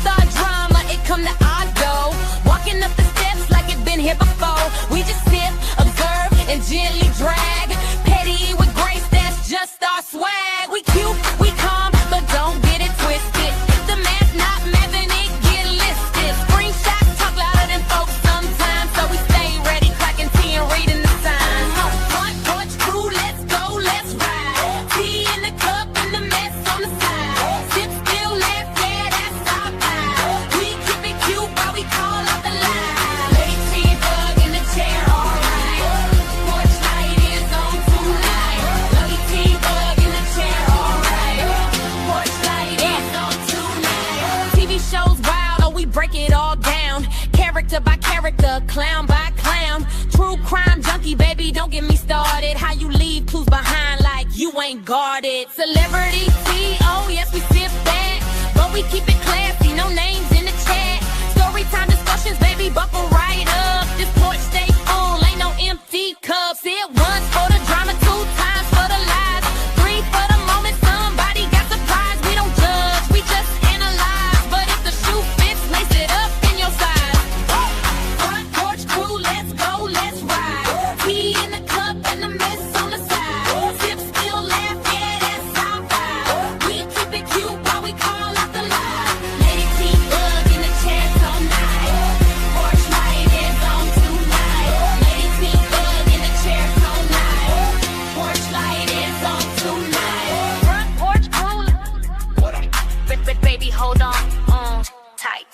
start drama, it come to our door. Walking up the steps like it been here before. We just sip, observe, and gently drag. Petty with grace, that's just our swag. We cute, we calm, but don't get it twisted. If the math not mathing, it get listed. Screenshots talk louder than folks sometimes, so we stay ready, cracking tea and reading the signs. Front porch crew, let's go, let's ride. Tea in the cup and the mess on the side. Sip, still, laugh, yeah, that's our vibe. We keep it cute while we call out the line. Lady tea bug in the chair, alright. Porch light is on tonight. Lucky tea bug in the chair, alright. Porch light is on tonight. TV shows wild, oh we break it all down. Character by character, clown by clown. True crime junkie, baby, don't get me started. How you leave clues behind like you ain't guarded. Celebrity tea, oh yes we sip that, but we keep it classy, no names in the chat. Story time discussions, baby, buckle right up. This porch stay full, ain't no empty cups. Sit once for the drama, 2 times for the lies, 3 for the moment somebody got surprised. We don't judge, we just analyze. But if the shoe fits, lace it up in your size. Front porch crew, let's go, let's ride. Tea in the cup and the mess on the side. Sip, still, laugh, yeah, that's our vibe. We keep it cute while we call out the line. Lady tea bug in the chair tonight. Porch light is on tonight. Lady tea bug in the chair tonight. Porch light is on tonight. Front porch crew. Baby, hold on, tight.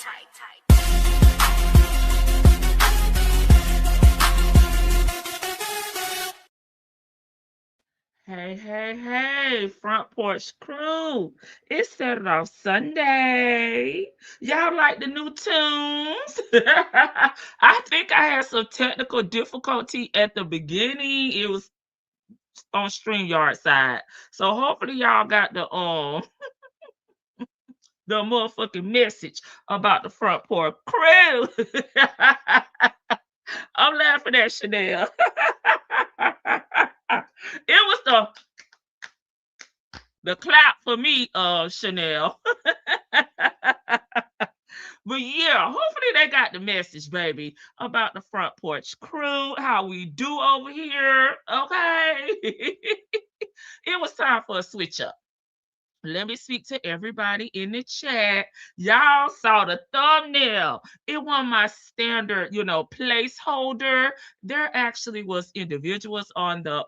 Hey, front porch crew. It's Saturday off Sunday. Y'all like the new tunes? I think I had some technical difficulty at the beginning. It was on StreamYard side. So hopefully y'all got the motherfucking message about the front porch crew. I'm laughing at Chanel. It was the clap for me, Chanel. But yeah, hopefully they got the message, baby, about the front porch crew, how we do over here. Okay. It was time for a switch up. Let me speak to everybody in the chat. Y'all saw the thumbnail. It wasn't my standard, placeholder. There actually was individuals on the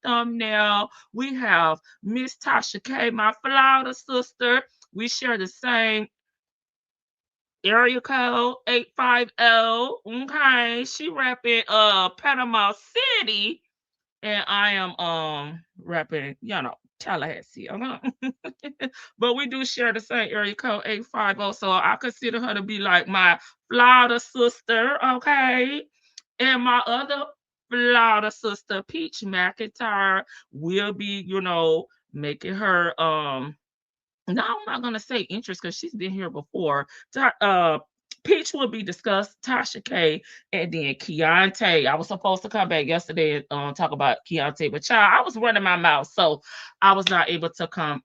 thumbnail. We have Miss Tasha K, my Florida sister. We share the same area code 850. Okay, she rapping Panama City, and I am rapping, Tallahassee. But we do share the same area code 850, so I consider her to be like my Florida sister, okay? And my other Florida sister, Peach Mcintyre, will be, making her no, I'm not gonna say interest because she's been here before. Peach will be discussed, Tasha K, and then Keontae. I was supposed to come back yesterday and talk about Keontae, but child, I was running my mouth, so I was not able to come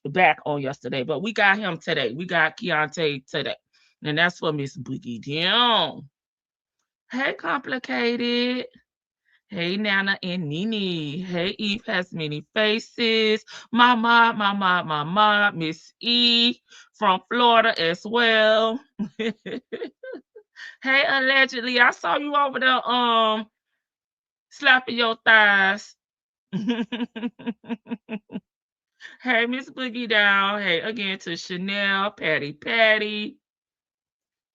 back on yesterday. But we got him today. We got Keontae today. And that's for Miss Boogie Down. Hey, Complicated. Hey, Nana and Nene. Hey, Eve has many faces. My mom, Miss E from Florida as well. Hey, allegedly, I saw you over there slapping your thighs. Hey, Miss Boogie Down. Hey, again to Chanel, Patty,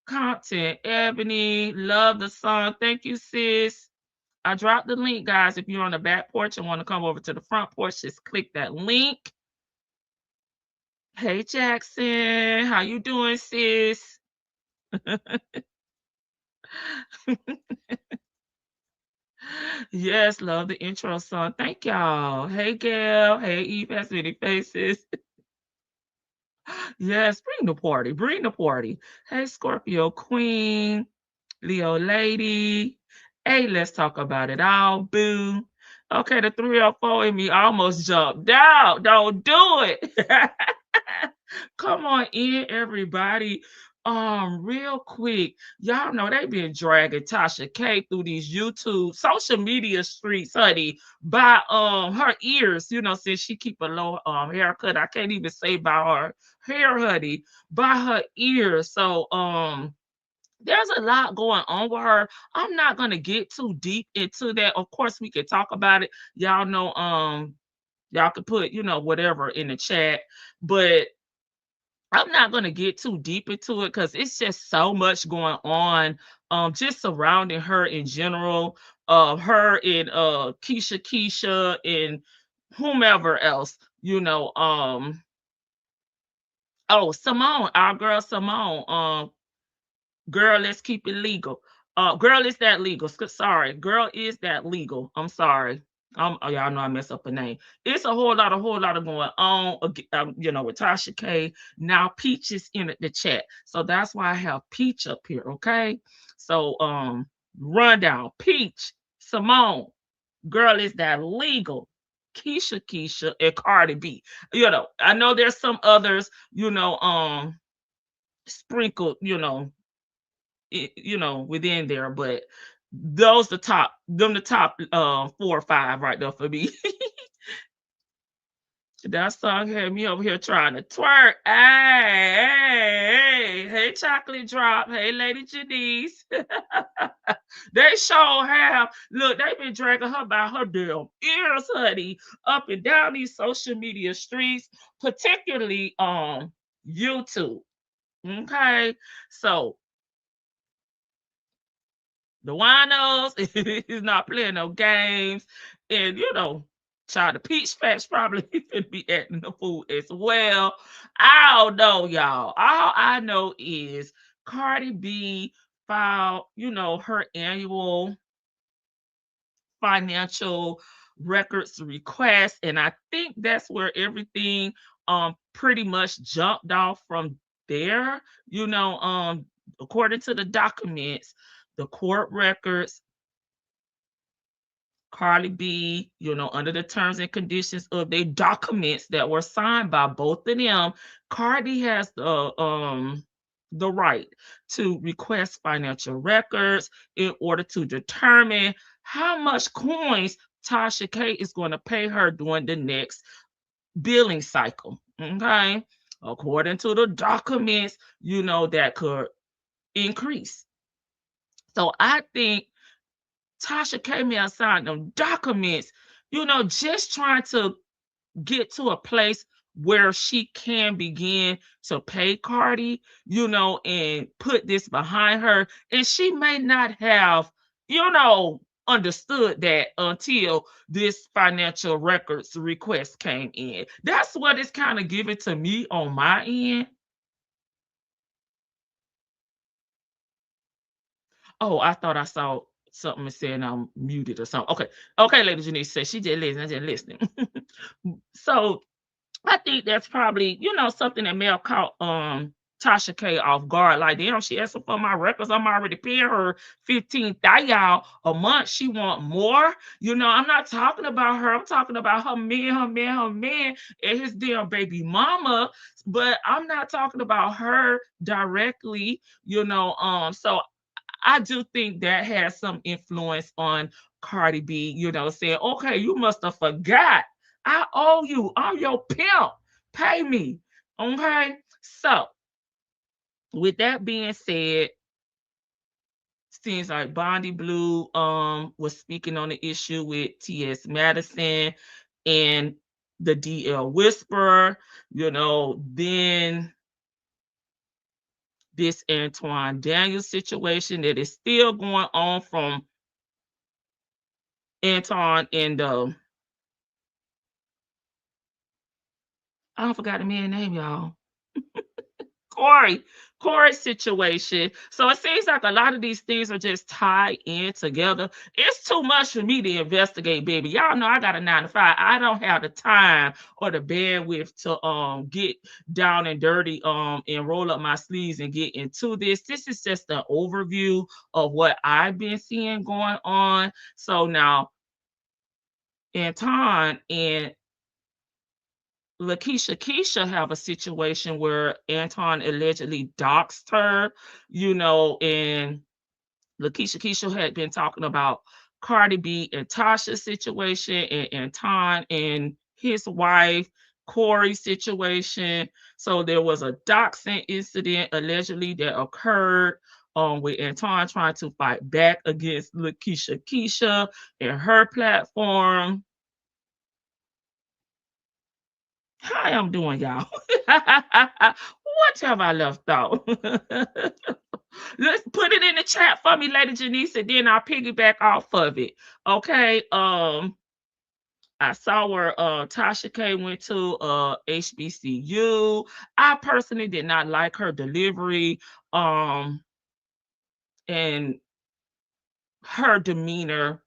Compton, Ebony. Love the song. Thank you, sis. I dropped the link, guys. If you're on the back porch and want to come over to the front porch, just click that link. Hey, Jackson. How you doing, sis? Yes, love the intro song. Thank y'all. Hey, Gail. Hey, Eve has many faces. Yes, bring the party. Bring the party. Hey, Scorpio Queen. Leo Lady. Hey, let's talk about it all. Boo. Okay, the 304 in me almost jumped out. Don't do it. Come on in, everybody. Real quick, y'all know they been dragging Tasha K through these YouTube social media streets, honey, by her ears, since she keep a low haircut. I can't even say by her hair, honey, by her ears. So there's a lot going on with her. I'm not gonna get too deep into that. Of course, we can talk about it. Y'all know, y'all could put, whatever in the chat, but I'm not gonna get too deep into it because it's just so much going on, just surrounding her in general, her and Keisha and whomever else, oh, Simone, our girl Simone, girl, let's keep it legal. Girl, is that legal? Sorry, girl, is that legal? I'm sorry. Oh, y'all know I mess up her name. It's a whole lot of going on. With Tasha K. Now Peach is in the chat, so that's why I have Peach up here. Okay, so rundown. Peach, Simone, girl, is that legal? Keisha, and Cardi B. I know there's some others. Sprinkled. Within there, but those the top 4 or 5 right there for me. That song had me over here trying to twerk. Hey, chocolate drop. Hey, Lady Janice. They sure have. Look, they been dragging her by her damn ears, honey, up and down these social media streets, particularly on YouTube. Okay, so the winos is not playing no games. And child, the peach facts probably finna be acting the fool as well. I don't know, y'all. All I know is Cardi B filed, her annual financial records request. And I think that's where everything pretty much jumped off from there. According to the documents, the court records, Cardi B, under the terms and conditions of their documents that were signed by both of them, Cardi has the right to request financial records in order to determine how much coins Tasha K is going to pay her during the next billing cycle. Okay. According to the documents, that could increase. So I think Tasha came here and signed them documents, just trying to get to a place where she can begin to pay Cardi, and put this behind her. And she may not have, understood that until this financial records request came in. That's what it's kind of giving to me on my end. Oh, I thought I saw something saying I'm muted or something. Okay, Lady Janice said she just listening, just listening. So I think that's probably, something that may have caught Tasha K off guard. Like, damn, she asked for my records. I'm already paying her 15,000 a month. She want more. I'm not talking about her. I'm talking about her man, and his damn baby mama. But I'm not talking about her directly. So I do think that has some influence on Cardi B, saying, okay, you must have forgot. I owe you. I'm your pimp. Pay me. Okay. So, with that being said, seems like Bondi Blue was speaking on the issue with T.S. Madison and the DL Whisperer, then this Antoine Daniels situation that is still going on from Anton and I don't forgot the man's name, y'all. Corey. Corey's situation. So it seems like a lot of these things are just tied in together. It's too much for me to investigate, baby. Y'all know I got a 9 to 5. I don't have the time or the bandwidth to get down and dirty and roll up my sleeves and get into this. This is just an overview of what I've been seeing going on. So now Anton and Lakeisha Keisha have a situation where Anton allegedly doxed her, and Lakeisha Keisha had been talking about Cardi B and Tasha's situation, and Anton and his wife Corey's situation. So there was a doxing incident allegedly that occurred with Anton trying to fight back against Lakeisha Keisha and her platform. How I'm doing, y'all? What have I left out? Let's put it in the chat for me, Lady Janice, and then I'll piggyback off of it. Okay. I saw where Tasha K went to HBCU. I personally did not like her delivery and her demeanor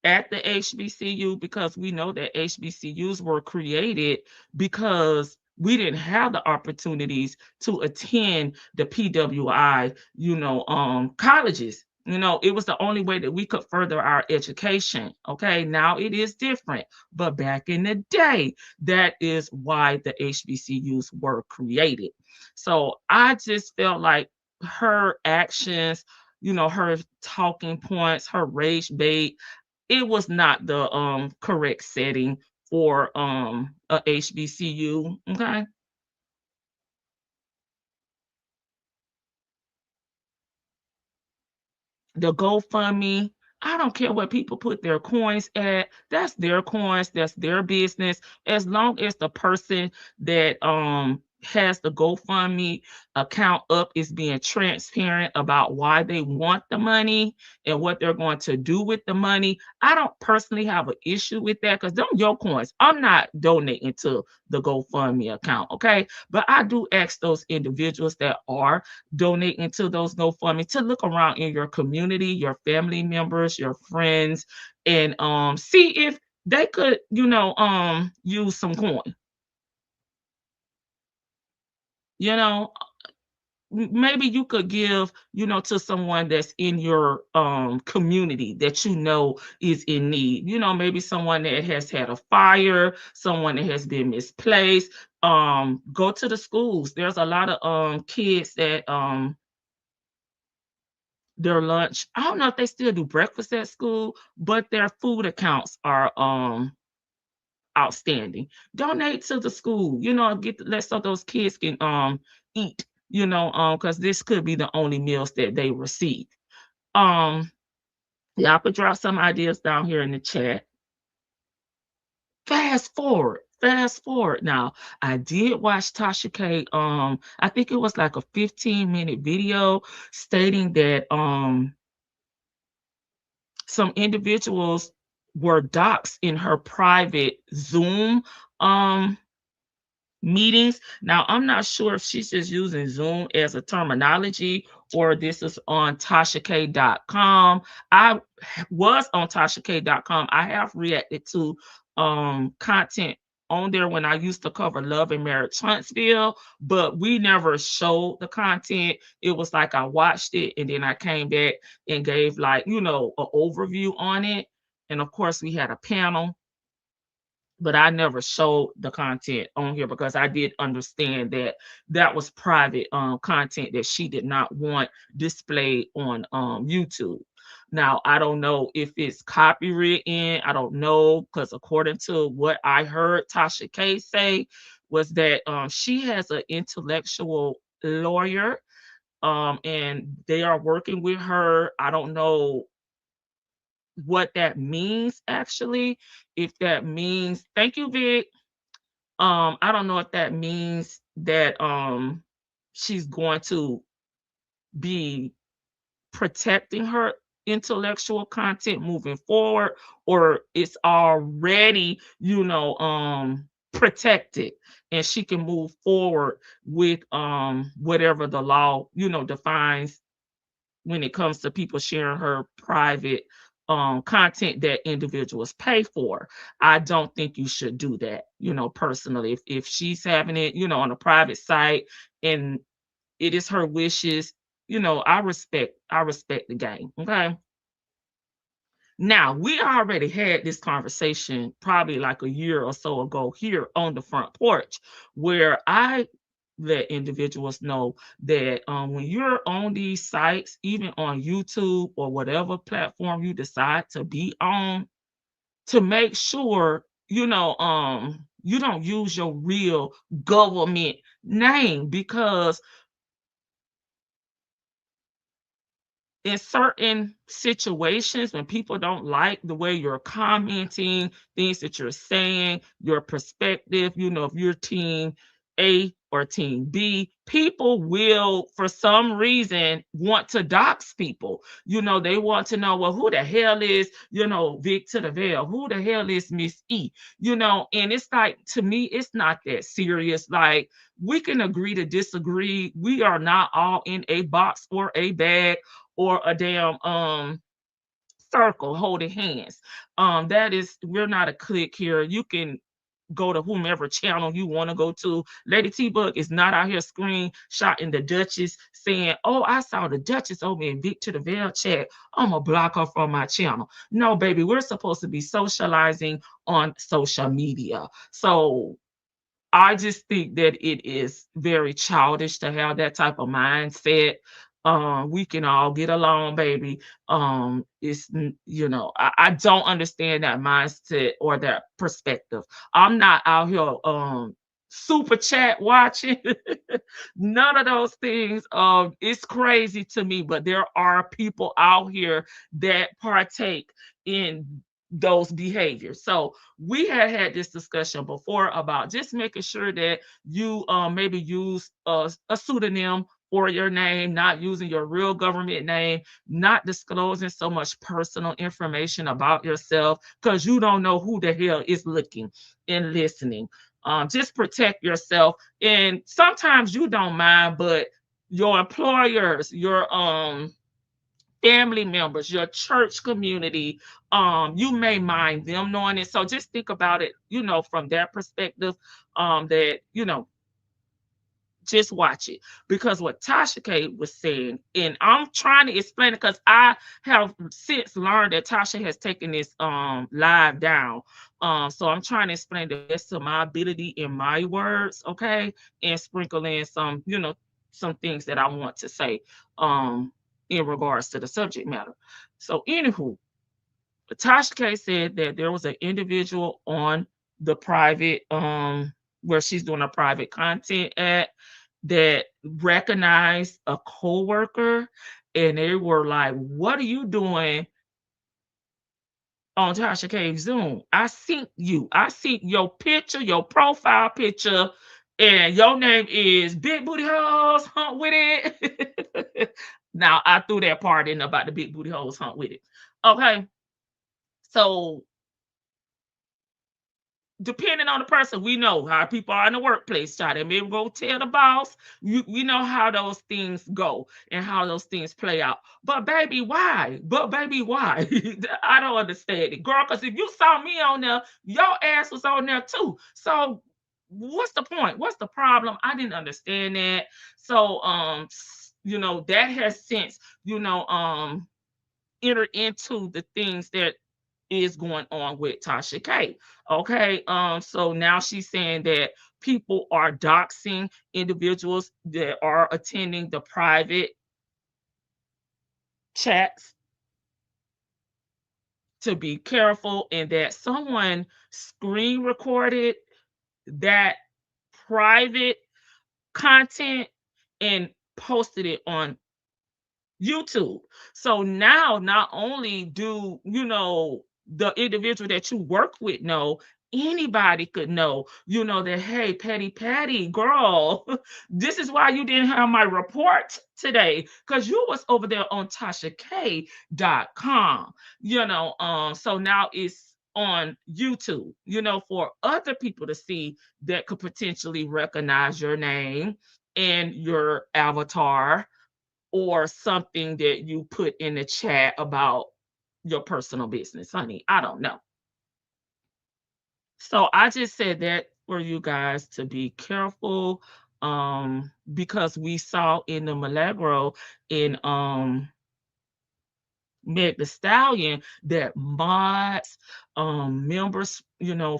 at the HBCU, because we know that HBCUs were created because we didn't have the opportunities to attend the PWI, colleges. It was the only way that we could further our education. Okay, now it is different, but back in the day, that is why the HBCUs were created. So I just felt like her actions, her talking points, her rage bait, it was not the correct setting for a HBCU. Okay. The GoFundMe, I don't care what people put their coins at. That's their coins, that's their business. As long as the person that has the GoFundMe account up is being transparent about why they want the money and what they're going to do with the money. I don't personally have an issue with that because them your coins. I'm not donating to the GoFundMe account, okay? But I do ask those individuals that are donating to those GoFundMe to look around in your community, your family members, your friends, and see if they could, use some coin. You know, maybe you could give, to someone that's in your community that is in need. Maybe someone that has had a fire, someone that has been misplaced. Go to the schools. There's a lot of kids that their lunch. I don't know if they still do breakfast at school, but their food accounts are outstanding. Donate to the school, let some of those kids can eat, because this could be the only meals that they receive. Um, y'all could drop some ideas down here in the chat. Fast forward now. I did watch Tasha K. I think it was like a 15-minute video stating that some individuals were doxxed in her private Zoom um meetings. Now, I'm not sure if she's just using Zoom as a terminology or this is on TashaK.com. I was on TashaK.com. I have reacted to content on there when I used to cover Love and Marriage Huntsville, but we never showed the content. It was like I watched it and then I came back and gave like, an overview on it. And of course, we had a panel, but I never showed the content on here because I did understand that that was private content that she did not want displayed on YouTube. Now, I don't know if it's copywritten. I don't know, because according to what I heard Tasha K say was that she has an intellectual lawyer, and they are working with her. I don't know what that means actually. If that means, thank you, Vic. I don't know if that means that she's going to be protecting her intellectual content moving forward, or it's already, protected and she can move forward with whatever the law, defines when it comes to people sharing her private content that individuals pay for. I don't think you should do that, personally. If she's having it, on a private site and it is her wishes, I respect the game. Okay. Now, we already had this conversation probably like a year or so ago here on the front porch, where I let individuals know that when you're on these sites, even on YouTube or whatever platform you decide to be on, to make sure you don't use your real government name, because in certain situations when people don't like the way you're commenting, things that you're saying, your perspective, if you're team A or team B, people will, for some reason, want to dox people. They want to know, well, who the hell is, Vic to the Veil? Who the hell is Miss E? And it's like, to me, it's not that serious. Like, we can agree to disagree. We are not all in a box or a bag or a damn circle holding hands. That is, we're not a clique here. You can go to whomever channel you want to go to. Lady T Bug is not out here screenshotting the Duchess saying, oh, I saw the Duchess over in Victor the Veil chat. I'm gonna block her from my channel. No, baby, we're supposed to be socializing on social media. So I just think that it is very childish to have that type of mindset. We can all get along, baby. I don't understand that mindset or that perspective. I'm not out here super chat watching. None of those things. It's crazy to me, but there are people out here that partake in those behaviors. So we had this discussion before about just making sure that you maybe use a pseudonym for your name, not using your real government name, not disclosing so much personal information about yourself, because you don't know who the hell is looking and listening. Just protect yourself. And sometimes you don't mind, but your employers, your family members, your church community, you may mind them knowing it. So just think about it, from their perspective, that, just watch it. Because what Tasha K was saying, and I'm trying to explain it because I have since learned that Tasha has taken this live down. So I'm trying to explain the best of my ability in my words, okay, and sprinkle in some, some things that I want to say in regards to the subject matter. So anywho, Tasha K said that there was an individual on the private where she's doing a private content at, that recognized a coworker, and they were like, what are you doing on Tasha K's Zoom? I seen you. I see your picture, your profile picture, and your name is Big Booty Hoes Hunt with it. Now I threw that part in about the Big Booty Hoes Hunt with it. Okay. So depending on the person, we know how people are in the workplace, child. They may go tell the boss. We know how those things go and how those things play out. But baby, why? I don't understand it, girl. Because if you saw me on there, your ass was on there too. So what's the point? What's the problem? I didn't understand that. So that has since entered into the things that is going on with Tasha K. Okay. So now she's saying that people are doxing individuals that are attending the private chats, to be careful, and that someone screen recorded that private content and posted it on YouTube. So now not only do the individual that you work with know, anybody could know, that, hey, Petty Patty, girl, this is why you didn't have my report today, because you was over there on TashaK.com. So now it's on YouTube, for other people to see that could potentially recognize your name and your avatar, or something that you put in the chat about your personal business, honey. I don't know. So I just said that for you guys to be careful, because we saw in the Milagro in Meg the Stallion that mods, members,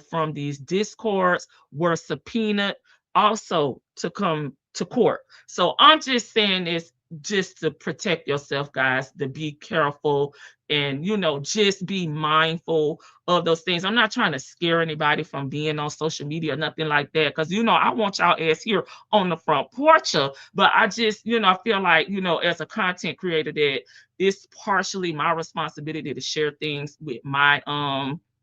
from these discords were subpoenaed also to come to court. So I'm just saying this just to protect yourself, guys, to be careful and, just be mindful of those things. I'm not trying to scare anybody from being on social media or nothing like that. Cause I want y'all ass here on the front porch. But I just, I feel like, as a content creator that it's partially my responsibility to share things with my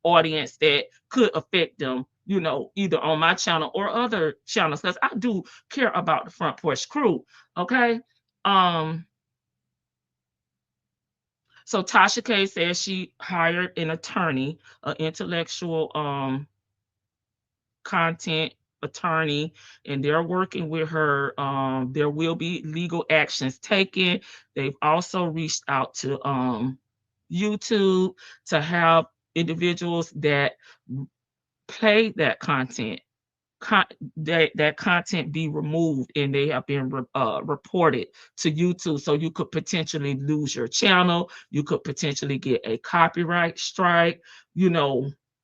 audience that could affect them, either on my channel or other channels, because I do care about the front porch crew. Okay. Um, so Tasha K says she hired an attorney, an intellectual content attorney, and they're working with her. There will be legal actions taken. They've also reached out to YouTube to have individuals that play that content that content be removed, and they have been reported to YouTube. So you could potentially lose your channel. You could potentially get a copyright strike.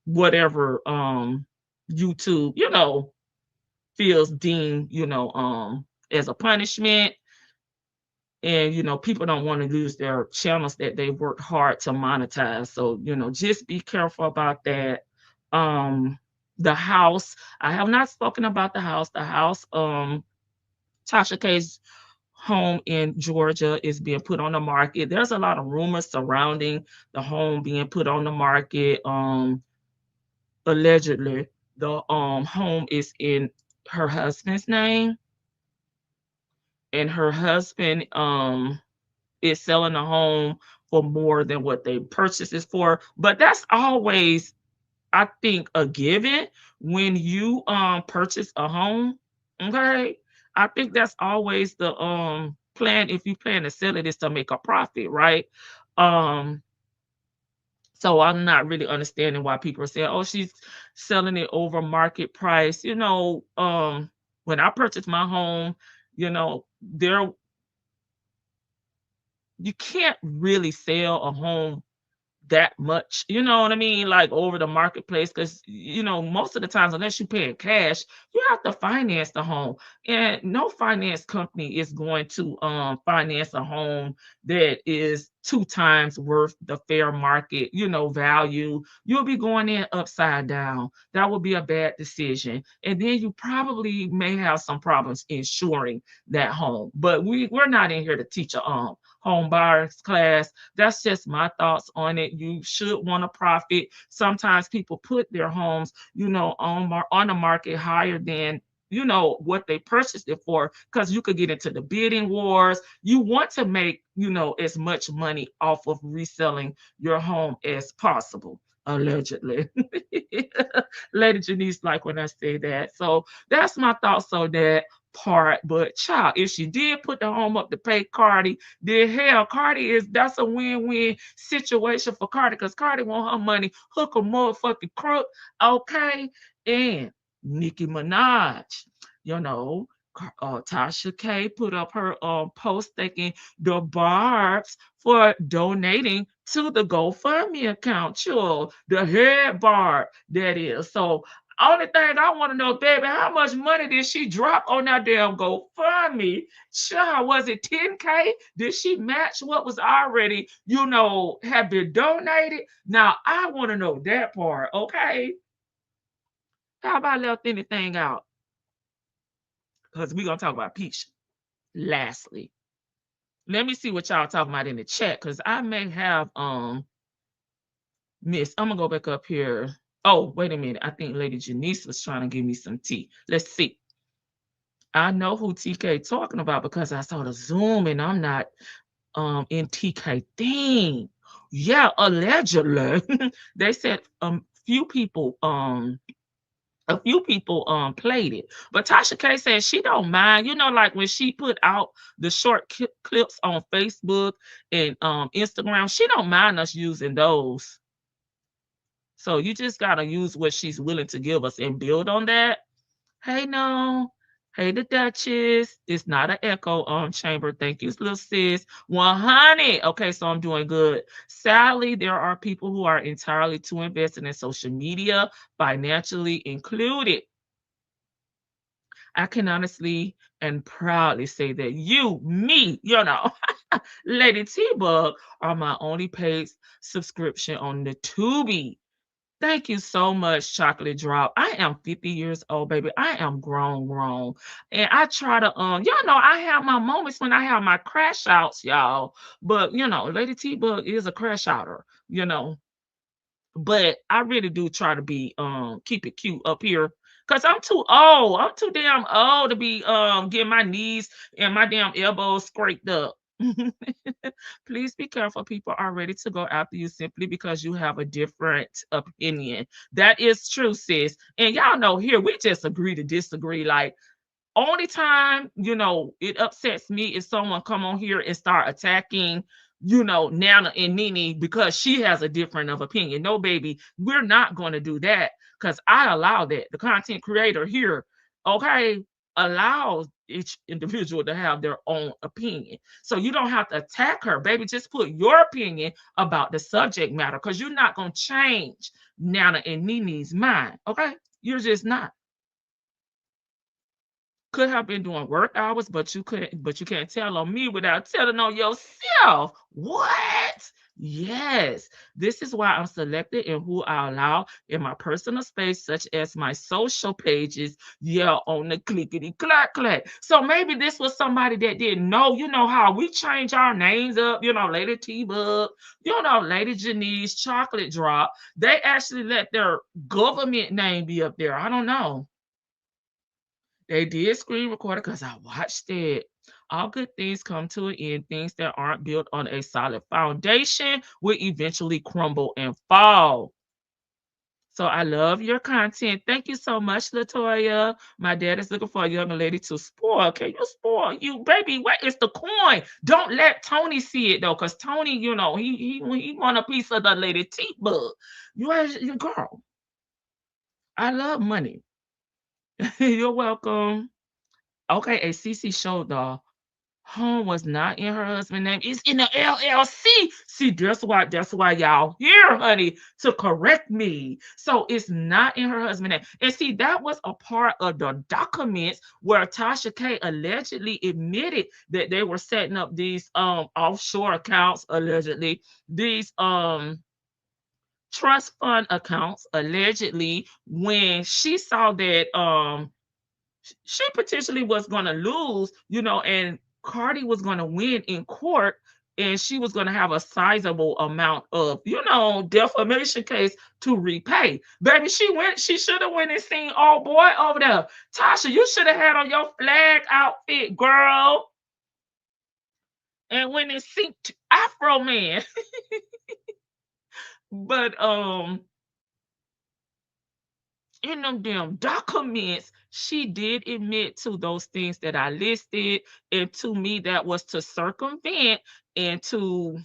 Whatever YouTube feels deemed as a punishment. And people don't want to lose their channels that they worked hard to monetize. So just be careful about that. The house, I have not spoken about the house. The house, Tasha K's home in Georgia is being put on the market. There's a lot of rumors surrounding the home being put on the market. Allegedly the home is in her husband's name, and her husband is selling a home for more than what they purchased it for. But that's always, I think, a given when you purchase a home. Okay. I think that's always the plan. If you plan to sell it, is to make a profit, right? Um so I'm not really understanding why people are saying, oh, she's selling it over market price. When I purchased my home, there you can't really sell a home that much, you know what I mean? Like over the marketplace, because most of the times, unless you're paying cash, you have to finance the home. And no finance company is going to finance a home that is 2 times worth the fair market, value. You'll be going in upside down. That would be a bad decision. And then you probably may have some problems insuring that home. But we're not in here to teach a home buyers class. That's just my thoughts on it. You should want to profit. Sometimes people put their homes, on the market higher than what they purchased it for, because you could get into the bidding wars. You want to make as much money off of reselling your home as possible, allegedly. Lady Janice like when I say that. So that's my thoughts on that part. But child, if she did put the home up to pay Cardi, then hell, that's a win-win situation for Cardi, because Cardi want her money hook a motherfucking crook. Okay. And Nicki Minaj, Tasha K put up her post thanking the Barbs for donating to the GoFundMe account. Sure, the head Barb, that is. So only thing I want to know, baby, how much money did she drop on that damn GoFundMe? Sure, was it 10K? Did she match what was already, have been donated? Now I want to know that part, okay? How about I left anything out? Because we're gonna talk about Peach. Lastly, let me see what y'all talking about in the chat, because I may have missed. I'm gonna go back up here. Oh, wait a minute. I think Lady Janice was trying to give me some tea. Let's see. I know who TK talking about because I saw the Zoom and I'm not in TK thing. Yeah, allegedly. They said few people a few people played it, but Tasha K says she don't mind, like when she put out the short clips on Facebook and Instagram, she don't mind us using those. So you just gotta use what she's willing to give us and build on that. Hey, no, Hey, the Duchess. It's not an echo chamber. Thank you, little sis. 100. Okay, so I'm doing good. Sadly, there are people who are entirely too invested in social media, financially included. I can honestly and proudly say that Lady T Bug are my only paid subscription on the Tubi. Thank you so much, Chocolate Drop. I am 50 years old, baby. I am grown, grown. And I try to y'all know I have my moments when I have my crash outs, y'all. But Lady T Bug is a crash outer, you know. But I really do try to be keep it cute up here. Cause I'm too old. I'm too damn old to be getting my knees and my damn elbows scraped up. Please be careful. People are ready to go after you simply because you have a different opinion. That is true, sis. And y'all know here we just agree to disagree. Like only time it upsets me is someone come on here and start attacking Nana and Nene because she has a different of opinion. No, baby, we're not going to do that because I allow that. The content creator here, okay, allows each individual to have their own opinion. So you don't have to attack her, baby. Just put your opinion about the subject matter because you're not going to change Nana and Nene's mind, okay? You're just not. Could have been doing work hours, but you can't tell on me without telling on yourself. What? Yes. This is why I'm selected in who I allow in my personal space, such as my social pages. Yeah, on the clickety clack clack. So maybe this was somebody that didn't know. You know how we change our names up, Lady T Bug, Lady Janice, Chocolate Drop. They actually let their government name be up there. I don't know. They did screen record it because I watched it. All good things come to an end. Things that aren't built on a solid foundation will eventually crumble and fall. So I love your content. Thank you so much, Latoya. My dad is looking for a young lady to spoil. Can you spoil you, baby? Where is the coin? Don't let Tony see it though, because Tony, he want a piece of the lady T bug. You girl. I love money. You're welcome. Okay, a CC showed the home was not in her husband's name. It's in the LLC. See, that's why y'all here, honey, to correct me. So it's not in her husband's name. And see, that was a part of the documents where Tasha K allegedly admitted that they were setting up these offshore accounts, allegedly, these trust fund accounts, allegedly, when she saw that she potentially was going to lose, and Cardi was going to win in court, and she was going to have a sizable amount of, defamation case to repay. Baby, she should have went and seen old boy over there. Tasha, you should have had on your flag outfit, girl, and went and synced Afro Man. But in them damn documents, she did admit to those things that I listed. And to me, that was to circumvent and to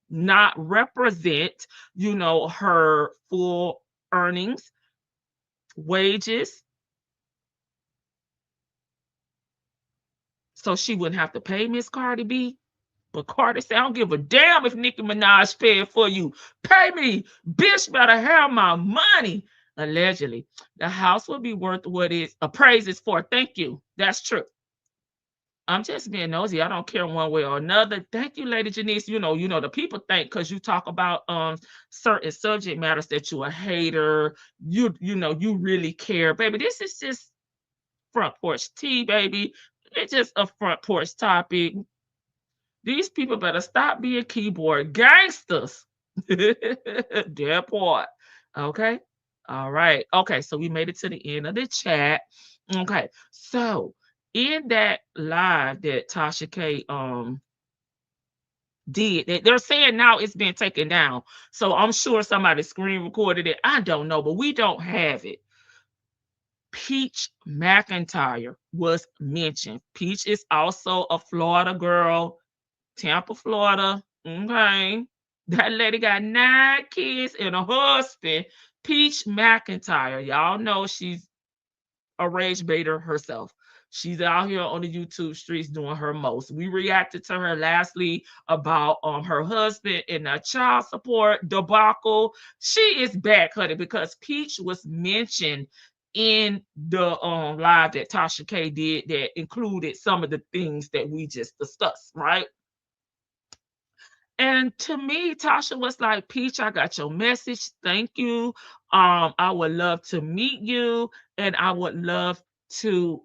not represent, her full earnings, wages, so she wouldn't have to pay Miss Cardi B. But Cardi said, I don't give a damn if Nicki Minaj paying for you. Pay me. Bitch better have my money. Allegedly. The house will be worth what it appraises for. Thank you. That's true. I'm just being nosy. I don't care one way or another. Thank you, Lady Janice. The people think because you talk about certain subject matters that you a hater. You really care. Baby, this is just front porch tea, baby. It's just a front porch topic. These people better stop being keyboard gangsters. Dear part. Okay. All right. Okay. So we made it to the end of the chat. Okay. So in that live that Tasha K did, they're saying now it's been taken down. So I'm sure somebody screen recorded it. I don't know, but we don't have it. Peach Mcintyre was mentioned. Peach is also a Florida girl. Tampa, Florida. Okay. That lady got 9 kids and a husband. Peach Mcintyre. Y'all know she's a rage baiter herself. She's out here on the YouTube streets doing her most. We reacted to her lastly about her husband and the child support debacle. She is back, honey, because Peach was mentioned in the live that Tasha K did that included some of the things that we just discussed, right? And to me, Tasha was like, Peach, I got your message. Thank you. I would love to meet you and I would love to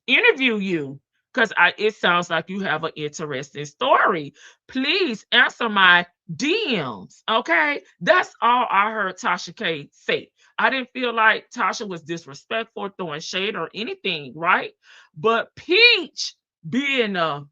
interview you because it sounds like you have an interesting story. Please answer my DMs. Okay. That's all I heard Tasha K say. I didn't feel like Tasha was disrespectful, throwing shade or anything, right? But Peach, being a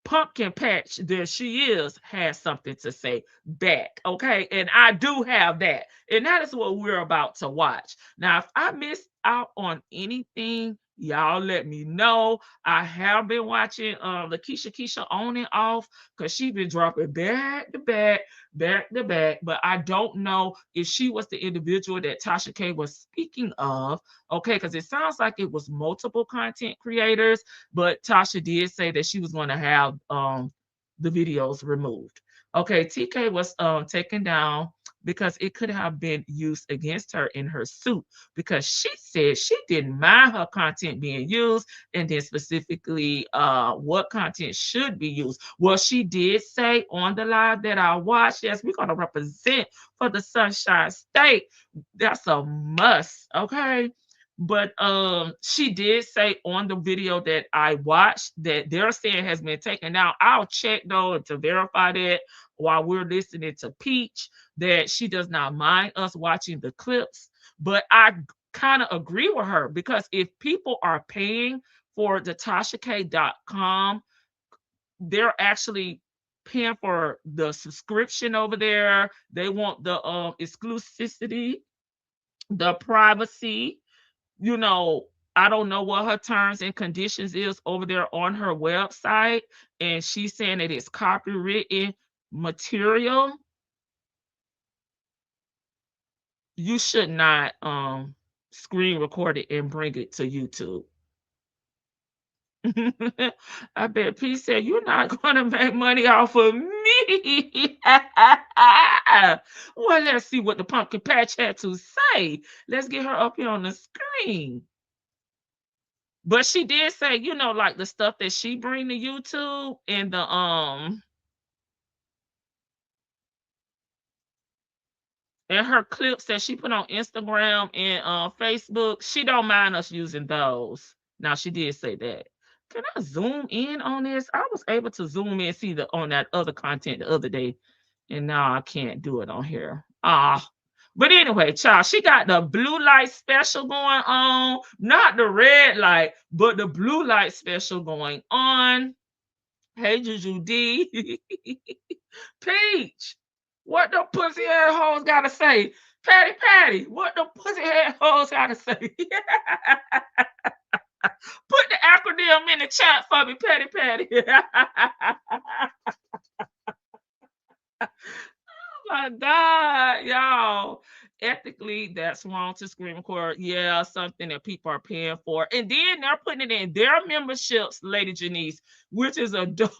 pumpkin patch there she is, has something to say back. Okay. And I do have that. And that is what we're about to watch. Now, if I missed out on anything, y'all let me know. I have been watching Lakeisha Keisha on and off because she been dropping back to back, back to back. But I don't know if she was the individual that Tasha K was speaking of. Okay, because it sounds like it was multiple content creators, but Tasha did say that she was going to have the videos removed. Okay, TK was taken down because it could have been used against her in her suit because she said she didn't mind her content being used, and then specifically what content should be used. Well, she did say on the live that I watched, yes, we're going to represent for the Sunshine State. That's a must, okay? But she did say on the video that I watched that they're saying has been taken down. I'll check though to verify that while we're listening to Peach that she does not mind us watching the clips. But I kind of agree with her because if people are paying for the TashaK.com, they're actually paying for the subscription over there. They want the exclusivity, the privacy. I don't know what her terms and conditions is over there on her website, and she's saying that it's copywritten material. You should not screen record it and bring it to YouTube. I bet P said you're not gonna make money off of me. Well, let's see what the pumpkin patch had to say. Let's get her up here on the screen. But she did say, like the stuff that she bring to YouTube and the and her clips that she put on Instagram and Facebook, she don't mind us using those. Now she did say that. Can I zoom in on this? I was able to zoom in and see on that other content the other day, and now I can't do it on here. But anyway, child, she got the blue light special going on, not the red light, but the blue light special going on. Hey, Juju D. Peach, what the pussy head hoes gotta say? Patty, what the pussy head hoes gotta say? Put the acronym in the chat for me, Patty. Oh my God, y'all. Ethically, that's wrong to screen record. Yeah, something that people are paying for. And then they're putting it in their memberships, Lady Janice, which is a dope.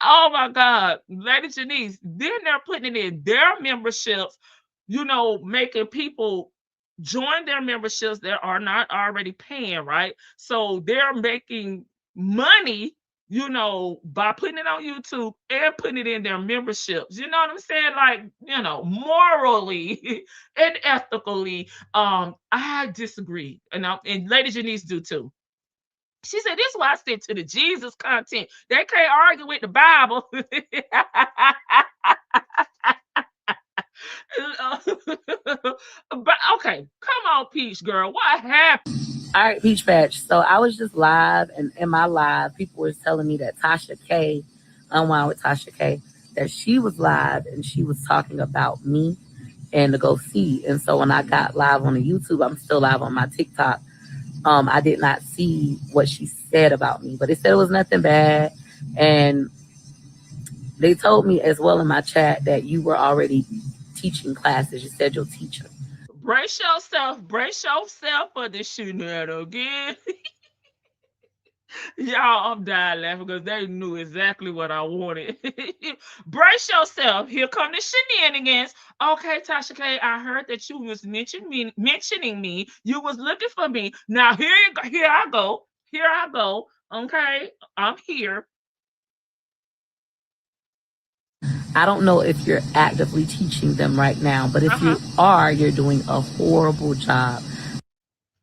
Oh my God, Lady Janice, then they're putting it in their memberships, making people join their memberships that are not already paying, right? So they're making money, by putting it on YouTube and putting it in their memberships. You know what I'm saying? Like, morally and ethically, I disagree. And Lady Janice do too. She said, this is why I stick to the Jesus content. They can't argue with the Bible. But okay, come on, Peach girl. What happened? All right, Peach Patch. So I was just live, and in my live, people were telling me that Tasha K, Unwind with Tasha K, that she was live and she was talking about me and to go see. And so when I got live on the YouTube, I'm still live on my TikTok. I did not see what she said about me, but it said it was nothing bad. And They told me as well in my chat that you were already teaching classes. You said you'll teach them. Brace yourself for the shenanigans. Y'all, I'm dying laughing because they knew exactly what I wanted. Brace yourself. Here come the shenanigans. Okay, Tasha K, I heard that you was mentioning me. You was looking for me. Now here you go. Here I go. Here I go. Okay, I'm here. I don't know if you're actively teaching them right now, but if you are, you're doing a horrible job.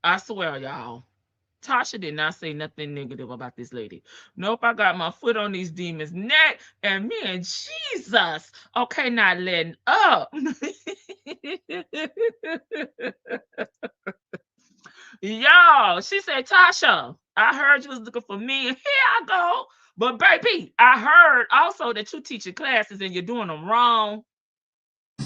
I swear, y'all. Tasha did not say nothing negative about this lady. Nope, I got my foot on these demons' neck, and me and Jesus. Okay, not letting up. Y'all, she said, Tasha, I heard you was looking for me, and here I go. But baby, I heard also that you're teaching classes and you're doing them wrong.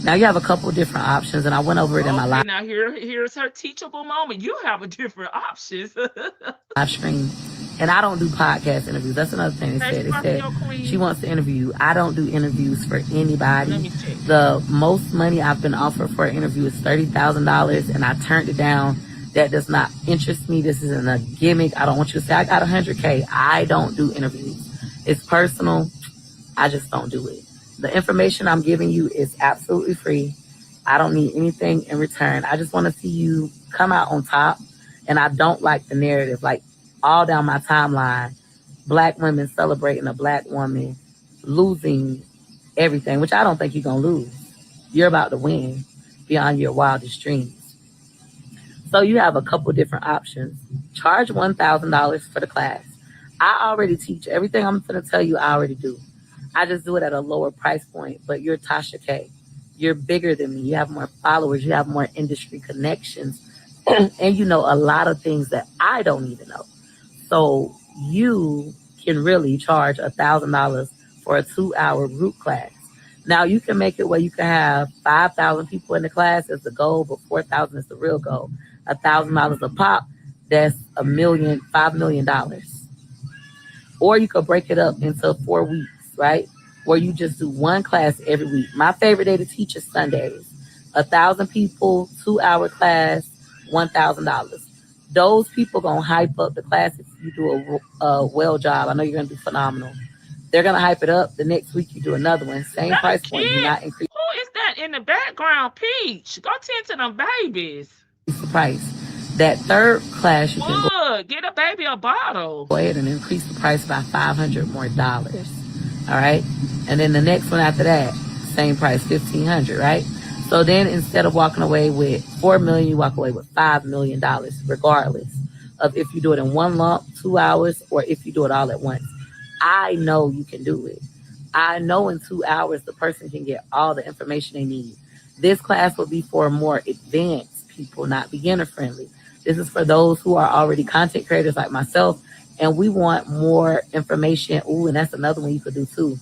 Now you have a couple different options, and I went over it in my live. Now here's her teachable moment. You have a different options. Live stream, and I don't do podcast interviews. That's another thing they said. They said she wants to interview you. I don't do interviews for anybody. The most money I've been offered for an interview is $30,000, and I turned it down. That does not interest me. This isn't a gimmick. I don't want you to say I got 100K. I don't do interviews. It's personal. I just don't do it. The information I'm giving you is absolutely free. I don't need anything in return. I just want to see you come out on top. And I don't like the narrative. Like all down my timeline, Black women celebrating a Black woman losing everything, which I don't think you're going to lose. You're about to win beyond your wildest dreams. So you have a couple different options. Charge $1,000 for the class. I already teach. Everything I'm going to tell you, I already do. I just do it at a lower price point, but you're Tasha K. You're bigger than me. You have more followers. You have more industry connections. And you know a lot of things that I don't even know. So you can really charge $1,000 for a 2-hour group class. Now you can make it where you can have 5,000 people in the class as the goal, but 4,000 is the real goal. $1,000 a pop, that's $5 million. Or you could break it up into 4 weeks, right? Where you just do one class every week. My favorite day to teach is Sundays. 1,000 people, 2-hour class, $1,000. Those people gonna hype up the class if you do a well job. I know you're gonna do phenomenal. They're gonna hype it up. The next week you do another one. Same price point. Do not increase. Who is that in the background? Peach. Go tend to them babies. The price. That third class you can go get a baby a bottle. Go ahead and increase the price by $500 more. All right, and then the next one after that, same price, $1,500. Right. So then instead of walking away with $4 million, you walk away with $5 million, regardless of if you do it in one lump, 2 hours, or if you do it all at once. I know you can do it. I know in 2 hours the person can get all the information they need. This class will be for more advanced people, not beginner friendly. This is for those who are already content creators like myself, and we want more information. Ooh, and that's another one you could do too.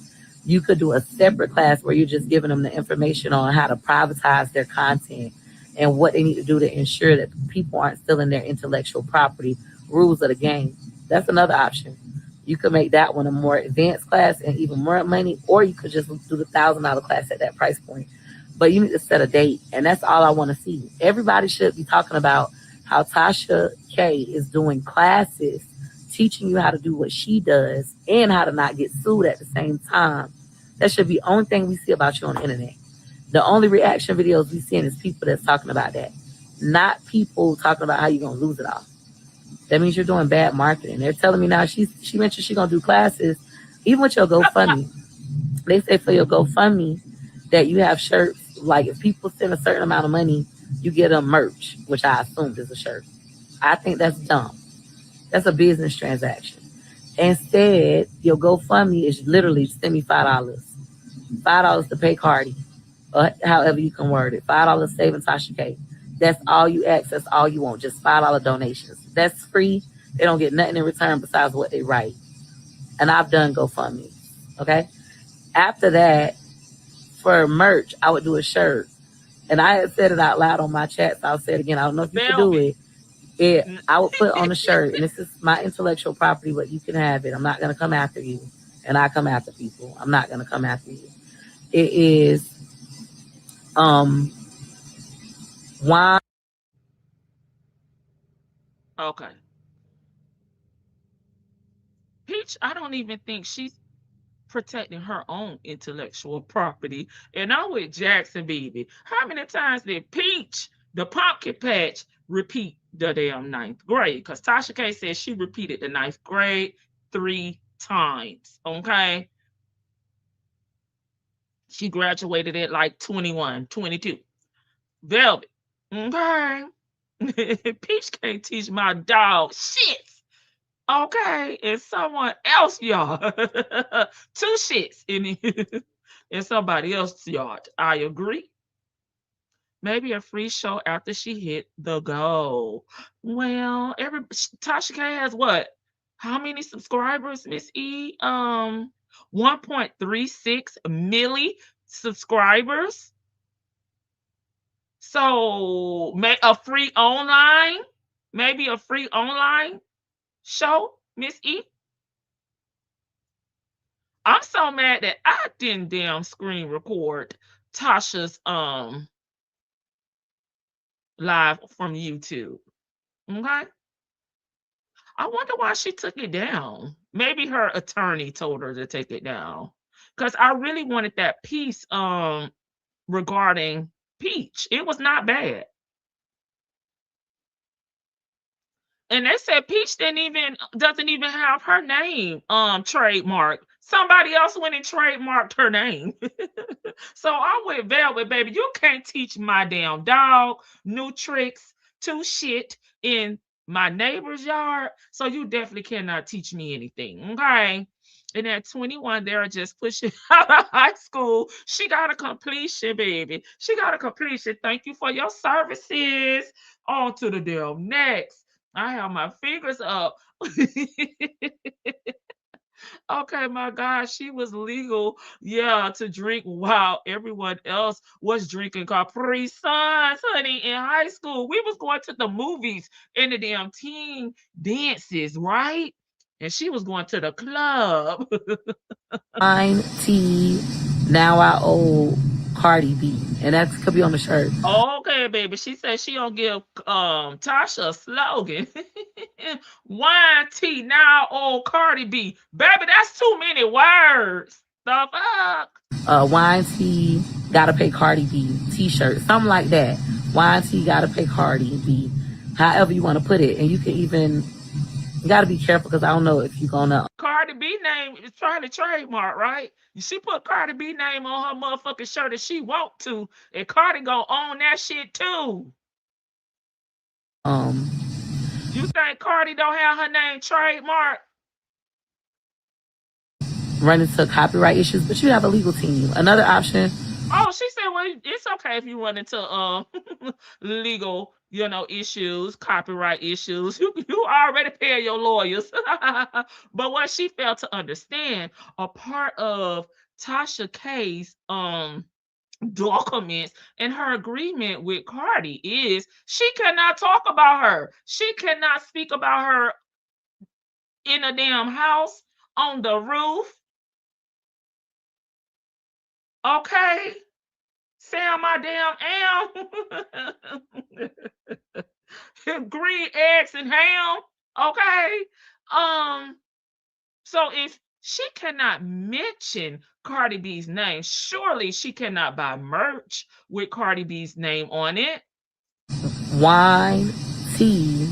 You could do a separate class where you're just giving them the information on how to privatize their content and what they need to do to ensure that people aren't stealing their intellectual property, rules of the game. That's another option. You could make that one a more advanced class and even more money, or you could just do the $1,000 class at that price point. But you need to set a date, and that's all I want to see. Everybody should be talking about how Tasha K is doing classes, teaching you how to do what she does and how to not get sued at the same time. That should be the only thing we see about you on the internet. The only reaction videos we seeing is people that's talking about that, not people talking about how you're going to lose it all. That means you're doing bad marketing. They're telling me now she mentioned she's going to do classes, even with your GoFundMe. They say for your GoFundMe that you have shirts. Like if people send a certain amount of money, you get them merch, which I assumed is a shirt. I think that's dumb. That's a business transaction. Instead, your GoFundMe is literally send me $5. $5 to pay Cardi, or however you can word it. $5 saving Tasha K. That's all you ask. That's all you want. Just $5 donations. That's free. They don't get nothing in return besides what they write. And I've done GoFundMe. Okay. After that, for merch, I would do a shirt. And I had said it out loud on my chat, so I'll say it again. I don't know if you can do it. I would put on a shirt, and this is my intellectual property, but you can have it. I'm not going to come after you. and I come after people. I'm not gonna come after you. It is wine. Okay. Peach, I don't even think she's protecting her own intellectual property. And I'm with Jackson, baby. How many times did Peach, the pumpkin patch, repeat the damn ninth grade? Because Tasha K said she repeated the ninth grade 3 times. Okay. She graduated at like 21, 22. Velvet. Okay. Peach can't teach my dog shit. Okay, and someone else yard. Two shits in somebody else's yard. I agree. Maybe a free show after she hit the goal. Well, Tasha K has what? How many subscribers, Miss E? 1.36 milli subscribers. So, a free online, maybe a free online show, Miss E. I'm so mad that I didn't damn screen record Tasha's live from YouTube. Okay. I wonder why she took it down. Maybe her attorney told her to take it down. Because I really wanted that piece regarding Peach. It was not bad. And they said Peach doesn't even have her name trademark. Somebody else went and trademarked her name. So I'm with Velvet, baby. You can't teach my damn dog new tricks to shit in my neighbor's yard. So you definitely cannot teach me anything. Okay. And at 21, they're just pushing out of high school. She got a completion, baby. She got a completion. Thank you for your services. On to the damn next. I have my fingers up. Okay, my God, she was legal, yeah, to drink while everyone else was drinking Capri Suns, honey, in high school. We was going to the movies and the damn teen dances, right? And she was going to the club. Wine, tea. Now I owe Cardi B, and that could be on the shirt. Okay, baby. She said she gonna give Tasha a slogan. Wine tea now old Cardi B. Baby, that's too many words. The fuck? Wine, tea. Gotta pay Cardi B. T-shirt, something like that. Wine, tea. Gotta pay Cardi B. However you want to put it, and you can even. You gotta be careful because I don't know if you're gonna. Cardi B name is trying to trademark, right? She put Cardi B name on her motherfucking shirt if she want to, and Cardi gonna own that shit too. You think Cardi don't have her name trademark? Run into copyright issues, but you have a legal team. Another option. Oh, she said, well, it's okay if you run into legal, issues, copyright issues. You already pay your lawyers. But what she failed to understand, a part of Tasha K's documents and her agreement with Cardi is she cannot talk about her. She cannot speak about her in a damn house, on the roof. Okay. Sam, my damn am. Green eggs and ham. Okay. So if she cannot mention Cardi B's name, surely she cannot buy merch with Cardi B's name on it. Wine, tea.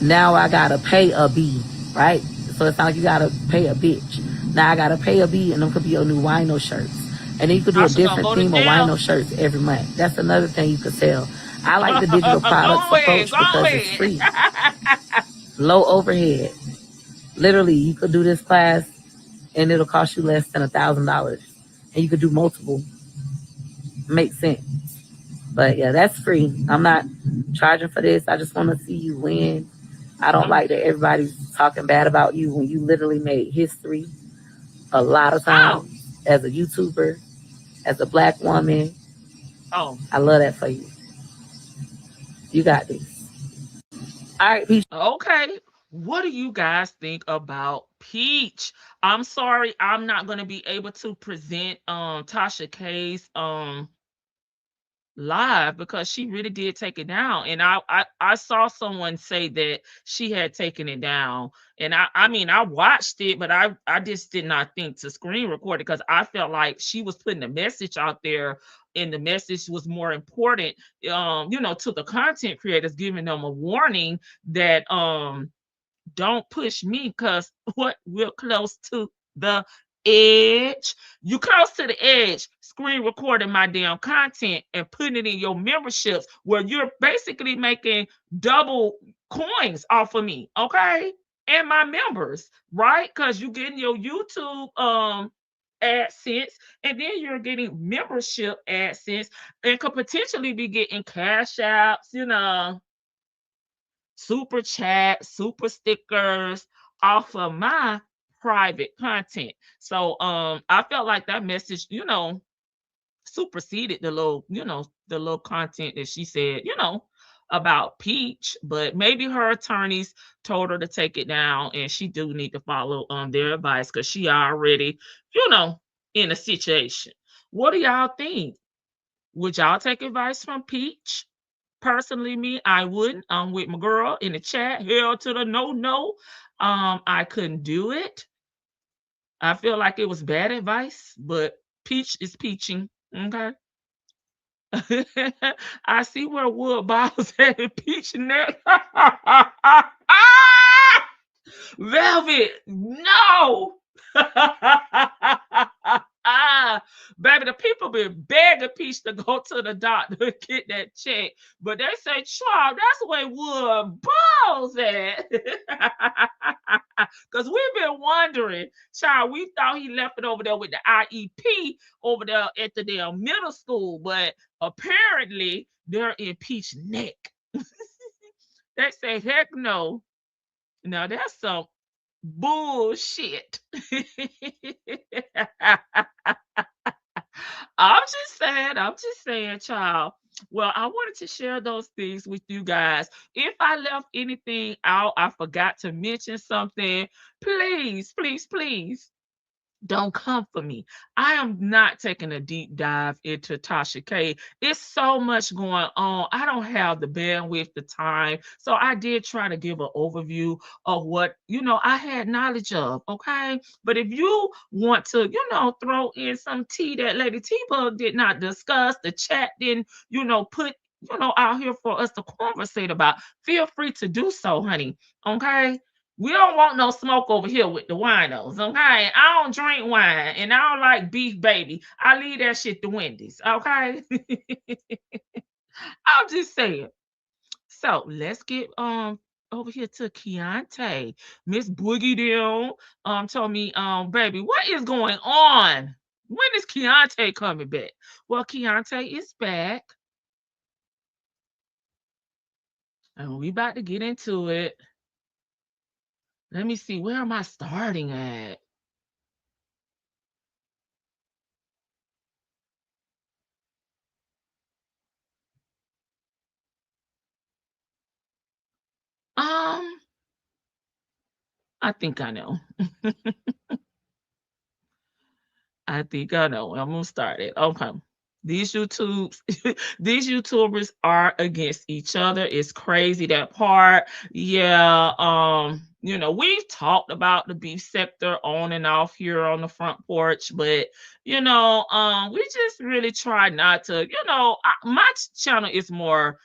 Now I gotta pay a B, right? So it's not like you gotta pay a bitch. Now I gotta pay a B, and them could be your new wino shirts. And then you could do a different theme of wino shirts every month. That's another thing you could sell. I like the digital products approach because it's free. Low overhead. Literally, you could do this class and it'll cost you less than $1,000. And you could do multiple. Makes sense. But yeah, that's free. I'm not charging for this. I just want to see you win. I don't like that everybody's talking bad about you when you literally made history a lot of times as a YouTuber, as a Black woman. I love that for you. You got this. All right, Peach. Okay. What do you guys think about Peach? I'm sorry, I'm not going to be able to present Tasha K's live because she really did take it down, and I saw someone say that she had taken it down, and I mean I watched it, but I just did not think to screen record it because I felt like she was putting a message out there, and the message was more important, to the content creators, giving them a warning that don't push me because what, we're close to the edge. You close to the edge, screen recording my damn content and putting it in your memberships where you're basically making double coins off of me, okay? And my members, right? Because you're getting your YouTube AdSense, and then you're getting membership AdSense, and could potentially be getting cash apps, super chat, super stickers off of my private content. So I felt like that message, superseded the little content that she said, about Peach, but maybe her attorneys told her to take it down and she do need to follow their advice because she already, in a situation. What do y'all think? Would y'all take advice from Peach? Personally, me, I wouldn't. I'm with my girl in the chat. Hell to the no, no. I couldn't do it. I feel like it was bad advice, but Peach is peaching. Okay. I see where Wood Ball's at in Peach neck. Velvet, no. Baby, the people been begging Peach to go to the doctor and get that check. But they say, Charles, that's where Wood Balls at. Because we've been wondering, child, we thought he left it over there with the IEP over there at the damn middle school, but apparently they're in Peach neck. They say, heck no. Now that's some bullshit. I'm just saying, child. Well, I wanted to share those things with you guys. If I left anything out, I forgot to mention something, please, please, please don't come for me. I am not taking a deep dive into Tasha K. It's so much going on. I don't have the bandwidth, the time. So I did try to give an overview of what, I had knowledge of. Okay. But if you want to, throw in some tea that Lady T Bug did not discuss, the chat didn't, put, out here for us to conversate about, feel free to do so, honey. Okay. We don't want no smoke over here with the winos, okay? I don't drink wine and I don't like beef, baby. I leave that shit to Wendy's, okay? I'm just saying. So let's get over here to Keontae. Miss Boogie down told me, baby, what is going on? When is Keontae coming back? Well, Keontae is back. And we about to get into it. Let me see, where am I starting at? Um, I think I know. I think I know. I'm gonna start it. Okay. These YouTubes, these YouTubers are against each other. It's crazy that part. Yeah. We've talked about the beef sector on and off here on the front porch, but we just really try not to. My channel is more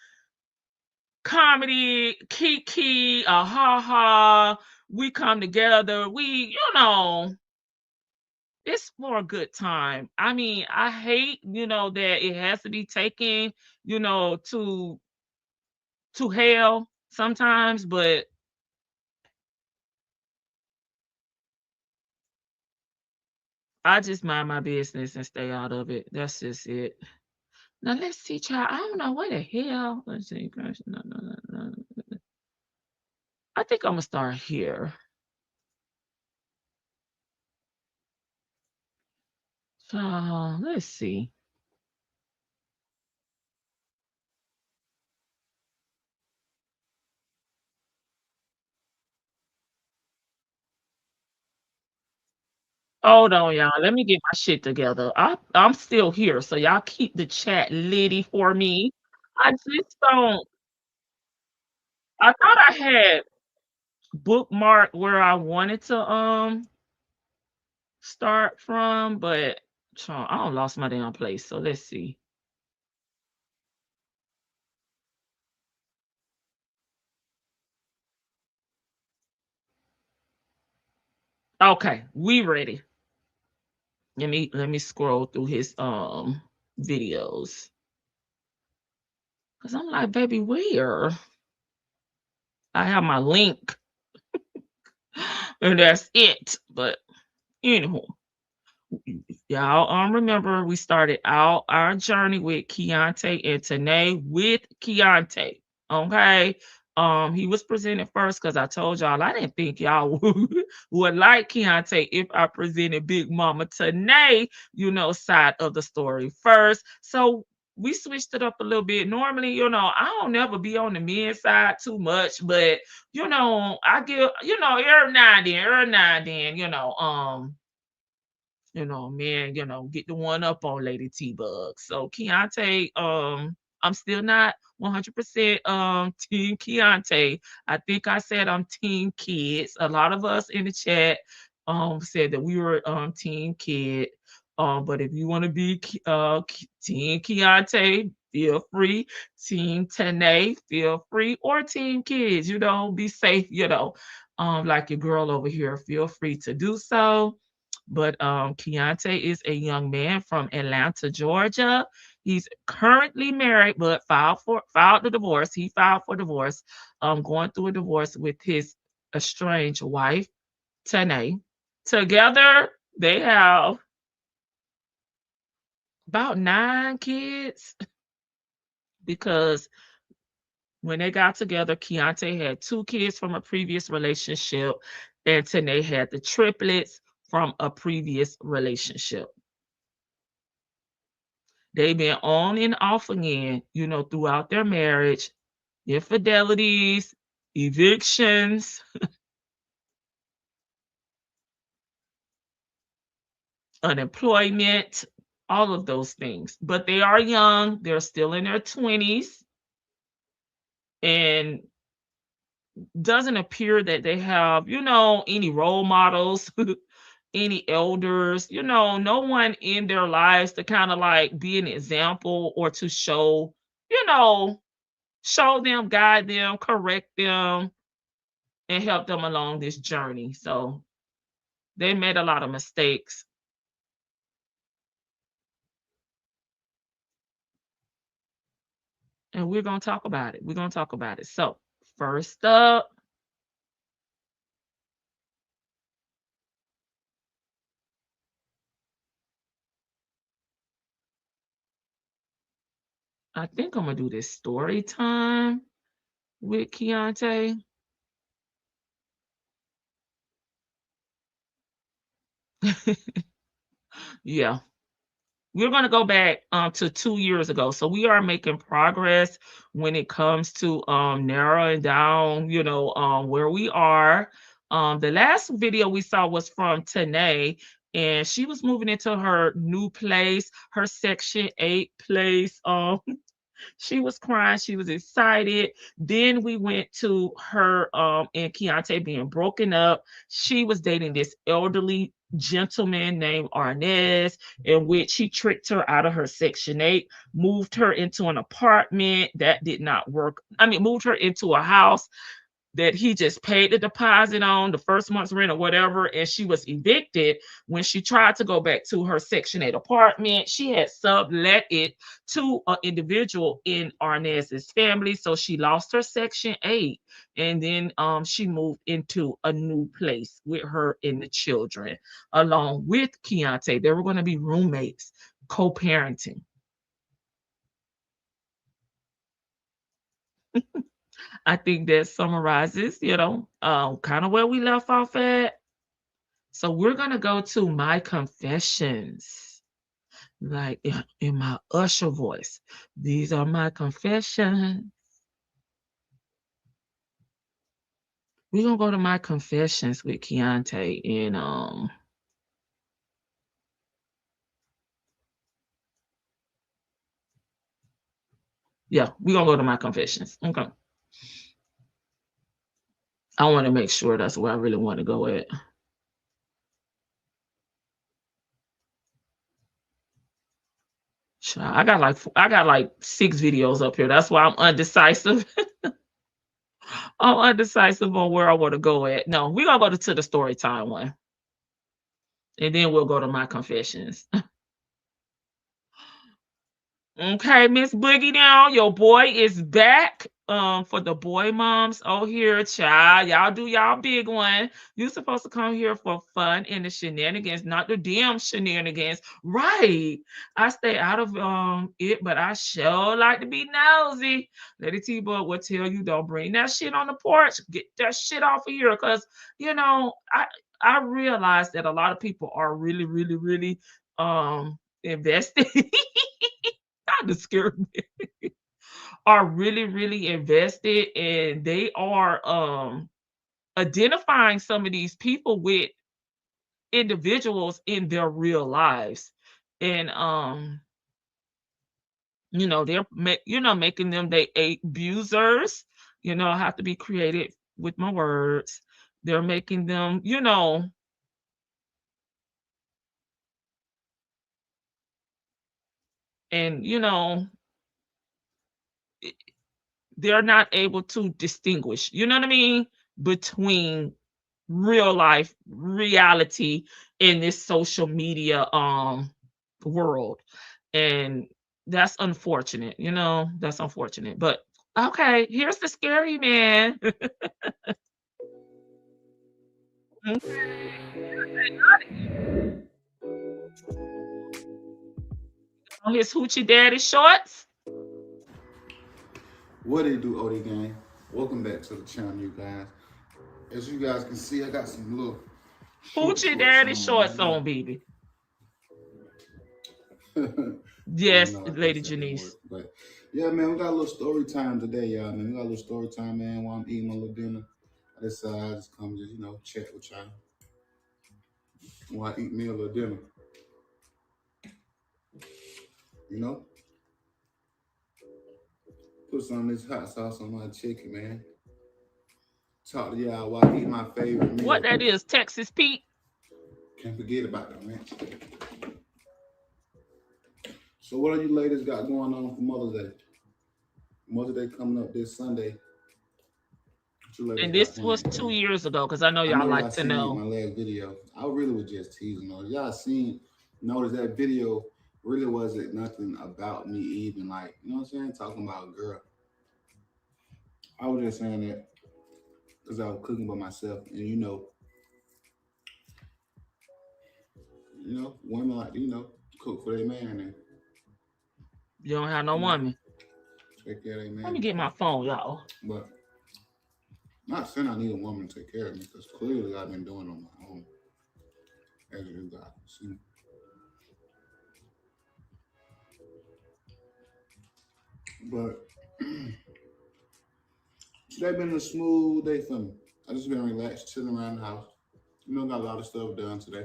comedy, kiki, ha ha. We come together. It's for a good time. I mean, I hate, that it has to be taken, to hell sometimes, but I just mind my business and stay out of it. That's just it. Now let's see, child. I don't know what the hell. Let's see. No, no, no, no. I think I'm gonna start here. So let's see. Hold on, y'all. Let me get my shit together. I'm still here, so y'all keep the chat litty for me. I just don't. I thought I had bookmarked where I wanted to start from, but I don't lost my damn place. So let's see. Okay, we ready. Let me scroll through his videos. Cause I'm like, baby, where? I have my link and that's it. But anywho, y'all remember we started out our journey with Keontae and Tanae with Keontae. Okay. He was presented first because I told y'all I didn't think y'all would like Keontae if I presented Big Mama Tanae, side of the story first. So we switched it up a little bit. Normally, I don't never be on the men's side too much, but I give, every now and then, man, get the one up on Lady T Bug. So Keontae, I'm still not 100% team Keontae. I think I said I'm team kids. A lot of us in the chat said that we were team kid. But if you want to be team Keontae, feel free. Team Tanae, feel free. Or team kids, be safe, like your girl over here, feel free to do so. But Keontae is a young man from Atlanta, Georgia. He's currently married, but filed the divorce. He filed for divorce. Going through a divorce with his estranged wife, Tanae. Together, they have about 9 kids because when they got together, Keontae had 2 kids from a previous relationship, and Tanae had the triplets from a previous relationship. They've been on and off again, throughout their marriage, infidelities, evictions, unemployment, all of those things. But they are young, they're still in their 20s, and doesn't appear that they have, any role models, any elders, no one in their lives to kind of like be an example or to show, you know, show them, guide them, correct them, and help them along this journey. So they made a lot of mistakes. And we're going to talk about it. We're going to talk about it. So, first up, I think I'm going to do this story time with Keontae. Yeah. We're going to go back to 2 years ago. So we are making progress when it comes to narrowing down, where we are. The last video we saw was from Tanae, and she was moving into her new place, her Section 8 place. She was crying. She was excited. Then we went to her and Keontae being broken up. She was dating this elderly gentleman named Arnez, in which he tricked her out of her Section 8, moved her into an apartment that did not work. I mean, moved her into a house that he just paid the deposit on the first month's rent or whatever, and she was evicted. When she tried to go back to her Section 8 apartment, she had sublet it to an individual in Arnez's family, so she lost her Section 8, and then she moved into a new place with her and the children, along with Keontae. They were going to be roommates, co-parenting. I think that summarizes, kind of where we left off at. So we're gonna go to my confessions, like in my usher voice. These are my confessions. We're gonna go to my confessions with Keontae, and Yeah, we're gonna go to my confessions. Okay. I want to make sure that's where I really want to go at. I got like 6 videos up here. That's why I'm undecisive. I'm undecisive on where I want to go at. No, we're gonna go to the story time one. And then we'll go to my confessions. Okay, Miss Boogie down. Your boy is back. For the boy moms. Oh, here, child. Y'all do y'all big one. You supposed to come here for fun and the shenanigans, not the damn shenanigans. Right. I stay out of it, but I sure like to be nosy. Lady T-Boy will tell you don't bring that shit on the porch. Get that shit off of here. Cause I realize that a lot of people are really, really, really invested. Kind of scared me. Are really, really invested, and they are identifying some of these people with individuals in their real lives. And they're making them they abusers. I have to be creative with my words. They're making them, and they're not able to distinguish, you know what I mean, between real life reality in this social media world. And that's unfortunate, that's unfortunate. But okay, here's the scary man. On his hoochie daddy shorts. What it do, OD gang? Welcome back to the channel, you guys. As you guys can see, I got some little Hoochie daddy shorts on, baby. Yes, Lady Janice. But yeah, man, we got a little story time today, y'all. Man, we got a little story time, man. While I'm eating my little dinner, I decided I just come chat with y'all while I eat me a little dinner. Put some of this hot sauce on my chicken, man. Talk to y'all while I eat my favorite meal. What that is, Texas Pete? Can't forget about that, man. So what are you ladies got going on for Mother's Day? Mother's Day coming up this Sunday. And this was 2 years ago, because I know y'all like to know. My last video, I really was just teasing. Y'all notice that video really wasn't nothing about me even, like, you know what I'm saying? Talking about a girl. I was just saying that because I was cooking by myself, and women like cook for their man, and you don't have no woman. Take care of their man. Let me get my phone, y'all. But not saying I need a woman to take care of me, because clearly I've been doing it on my own, as you guys can see. But today been a smooth day for me. I just been relaxed, chilling around the house. Got a lot of stuff done today.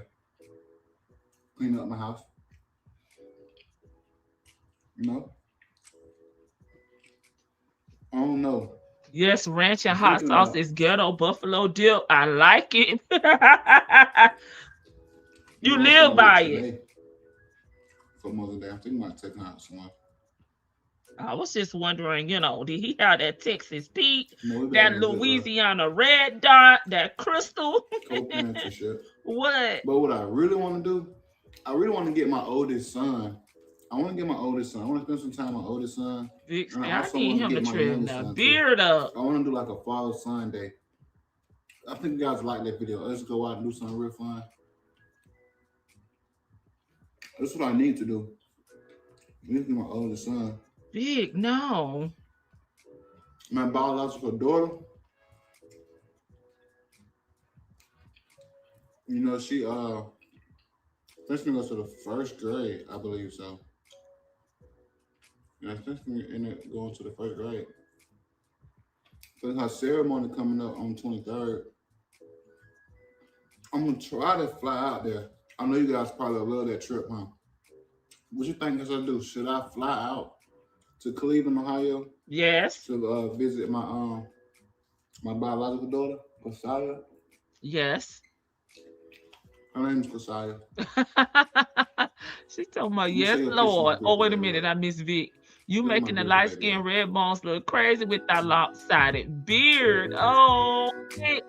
Clean up my house. I don't know. Yes, ranch and hot sauce is ghetto buffalo dip. I like it. You live by it. For Mother's Day, I think I might take out some. I was just wondering, did he have that Texas Pete, that Louisiana red dot, that crystal? Co-parent shit. What? But what I really want to do, I really want to get my oldest son. I want to spend some time with my oldest son. I need him to trim that beard up. I want to do like a father-son day. I think you guys like that video. Let's go out and do something real fun. That's what I need to do. This is my oldest son. Big, no. My biological daughter, she first thing goes to the first grade, I believe so. Yeah, I think going to the first grade. So her ceremony coming up on 23rd. I'm gonna try to fly out there. I know you guys probably love that trip, huh? What you think I should do? Should I fly out to Cleveland, Ohio, Yes. to visit my biological daughter, Kasaya. Yes. Her name's Kasaya. She told me, I'm gonna show yes, you a picture of my Lord. Oh, grandpa wait a baby. minute. I miss Vic. You Look at my making the grandpa light baby. skin red bones look crazy with that lopsided beard. Oh, Vic.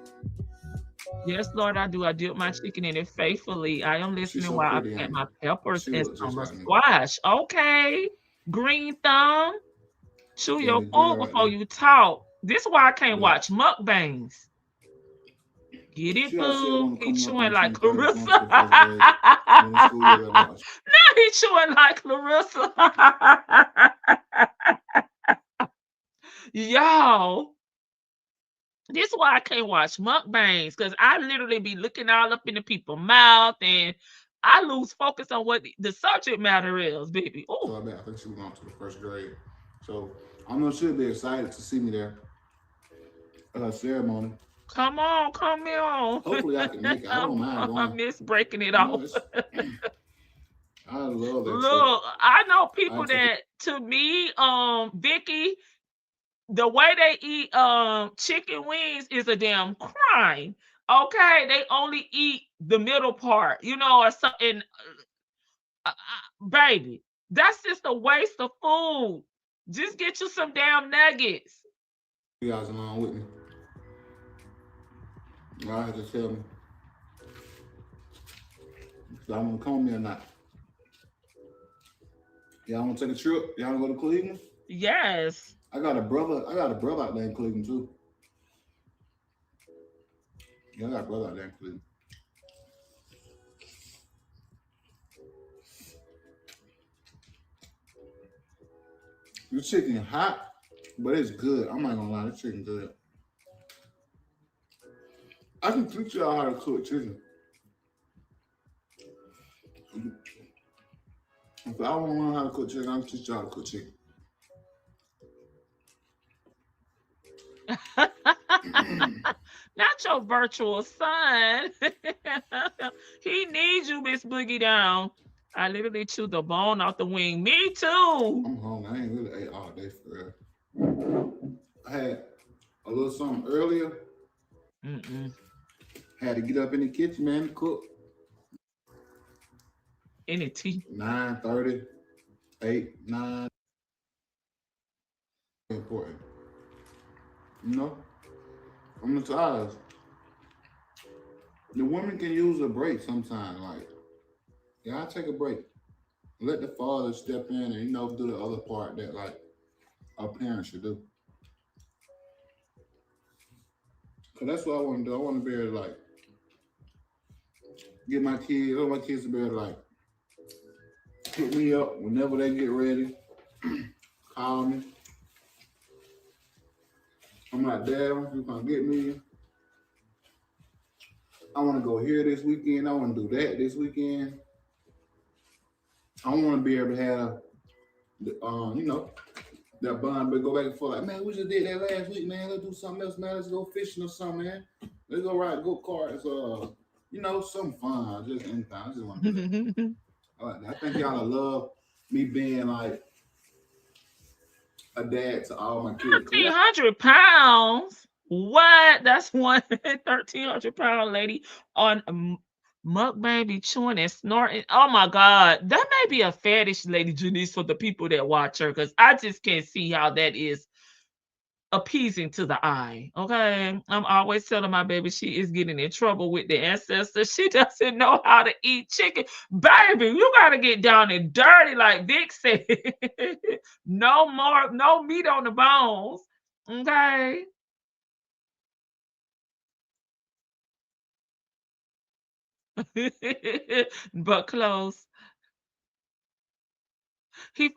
Yes, Lord, I do. I dip my chicken in it faithfully. I am She's listening so while I pretty, plant ain't my it? peppers She and look just summer like me. squash. Okay. Green thumb. Chew Yeah, your the food girl right before there. you talk. This is why I can't But watch mukbangs. Get she it, got a boo? one He coming up on chewing the like 23rd, going Clarissa. to the first grade. Then the school year got out. Now he chewing like Clarissa. Y'all, this is why I can't watch mukbangs, because I literally be looking all up in the people's mouth and I lose focus on what the subject matter is, baby. So Oh, I think she was going to the first grade. So I know she'll be excited to see me there at her ceremony. come on, come on. Hopefully I can make it. I don't mind I going. miss breaking it You know, off. it's I love that trip. Look, I know I people take it. that, to me, Vicky, the way they eat chicken wings is a damn crime. Okay, they only eat the middle part, or something. Baby, that's just a waste of food. Just get you some damn nuggets. You guys along with me. Y'all have to tell me if y'all want to come with me or not. Y'all want to take a trip? Y'all want to go to Cleveland? Yes. I got a brother. I got a brother out there in Cleveland too. Yeah, I got a brother out there in Cleveland. The chicken hot, but it's good. I'm not gonna lie, this chicken good. I can teach y'all how to cook chicken. If I want to learn how to cook chicken, I can teach y'all how to cook chicken. Not your virtual son. He needs you, Miss Boogie Down. I literally chewed the bone off the wing. Me too. I'm hungry. I ain't really ate all day for real. I had a little something earlier. Mm-mm. Had to get up in the kitchen, man, to cook. Any tea? 9:30, 8, 9. Important. You know? I'm the tired. The women can use a break sometimes. Like, yeah, I take a break. Let the father step in and, do the other part that, like, our parents should do. Because that's what I want to do. I want to be able to, like, get my kids, I want my kids to be able to, like, pick me up whenever they get ready, call me. I'm like, Dad, you gonna get me? I want to go here this weekend. I want to do that this weekend. I want to be able to have, that bond, but go back and forth. Like, man, we just did that last week, man. Let's do something else, man. Let's go fishing or something, man. Let's go ride go karts. Some fun. Just anything. I just want to do that. I think y'all love me being like a dad to all my kids. 1,300 pounds. What? That's one 1,300 pound lady on mukbang be chewing and snorting. Oh my God, that may be a fetish, Lady Janice, for the people that watch her, because I just can't see how that is appeasing to the eye. Okay, I'm always telling my baby she is getting in trouble with the ancestors. She doesn't know how to eat chicken. Baby, you gotta get down and dirty, like Vic said. No more, no meat on the bones. Okay. But close. He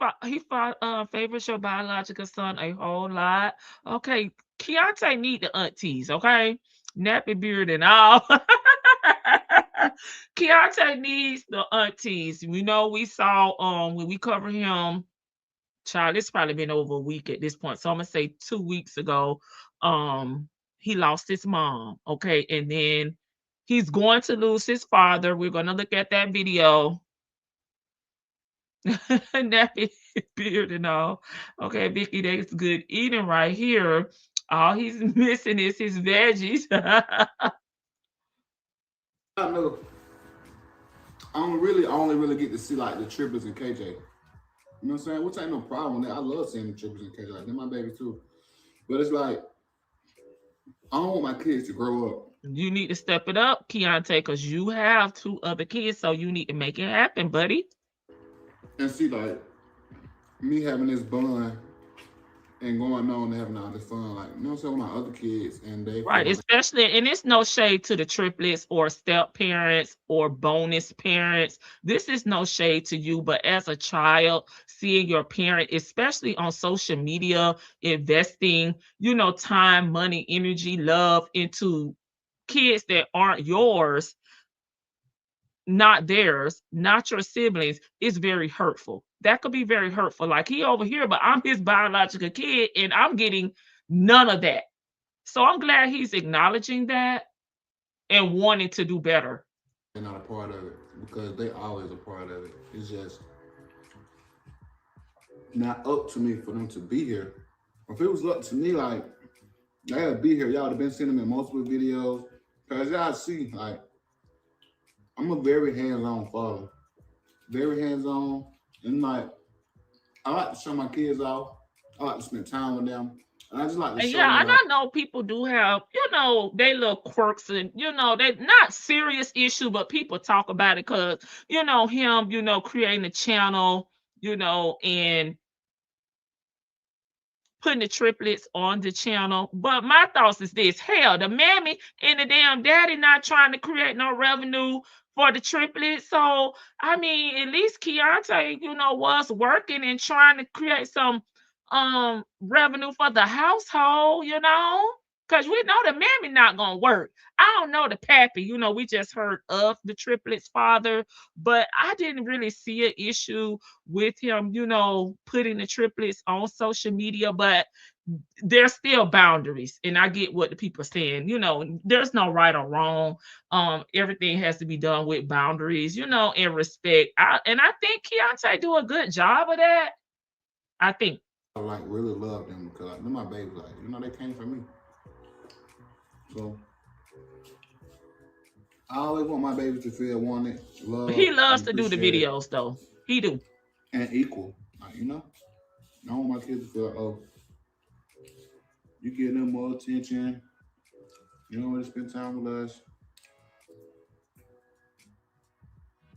favors your biological son a whole lot. Okay, Keontae need the aunties, okay? Nappy beard and all. Keontae needs the aunties. We saw when we covered him, child, it's probably been over a week at this point. So I'm gonna say 2 weeks ago, he lost his mom. Okay, and then he's going to lose his father. We're gonna look at that video. Nappy beard and all. Okay, Vicky, that's good eating right here. All he's missing is his veggies. I know. I don't really only really get to see like the triplets and KJ. You know what I'm saying? Which ain't no problem with that. I love seeing the triplets and KJ. Like they're my baby too. But it's like I don't want my kids to grow up You need to step it up, Keontae, because you have two other kids, so you need to make it happen, buddy. and see like me having this bond and going on and having all this fun. Like, you know what I'm saying, with my other kids and they Right, feel like especially, and it's no shade to the triplets or step parents or bonus parents. This is no shade to you, but as a child, seeing your parent, especially on social media, investing, time, money, energy, love into kids that aren't yours, not theirs, not your siblings, is very hurtful. That could be very hurtful. Like he over here, but I'm his biological kid and I'm getting none of that. So I'm glad he's acknowledging that and wanting to do better. they're not a part of it because they always a part of it. It's just not up to me for them to be here. If it was up to me, like they would be here, y'all would have been seeing them in multiple videos. Cause y'all see, like I'm a very hands-on father, very hands-on, and like I like to show my kids off. I like to spend time with them, and I just like to And show yeah, them and like I know people do have, they little quirks and, they not serious issue, but people talk about it because, him, creating a channel, and putting the triplets on the channel. But my thoughts is this: hell, the mammy and the damn daddy not trying to create no revenue for the triplets. So I mean, at least Keontae, was working and trying to create some revenue for the household, Cause we know the mammy not gonna work. I don't know the pappy, we just heard of the triplets father, but I didn't really see an issue with him, putting the triplets on social media, but there's still boundaries. And I get what the people are saying, there's no right or wrong. Everything has to be done with boundaries, and respect. And I think Keontae do a good job of that. I think. I like really love them because like they're my babies. Like they came from me. So I always want my babies to feel wanted, He loved, loves and to do the appreciated, videos . He do. and equal. Like I want my kids to feel like, oh, you give them more attention. You know, want to spend time with us.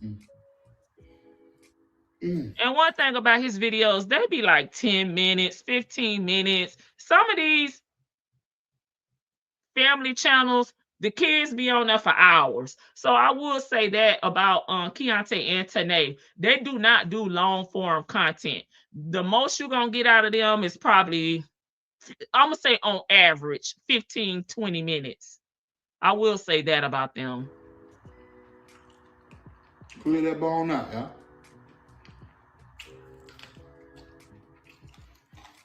Mm. Mm. And one thing about his videos, they be like 10 minutes, 15 minutes. Some of these family channels, the kids be on there for hours. So I will say that about Keontae and Tanae. They do not do long form content. The most you're gonna get out of them is probably, I'm gonna say on average, 15, 20 minutes. I will say that about them. Clear that bone out, yeah.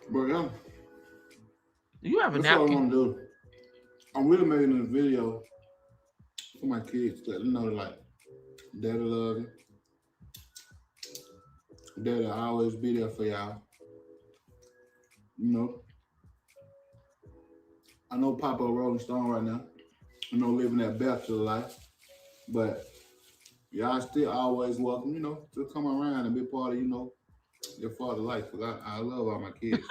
But yeah, You have a that's all I napkin. want to do. I'm really making this video for my kids to let them know that, like, daddy love you. Daddy always be there for y'all. You know, I know Papa a Rolling Stone right now. Living that bachelor life. But y'all still always welcome, to come around and be part of, your father life. Cause I love all my kids.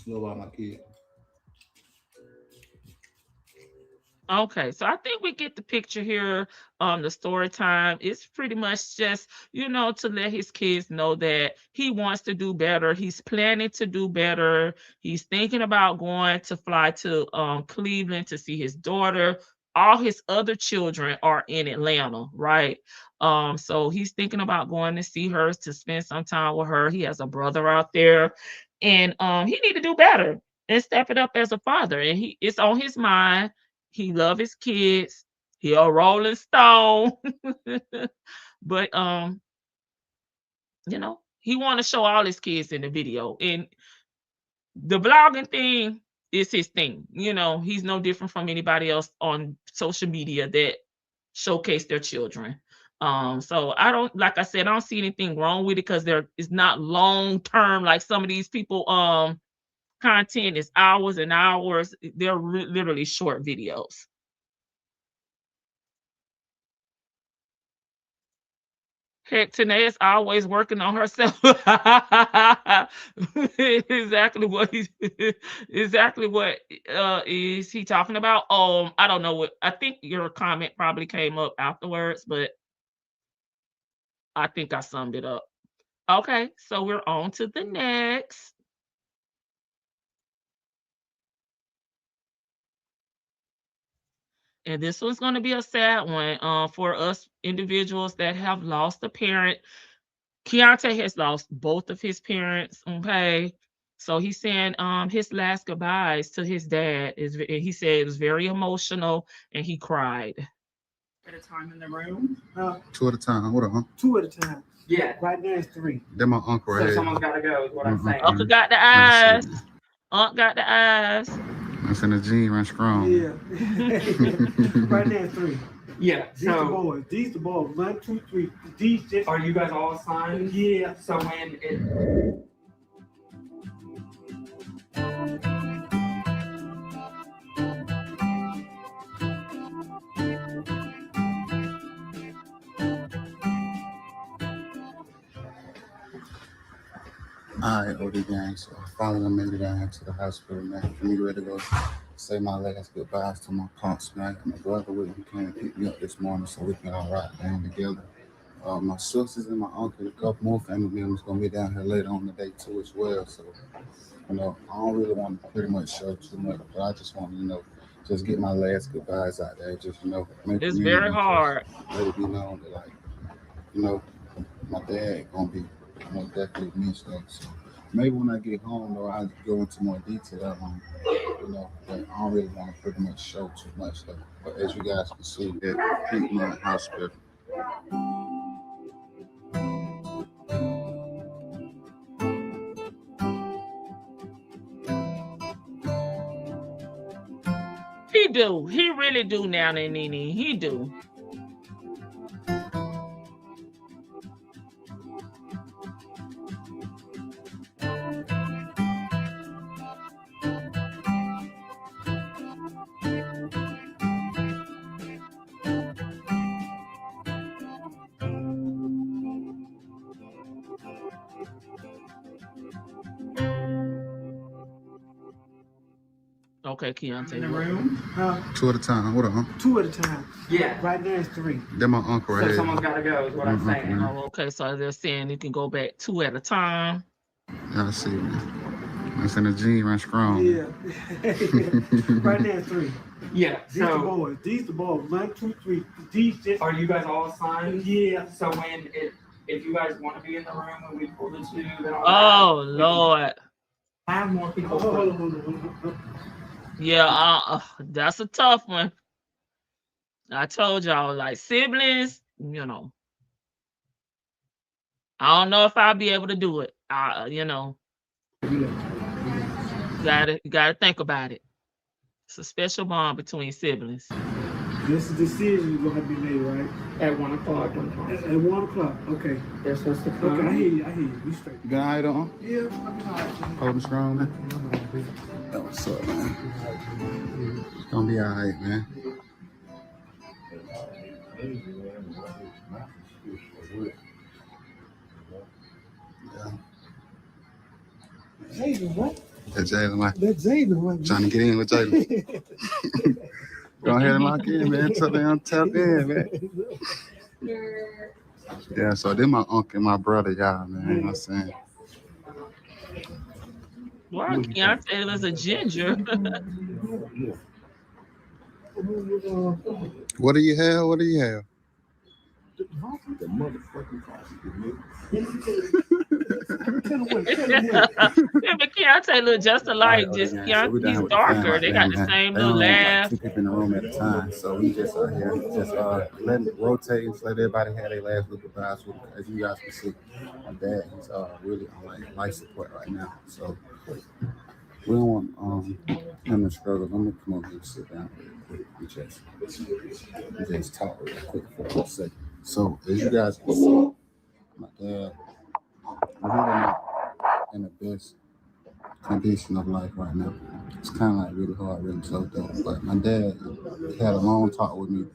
Love all my kids. Okay, so I think we get the picture here. The story time. It's pretty much just, to let his kids know that he wants to do better. He's planning to do better. He's thinking about going to fly to Cleveland to see his daughter. All his other children are in Atlanta, right? So he's thinking about going to see her to spend some time with her. He has a brother out there, and he need to do better and step it up as a father. And it's on his mind. He love his kids. He a Rolling Stone. But he want to show all his kids in the video. And the vlogging thing is his thing. He's no different from anybody else on social media that showcase their children. So I don't, like I said, I don't see anything wrong with it because there is not long term like some of these people. Content is hours and hours. They're literally short videos. Heck, Tanae is always working on herself. exactly what he's exactly what is he talking about? I don't know what, I think your comment probably came up afterwards, but I think I summed it up. Okay, so we're on to the next. And this one's going to be a sad one for us individuals that have lost a parent. Keontae has lost both of his parents. Okay. So he's saying his last goodbyes to his dad he said it was very emotional and he cried. At a time in the room? Two at a time. What on? Two at a time. Yeah. Right now it's three. Then my uncle right So here. someone's got to go is what I'm saying. Uncle got the eyes. Aunt got the eyes. That's in the gene, run strong. Yeah. Right now it's three. Yeah. These the boys. These the boys. 1, 2, 3. These just. Are you guys all assigned? Yeah. So when it. Alright, OD gang. So finally I made it down to the hospital, man. I'm ready to go say my last goodbyes to my punks, man. My brother with me came and pick me up this morning so we can all ride down together. My sisters and my uncle, a couple more family members gonna be down here later on the day too as well. So, I don't really want to pretty much show too much, but I just want to, just get my last goodbyes out there. Just, make it's very hard. Let it be known that, like, my dad gonna be definitely missed though. So maybe when I get home though, I'll go into more detail on, but I don't really want to pretty much show too much though. But as you guys can see, at Piedmont Hospital. He do. He really do now and Nene. He do. Okay, Keontae. In the room? Two at a time. What on? Two at a time. Yeah. Right now it's three. Then my uncle right So here. someone's got to go is what I'm saying. Oh, okay, so they're saying you can go back 2 at a time. Yeah, I see, man. That's in the gene, run strong. Yeah. Right now it's three. Yeah. These the boys. These the boys. 1, 2, 3. These just. Are you guys all assigned? Yeah. So when if you guys want to be in the room when we pull the two, then oh Lord. Have more people. Yeah, that's a tough one. I told y'all, like siblings, I don't know if I'll be able to do it. Gotta think about it. It's a special bond between siblings. This decision is going to be made, right? At 1 o'clock. At 1 o'clock, okay. They're supposed to come. Okay, I hear you. You straight. You got an eye on? Yeah, I'm all right. Holding strong, man. That what's up, man. It's gonna be all right, man. Yeah. Jalen, what? That's Jalen, man. That's Jalen, what? Trying to get in with Jalen. Go ahead and lock in, man. Tap in, man. Yeah, so they're my uncle and my brother, y'all, man. You know what I'm saying? Wow, Keontae is a ginger. What do you have? What do you have? The motherfucking But Keontae look just alike. Just Keontae, he's darker. They got the same little laugh. 2 people in the room at a time, so we just are here, just letting it rotate, let everybody have their last little goodbyes. As you guys can see, my dad, he's really on life support right now, so we don't want him to struggle. I'm gonna come over here and sit down real quick and just talk real quick for a second. So as you guys can see, my dad really not in the best condition of life right now. It's kind of like really hard, really tough though. But my dad had a long talk with me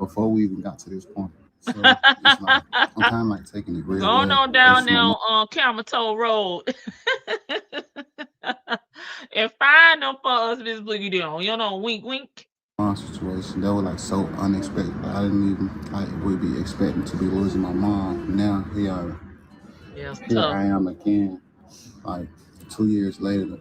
before we even got to this point. So it's like I'm kind of like taking it real Going bad. on down there on Keontae Road and find them for us, Miss Boogie down. You know, wink, wink. Situation that was like so unexpected. I didn't even like would be expecting to be losing my mom. Now here I am again, like 2 years later,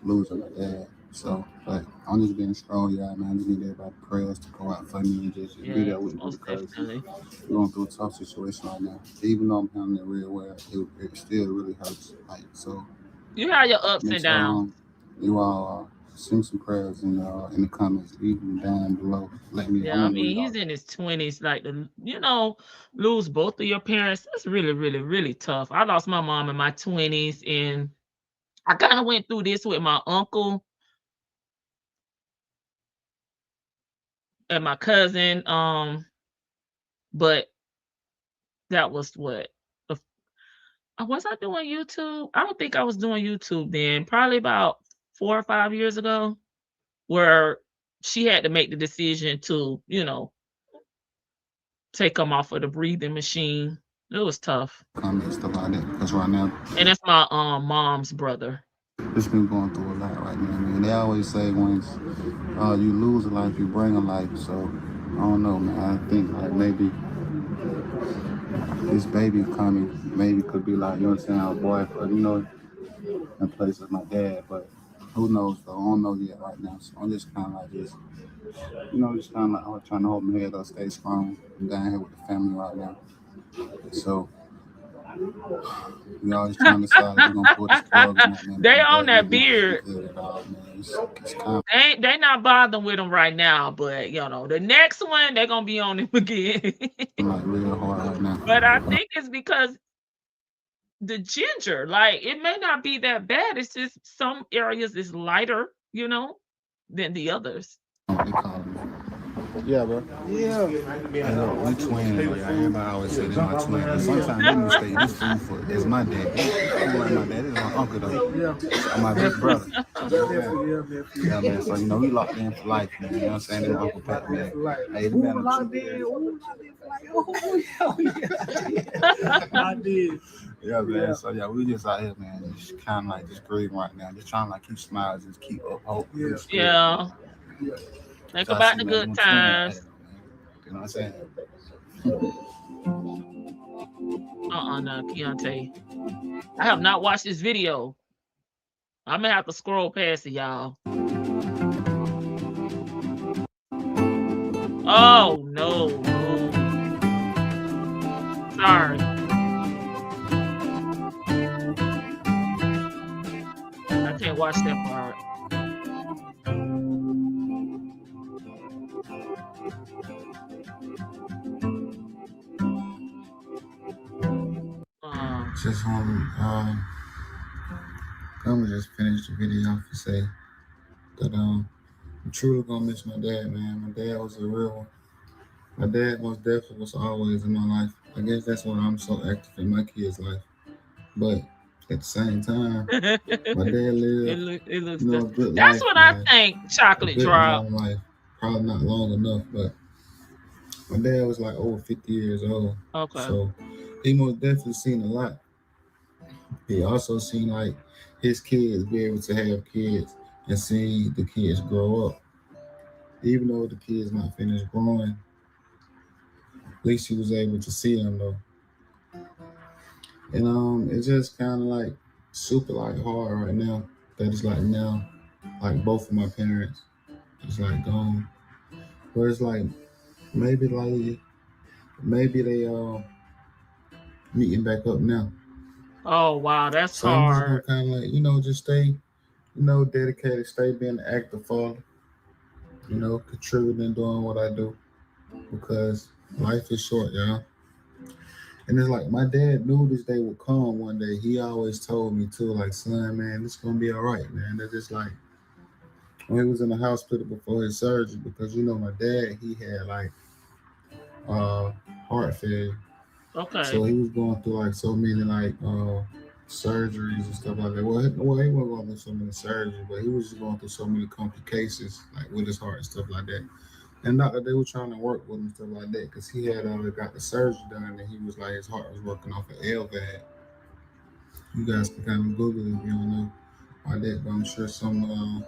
losing my dad. So, but I'm just being strong, y'all, man. I just need everybody prayers to go out for me and just be there with me because we're going through a tough situation right now. Even though I'm handling it real well, it still really hurts. Like, so you have your ups and downs. You all send some prayers in the comments, even down below. Let me. Yeah, I mean, he's in his 20s. Like, lose both of your parents. That's really, really, really tough. I lost my mom in my 20s, and I kind of went through this with my uncle and my cousin. But that was what? Was I doing YouTube? I don't think I was doing YouTube then. Probably about 4 or 5 years ago, where she had to make the decision to, take them off of the breathing machine. It was tough. Stuff like that, because right now, and that's my mom's brother. Just been going through a lot right now, man. They always say once you lose a life, you bring a life. So I don't know, man. I think like maybe this baby coming maybe could be like, you know what I'm saying, our boy, but in place of my dad. But who knows though? I don't know yet right now. So I'm just kind of like just kind of like trying to hold my head up, stay strong. I'm down here with the family right now. So we always trying to decide if we're gonna pull this plug. They on that beard. They not bothering with them right now, but the next one they're gonna be on him again. Like real hard right now. But I think it's because the ginger, like it may not be that bad. It's just some areas is lighter, than the others. They call me. Yeah, bro. Yeah. I know, we twins. Everybody always say they're my twin. But sometimes they mistake this food for it's my dad. It's like my dad. It's my uncle though. Yeah. Or my big brother. Yeah, man. So we locked in for life, man. You know what I'm saying? This Uncle Pat, man. Hey, the man. I did. Yeah, man. So we just out here, man. Just kind of like just grieving right now. Just trying to like keep smiles and keep up hope. Yeah. Think about the good times. You know what I'm saying? No, Keontae. I have not watched this video. I'm gonna have to scroll past it, y'all. Oh no. Sorry. I can't watch that part. Just I'm gonna just finish the video to say that I'm truly gonna miss my dad, man. My dad was a real one. My dad most definitely was always in my life. I guess that's why I'm so active in my kids' life. But at the same time, my dad lived it looks a good that's life, what man. I think. Chocolate drop. Life. Probably not long enough, but my dad was like over 50 years old. Okay. So he most definitely seen a lot. He also seen like his kids be able to have kids and see the kids grow up. Even though the kids not finished growing, at least he was able to see them though. And it's just kind of like super like hard right now. That it's like now, like both of my parents, it's like gone. But it's like maybe they meeting back up now. Oh wow, that's hard. I'm kind of like just stay, dedicated, stay being an active father. Contributing, doing what I do, because life is short, y'all. And it's like my dad knew this day would come one day. He always told me too, like, son, man, it's gonna be all right, man. That's just like when he was in the hospital before his surgery, because my dad, he had like heart failure. Okay. So he was going through like so many like surgeries and stuff like that. Well, he wasn't going through so many surgeries, but he was just going through so many complications like with his heart and stuff like that. And not that they were trying to work with him and stuff like that, because he had got the surgery done, and he was like his heart was working off an LVAD. You guys can kind of Google it if you don't know about that, but I'm sure some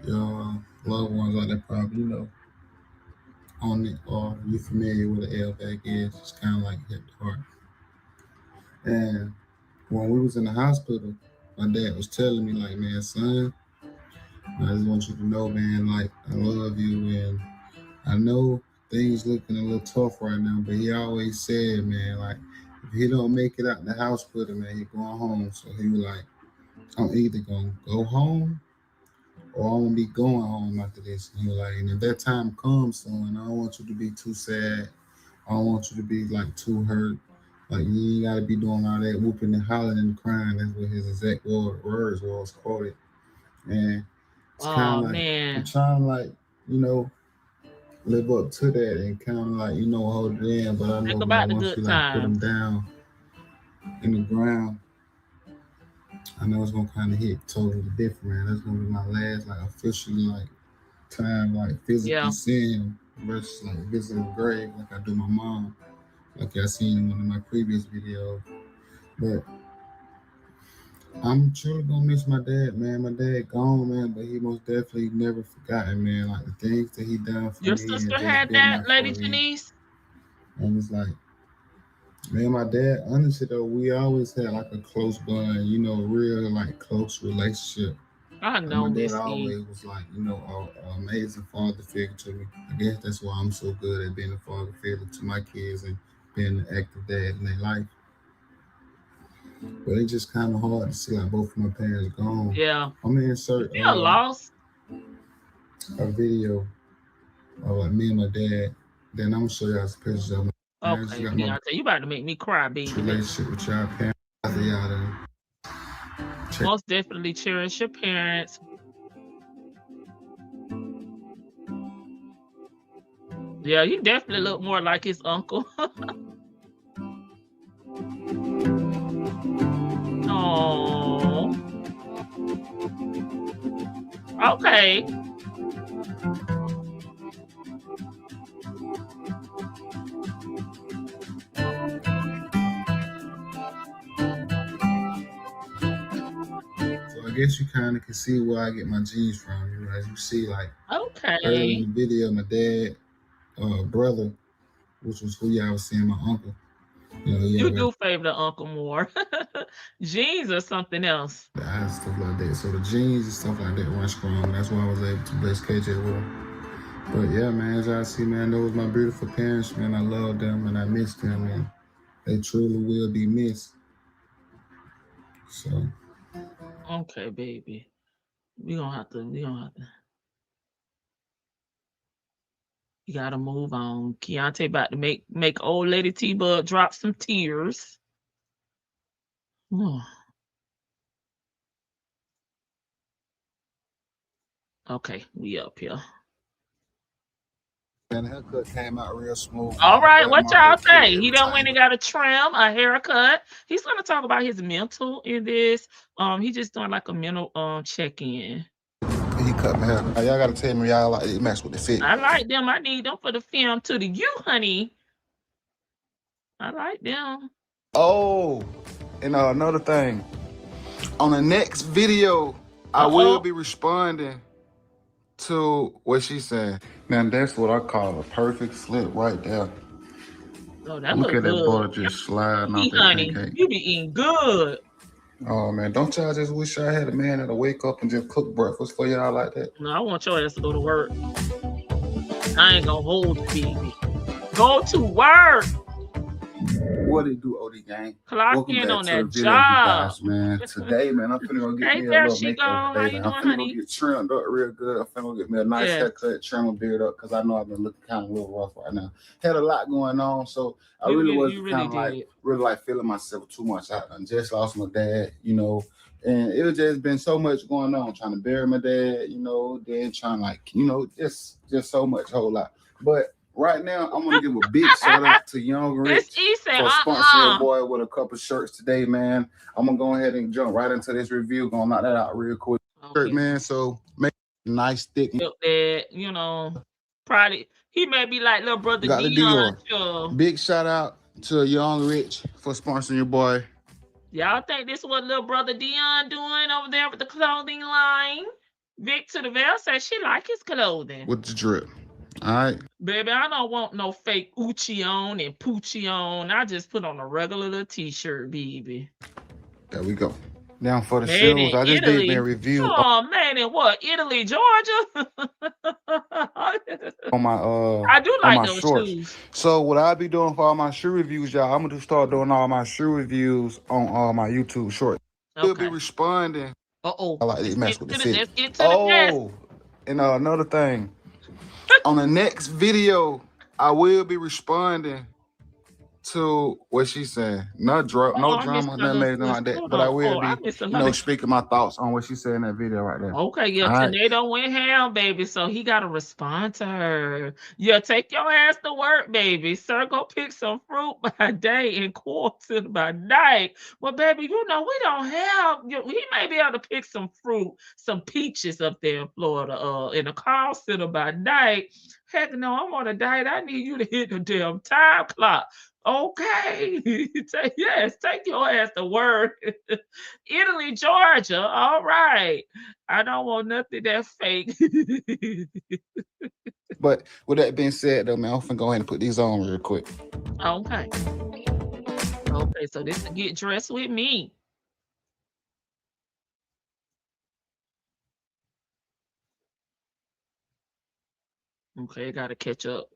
your loved ones out there probably on it, or you familiar with the LVAD is. It's kind of like hit the heart. And when we was in the hospital, my dad was telling me like, man, son, I just want you to know, man, like I love you, and I know things looking a little tough right now, but he always said, man, like if he don't make it out the hospital, man, he going home. So he was like, I'm either gonna go home or I'm gonna be going home after this. And he was like, and if that time comes, son, I don't want you to be too sad. I don't want you to be like too hurt. Like you ain't gotta be doing all that whooping and hollering and crying. That's what his exact words was quoted. And it's kind of like I'm trying to like, live up to that and kind of like, hold it in. But I know man, once you like put them down in the ground, I know it's gonna kind of hit totally different, man. That's gonna be my last like officially like time like physically seeing him versus like visiting the grave like I do my mom, like I seen in one of my previous videos. But I'm truly gonna miss my dad, man. My dad gone, man, but he most definitely never forgotten, man. Like the things that he done for me. Your sister had that, Lady Janice? And it's like, man, my dad, honestly though, we always had like a close bond, real like close relationship. I know my dad always was like, an amazing father figure to me. I guess that's why I'm so good at being a father figure to my kids and being an active dad in their life. But it's just kind of hard to see like both of my parents gone. Yeah. I'm gonna insert lost a video of like me and my dad. Then I'm gonna show y'all some pictures of my parents. Okay, Keontae, you about to make me cry, baby. Relationship with y'all parents. Most definitely cherish your parents. Yeah, you definitely look more like his uncle. Oh. Okay. I guess you kind of can see where I get my genes from, as you see, like early in the video, my dad, brother, which was who y'all was seeing, my uncle. You do favor the uncle more. Genes or something else. The eyes, stuff like that. So the genes and stuff like that run strong. That's why I was able to bless KJ with them. But yeah, man, as I see, man, those my beautiful parents, man. I love them and I miss them, and they truly will be missed. So. Okay, baby. We gonna have to. You gotta move on. Keontae about to make old lady T-Bug drop some tears. Okay, we up here. And the haircut came out real smooth. All right, what y'all say? He done went and got a trim, a haircut. He's gonna talk about his mental in this. He just doing like a mental check-in. He cut my hair. Y'all gotta tell me y'all like it match with the fit. I like them. I need them for the film to the you, honey. I like them. Oh, and another thing. On the next video, I will be responding to what she said. Now that's what I call a perfect slip right there. Oh, that look at good. That butter just sliding off that pancake. You be eating good. Oh man, don't y'all just wish I had a man that'll wake up and just cook breakfast for y'all like that? No, I want your ass to go to work. I ain't gonna hold you, baby. Go to work. What it do, OD gang? Clock in on that job, guys, man. Today, man, I'm finna go get me a little makeup today. I'm finna go get trimmed up real good. I'm finna go get me a nice haircut, trim my beard up, because I know I've been looking kind of a little rough right now. Had a lot going on, so I really wasn't kind of like feeling myself too much. I just lost my dad, and it was just been so much going on, trying to bury my dad, then trying just so much, whole lot. But right now, I'm gonna give a big shout out to Young Rich for sponsoring your boy with a couple shirts today, man. I'm gonna go ahead and jump right into this review. Gonna knock that out real quick. Shirt, man. So make nice thick. That, you know, probably he may be like little brother Got the Dion. Dior. Big shout out to Young Rich for sponsoring your boy. Y'all think this is what little brother Dion doing over there with the clothing line? Vic to the Veil says she like his clothing. With the drip. All right. Baby, I don't want no fake Uchi on and Poochie on. I just put on a regular little t-shirt, baby. There we go. Now for the shoes, I just did a review. Oh man, in what? Italy, Georgia? on my I do like my those shorts. shoes. So what I be doing for all my shoe reviews, y'all, I'm gonna start doing all my shoe reviews on my YouTube shorts. We'll be responding. Uh-oh. I like this mess with the fit. Let's get to the and another thing. On the next video, I will be responding to what she's saying. No drama, nothing amazing like that. But I will be, speaking my thoughts on what she said in that video right there. Okay, yeah, Tornado went ham, baby. So he got to respond to her. Yeah, take your ass to work, baby. Sir, go pick some fruit by day and quarter by night. Well, baby, we don't have. He may be able to pick some fruit, some peaches up there in Florida, in a call center by night. Heck no, I'm on a diet. I need you to hit the damn time clock. Okay, take your ass to work. Italy, Georgia. All right. I don't want nothing that's fake. But with that being said, though, man, I'm finna go ahead and put these on real quick. Okay. Okay, so this is Get Dressed With Me. Okay, gotta catch up.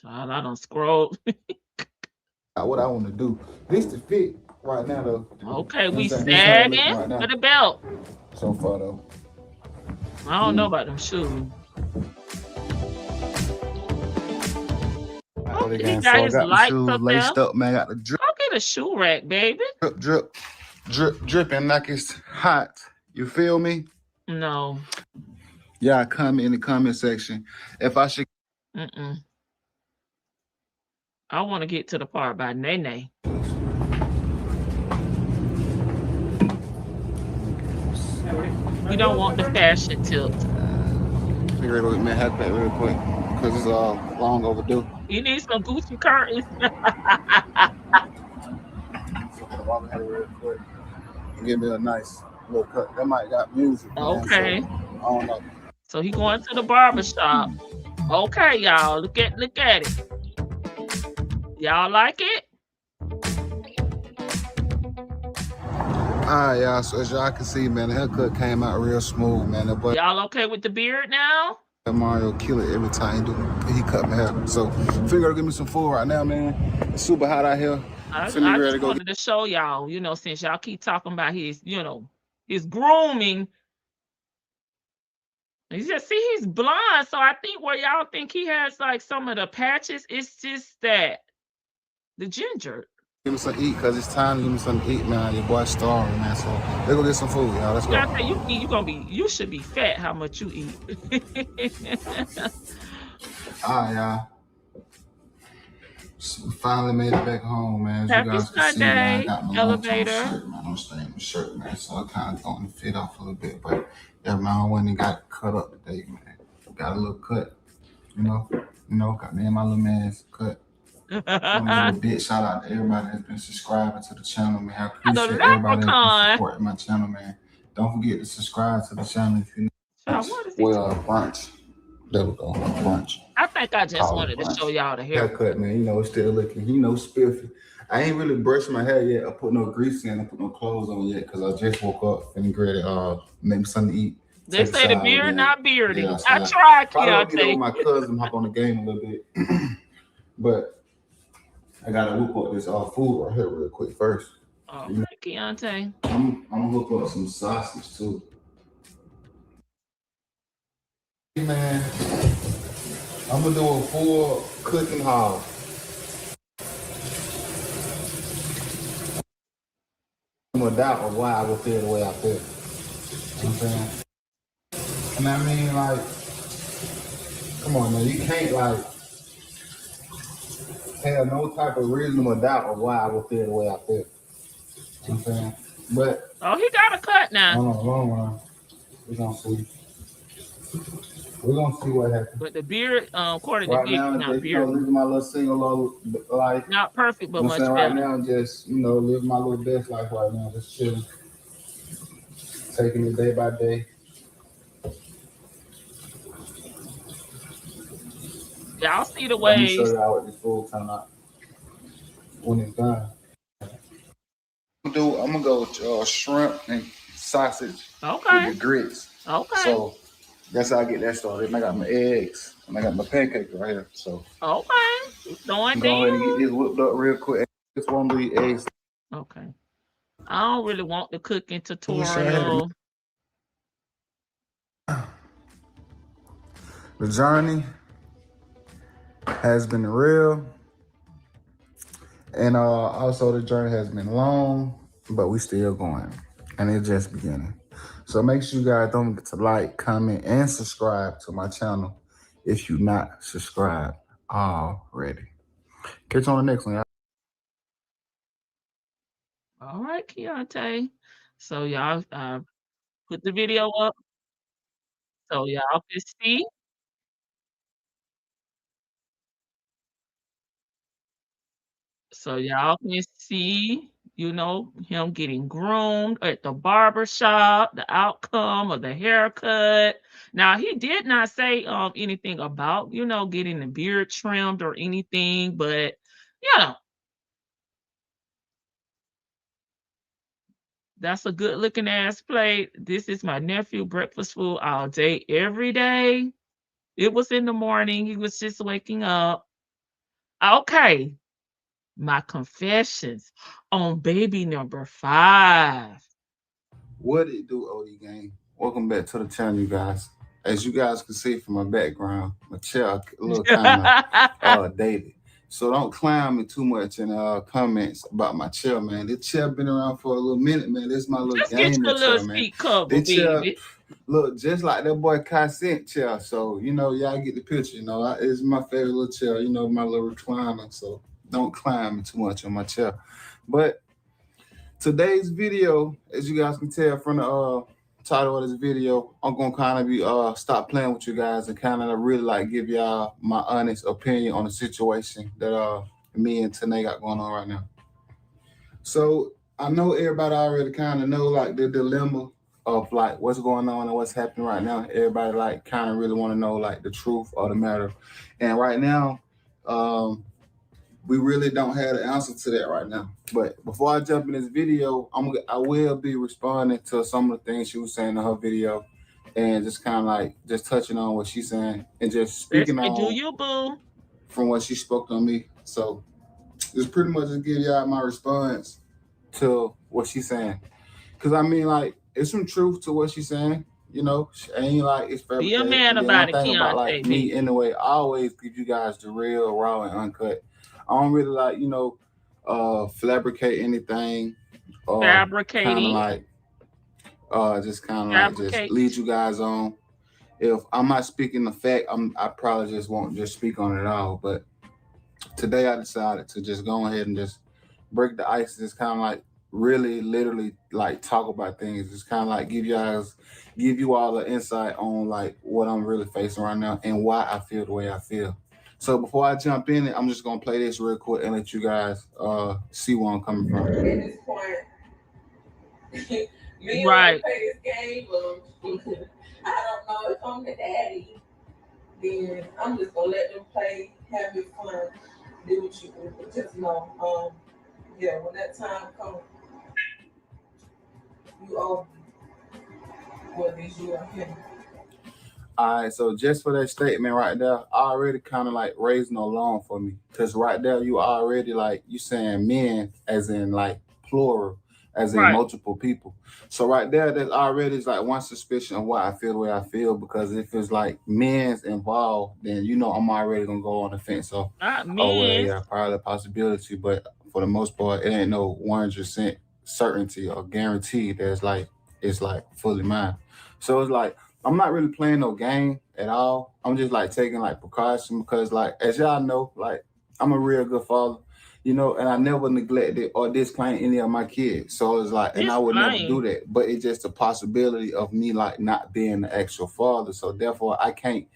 Child, I done scrolled. What I want to do. This the fit right now, though. Okay, we sagging for the belt. So far, though. I don't know about them shoes. He got his lights up there. Laced up, man. Got the drip. Go get a shoe rack, baby. Dripping like it's hot. You feel me? No. Yeah, comment in the comment section if I should. I want to get to the part by Nene. You don't want the fashion tips. Figure it out with my haircut real quick because it's long overdue. You need some Gucci curtains. Real quick. Give me a nice little cut. That might got music. Okay. Man, so, I don't know. So he going to the barbershop. Okay, y'all. Look at it. Y'all like it? Alright, y'all. So as y'all can see, man, the haircut came out real smooth, man. Y'all okay with the beard now? Mario kill it every time he cut my hair. So figure to give me some food right now, man. It's super hot out here. I just wanted to show y'all, since y'all keep talking about his, his grooming. You just see he's blonde, so I think where y'all think he has like some of the patches, it's just that the ginger. Give me some eat, cause it's time to give me something to eat, man. Your boy's starving, man. So let's go get some food, y'all. Let's go. You should be fat how much you eat. Alright, y'all. So we finally made it back home, man. As Happy you guys can Sunday, see, man, I got my elevator. Shirt, man. I'm staying in the shirt, man. So I kind of throwing the fit off a little bit, but yeah, man, I went and got cut up today, man. Got a little cut, got me and my little man's cut. A big shout out to everybody that's been subscribing to the channel, man. I appreciate everybody that's been supporting my channel, man. Don't forget to subscribe to the channel if you know. Brunch. There we go, brunch. I think I just wanted to show y'all the haircut, man. It's still looking, spiffy. I ain't really brushed my hair yet. I put no grease in. I put no clothes on yet because I just woke up and ready maybe something to eat. They say the beard not beardy. Yeah, so I tried, Keontae. Get over my cousin, hop on the game a little bit. But I gotta whip up this food right here real quick first. Oh, Keontae. I'm gonna hook up some sausage too. Man, I'm gonna do a full cooking haul. I'm a doubt of why I will feel the way I feel. You know what I'm saying? And I mean, like, come on, man, you can't like have no type of reasonable doubt of why I would feel the way I feel. You know what I'm saying? But Oh, he got a cut now. on the long run, we're gonna see. We're gonna see what happens. But the beard, according to Right Vic, now, not just, you know, beard. living my little single life. Not perfect, but You know what I'm much saying? better. Right now, just, you know, living my little best life right now, just chilling, taking it day by day. Y'all see the I'm gonna waves. show y'all what this food turn out when it's done. I'm gonna go with shrimp and sausage Okay. with the grits. Okay. So that's how I get that started. And I got my eggs and I got my pancake right here. So okay. Throwing go ahead and get down. this whipped up real quick. Just one of these eggs. Okay. I don't really want the cooking tutorial. The journey has been real, and also the journey has been long, but we still going, and it's just beginning. So make sure you guys don't forget to like, comment, and subscribe to my channel if you're not subscribed already. Catch you on the next one. All right, Keontae. So y'all put the video up so y'all can see. So y'all can see, you know, him getting groomed at the barber shop, the outcome of the haircut. Now, he did not say anything about, you know, getting the beard trimmed or anything, but you know, that's a good looking ass plate. This is my nephew breakfast food all day, every day. It was in the morning. He was just waking up. Okay. My confessions on baby number 5. What it do, OD gang? Welcome back to the channel, you guys. As you guys can see from my background, my chair a little kind of dated. So don't clown me too much in comments about my chair, man. This chair been around for a little minute, man. This is my little Just get gaming your little chair, man. seat cover, This chair baby. look just like that boy Kai Cent chair. So, you know, y'all get the picture. You know, it's my favorite little chair, you know, my little recliner. So don't clown me too much on my chair. But today's video, as you guys can tell from the title of this video, I'm gonna kind of be stop playing with you guys and kind of really like give y'all my honest opinion on the situation that me and Tanae got going on right now. So I know everybody already kind of know like the dilemma of like what's going on and what's happening right now. Everybody like kind of really want to know like the truth of the matter. And right now, we really don't have the answer to that right now. But before I jump in this video, I will be responding to some of the things she was saying in her video, and just kind of like just touching on what she's saying and just speaking on do you, boo? From what she spoke on me. So just pretty much just give y'all my response to what she's saying. Cause I mean, like, it's some truth to what she's saying. You know, she ain't like it's fabricated. Be a man about it, Keontae. About like me anyway. I always give you guys the real, raw, and uncut. I don't really like, you know, fabricate anything. Fabricating. Kind of like, just kind of like just lead you guys on. If I'm not speaking the fact, I probably just won't just speak on it at all. But today I decided to just go ahead and just break the ice. Just kind of like really, literally like talk about things. Just kind of like give you all the insight on like what I'm really facing right now and why I feel the way I feel. So before I jump in, I'm just gonna play this real quick and let you guys see where I'm coming from. At this point, me right. Play this game of I don't know if I'm the daddy, then I'm just gonna let them play, have it fun, do what you do. But just know, yeah, when that time comes, you owe what is you or him. All right, so just for that statement right there, already kind of like raising alarm for me. Because right there, you already like, you saying men as in like plural, as in multiple people. So right there, that's already is like one suspicion of why I feel the way I feel. Because if it's like men's involved, then you know I'm already going to go on the fence. So, oh, well, yeah, probably a possibility. But for the most part, it ain't no 100% certainty or guarantee that it's like fully mine. So it's like, I'm not really playing no game at all. I'm just like taking like precaution because like as y'all know, like I'm a real good father, and I never neglected or disclaim any of my kids. So it's like, and I would never do that. But it's just a possibility of me like not being the actual father. So therefore, I can't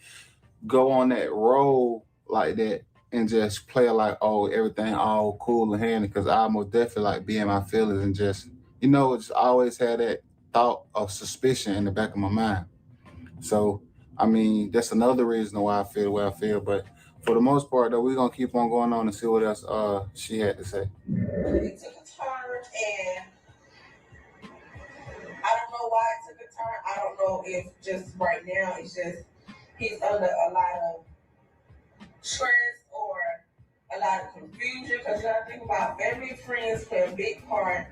go on that role like that and just play like, oh, everything all cool and handy, because I most definitely like being my feelings and just just always had that thought of suspicion in the back of my mind. So, I mean, that's another reason why I feel the way I feel. But for the most part, though, we're gonna keep on going on and see what else she had to say. It took a turn, and I don't know why it took a turn. I don't know if just right now it's just he's under a lot of stress or a lot of confusion. Because you gotta think about family and friends play a big part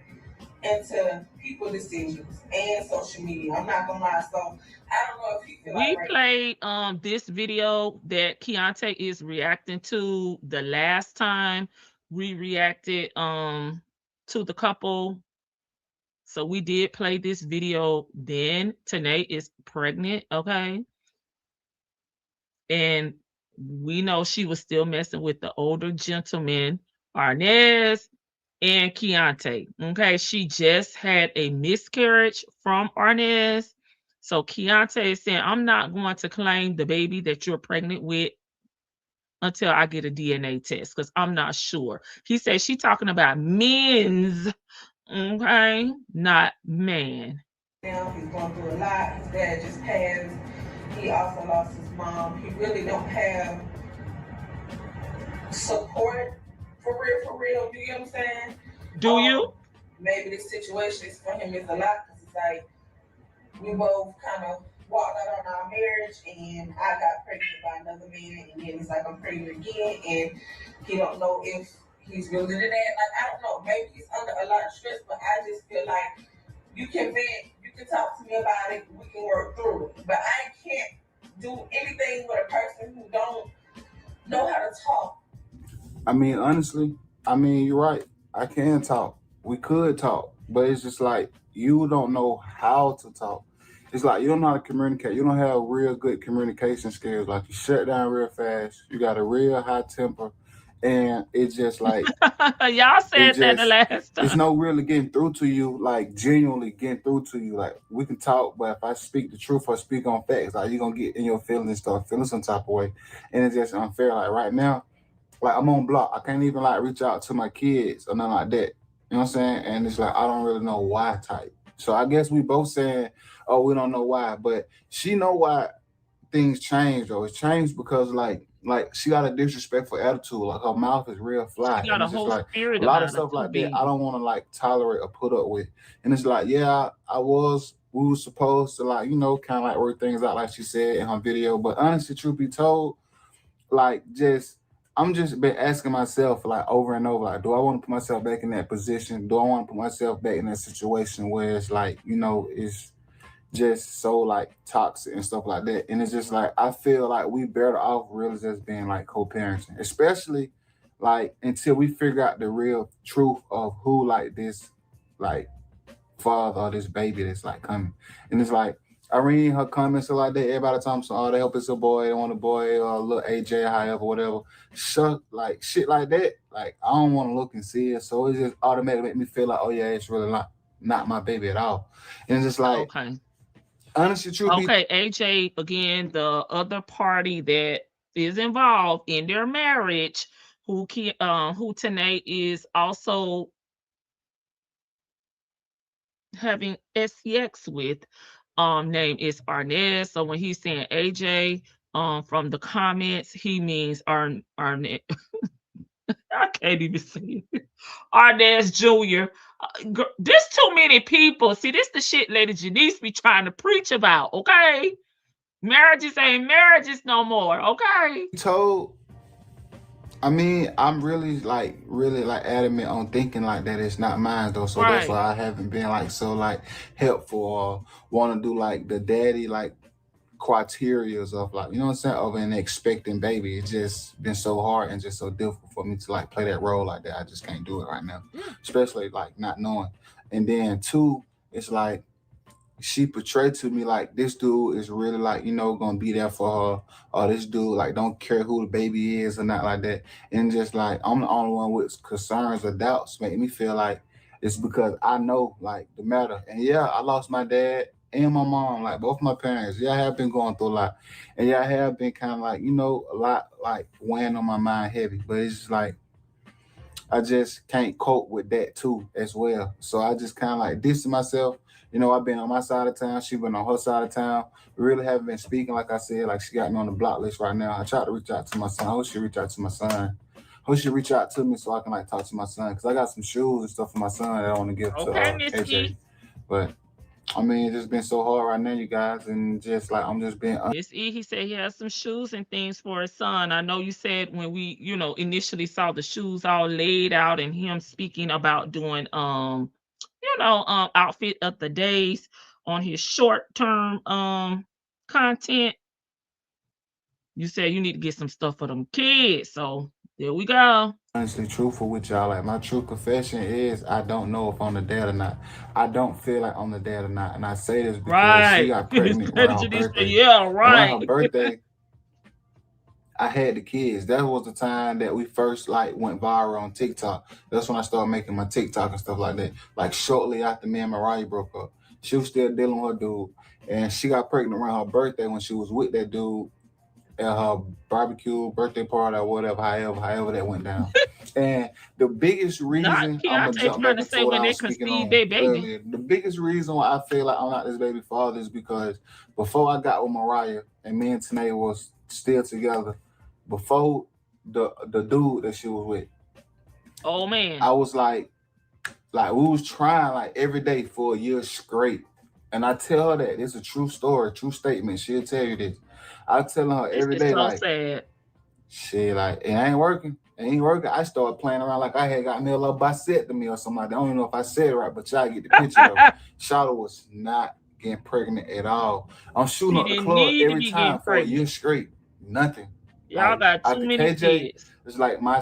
into people's decisions and social media. I'm not gonna lie. So I don't know if he feel like we played this video that Keontae is reacting to the last time we reacted to the couple. So we did play this video then. Tanae is pregnant, okay? And we know she was still messing with the older gentleman, Arnez and Keontae. Okay, she just had a miscarriage from Arnez. So Keontae is saying, I'm not going to claim the baby that you're pregnant with until I get a DNA test because I'm not sure. He said she's talking about men's, okay, not man. Now he's going through a lot. His dad just passed. He also lost his mom. He really don't have support for real. You get what I'm saying? Do you? Maybe this situation is for him is a lot because it's like we both kind of walked out on our marriage, and I got pregnant by another man, and then it's like I'm pregnant again, and he don't know if he's really into that. Like I don't know. Maybe he's under a lot of stress, but I just feel like you can vent, you can talk to me about it, we can work through it. But I can't do anything with a person who don't know how to talk. I mean, honestly, you're right. I can talk. We could talk, but it's just like you don't know how to talk. It's like you don't know how to communicate. You don't have real good communication skills. Like you shut down real fast. You got a real high temper, and it's just like y'all said that the last time. It's no really getting through to you, like genuinely getting through to you. Like we can talk, but if I speak the truth or speak on facts, like you're gonna get in your feelings and start feeling some type of way, and it's just unfair. Like right now, like I'm on block. I can't even like reach out to my kids or nothing like that. You know what I'm saying? And it's like I don't really know why type. So I guess we both saying, oh, we don't know why, but she know why things change though. It's changed because like she got a disrespectful attitude. Like her mouth is real fly. She got and it's a whole just like spirit a lot of stuff like that I don't want to like tolerate or put up with. And it's like, yeah, we were supposed to like, kind of like work things out like she said in her video. But honestly, truth be told, like I'm just been asking myself like over and over, like, do I want to put myself back in that position? Do I want to put myself back in that situation where it's like, it's just so like toxic and stuff like that? And it's just like I feel like we better off really just being like co-parenting, especially like until we figure out the real truth of who like this like father or this baby that's like coming. And it's like I read her comments like that. Everybody talking so all they hope it's a boy, they want a boy or a little AJ, however, whatever. Shut like shit like that. Like I don't want to look and see it. So it just automatically make me feel like, oh yeah, it's really not my baby at all. And it's just like okay. Honestly, AJ, again, the other party that is involved in their marriage, who Tanae is also having sex with, name is Arnez. So when he's saying AJ, from the comments, he means Arnez. I can't even see it. Arnez Jr. There's too many people. See, this the shit Lady Janice be trying to preach about, okay? Marriages ain't marriages no more, okay? I'm really adamant on thinking like that it's not mine though. So That's why I haven't been like so like helpful or want to do like the daddy like criterias of like, you know what I'm saying, of an expecting baby. It's just been so hard and just so difficult for me to like play that role like that. I just can't do it right now, especially like not knowing. And then two, it's like she portrayed to me like this dude is really like, gonna be there for her, or this dude like don't care who the baby is or not like that. And just like I'm the only one with concerns or doubts, make me feel like it's because I know like the matter. And yeah, I lost my dad and my mom, like both my parents. Yeah, I have been going through a lot. And yeah, I have been kind of like, a lot like weighing on my mind heavy. But it's just like I just can't cope with that too as well. So I just kind of like distance myself. I've been on my side of town. She been on her side of town. We really haven't been speaking. Like I said, like she got me on the block list right now. I tried to reach out to my son. I hope she reach out to my son. Hope she reach out to me so I can like talk to my son. Cause I got some shoes and stuff for my son that I want to give to Okay, Miss KJ. E. But I mean, it's just been so hard right now, you guys, and just like I'm just being. Miss E, he said he has some shoes and things for his son. I know you said when we, initially saw the shoes all laid out and him speaking about doing outfit of the days on his short-term content. You said you need to get some stuff for them kids. So there we go. Honestly truthful with y'all. Like my true confession is I don't know if I'm the dad or not. I don't feel like I'm the dad or not. And I say this because she Right. got His pregnant around her prejudice. birthday. Yeah, Around her right. birthday, I had the kids. That was the time that we first like went viral on TikTok. That's when I started making my TikTok and stuff like that. Like shortly after me and Mariah broke up. She was still dealing with her dude. And she got pregnant around her birthday when she was with that dude at her barbecue, birthday party, or whatever, however that went down. And the biggest Not reason, I'm gonna Keontae jump trying back to into say what when I they was speaking conceive on their baby. earlier. The biggest reason why I feel like I'm not this baby father is because before I got with Mariah and me and Tanae was still together, before the dude that she was with, Oh man. I was like we was trying like every day for a year straight. And I tell her that it's a true story, true statement. She'll tell you this. I tell her This every is day, so like, sad. shit, like, it ain't working. It ain't working. I started playing around like I had got me a little vasectomy or something like that. I don't even know if I said it right, but y'all get the picture though. Charlotte was not getting pregnant at all. I'm shooting She up the didn't club need to every be getting time for a pregnant. year straight. Nothing. Y'all Like got too after many KJ, kids. it's like my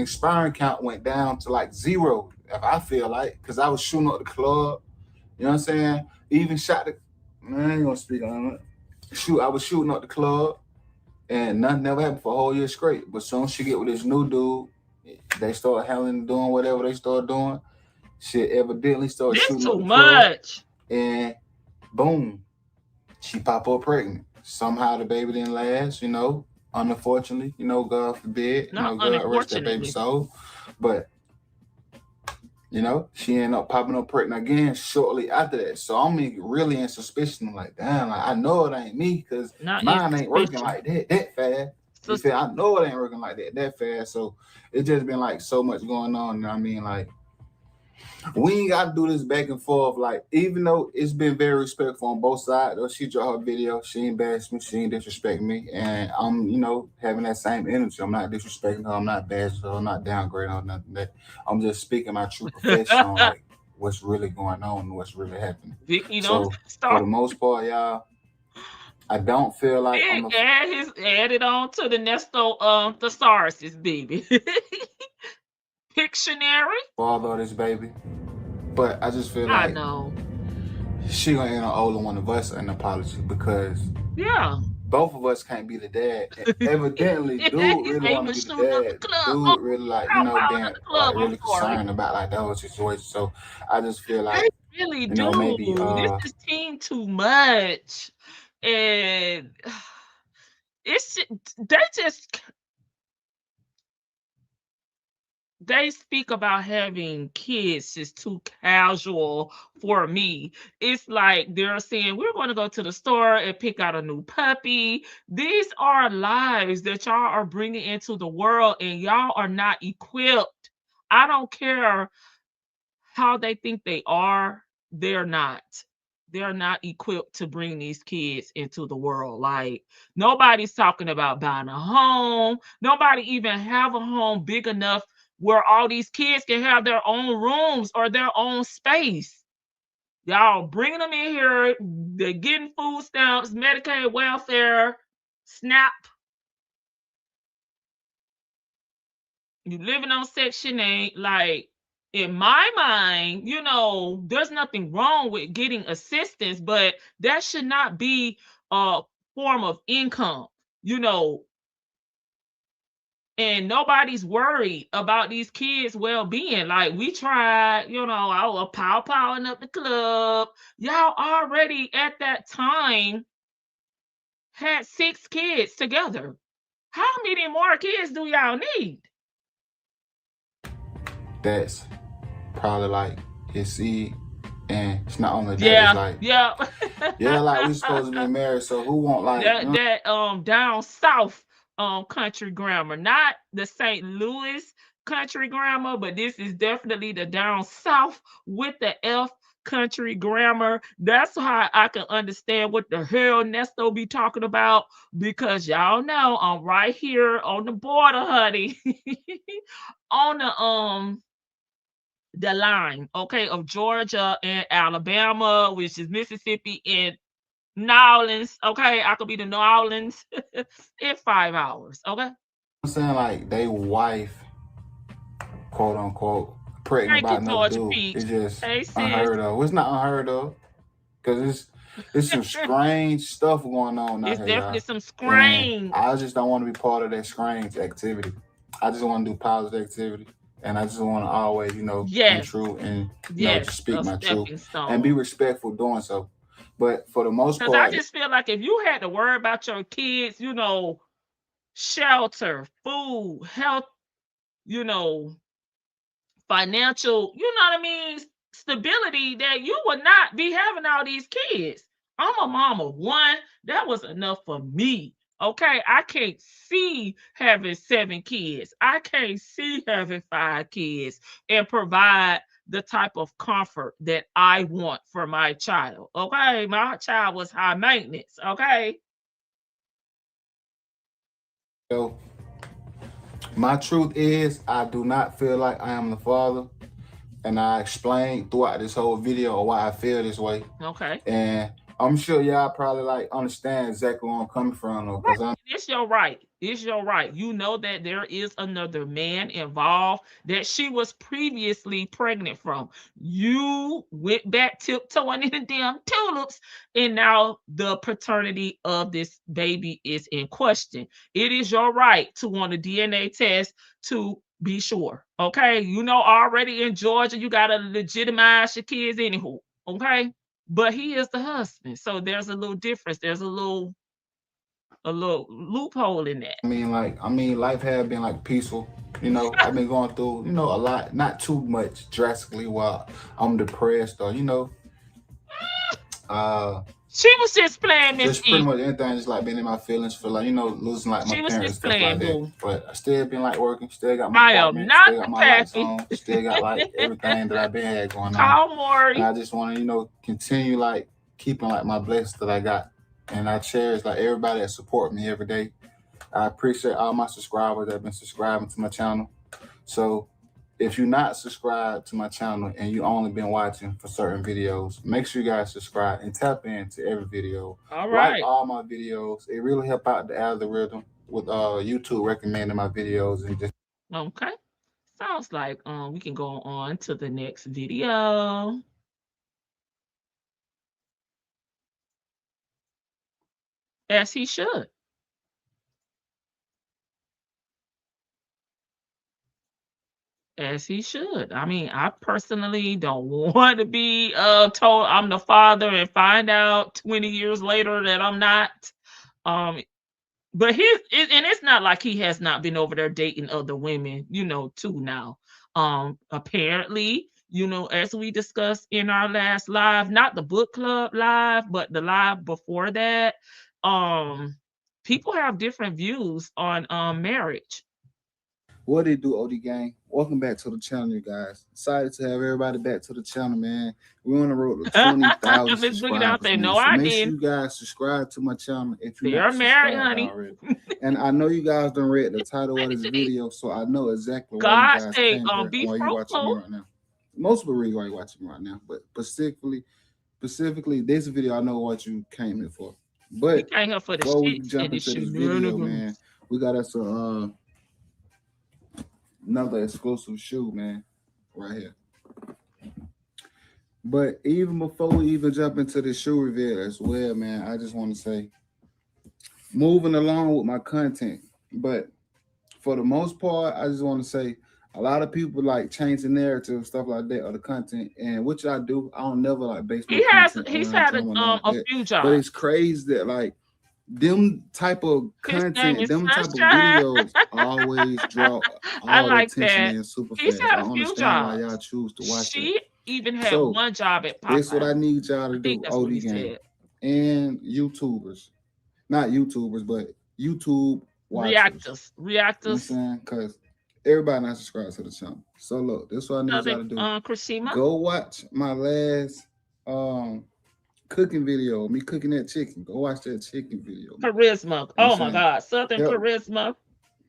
sperm count went down to like 0. If I feel like, because I was shooting up the club. You know what I'm saying? Even shot the. I ain't gonna speak on it. I was shooting up the club. And nothing never happened for a whole year straight. But soon as she get with this new dude, they start handling, doing whatever they start doing. She evidently started This shooting up too the club, much. and boom, she pop up pregnant. Somehow the baby didn't last, Unfortunately, God forbid, Not God rest that baby's unfortunately. soul. But she ended up popping up pregnant again shortly after that. So I'm really in suspicion. I'm like, damn, like I know it ain't me because Not in mine ain't working suspicion. like that fast. You feel? I know it ain't working like that fast. So it just been like so much going on. I mean, like we ain't got to do this back and forth. Like even though it's been very respectful on both sides. Though she dropped her video, she ain't bash me, she ain't disrespect me, and I'm having that same energy. I'm not disrespecting her. I'm not bashing her. I'm not downgrading her. Nothing that. I'm just speaking my true confession on like what's really going on and what's really happening. Vicky, don't So start. for the most part, y'all, I don't feel like I'm a add it on to the Nesto thesaurus, baby. Pictionary. father of this baby, but I just feel I like know. she gonna end up owing one of us an apology because both of us can't be the dad. And evidently, dude really want to be the dad. Dude really like being like really concerned about like the whole situation. So I just feel like they really do. Maybe this is team too much, and they speak about having kids is too casual for me. It's like they're saying we're going to go to the store and pick out a new puppy. These are lives that y'all are bringing into the world, and y'all are not equipped. I don't care how they think they are. They're not. They're not equipped to bring these kids into the world. Like nobody's talking about buying a home. Nobody even have a home big enough where all these kids can have their own rooms or their own space. Y'all bringing them in here, they're getting food stamps, Medicaid, welfare, SNAP. You living on Section 8, like in my mind, you know, there's nothing wrong with getting assistance, but that should not be a form of income, you know, and nobody's worried about these kids' well-being. Like we tried, you know, I was powing up the club. Y'all already at that time had 6 kids together. How many more kids do y'all need? That's probably like his seed. And it's not only that, Yeah, it's like, yeah. yeah, like we supposed to be married, so who won't like, you know? that down south country grammar, not the St. Louis country grammar, but this is definitely the down south with the F country grammar. That's how I can understand what the hell Nesto be talking about, because y'all know I'm right here on the border, honey. On the line, okay, of Georgia and Alabama, which is Mississippi and New Orleans. Okay, I could be to New Orleans in 5 hours. Okay. I'm saying like they wife, quote unquote, pregnant Thank by you, another Georgia dude. Peach. It's just Hey, sis. unheard of. It's not unheard of because it's some strange stuff going on out It's here, definitely y'all. some And strange. I just don't want to be part of that strange activity. I just want to do positive activity, and I just want to always, you know, come Yes, true and yes, just speak a my truth stepping and be stone. respectful doing so. But for the most Because I part, just feel like if you had to worry about your kids, you know, shelter, food, health, you know, financial, you know what I mean, stability, that you would not be having all these kids. I'm a mom of one. That was enough for me. Okay, I can't see having 7 kids. I can't see having 5 kids and provide the type of comfort that I want for my child. Okay, my child was high maintenance. Okay. yo, my truth is I do not feel like I am the father, and I explained throughout this whole video why I feel this way. Okay. And I'm sure y'all probably like understand exactly where I'm coming from, though, because I'm It's your right. It's your right. You know that there is another man involved that she was previously pregnant from. You went back tiptoeing in the damn tulips, and now the paternity of this baby is in question. It is your right to want a DNA test to be sure. Okay. You know, already in Georgia, you got to legitimize your kids, anywho. Okay. But he is the husband. So there's a little difference. There's a little loophole in that. life has been like peaceful. You know, I've been going through, you know, a lot, not too much drastically while I'm depressed or, you know, She was just playing, Miss just pretty E. much anything, just like being in my feelings for like, you know, losing like my She was parents, just stuff like playing, that. boo. But I still been like working, still got my I am apartment, not still got the my lights pappy. on, still got like everything that I've been had going on. Call And Maury. I just want to, you know, continue like keeping like my blessings that I got. And I cherish like everybody that support me every day. I appreciate all my subscribers that have been subscribing to my channel. So if you're not subscribed to my channel and you only been watching for certain videos, make sure you guys subscribe and tap into every video. All Like right. all my videos. It really help out the algorithm with YouTube recommending my videos and just Okay. Sounds like we can go on to the next video. As he should. As he should. I mean, I personally don't want to be told I'm the father and find out 20 years later that I'm not. Um, but and it's not like he has not been over there dating other women, you know, too now. Apparently, you know, as we discussed in our last live, not the book club live, but the live before that, um, people have different views on marriage. what they do, OD gang. Welcome back to the channel, you guys. Excited to have everybody back to the channel, man. We're on the road to 20,000 Miss Boogie Down subscribers, say, man. no, So I make sure didn't. you guys subscribe to my channel if you're They not are married, subscribed honey. already. And I know you guys done read the title of this video, so I know exactly why you God guys say, came here and be why you watching me fruitful. right now. Most of the reason why you watching me right now, but specifically this video, I know what you came here for. He But came here for the before we shit jump and the into this video, shenanigans. man, we got us another exclusive shoe, man. right here. But even before we even jump into the shoe reveal as well, man, I just want to say, moving along with my content, but for the most part, I just want to say a lot of people like change the narrative, stuff like that, or the content, and which I do. I don't never like base my content He's around had someone like a that. few But jobs. it's crazy that like them type of His name content, is them type of Sunshine. videos always draw I all the like attention that. in super He's fast. had I a few understand why y'all jobs. choose to watch that. She even had So one job at this what Popeye. I need y'all I to think do, that's what OD he gang said. and YouTubers, not YouTubers, but YouTube watchers. You know what I'm Reactors. saying? Because everybody not subscribed to the channel. So look, this is what I need y'all Southern to do. Krishima. Go watch my last cooking video, me cooking that chicken. Go watch that chicken video, man. Charisma. You know Oh what my I'm saying? God. Southern Help Charisma.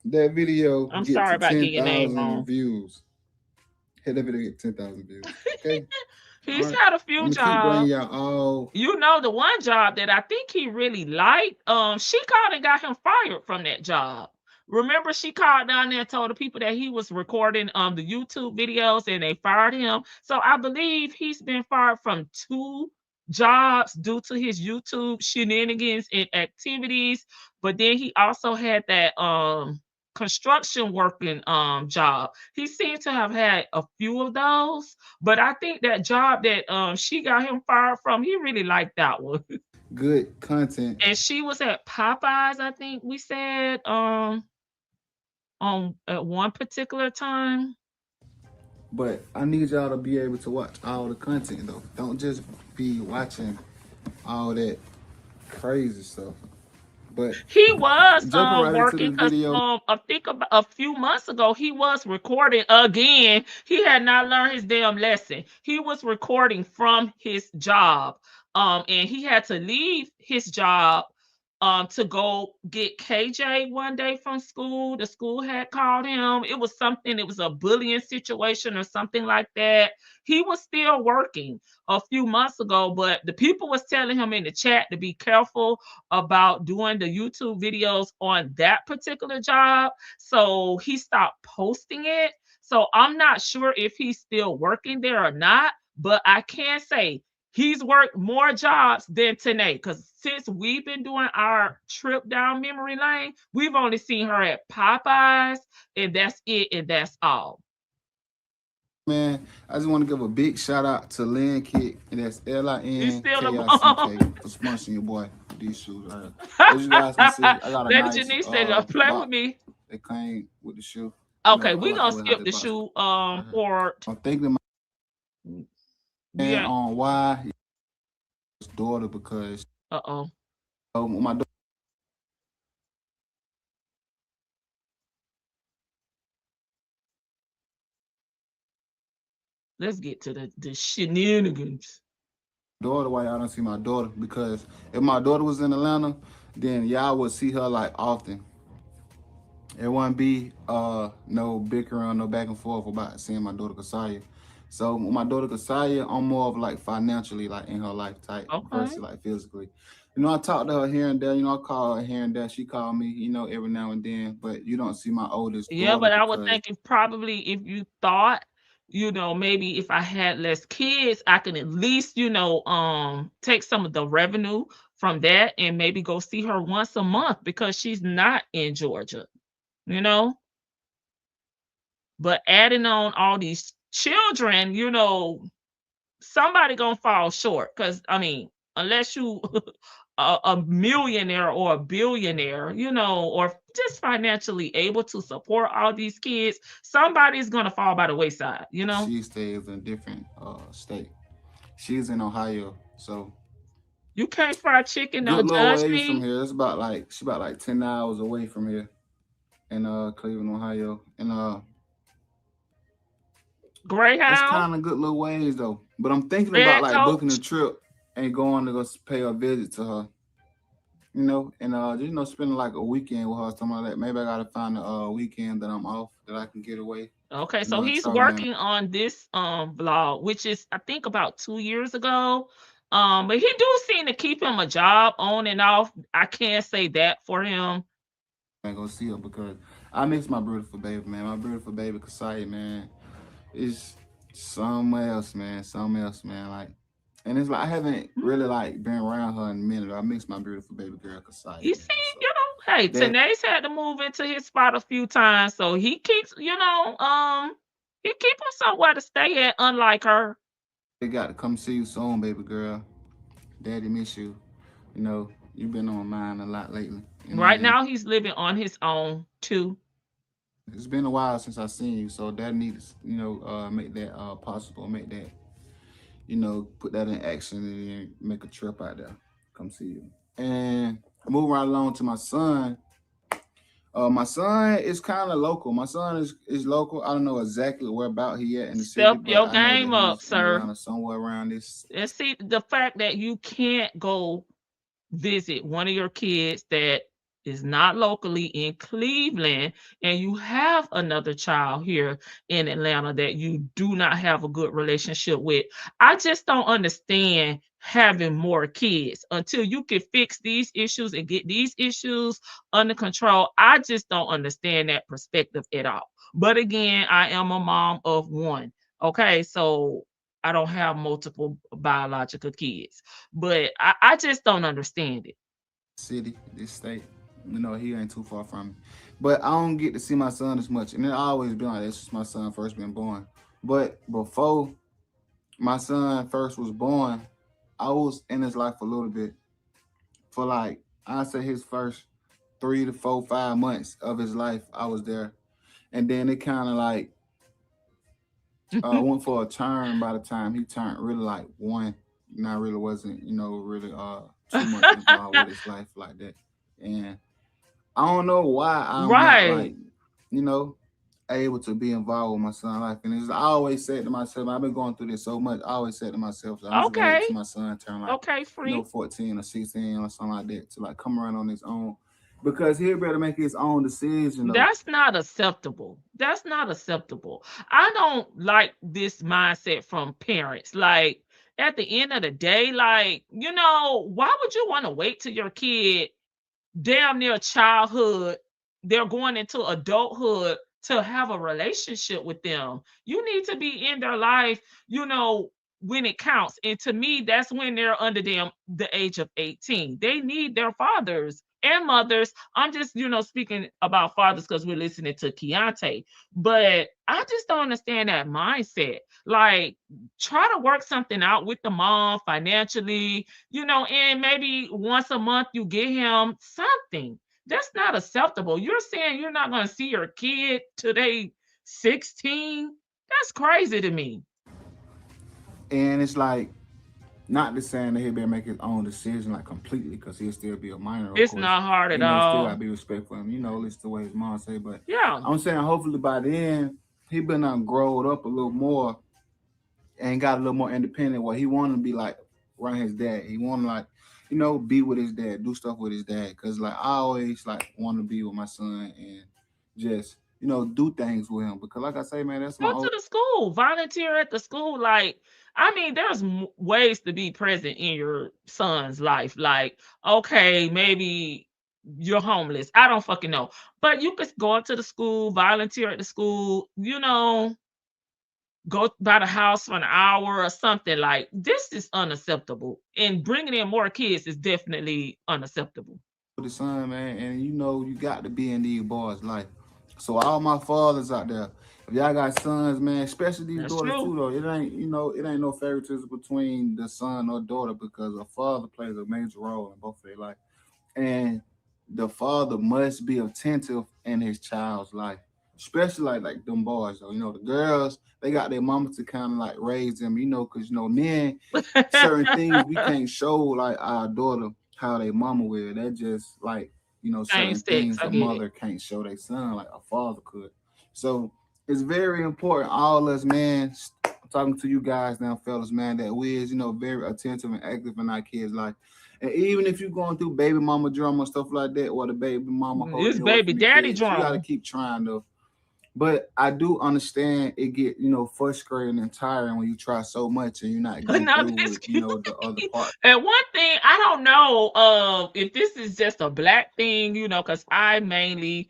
that video I'm get sorry to about getting your name 10,000 wrong. views. Hit that video get 10,000 views. Okay? All He's right. had a I'm few gonna keep bringing jobs. y'all all. You know, the one job that I think he really liked, she called and got him fired from that job. Remember, she called down there and told the people that he was recording the YouTube videos and they fired him. So I believe he's been fired from 2 jobs due to his YouTube shenanigans and activities. But then he also had that construction working job. He seemed to have had a few of those, but I think that job that she got him fired from, he really liked that one. Good content. And she was at Popeyes, I think we said, on at one particular time. But I need y'all to be able to watch all the content though. Don't just be watching all that crazy stuff. But He was jumping right into working this because video, I think about a few months ago he was recording again. He had not learned his damn lesson. He was recording from his job. And he had to leave his job to go get KJ one day from school. The school had called him. It was something, it was a bullying situation or something like that. He was still working a few months ago, but the people was telling him in the chat to be careful about doing the YouTube videos on that particular job. So he stopped posting it. So I'm not sure if he's still working there or not, but I can say he's worked more jobs than Tanae, because since we've been doing our trip down memory lane, we've only seen her at Popeyes, and that's it, and that's all. man, I just want to give a big shout out to Lin Kick, and that's You still a LINKICK for sponsoring your boy with these shoes. As you guys can see, I got a Lady nice Janice said, play box with me. that came with the shoe. Okay, I we're like gonna the way how skip they the box. shoe part. I'm thinking Yeah. on why his daughter, because Uh-oh. my daughter. Let's get to the shenanigans. Daughter, why y'all don't see my daughter? Because if my daughter was in Atlanta, then y'all would see her like often. It wouldn't be no bickering, no back and forth about seeing my daughter Kasaya. So with my daughter Kasaya, I'm more of like financially like in her life type versus like physically. You know, I talk to her here and there. You know, I call her here and there. She call me, you know, every now and then. But you don't see my oldest Yeah, daughter but I would because think if probably if you thought, maybe if I had less kids, I can at least, take some of the revenue from that and maybe go see her once a month because she's not in Georgia, you know? But adding on all these children, somebody gonna fall short. Cause I mean, unless you a millionaire or a billionaire, or just financially able to support all these kids, somebody's gonna fall by the wayside, she stays in a different state. She's in Ohio, so You can't fry chicken, good don't little judge ways from me. here. It's about like she about like 10 hours away from here in Cleveland, Ohio. And that's Greyhound, kind of good little ways though. But I'm thinking about red like booking a coach. trip and going to go pay a visit to her. And spending like a weekend with her, something like that. Maybe I gotta find a weekend that I'm off that I can get away. Okay, so And he's travel down. working on this vlog, which is I think about 2 years ago. But he do seem to keep him a job on and off. I can't say that for him. I go see her because I miss my beautiful baby, man. My beautiful baby Kasaya, man. somewhere else, man. Somewhere else, man. Like, and it's like I haven't really like been around her in a minute. I miss my beautiful baby girl Kasaya, You man. see, So hey, that Tanae's had to move into his spot a few times, so he keeps, he keep him somewhere to stay at, unlike her. they got to come see you soon, baby girl. Daddy miss you. You know, you've been on my mind a lot lately. And Right then now, he's living on his own too. it's been a while since I seen you, so that needs, make that possible, make that, put that in action and then make a trip out there. Come see you. And moving right along to my son. My son is kind of local. My son is local. I don't know exactly where about he at in the city, Step but your I know that game up, he's in sir. Atlanta somewhere around this. And see the fact that you can't go visit one of your kids that is not locally in Cleveland, and you have another child here in Atlanta that you do not have a good relationship with. I just don't understand having more kids until you can fix these issues and get these issues under control. I just don't understand that perspective at all. But again, I am a mom of one. Okay, so I don't have multiple biological kids, but I just don't understand it. City, this state. He ain't too far from me. But I don't get to see my son as much. And it always been like this since my son first been born. But before my son first was born, I was in his life a little bit. For like, I say his first 3 to 4, 5 months of his life, I was there. And then it kind of like went for a turn by the time he turned really like one. And I really wasn't, really too much involved with his life like that. And I don't know why I'm not Right. like, you know, able to be involved with my son's life. And I always said to myself, I've been going through this so much. I always said to myself, so I'm just gonna wait Okay. till my son turn like, Okay, free. 14 or 16 or something like that to like come around on his own. Because he'll better make his own decision though. That's not acceptable. That's not acceptable. I don't like this mindset from parents. Like at the end of the day, like, why would you want to wait till your kid damn near childhood, they're going into adulthood to have a relationship with them? You need to be in their life, when it counts. And to me, that's when they're under the age of 18. They need their fathers and mothers. I'm just, speaking about fathers because we're listening to Keontae. But I just don't understand that mindset. Like, try to work something out with the mom financially, and maybe once a month you get him something. That's not acceptable. You're saying you're not going to see your kid till they 16? That's crazy to me. And it's like not the saying that he'll better make his own decision like completely because he'll still be a minor, of It's course. not hard at Still gotta all. be respectful of him, listen to what his mom say. But Yeah. I'm saying hopefully by then he been grown up a little more and got a little more independent where he wanted to be like around his dad. He wanted to like, be with his dad, do stuff with his dad. Cause like I always like want to be with my son and just, do things with him. Because like I say, man, that's Go my to old the school, volunteer at the school. Like, I mean, there's ways to be present in your son's life. Like, okay, maybe you're homeless. I don't fucking know. But you could go up to the school, volunteer at the school, go by the house for an hour or something. Like, this is unacceptable. And bringing in more kids is definitely unacceptable. the son, man, and you got to be in these boys' life. So all my fathers out there, if y'all got sons, man, especially these That's daughters true. too, though, it ain't no favoritism between the son or daughter because a father plays a major role in both of their life. And the father must be attentive in his child's life, especially like them boys though. The girls they got their mama to kind of like raise them, because men certain things we can't show like our daughter how they mama will. That just like Same certain sex. things I a get it. mother can't show their son like a father could. So it's very important, all us man. Talking to you guys now, fellas, man, that we is very attentive and active in our kids' life. And even if you're going through baby mama drama and stuff like that, or the baby mama holding It's you away baby from the daddy kids, you got to drama. keep trying to. But I do understand it get frustrating and tiring when you try so much and you're not getting Now through this with the other part. and one thing I don't know if this is just a black thing, because I mainly,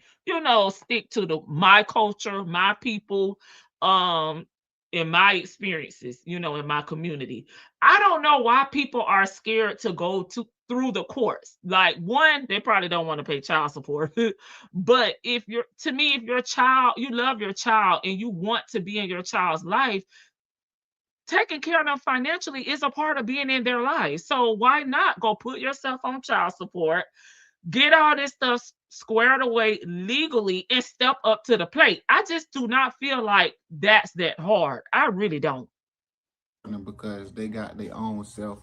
stick to my culture, my people. Um, in my experiences, you know, in my community. I don't know why people are scared to go to through the courts. Like, one, they probably don't want to pay child support. But if you're to me, if your child, you love your child and you want to be in your child's life, taking care of them financially is a part of being in their life. So why not go put yourself on child support, get all this stuff squared away legally, and step up to the plate? I just do not feel like that's that hard. I really don't. Because they got their own self,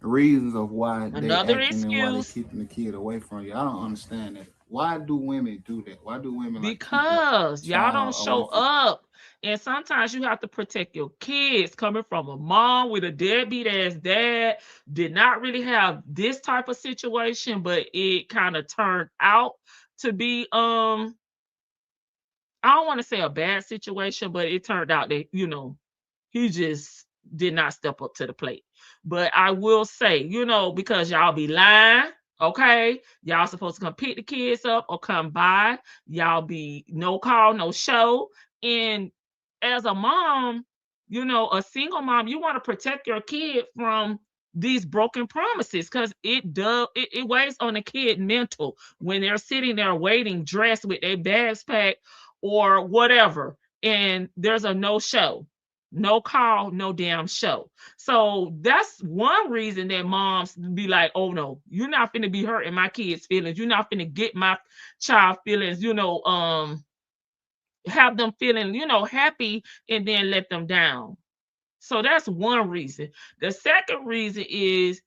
reasons of why they Another acting and why they excuse. keeping the kid away from you. I don't understand that. Why do women do that? Why do women like keep their Because y'all don't child away show from? up. And sometimes you have to protect your kids coming from a mom with a deadbeat ass dad. Did not really have this type of situation, but it kind of turned out to be I don't want to say a bad situation, but it turned out that, he just did not step up to the plate. But I will say, because y'all be lying, okay? Y'all supposed to come pick the kids up or come by. Y'all be no call, no show. And as a mom, a single mom, you want to protect your kid from these broken promises, because it weighs on the kid mental when they're sitting there waiting, dressed with their bags packed or whatever, and there's a no show, no call, no damn show. So that's one reason that moms be like, oh no, you're not finna be hurting my kids' feelings. You're not finna get my child feelings, have them feeling, happy, and then let them down. So that's one reason. The second reason is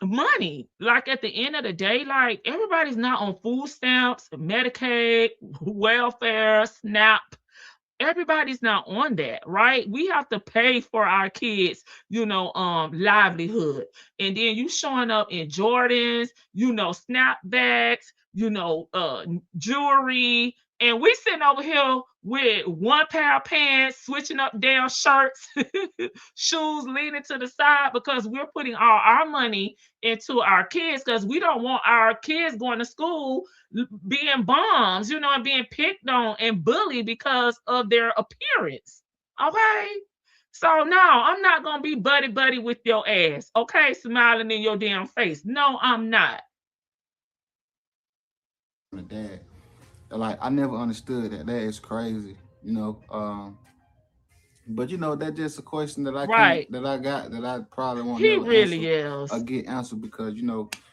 money. Like, at the end of the day, like, everybody's not on food stamps, Medicaid, welfare, SNAP. Everybody's not on that, right? We have to pay for our kids, livelihood. And then you showing up in Jordans, snapbacks, jewelry, and we sitting over here with one pair of pants, switching up damn shirts, shoes leaning to the side, because we're putting all our money into our kids, because we don't want our kids going to school being bombs, and being picked on and bullied because of their appearance. Okay. So no, I'm not gonna be buddy buddy with your ass. Okay, smiling in your damn face. No, I'm not. The dad, like, I never understood that. That is crazy, But that's just a question that I can't, Right. that I got, that I probably won't He never answer really or is. get answered, because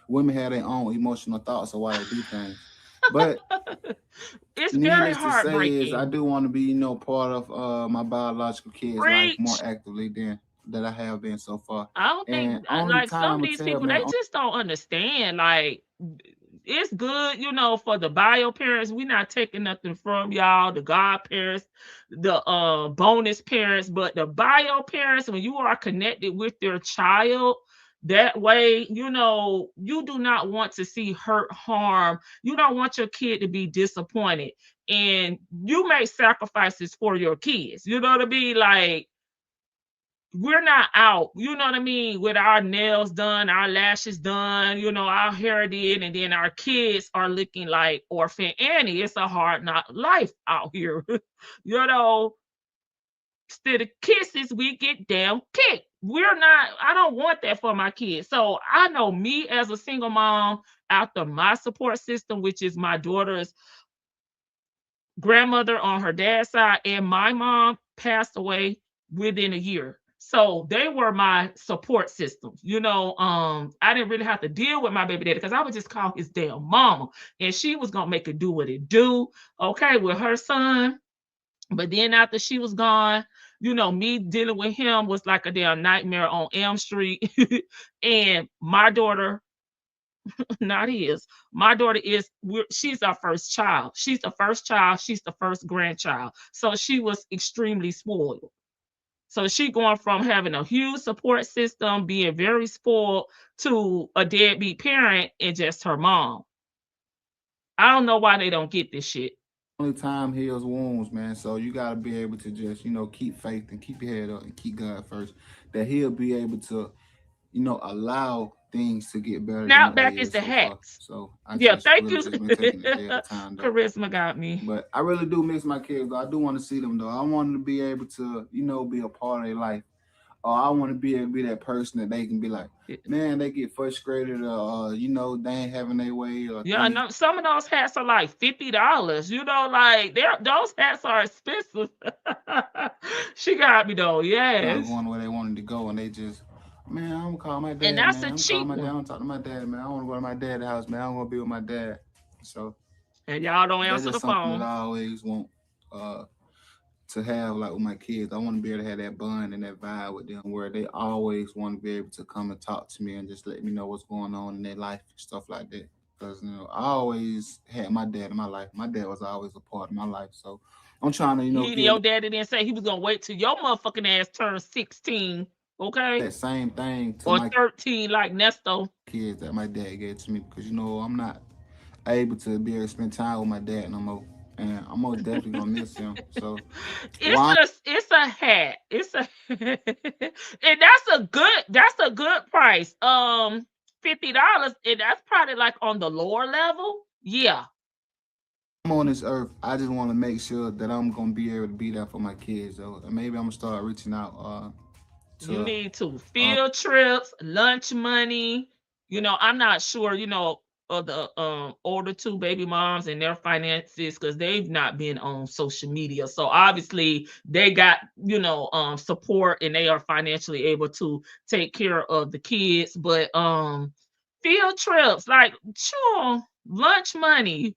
women have their own emotional thoughts of why they do things. But It's very needless to say is, I heartbreaking. do want to be, part of my biological kids' life more Preach. actively than that I have been so far. I don't And think, only like, some time of will these tell, people, man. they just don't understand. Like, it's good, for the bio parents. We not taking nothing from y'all, the godparents, the bonus parents, but the bio parents, when you are connected with your child that way, you do not want to see hurt, harm. You don't want your kid to be disappointed. And you make sacrifices for your kids. You know what I mean? Like, we're not out, what I mean, with our nails done, our lashes done, our hair did, and then our kids are looking like Orphan Annie. It's a hard not life out here. you know, Instead of kisses, we get damn kicked. I don't want that for my kids. So I know me as a single mom, after my support system, which is my daughter's grandmother on her dad's side, and my mom passed away within a year. So they were my support systems. I didn't really have to deal with my baby daddy, because I would just call his damn mama, and she was gonna make it do what it do, okay, with her son. But then after she was gone, me dealing with him was like a damn nightmare on Elm Street. And my daughter, not his. My daughter she's our first child. She's the first child. She's the first grandchild. So she was extremely spoiled. So she going from having a huge support system, being very spoiled, to a deadbeat parent and just her mom. I don't know why they don't get this shit. Only time heals wounds, man. So you gotta be able to just, keep faith and keep your head up and keep God first. That He'll be able to allow things to get better than Now what they back is is the so far. hats. So I Yeah, just thank really you. just been taking it day at a time though. Charisma got me. But I really do miss my kids though. I do want to see them though. I want them to be able to, be a part of their life. Or I want to be able to be that person that they can be like, man, they get frustrated or they ain't having their way or Yeah, things. no, some of those hats are like $50. Like those hats are expensive. She got me though, yes. Going where they wanted to go and they just, man, I'm gonna call my dad, And that's man. a I'm calling cheap my dad. I'm one. gonna talk to my dad, man. I want to go to my dad's house, man. I'm gonna be with my dad. So And y'all don't that's answer the just something that phone. I always want to have like with my kids. I want to be able to have that bond and that vibe with them where they always want to be able to come and talk to me and just let me know what's going on in their life and stuff like that. Because I always had my dad in my life. My dad was always a part of my life. So I'm trying to, Your give daddy didn't say he was gonna wait till your motherfucking ass turned 16, okay? that same thing to Or my 13 like Nesto. kids that my dad gave to me because I'm not able to be able to spend time with my dad no more. And I'm most definitely gonna miss him. So It's a hat. It's a and that's a good price. $50, and that's probably like on the lower level. Yeah. I'm on this earth, I just want to make sure that I'm gonna be able to be there for my kids. So maybe I'm gonna start reaching out You to need to field trips, lunch money. I'm not sure, of the older two baby moms and their finances because they've not been on social media. So obviously they got, support and they are financially able to take care of the kids. But field trips, like sure, lunch money.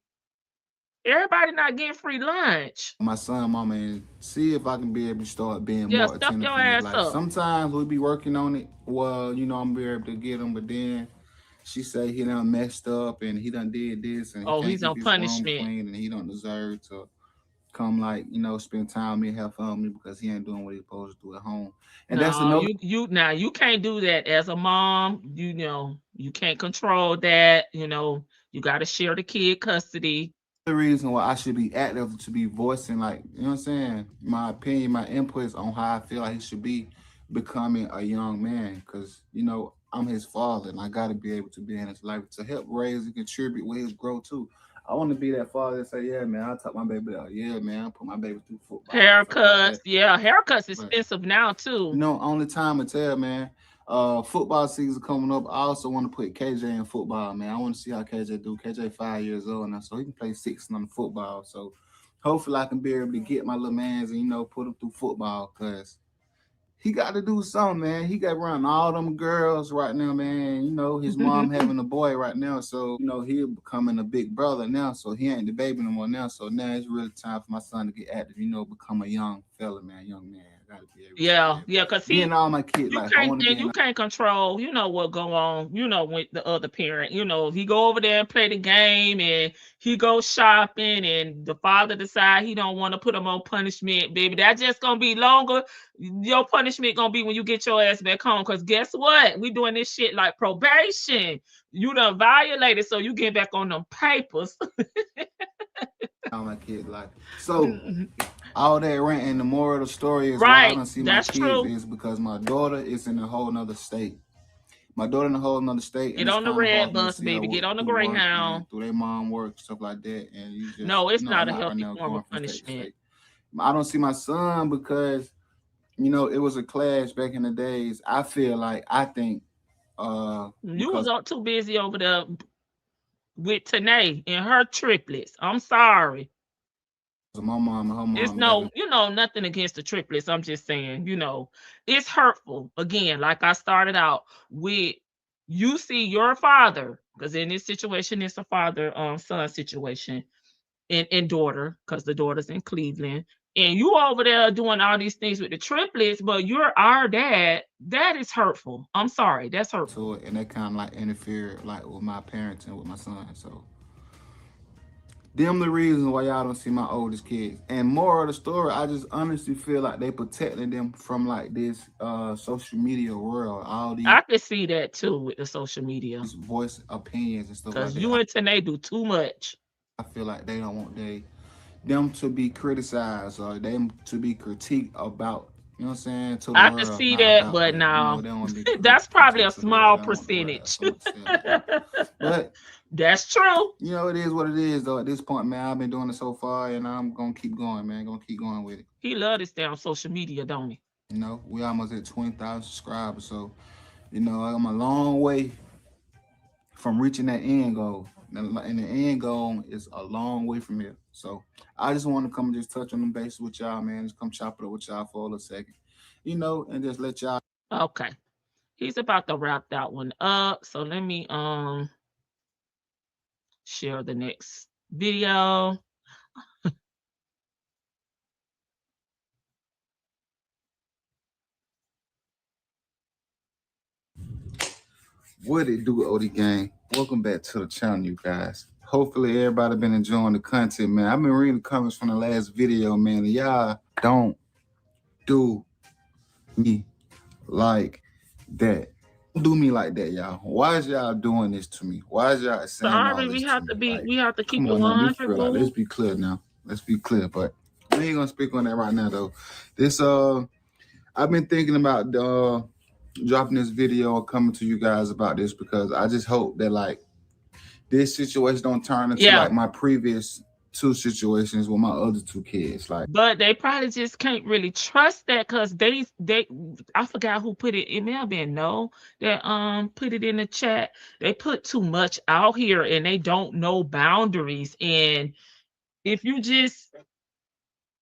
Everybody not getting free lunch. my son, mama, and see if I can be able to start being Yeah, more stuff attentive your in his ass life. up. Sometimes we be working on it. Well, I'm be able to get him, but then she say he done messed up and he done did this and he Oh, can't he's keep on his room punishment. clean and he don't deserve to come spend time with me, have fun with me because he ain't doing what he's supposed to do at home. And that's No, another you can't do that as a mom. You can't control that. You got to share the kid custody. reason why I should be active to be voicing what I'm saying, my opinion, my inputs on how I feel like he should be becoming a young man. Cause I'm his father and I gotta be able to be in his life to help raise and contribute with his growth too. I want to be that father that say, yeah, man, I'll talk my baby out. Yeah, man, I'll put my baby through football and stuff like Haircuts, that. yeah, haircuts But expensive now too. only time to tell, man. Football season coming up. I also want to put KJ in football, man. I want to see how KJ do. KJ 5 years old now, so he can play 6 on the football. So hopefully I can be able to get my little mans and put him through football because he got to do something, man. He got around all them girls right now, man. His mom having a boy right now, so he becoming a big brother now. So he ain't the baby no more now. So now it's really time for my son to get active. Become a young fella, man, young man. I gotta be able to Yeah, yeah, because be in all my kid life. I want to be in. you can't control, what go on, with the other parent. If he go over there and play the game and he go shopping and the father decide he don't want to put him on punishment, baby, that just gonna be longer. Your punishment gonna be when you get your ass back home. Cause guess what? We doing this shit like probation. You done violated, so you get back on them papers. All my kid life. So all that ranting, the moral of the story is why I Right, don't see my that's kids true. is because my daughter is in a whole nother state. My daughter in a whole nother state, and Get it's on the kind of hard red for me to bus, see her baby. Get on the through work Greyhound. and through their mom work, stuff like that. And you just, No, it's a not a lot right healthy now form going of from state to punishment. state. I don't see my son because, it was a clash back in the days. I think You because was too busy over there with Tanae and her triplets. I'm sorry. my mom and her It's mom no, having nothing against the triplets. I'm just saying, it's hurtful. Again, like I started out with, you see your father, because in this situation, it's a father son situation, and daughter, because the daughter's in Cleveland. And you over there doing all these things with the triplets, but you're our dad. That is hurtful. I'm sorry. That's hurtful. to it, and that kind of interfered with my parents and with my son. So them the reason why y'all don't see my oldest kids. And more of the story, I just honestly feel like they protecting them from this social media world. All these I could see that too with the social media. voice opinions and stuff like Because that. you and Tanae do too much. I feel like they don't want them to be criticized or them to be critiqued about You know what I'm saying? To the I world, can see not that, about but that. You know, no, they want to be that's probably a presented to the world. small They don't want the world to have percentage. something to say about them. But That's true. you know, it is what it is, though. At this point, man, I've been doing it so far, and I'm gonna keep going, man. Gonna keep going with it. He love this damn social media, don't he? You know, we almost at 20,000 subscribers, so you know, I'm a long way from reaching that end goal. And the end goal is a long way from here. So I just want to come and just touch on the bases with y'all, man. Just come chop it up with y'all for a little second, you know, and just let y'all. Okay. He's about to wrap that one up. So let me share the next video. What it do, OD gang? Welcome back to the channel, you guys. Hopefully everybody been enjoying the content, man. I've been reading the comments from the last video, man. And y'all don't do me like that. Don't do me like that, y'all. Why is y'all doing this to me? Why is y'all saying all Sorry, this we to have me? to be Like, we have to keep come it on now, be 100. for real. Like, let's be clear now. Let's be clear. But we ain't gonna speak on that right now, though. This I've been thinking about dropping this video and coming to you guys about this because I just hope that like this situation don't turn into like my previous two situations with my other two kids. Like, but they probably just can't really trust that because they I forgot who put it. It may have been No that put it in the chat. They put too much out here and they don't know boundaries. And if you just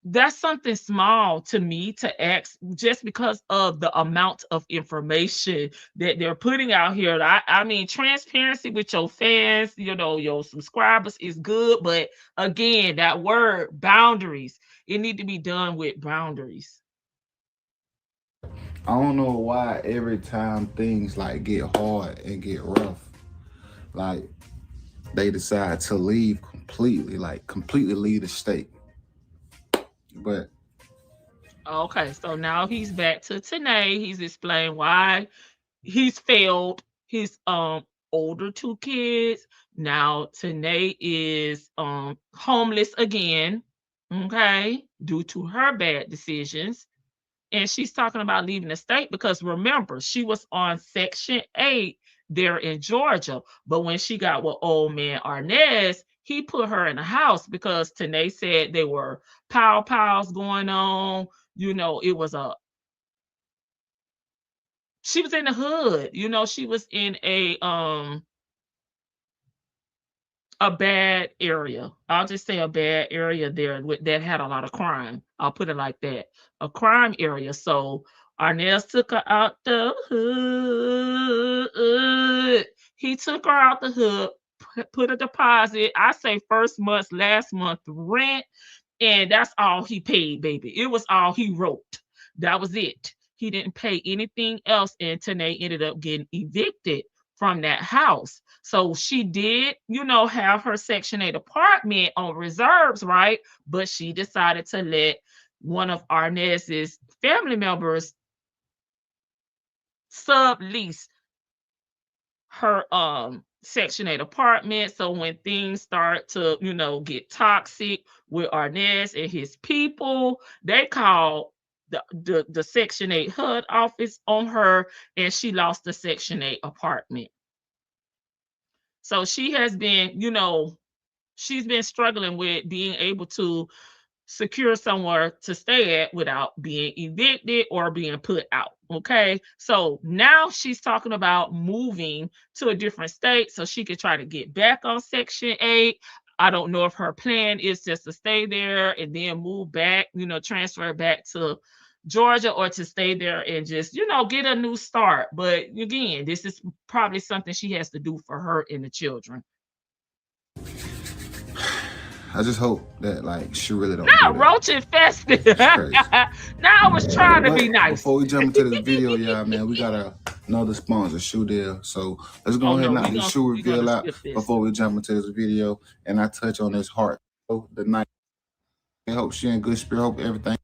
that's something small to me to ask just because of the amount of information that they're putting out here. I mean, transparency with your fans, you know, your subscribers is good. But again, that word boundaries, it need to be done with boundaries. I don't know why every time things like get hard and get rough, like they decide to leave completely, like completely leave the state. But Okay, so now he's back to Tanae. He's explained why he's failed his older two kids. Now Tanae is homeless again, okay, due to her bad decisions. And she's talking about leaving the state because remember, she was on Section 8 there in Georgia. But when she got with old man Arnez, he put her in a house because Tanae said there were pow-pows going on. You know, it was she was in the hood. You know, she was in a bad area. I'll just say a bad area there that had a lot of crime. I'll put it like that. A crime area. So Arnez took her out the hood. He took her out the hood, put a deposit. I say first month's last month rent. And that's all he paid, baby. It was all he wrote. That was it. He didn't pay anything else. And Tanae ended up getting evicted from that house. So she did, you know, have her Section 8 apartment on reserves, right? But she decided to let one of Arnez's family members sublease her Section 8 apartment. So when things start to, you know, get toxic with Arnez and his people, they called the Section 8 HUD office on her, and she lost the Section 8 apartment. So she has been, you know, she's been struggling with being able to secure somewhere to stay at without being evicted or being put out. Okay. So now she's talking about moving to a different state so she could try to get back on Section 8. I don't know if her plan is just to stay there and then move back, you know, transfer back to Georgia or to stay there and just, you know, get a new start. But again, this is probably something she has to do for her and the children. I just hope that like she really don't. Not roach infested. Now I was trying to be nice. Before we jump into this video, y'all, man, we got another sponsor, shoe deal. So let's go ahead and knock this shoe reveal out before we jump into this video. And I touch on this heart. So the night. I hope she in good spirit. Hope everything.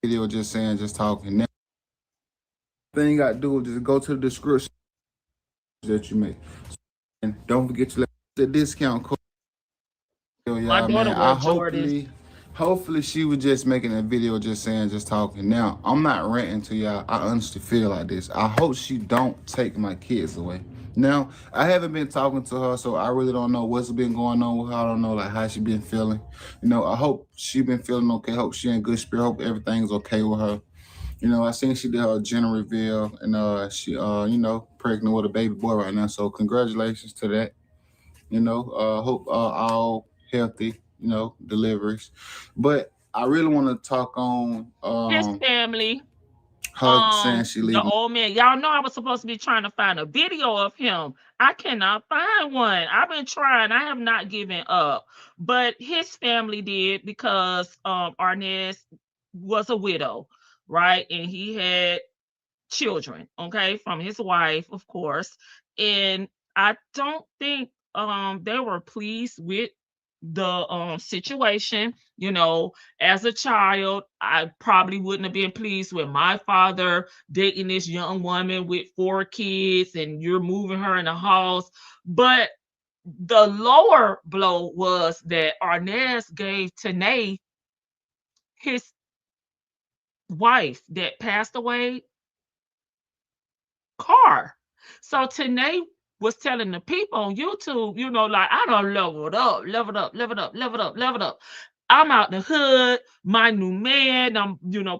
Video just saying, just talking. Now, thing you got to do is just go to the description that you make, and don't forget to let the discount code. Y'all, man, I hopefully Hopefully she was just making a video, just saying, just talking. Now, I'm not ranting to y'all. I honestly feel like this. I hope she don't take my kids away. Now, I haven't been talking to her, so I really don't know what's been going on with her. I don't know like how she been feeling. I hope she been feeling okay. Hope she in good spirit. Hope everything's okay with her. I seen she did her gender reveal, and she pregnant with a baby boy right now. So congratulations to that. Hope all healthy, deliveries. But I really want to talk on His family, her saying she the leaving. old man. Y'all know I was supposed to be trying to find a video of him. I cannot find one. I've been trying. I have not given up. But his family did because Arnez was a widow, right? And he had children, okay, from his wife, of course. And I don't think they were pleased with the situation. As a child, I probably wouldn't have been pleased with my father dating this young woman with 4 kids and you're moving her in the house. But the lower blow was that Arnez gave Tanae, his wife that passed away, car. So Tanae was telling the people on YouTube, like, I done leveled up, leveled up, leveled up, leveled up, leveled up. I'm out the hood. My new man,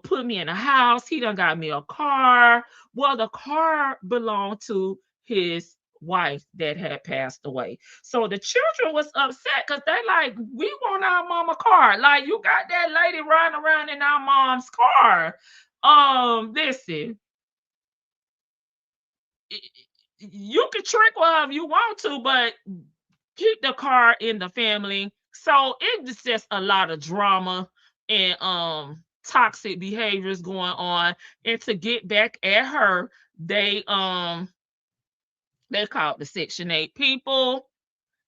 put me in a house. He done got me a car. Well, the car belonged to his wife that had passed away. So the children was upset because they like, we want our mama car. Like, you got that lady riding around in our mom's car. Listen, you can trick whatever you want to, but keep the car in the family. So it's just a lot of drama and toxic behaviors going on. And to get back at her, they called the Section 8 people.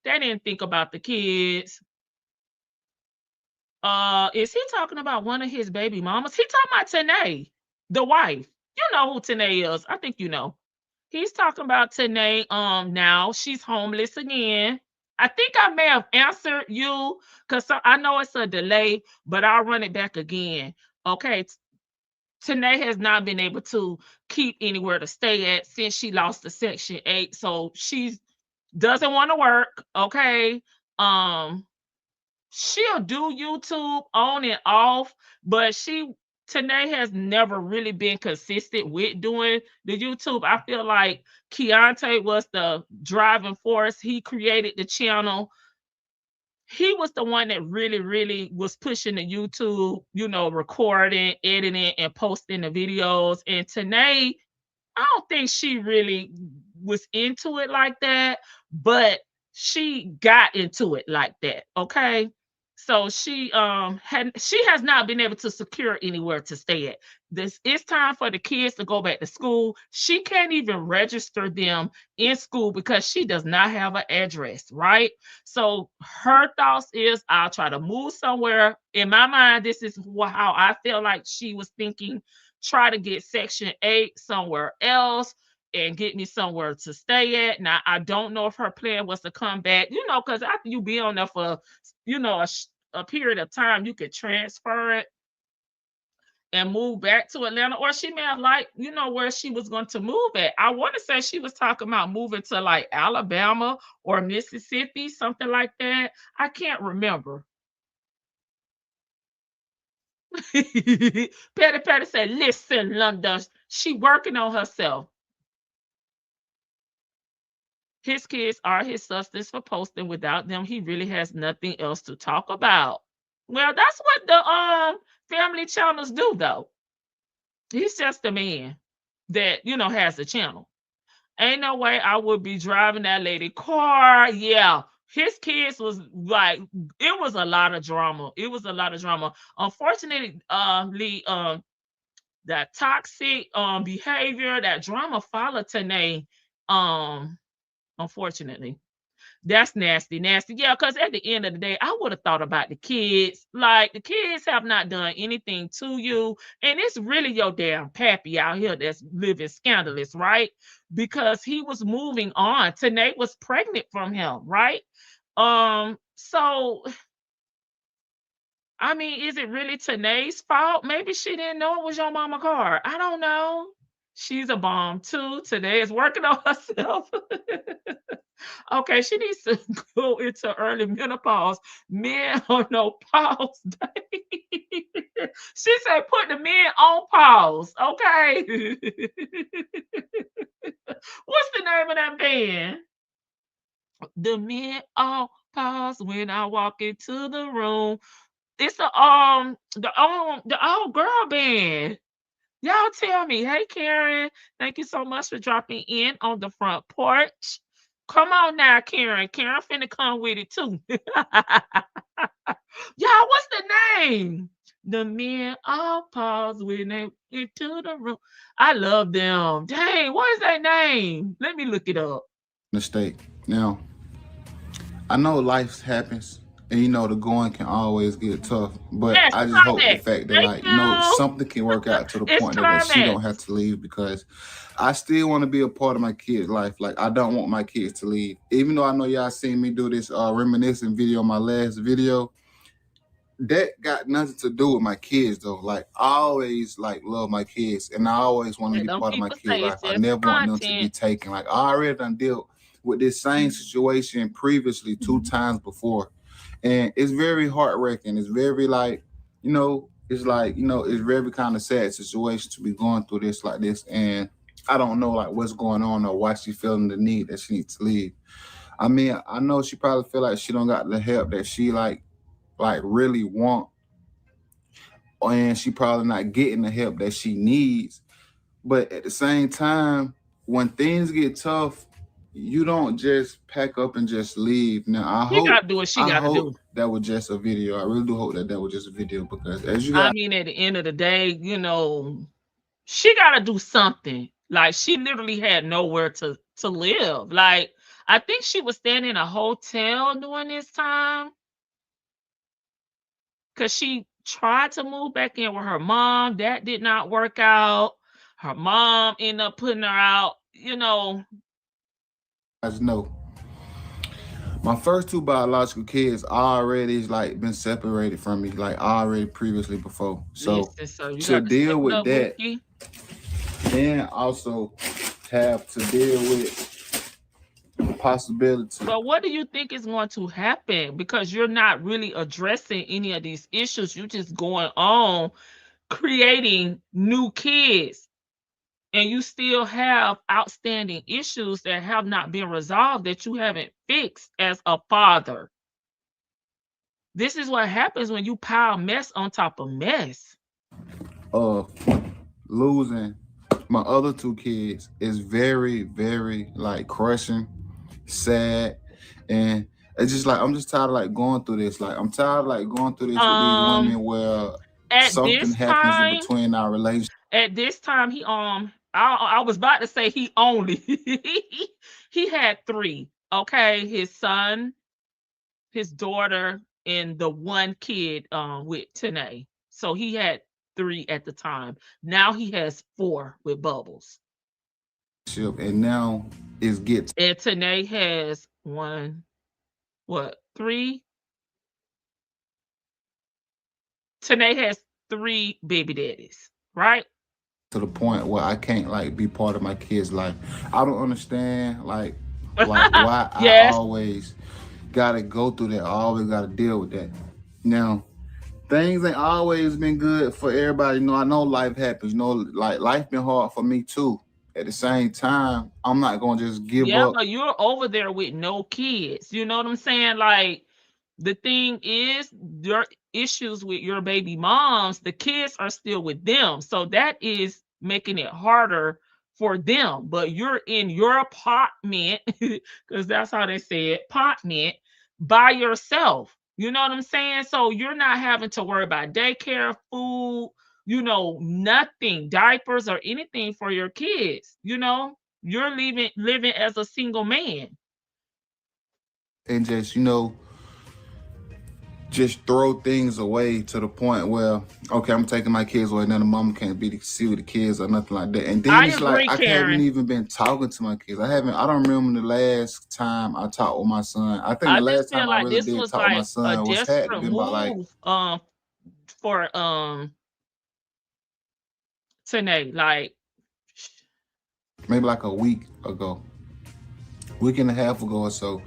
They didn't think about the kids. Is he talking about one of his baby mamas? He talking about Tanae, the wife. You know who Tanae is. I think you know. He's talking about Tanae. Now she's homeless again. I think I may have answered you because I know it's a delay, but I'll run it back again. Okay. Tanae has not been able to keep anywhere to stay at since she lost the Section 8. So she doesn't want to work. Okay. Um, she'll do YouTube on and off, but Tanae has never really been consistent with doing the YouTube. I feel like Keontae was the driving force. He created the channel. He was the one that really, really was pushing the YouTube, recording, editing, and posting the videos. And Tanae, I don't think she really was into it like that, but she got into it like that. Okay. So she has not been able to secure anywhere to stay at. This it's time for the kids to go back to school. She can't even register them in school because she does not have an address, right? So her thoughts is I'll try to move somewhere. In my mind, this is how I feel like she was thinking, try to get Section 8 somewhere else and get me somewhere to stay at. Now, I don't know if her plan was to come back, because after you be on there for, a period of time, you could transfer it and move back to Atlanta, or she may have liked, where she was going to move at. I want to say she was talking about moving to like Alabama or Mississippi, something like that. I can't remember. Petty said, listen, London, she working on herself. His kids are his substance for posting. Without them, he really has nothing else to talk about. Well, that's what the family channels do, though. He's just a man that, has a channel. Ain't no way I would be driving that lady car. Yeah. His kids was like, it was a lot of drama. It was a lot of drama. Unfortunately, that toxic behavior, that drama followed Tanae. Unfortunately. That's nasty, nasty. Yeah, because at the end of the day, I would have thought about the kids. Like, the kids have not done anything to you. And it's really your damn pappy out here that's living scandalous, right? Because he was moving on. Tanae was pregnant from him, right? So I mean, is it really Tanae's fault? Maybe she didn't know it was your mama car. I don't know. She's a bomb too. Today is working on herself. Okay, she needs to go into early menopause. Men on no pause day. She said, put the men on pause. Okay. What's the name of that band? The men on pause when I walk into the room. It's the old girl band. Y'all tell me. Hey Karen, thank you so much for dropping in on the front porch. Come on now, Karen. Karen finna come with it too. Y'all, what's the name? The men all pause when they into the room. I love them. Dang, what is that name? Let me look it up. Mistake. Now, I know life happens, and you know the going can always get tough. But Yes, I just hope the Carmack. fact that, Thank like, you know, you. something can work out to the It's point that she don't Carmack. have to leave, because I still want to be a part of my kids' life. Like, I don't want my kids to leave, even though I know y'all seen me do this reminiscing video, my last video. That got nothing to do with my kids though. Like, I always like love my kids, and I always want to Let be them part of my people kids' say life. it's I just never want them to be content. taken. Like, I already done dealt with this same situation previously 2 times before, and it's very heart-wrenching. It's very like, you know, it's like, you know, it's very kind of sad situation to be going through this like this, and I don't know like what's going on or why she feeling the need that she needs to leave. I mean, I know she probably feel like she don't got the help that she like really want, and she probably not getting the help that she needs. But at the same time, when things get tough, you don't just pack up and just leave. Now, She gotta do what she I gotta do. hope that was just a video. I really do hope that that was just a video, because as you I guys, mean, at the end of the day, you know, she gotta do something. Like she literally had nowhere to live. Like I think she was staying in a hotel during this time because she tried to move back in with her mom. That did not work out. Her mom ended up putting her out. You know, know, my first 2 biological kids already like been separated from me, like already previously before. So listen, so you to got to step deal it with up, that, Bookie. and also have to deal with the possibility. But what do you think is going to happen? Because you're not really addressing any of these issues. You're just going on creating new kids, and you still have outstanding issues that have not been resolved that you haven't fixed as a father. This is what happens when you pile mess on top of mess. Losing my other 2 kids is very, very like crushing, sad, and it's just like I'm just tired of like going through this. Like, I'm tired of like going through this with these women where At something this happens in time, between our relationship. he I was about to say he only he had 3. Okay, his son, his daughter, and the one kid with Tanae. So he had 3 at the time. Now he has 4 with Bubbles. And now it's gets And Tanae has 3? Tanae has 3 baby daddies, right? to the point where I can't like be part of my kids' life. I don't understand like why I Yes. always gotta go through that. I always gotta deal with that. Now, things ain't always been good for everybody. You know, I know life happens. You know, like life been hard for me too. At the same time, I'm not gonna just give Yeah, up. but you're over there with no kids. You know what I'm saying? Like the thing is, your issues with your baby moms, the kids are still with them. So that is making it harder for them. But you're in your apartment, because that's how they say it, apartment, by yourself. You know what I'm saying? So you're not having to worry about daycare, food, nothing, diapers or anything for your kids. You're living as a single man. And just, you know, just throw things away to the point where, okay, I'm taking my kids away. Now the mom can't be to see with the kids or nothing like that. And then I it's like agree, I haven't Karen. even been talking to my kids. I don't remember the last time I talked with my son. I think the I just last feel time I like really this did was talk with my like a son had to desperate been about like move for Tanae? Like, maybe like a week and a half ago or so.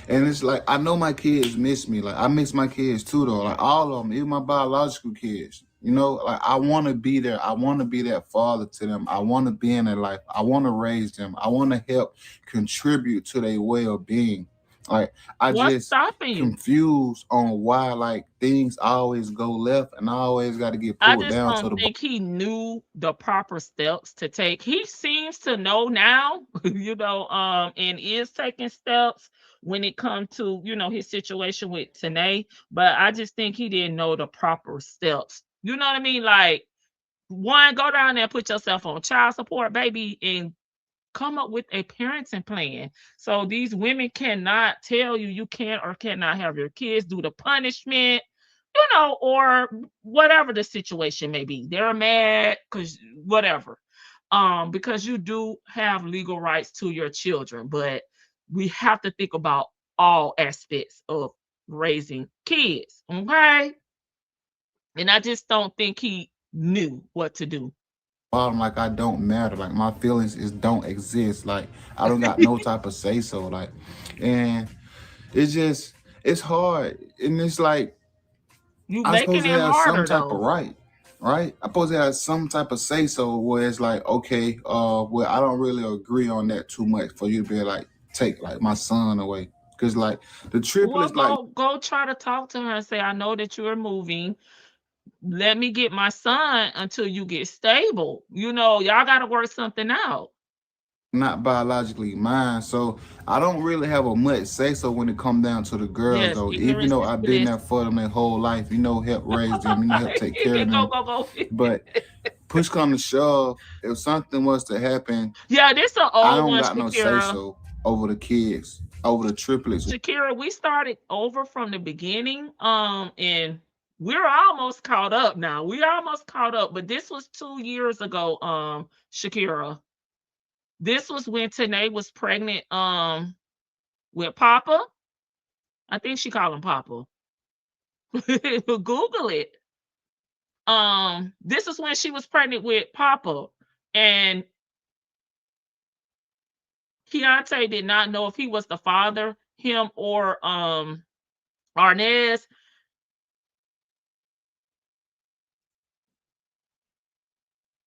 And it's like, I know my kids miss me. Like, I miss my kids too, though. Like, all of them, even my biological kids. You know, like, I want to be there. I want to be that father to them. I want to be in their life. I want to raise them. I want to help contribute to their well-being. Like, I what's just stopping you? confused on why, like, things always go left and I always got to get I pulled just down to don't the bottom. think he knew the proper steps to take. He seems to know now, and is taking steps when it comes to, his situation with Tanae. But I just think he didn't know the proper steps. You know what I mean? Like, one, go down there and put yourself on child support, baby, and come up with a parenting plan. So these women cannot tell you you can or cannot have your kids, do the punishment, or whatever the situation may be. They're mad because whatever. Because you do have legal rights to your children, but we have to think about all aspects of raising kids. Okay. And I just don't think he knew what to do. Bottom, like, I don't matter. Like, my feelings is don't exist. Like, I don't got no type of say so. Like, and it's just, it's hard. And it's like, You I'm making supposed to it have some harder type of though. right, right? I'm supposed to have some type of say so where it's like, okay, well, I don't really agree on that too much for you to be like, take like my son away. Cause like the Well, triplets, like, go try to talk to her and say, I know that you're moving. Let me get my son until you get stable. Y'all got to work something out. not biologically mine. So I don't really have a much say so when it come down to the girls Yes, though. Even ignorance though is I've been bliss. there for them their whole life, help raise them, help take care of Go, them. go, go. But push come to shove, if something was to happen, Yeah, this an I old don't one, got no say Shakira. so over the kids, over the triplets. Shakira, we started over from the beginning. And we're almost caught up now. We almost caught up, but this was 2 years ago, Shakira. This was when Tanae was pregnant, with Papa. I think she called him Papa. Google it. This is when she was pregnant with Papa, and Keontae did not know if he was the father, him or Arnez.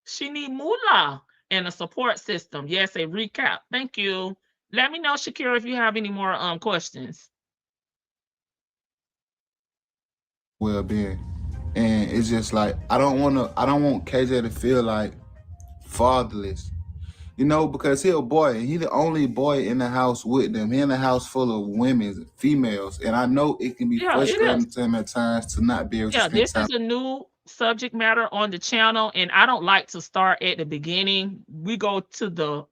She need moolah and a support system. Yes, a recap. Thank you. Let me know, Shakira, if you have any more questions. Well-being, and it's just like I don't want KJ to feel like fatherless, because he a boy and he the only boy in the house with them. He in a house full of women, females, and I know it can be Yeah, it is. frustrating to him at times to not be able to Yeah, spend this time. is a new subject matter on the channel, and I don't like to start at the beginning. We go to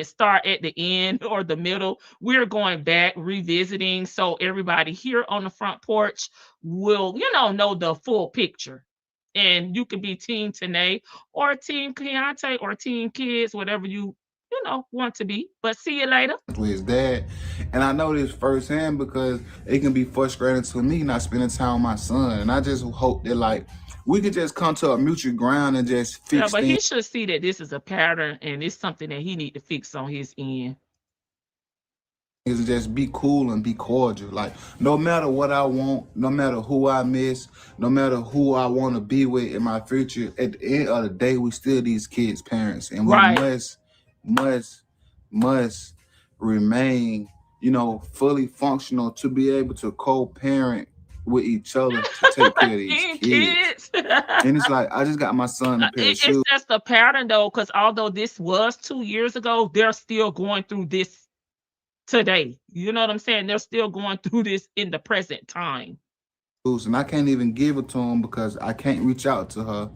start at the end or the middle. We're going back, revisiting, so everybody here on the front porch will, know the full picture. And you can be Team Tanae or Team Keontae or Team Kids, whatever you want to be. But see you later. With his dad, and I know this firsthand because it can be frustrating to me not spending time with my son. And I just hope that like we could just come to a mutual ground and just Yeah, fix but things he should see that this is a pattern and it's something that he need to fix on his end. and just be cool and be cordial. Like, no matter what I want, no matter who I miss, no matter who I want to be with in my future, at the end of the day, we still these kids' parents, and we Right. must, must remain, fully functional to be able to co-parent with each other to take care of these Team kids. Kids. And it's like I just got my son a pair of shoes. It's just a pattern though, because although this was 2 years ago, they're still going through this today. You know what I'm saying? They're still going through this in the present time. And I can't even give it to him because I can't reach out to her.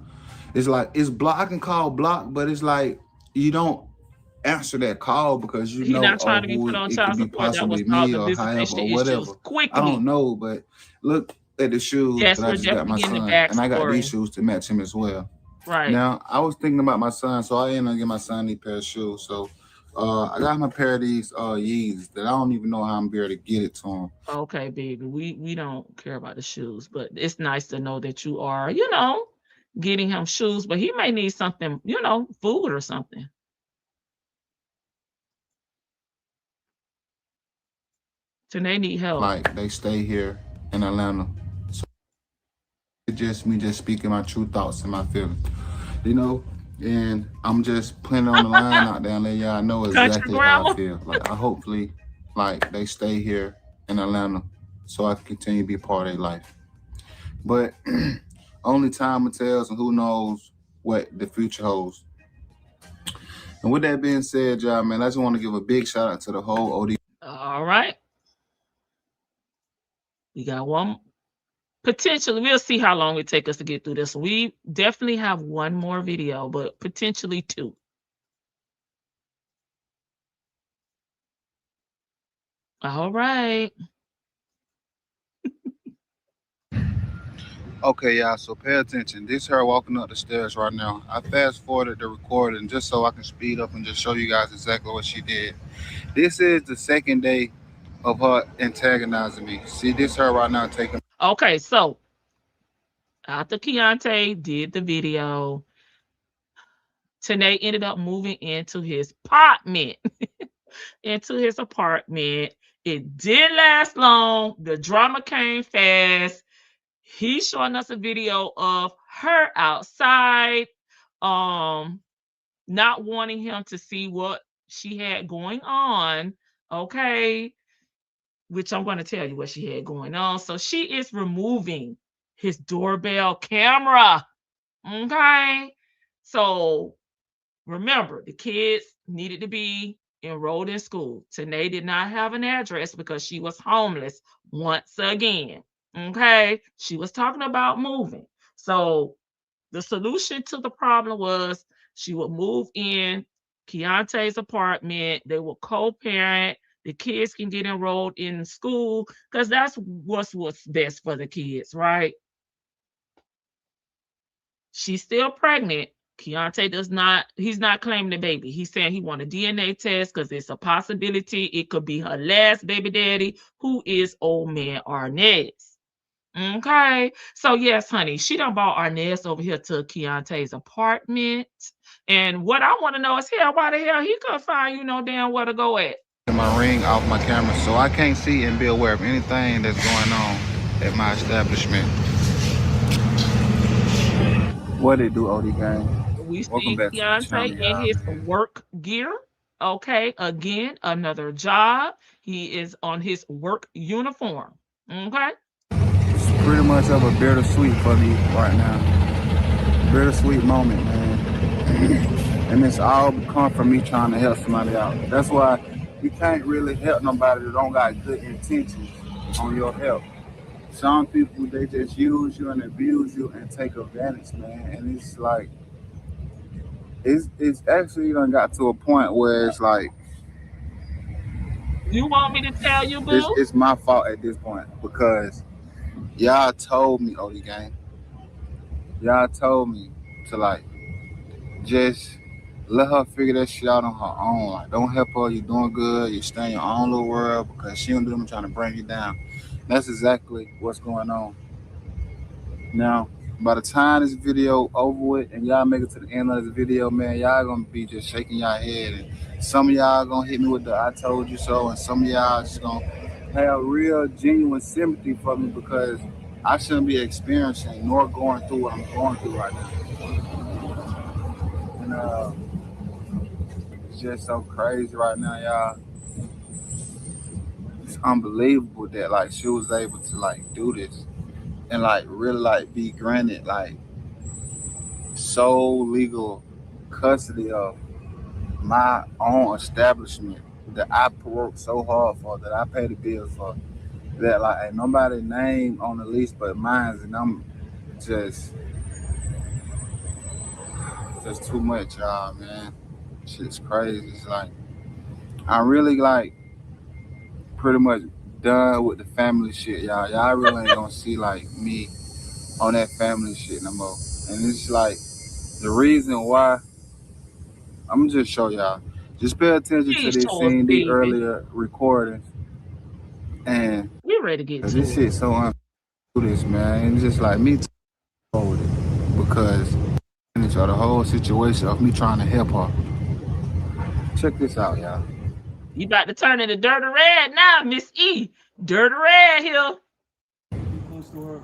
It's like it's block. I can call block, but it's like you don't answer that call because you He's know not trying to be who put on it could child be support. That will possibly solve me the or however visitation or issues whatever. I quickly. don't know, but look at the shoes Yes, that I we're just got my definitely in the son, and I got these backstory. shoes to match him as well. Right. Now I was thinking about my son, so I ain't gonna get my son these pair of shoes. So I got him a pair of these Yeezys that I don't even know how I'm be able to get it to him. Okay, baby. We don't care about the shoes, but it's nice to know that you are, getting him shoes, but he may need something, food or something. So they need help. Like they stay here in Atlanta. So it's just me just speaking my true thoughts and my feelings. And I'm just putting on the line out there and letting y'all know exactly how I feel. Like I hopefully like they stay here in Atlanta so I can continue to be part of their life. But only time will tell, and who knows what the future holds. And with that being said, y'all, man, I just want to give a big shout out to the whole OD. All right. We got one. Potentially, we'll see how long it takes us to get through this. We definitely have one more video, but potentially two. All right. Okay, y'all, so pay attention. This is her walking up the stairs right now. I fast forwarded the recording just so I can speed up and just show you guys exactly what she did. This is the second day of her antagonizing me. See, this is her right now taking. Okay, so after Keontae did the video, Tanae ended up moving into his apartment. It didn't last long. The drama came fast. He's showing us a video of her outside, not wanting him to see what she had going on. Okay. Which I'm going to tell you what she had going on. So she is removing his doorbell camera. Okay. So remember, the kids needed to be enrolled in school. Tanae did not have an address because she was homeless once again. Okay. She was talking about moving. So the solution to the problem was she would move in Keontae's apartment. They will co-parent. The kids can get enrolled in school because that's what's best for the kids, right? She's still pregnant. Keontae he's not claiming the baby. He's saying he want a DNA test because it's a possibility it could be her last baby daddy, who is old man Arnez. Okay. So yes, honey, she done brought Arnez over here to Keontae's apartment. And what I want to know is, why the hell he couldn't find you no damn where to go at? My ring off my camera so I can't see and be aware of anything that's going on at my establishment. What it do, OD gang? We see Keontae in his work gear. Okay, again, another job. He is on his work uniform. Okay. It's pretty much of a bittersweet for me right now. Bittersweet moment, man. And it's all come from me trying to help somebody out. That's why you can't really help nobody that don't got good intentions on your help. Some people, they just use you and abuse you and take advantage, man. And it's like, it's actually done got to a point where it's like, you want me to tell you, boo? It's my fault at this point because y'all told me, OD gang. Y'all told me to like just let her figure that shit out on her own. Like, don't help her. You're doing good. You stay in your own little world because she don't do them trying to bring you down. That's exactly what's going on. Now, by the time this video over with and y'all make it to the end of this video, man, y'all gonna be just shaking y'all head. And some of y'all gonna hit me with the I told you so, and some of y'all just gonna have real genuine sympathy for me because I shouldn't be experiencing nor going through what I'm going through right now. And it's just so crazy right now, y'all. It's unbelievable that like she was able to like do this and like really like be granted like sole legal custody of my own establishment that I worked so hard for, that I pay the bills for, that like ain't nobody name on the lease but mine, and I'm just too much, y'all, man. Shit's crazy. It's like I'm really like pretty much done with the family shit, y'all. Y'all really ain't gonna see like me on that family shit no more. And it's like the reason why, I'm gonna just show y'all. Just pay attention to Please this show us, scene, the baby. earlier recordings. And We ready to get to this it. shit so unfair, this, man. It's just like me with it. Because the whole situation of me trying to help her. Check this out, y'all. You about to turn into Dirty Red now, Miss E. Dirty Red here. Close to her.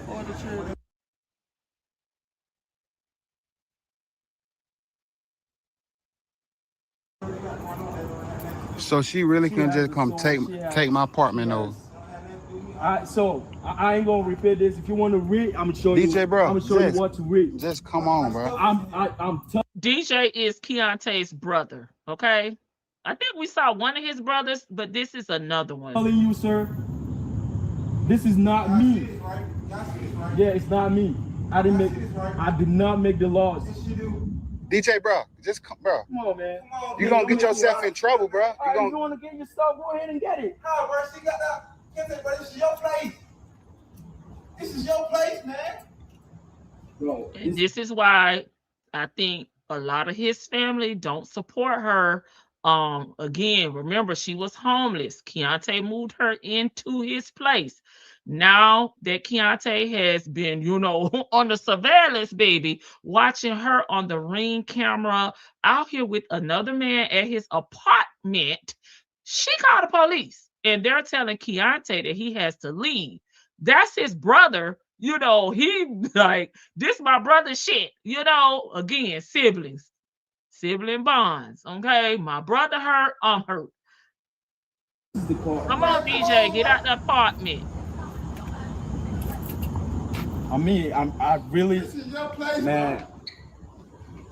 On the chair. So she really can just come take my apartment over. I ain't gonna repeat this. If you want to read, I'm gonna show you. DJ, bro, I'm gonna show you what to read. Just come on, bro. DJ is Keontae's brother. Okay, I think we saw one of his brothers, but this is another one. Telling you, sir, this is not me. Yeah, it's not me. I did not make the laws. DJ, bro, just come, bro. Come on, man. You gonna get yourself in trouble, bro. You want to get your stuff? Go ahead and get it. No, bro, she got that. But this is your place. This is your place, man. Bro, And this is why I think a lot of his family don't support her. Again, remember, she was homeless. Keontae moved her into his place. Now that Keontae has been, you know, on the surveillance, baby, watching her on the Ring camera out here with another man at his apartment, she called the police. And they're telling Keontae that he has to leave. That's his brother. You know, he like, this my brother shit. You know, again, siblings. Sibling bonds. Okay? My brother hurt, I'm hurt. Come on, DJ, get out the apartment. I mean, I really, This is your place, man. Bro.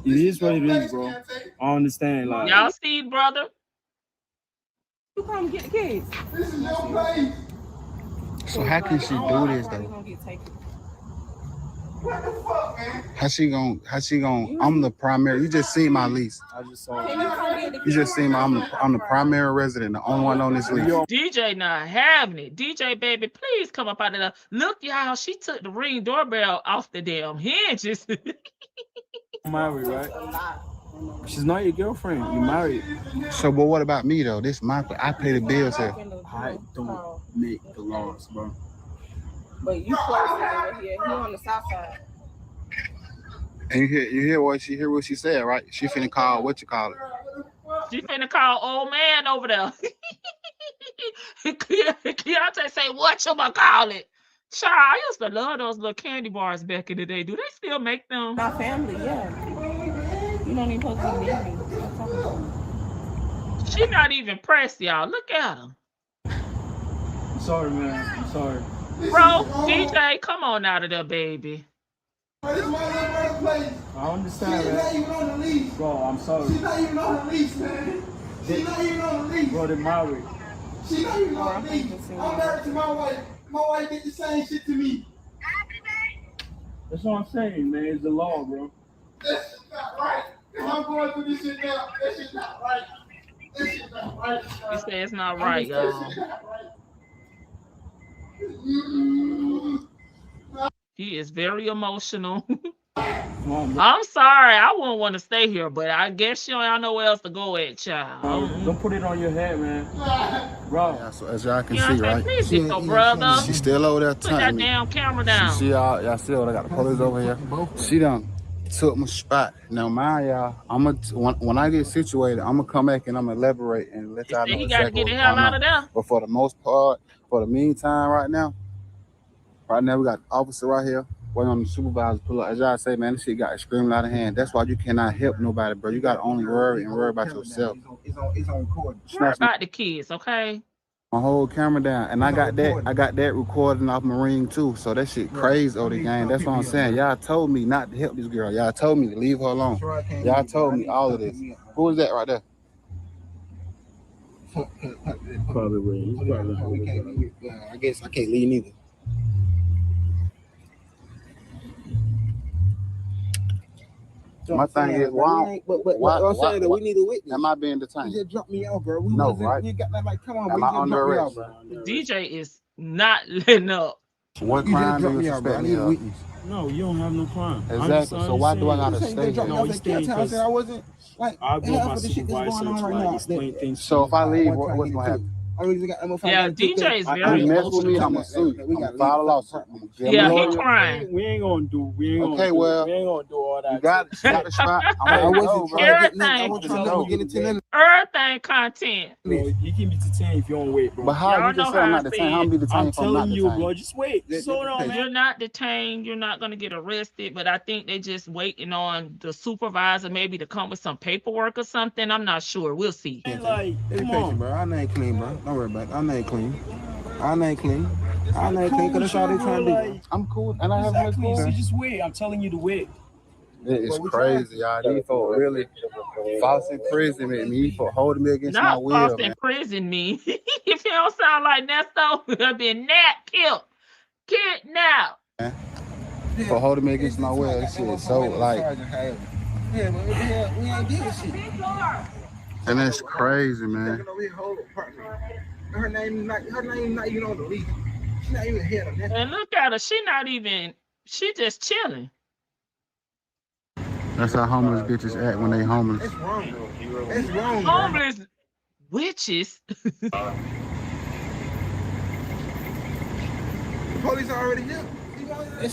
It is what it is, bro. I understand, like. Y'all see, brother? You come get the kids. This is your place. So how can she do this though? What the fuck, man? How she gonna I'm the primary. You just seen my lease. I just saw Can you come get the You kids? just seen I'm the primary resident, the only one on this lease. DJ not having it. DJ, baby, please come up out of there. Look, y'all, she took the Ring doorbell off the damn hinges. married, right? She's not your girlfriend. You married. So, but what about me though? This my I pay the bills here. I don't make the laws, bro. But you closer than here. He on the south side. And you hear what she said, right? She finna call what you call it. She finna call old man over there. Keontae say, what you gonna call it? Child, I used to love those little candy bars back in the day. Do they still make them? My family, yeah. You don't even supposed to be near me. She not even pressed, y'all. Look at her. I'm sorry, man. I'm sorry. Bro, DJ, come on out of there, baby. Bro, this is my little brother's place. I understand, She's not man. even on the lease. Bro, I'm sorry. She's not even on the lease, man. She's not even on the lease. Bro, they're married. She's not even on the lease. I'm married to my wife. My wife did the same shit to me. That's what I'm saying, man. It's the law, bro. That shit's not right. If I'm going through this shit now, that shit's not right. That shit's not right. You say it's not right, y'all. That shit's not right. He is very emotional. Come on, bro. I'm sorry, I wouldn't want to stay here, but I guess y'all know where else to go at, child. Don't put it on your head, man. Bro. Yeah, so as y'all can Keontae, see, right? please get your brother. She still over there Put that telling me. damn camera down. See y'all see what I got the police over here. She done took my spot. Now mind y'all, when I get situated, I'm gonna come back and I'm gonna elaborate and let y'all know He got to exactly get the what's hell going out on. of there. But for the most part, for the meantime, right now we got the officer right here waiting on the supervisor to pull up. As y'all say, man, this shit got extremely out of hand. That's why you cannot help nobody, bro. You got to only worry about yourself. It's on record. Worry about the kids, okay? My whole camera down, and I got that recording off my Ring too. So that shit crazy over the game. That's what I'm saying. Y'all told me not to help this girl. Y'all told me to leave her alone. Y'all told me all of this. Who is that right there? Probably Ring. I guess I can't leave neither. My thing is, why I'm saying that we need a witness. am I being You detained? just dropped me off, bro. No, right? You got that, like, come on, Am bro. I You just under dropped me arrest? off, bro. DJ is not letting up. What crime do you suspect me of? No, you don't have no crime. Exactly. So why do I gotta stay here? No, he's staying because I wasn't like I'll go with my supervisor to like explain things. So if I leave, what's gonna happen? Yeah, DJ is very You mess with me, I'm emotional. gonna sue you. I'm gonna file a lawsuit. Yeah, he crying. We ain't gonna do. We ain't Okay, gonna well, do. We ain't gonna do all that. You got the spot. I wasn't trying to Everything content. Bro, you can be detained if you don't wait, bro. But how Y'all you just know say I'm how not I detained? see How I'm be detained I'm if I'm not telling you, detained? bro. Just wait. Slow down, man. You're not detained. You're not gonna get arrested. But I think they just waiting on the supervisor maybe to come with some paperwork or something. I'm not sure. We'll see. Like, Come on, bro. I ain't clean, bro. Don't worry about it. I ain't clean. I ain't clean. Cause that's all they trying to do. I'm cool, and I have no exactly. clue. So just wait. I'm telling you to wait. It is crazy, y'all. These folks really false imprisonment me for holding me against my Not will, false man. imprison me. If you don't sound like Nesto, I've been killed, kidnapped. For holding me against my will, this shit is so like. Yeah, but we ain't getting shit. And that's crazy, man. Her name not even on the league. She's not even here. And look at her. She just chilling. That's how homeless bitches act when they homeless. That's wrong. That's wrong. Homeless witches. The police already here.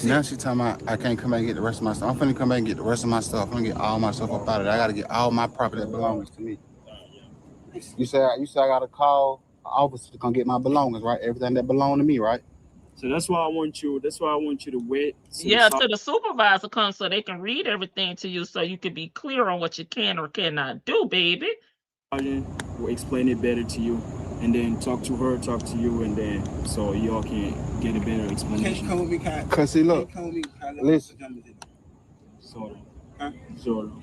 Now she talking about I can't come back and get the rest of my stuff. I'm finna come back and get the rest of my stuff. I'm gonna get all my stuff up out of there. I gotta get all my property that belongs to me. You say I gotta call an officer to come get my belongings, right? Everything that belong to me, right? So that's why I want you. That's why I want you to wait. Yeah, till the supervisor comes so they can read everything to you, so you can be clear on what you can or cannot do, baby. We'll explain it better to you, and then talk to her, talk to you, and then so y'all can get a better explanation. Cause see, look, listen. Sort of.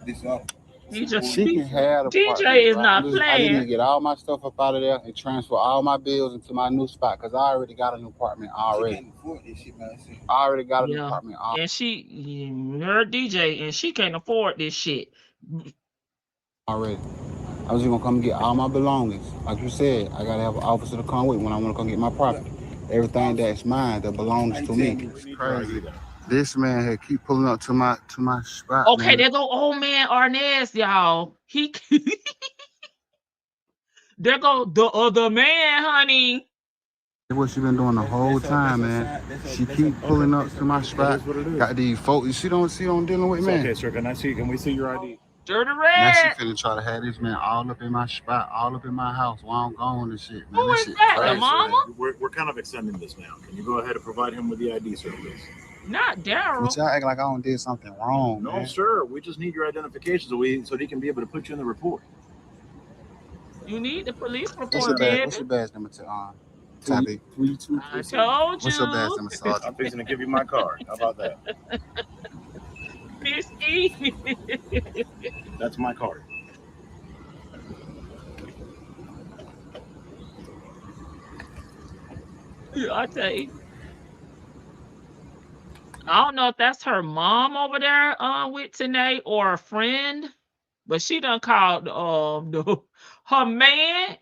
This all. She can have the DJ is not I playing. need to get all my stuff up out of there and transfer all my bills into my new spot because I already got a new apartment already. She can't afford this shit, man. I already got a new apartment already. And her DJ, and she can't afford this shit. Already. I was just gonna come and get all my belongings. Like you said, I gotta have an officer to come with when I wanna come get my property. Everything that's mine that belongs to me. It's crazy. This man here keep pulling up to my spot. Okay, man. there go old man Arnaz, y'all. There go the other man, honey. That's what she been doing the whole time, man. She keep pulling up to my spot. Got these folks. She don't dealing with, man. Okay, sir. Can we see your ID? Dirty Now Red. she finna try to have this man all up in my spot, all up in my house while I'm gone and shit, man. Who This is shit that, crazy. the mama? We're kind of extending this now. Can you go ahead and provide him with the ID, sir, please? Not Daryl. But y'all act like I don't did something wrong, No, man. sir. We just need your identification so he can be able to put you in the report. You need the police What's report, your baby. badge number to Tabby? I told What's your badge you. number, Sergeant? I'm fixing to give you my card. How about that? Miss E. That's my card. I tell you. I don't know if that's her mom over there with Tanae or a friend, but she done called her man.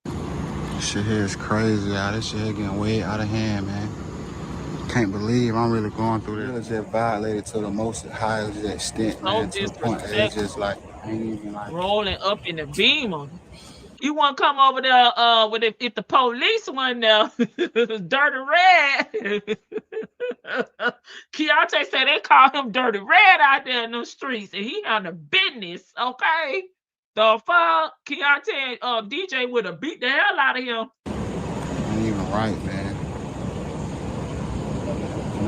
This shit here is crazy, y'all. This shit here getting way out of hand, man. Can't believe I'm really going through this. It's just violated to the most highest extent, man. To the point that it's just like ain't even like rolling up in the Beamer. You want to come over there with if the police went there, Dirty Red. Keontae said they call him Dirty Red out there in the streets, and he on the business. Okay, the fuck, Keontae DJ would have beat the hell out of him. ain't even right, man.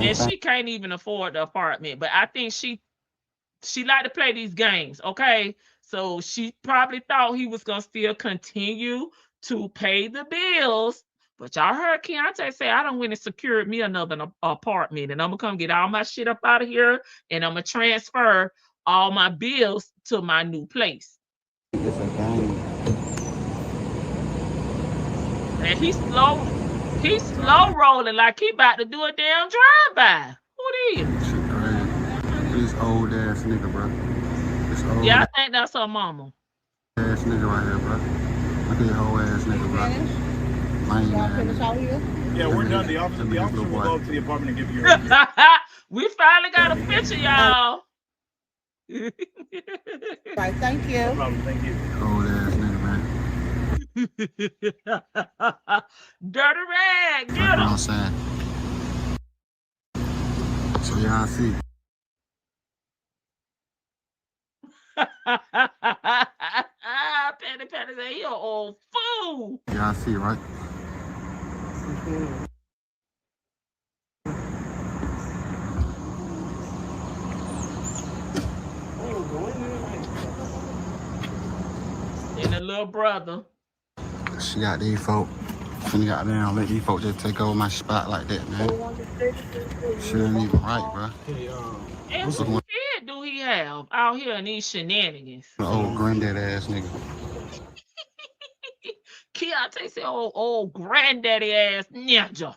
And she can't even afford the apartment, but I think she like to play these games. Okay. So she probably thought he was going to still continue to pay the bills. But y'all heard Keontae say, I done went and secured me another apartment. And I'm going to come get all my shit up out of here. And I'm going to transfer all my bills to my new place. It's a game. And he's slow rolling like he about to do a damn drive-by. Who it is? Shit crazy. This old ass nigga, bro. Yeah, I think that's her mama. Ass nigga right here, bro. Look at your whole ass nigga, bro. Y'all finish out here? Yeah, we're done. The officer will go up to the apartment and give you. We finally got a picture, y'all. Right, thank you. No problem. Thank you. Old ass nigga, man. Dirty rag, That's get what him. I'm saying. So y'all see. Patty say he an old fool. Y'all see, right? And the little brother. She got these folk. Finna goddamn let these folk just take over my spot like that, man. Shit ain't even right, bro. And what kid do he have out here in these shenanigans? The old granddad ass nigga. Keontae said, old granddaddy ass ninja.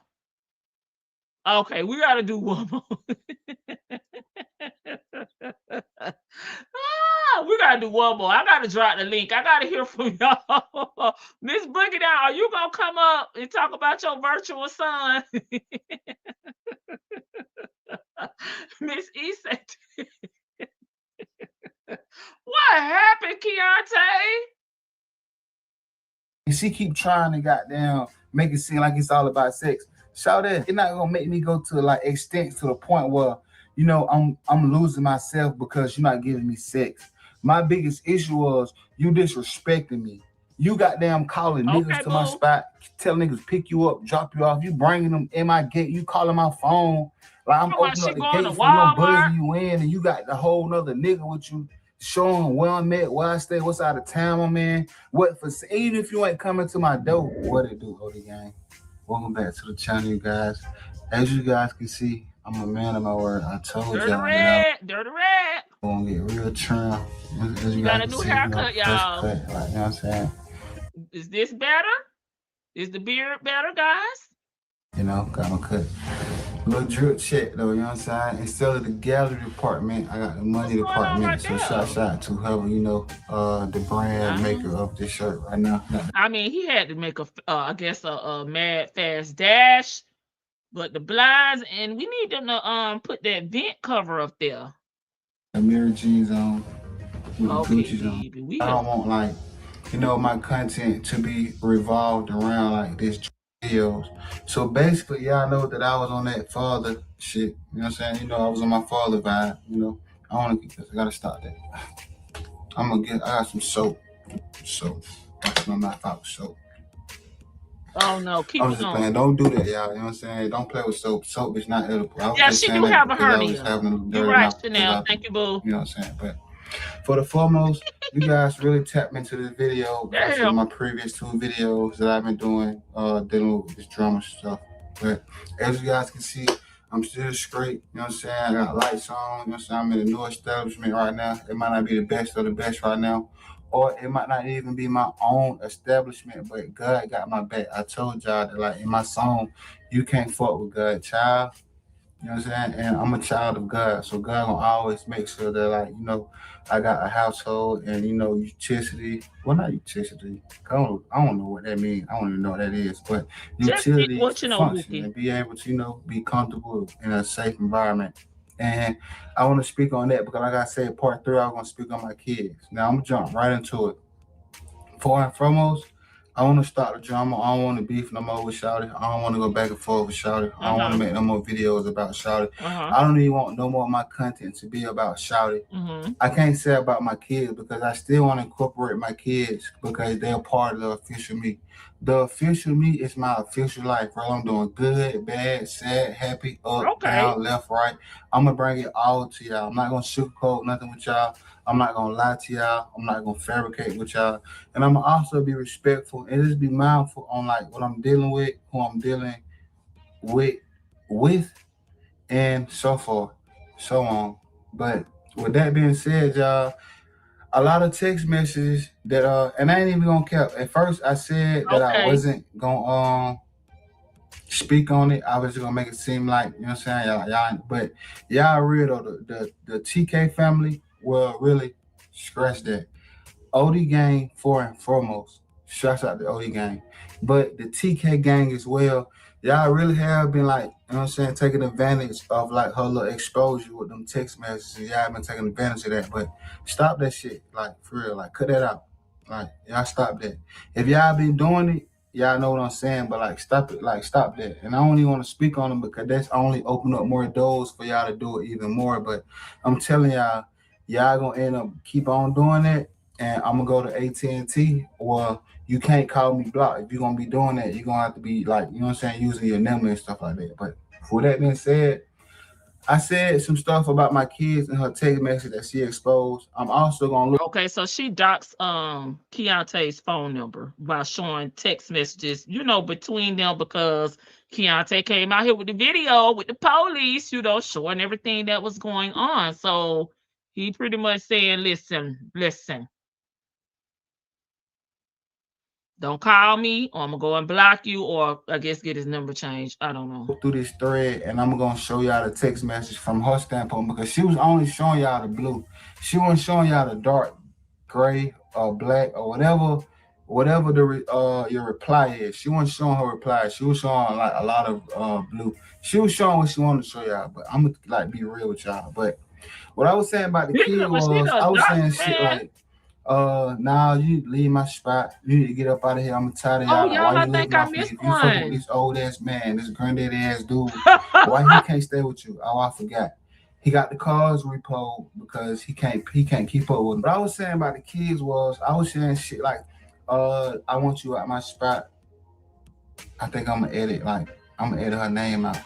Okay, we gotta do one more. We gotta do one more. I gotta drop the link. I gotta hear from y'all. Miss Boogie Down, are you gonna come up and talk about your virtual son? Miss E said, what happened, Keontae? She keep trying to goddamn make it seem like it's all about sex. Shout that it's not gonna make me go to like extent to the point where you know I'm losing myself because you're not giving me sex. My biggest issue was you disrespecting me. You goddamn calling niggas to my spot, telling niggas pick you up, drop you off. You bringing them in my gate. You calling my phone like I'm opening up the gate for your buzz you in, and you got the whole nother nigga with you. Showing where I'm at, where I stay, what's out of town I'm in, what for even if you ain't coming to my door, what it do, OD gang. Welcome back to the channel, you guys. As you guys can see, I'm a man of my word. I told y'all that Dirty red. I'm gonna get real trim. As you got a new haircut, y'all. Cut, like, you know what I'm saying? Is this better? Is the beard better, guys? You know, got my cut. Little drip check though, you know what I'm saying? Instead of the gallery department, I got the money department. Right so shout to whoever, you know, the brand maker of this shirt right now. I mean, he had to make I guess a mad fast dash, but the blinds, and we need them to put that vent cover up there. The mirror jeans on, with the Gucci's on. I don't want like, you know, my content to be revolved around like this videos. So basically, y'all know that I was on that father shit. You know what I'm saying? You know, I was on my father vibe. You know, I gotta stop that. I got some soap. Wash my mouth out with soap. Oh no, keep I'm just playing. Don't do that, y'all. You know what I'm saying? Don't play with soap. Soap is not edible. Yeah, she do have a hernia. You're right, Chanel. Thank you, boo. You know what I'm saying? But for the foremost, you guys really tap into this video versus my previous 2 videos that I've been doing, dealing with this drama stuff. But as you guys can see, I'm still straight. You know what I'm saying? I got lights on. You know what I'm saying? I'm in a new establishment right now. It might not be the best of the best right now, or it might not even be my own establishment, but God got my back. I told y'all that, like in my song, you can't fuck with God, child. You know what I'm saying? And I'm a child of God, so God gonna always make sure that, like, you know, I got a household and, you know, utility. Well, not utility. I don't know what that means. I don't even know what that is. But utility function and be able to, you know, be comfortable in a safe environment. And I want to speak on that because, like I said, part 3, I'm gonna speak on my kids. Now I'm gonna jump right into it. First and foremost, I want to start the drama. I don't want to beef no more with Shawty. I don't want to go back and forth with Shawty. I don't want to make no more videos about Shawty. I don't even want no more of my content to be about Shawty. I can't say about my kids because I still want to incorporate my kids because they're part of the official me. The official me is my official life, bro. I'm doing good, bad, sad, happy, up, down, left, right. I'm going to bring it all to y'all. I'm not going to sugarcoat nothing with y'all. I'm not going to lie to y'all. I'm not going to fabricate with y'all. And I'm going to also be respectful and just be mindful on like what I'm dealing with, who I'm dealing with, and so forth, so on. But with that being said, y'all, a lot of text messages that and I ain't even gonna cap. At first I said that I wasn't gonna speak on it. I was just gonna make it seem like, you know what I'm saying, y'all but y'all real though, the TK family will really scratch that. OD gang, for and foremost, Shouts out the OD gang. But the TK gang as well, y'all really have been like, you know what I'm saying, taking advantage of like her little exposure with them text messages. Y'all been taking advantage of that. But stop that shit. Like for real. Like cut that out. Like y'all stop that. If y'all been doing it, y'all know what I'm saying, but like stop it, like stop that. And I don't even want to speak on them because that's only open up more doors for y'all to do it even more. But I'm telling y'all, y'all gonna end up keep on doing that, and I'm gonna go to AT&T. Or you can't call me block. If you're gonna be doing that, you're gonna have to be like, you know what I'm saying, using your number and stuff like that. But for that being said, I said some stuff about my kids and her text message that she exposed. I'm also gonna look. Okay, so she docs Keontae's phone number by showing text messages, between them, because Keontae came out here with the video with the police, showing everything that was going on. So he pretty much saying, listen. Don't call me, or I'm gonna go and block you, or I guess get his number changed. I don't know. Through this thread, and I'm gonna show y'all the text message from her standpoint, because she was only showing y'all the blue. She wasn't showing y'all the dark gray or black or whatever the your reply is. She wasn't showing her reply. She was showing like a lot of blue. She was showing what she wanted to show y'all. But I'm gonna like be real with y'all. But what I was saying about the kid was, I was saying shit like, now you leave my spot. You need to get up out of here. I'm tired of y'all. Oh, y'all, Why I you think leaving I my feet? missed If you fucking with this old ass man, this granddaddy ass dude, why he can't stay with you? Oh, I forgot. He got the cars repoed because he can't keep up with him. What I was saying about the kids was, I was saying shit like, I want you at my spot. I think I'm gonna edit her name out.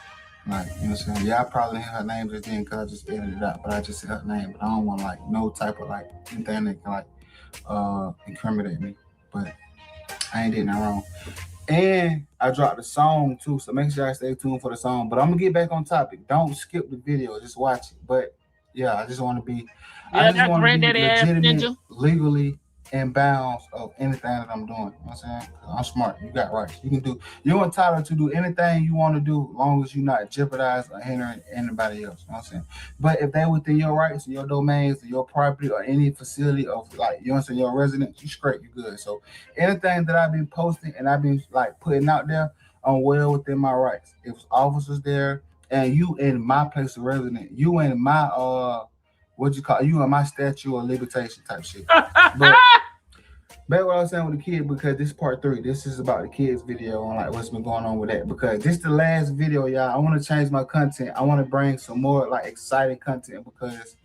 Like, you know what I'm saying? Yeah, I probably hit her name just then because I just edited it out, but I just said her name. But I don't want like no type of like anything that can like incriminate me. But I ain't did nothing wrong. And I dropped the song too, so make sure I stay tuned for the song. But I'm gonna get back on topic. Don't skip the video, just watch it. But yeah, I just want to be legitimate, legally in bounds of anything that I'm doing. You know what I'm saying? I'm smart. You got rights. You're entitled to do anything you want to do, as long as you're not jeopardizing or hindering anybody else. You know what I'm saying? But if they're within your rights and your domains or your property or any facility of like, you know what I'm saying, your residence, you straight, you good. So anything that I've been posting and I've been like putting out there, I'm well within my rights. If officers there and you in my place of residence, you in my you in my statue of limitation type shit. But back what I was saying with the kid, because this is part 3. This is about the kids video on like what's been going on with that. Because this is the last video, y'all. I want to change my content. I want to bring some more like exciting content, because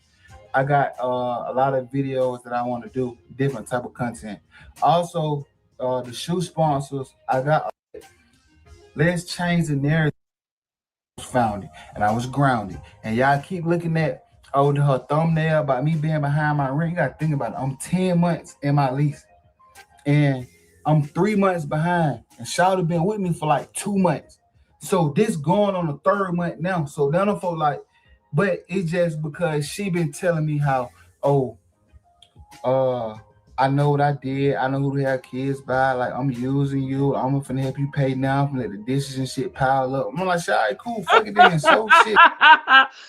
I got a lot of videos that I want to do, different type of content. Also, the shoe sponsors, I got. Let's change the narrative. Found it, and I was grounded. And y'all keep looking at her thumbnail about me being behind my ring. You gotta think about it. I'm 10 months in my lease, and I'm 3 months behind. And Shawty been with me for like 2 months. So this going on the 3rd month now. So none of folk like, but it's just because she been telling me how, I know what I did. I know who to have kids by. Like, I'm using you. I'm finna help you pay now. I'm gonna let the dishes and shit pile up. I'm like, all right, cool. Fuck it then. So shit.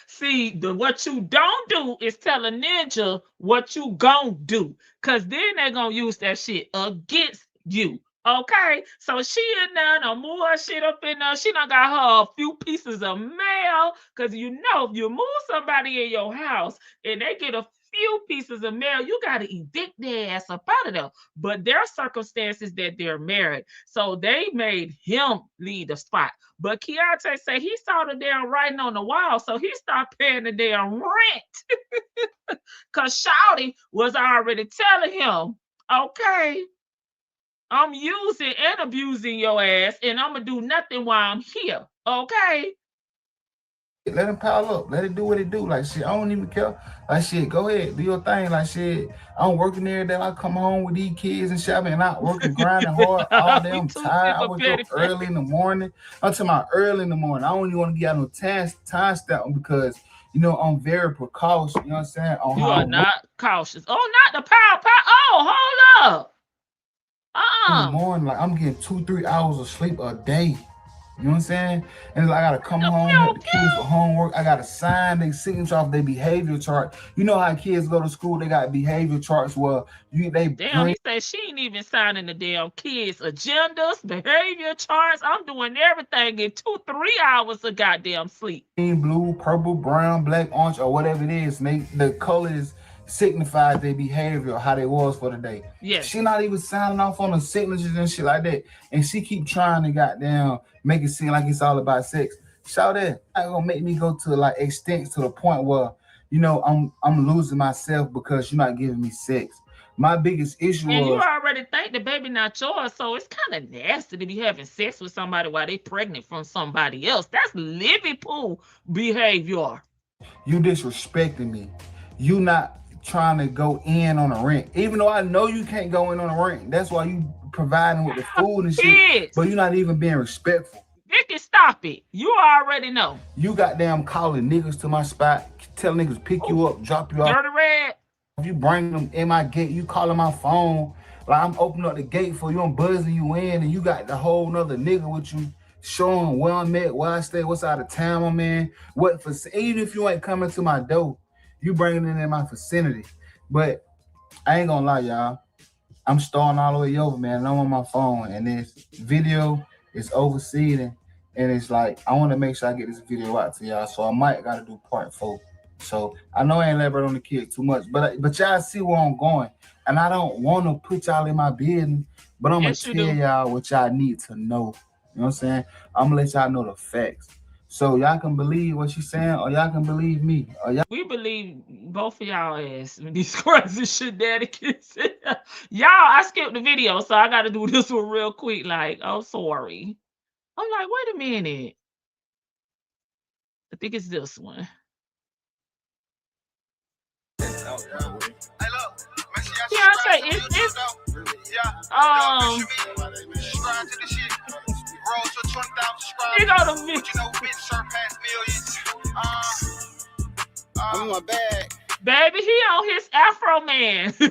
See, what you don't do is tell a ninja what you gon' do. Because then they're gonna use that shit against you. Okay? So she in there, no more shit up in there. She done got her a few pieces of mail. Because if you move somebody in your house and they get a few pieces of mail, you got to evict their ass up out of there. But their circumstances that they're married, so they made him leave the spot. But Keontae said he saw the damn writing on the wall, so he stopped paying the damn rent. Because Shawty was already telling him, okay, I'm using and abusing your ass, and I'm going to do nothing while I'm here. Okay? Let him pile up. Let it do what it do. Like, shit, I don't even care. Like, shit, go ahead. Do your thing. Like, shit, I'm working every day. I come home with these kids and shit. I've been out working, grinding hard all day. I'm tired. I wake up early in the morning. I'm talking about early in the morning. I don't even want to get out no time step because, I'm very precautious. You know what I'm saying? You are not cautious. Oh, not the power. Oh, hold up. In the morning, like, I'm getting 2-3 hours of sleep a day. You know what I'm saying? And I gotta come home, help the kids with homework. I gotta sign their signature off their behavior chart. You know how kids go to school, they got behavior charts where Damn, he said she ain't even signing the damn kids' agendas, behavior charts. I'm doing everything in 2-3 hours of goddamn sleep. Blue, purple, brown, black, orange, or whatever it is. And the colors signify their behavior or how they was for the day. Yes. She not even signing off on the signatures and shit like that. And she keep trying to goddamn make it seem like it's all about sex. Shout that. Not gonna make me go to like extents to the point where, you know, I'm losing myself because you're not giving me sex. My biggest issue and was, you already think the baby not yours, so it's kind of nasty to be having sex with somebody while they pregnant from somebody else. That's Liverpool behavior. You disrespecting me. You not trying to go in on a rent, even though I know you can't go in on a rent. That's why you providing with the food and shit. But you're not even being respectful. Vicky, stop it. You already know. You goddamn calling niggas to my spot, telling niggas pick you up, drop you off. Dirty Red. If you bring them in my gate, you calling my phone. Like I'm opening up the gate for you, I'm buzzing you in, and you got the whole nother nigga with you, showing where I'm at, where I stay, what side of town I'm in, what for. Even if you ain't coming to my door, you bringing it in my vicinity. But I ain't gonna lie, y'all. I'm starting all the way over, man. I'm on my phone, and this video is overseeding, and it's like I want to make sure I get this video out to y'all. So I might gotta do part 4. So I know I ain't elaborate on the kid too much, but y'all see where I'm going, and I don't want to put y'all in my business, but I'm gonna tell y'all what y'all need to know. You know what I'm saying? I'm gonna let y'all know the facts, so y'all can believe what she's saying, or y'all can believe me. We believe both of y'all ass with these crazy shit daddy kids. Y'all, I skipped the video, so I got to do this one real quick. Like, oh, sorry. I'm like, wait a minute. I think it's this one. Keontae, is this you go to me. I'm in my bag. Baby, he on his Afro Man. He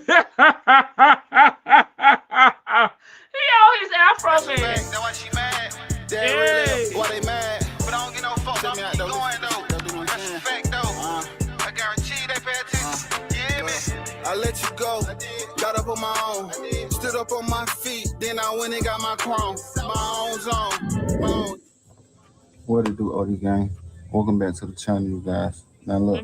on his Afro Man. That's why she mad. Hey. Why they mad? But I don't get no fuck. I'm keep going though. That's a fact though. I guarantee they pay attention. Yeah, man. I let you go. Got up on my own. Stood up on my feet. Then I went and got my crown. My own zone. My own. What to do, OD gang? Welcome back to the channel, you guys. Now look,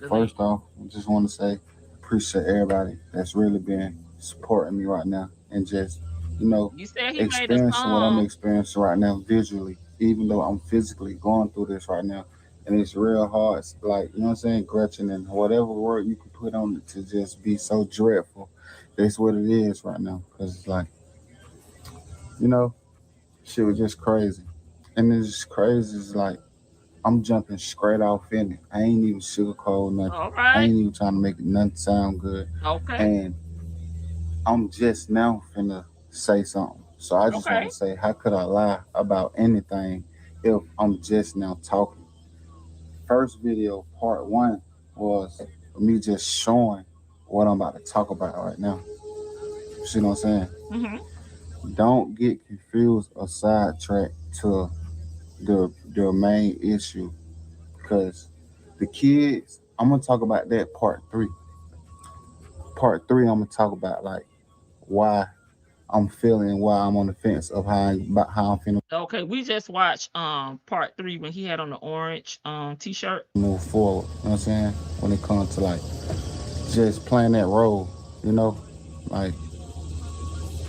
first off, I just want to say appreciate everybody that's really been supporting me right now and just, you know, experiencing what I'm experiencing right now visually, even though I'm physically going through this right now. And it's real hard, like, you know what I'm saying, Gretchen, and whatever word you can put on it to just be so dreadful. That's what it is right now. Because it's like, you know, shit was just crazy. And it's crazy, it's like, I'm jumping straight off in it. I ain't even sugarcoat nothing. All right. I ain't even trying to make nothing sound good. Okay. And I'm just now finna say something. So I just want to say, how could I lie about anything if I'm just now talking? First video, part 1, was me just showing what I'm about to talk about right now. You see what I'm saying? Mm-hmm. Don't get confused or sidetracked to the main issue, because the kids, I'm gonna talk about that part 3. Part 3, I'm gonna talk about like why I'm feeling, why I'm on the fence of how I'm feeling. Okay, we just watched part 3 when he had on the orange t-shirt. Move forward, you know what I'm saying? When it comes to like just playing that role, you know, like.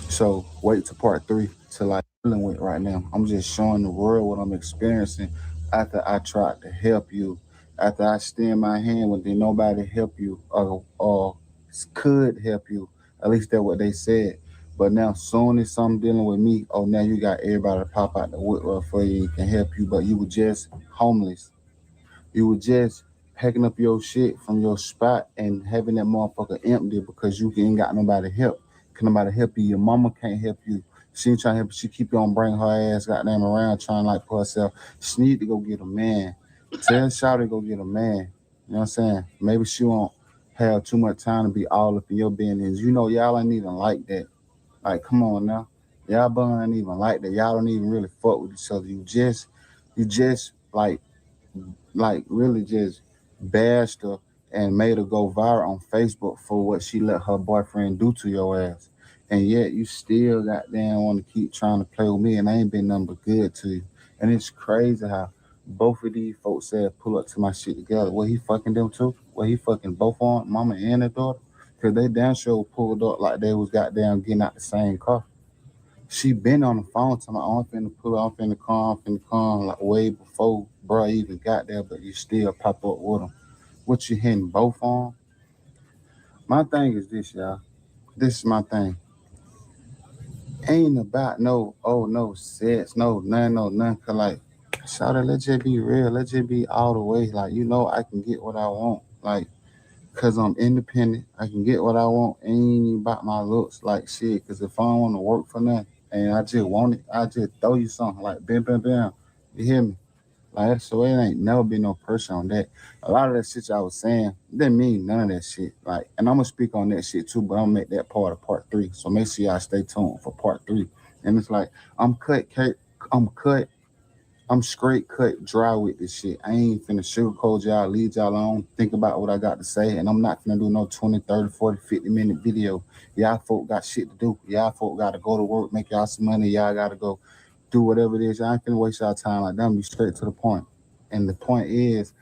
So wait to part 3 to like dealing with right now. I'm just showing the world what I'm experiencing after I tried to help you, after I extend my hand when did nobody help you or could help you. At least that's what they said. But now soon as something dealing with me, oh, now you got everybody to pop out the woodwork for you, can help you, but you were just homeless. You were just packing up your shit from your spot and having that motherfucker empty because you ain't got nobody help. Can nobody help you? Your mama can't help you. She ain't trying to help you. She keep on bringing her ass goddamn around trying like for herself. She need to go get a man. Tell Shawty to go get a man. You know what I'm saying? Maybe she won't have too much time to be all up in your business. You know, y'all ain't even like that. Like, come on now. Y'all bun ain't even like that. Y'all don't even really fuck with each other. You just like really just bashed her and made her go viral on Facebook for what she let her boyfriend do to your ass. And yet you still goddamn want to keep trying to play with me, and I ain't been nothing but good to you. And it's crazy how both of these folks said pull up to my shit together. What he fucking them too? What he fucking both on mama and their daughter? Cause they damn sure pulled up like they was goddamn getting out the same car. She been on the phone to my I'm finna pull up, I'm finna come, like way before bro even got there, but you still pop up with them. What you hitting both on? My thing is this, y'all. This is my thing. Ain't about no sex, no none. Cause like, shout out, let's just be real. Let's just be all the way. Like, I can get what I want. Like, cause I'm independent. I can get what I want. Ain't even about my looks. Like shit. Cause if I don't want to work for nothing and I just want it, I just throw you something like bam, bam, bam. You hear me? Like so, it ain't never been no pressure on that. A lot of that shit y'all was saying didn't mean none of that shit. Like, and I'm gonna speak on that shit too, but I'm gonna make that part of part 3. So make sure y'all stay tuned for part 3. And it's like I'm cut, I'm cut. I'm straight cut dry with this shit. I ain't finna sugarcoat y'all, lead y'all on, think about what I got to say, and I'm not finna do no 20, 30, 40, 50-minute video. Y'all folk got shit to do. Y'all folk gotta go to work, make y'all some money. Y'all gotta go do whatever it is. Y'all ain't finna waste y'all time like that. Be straight to the point. And the point is,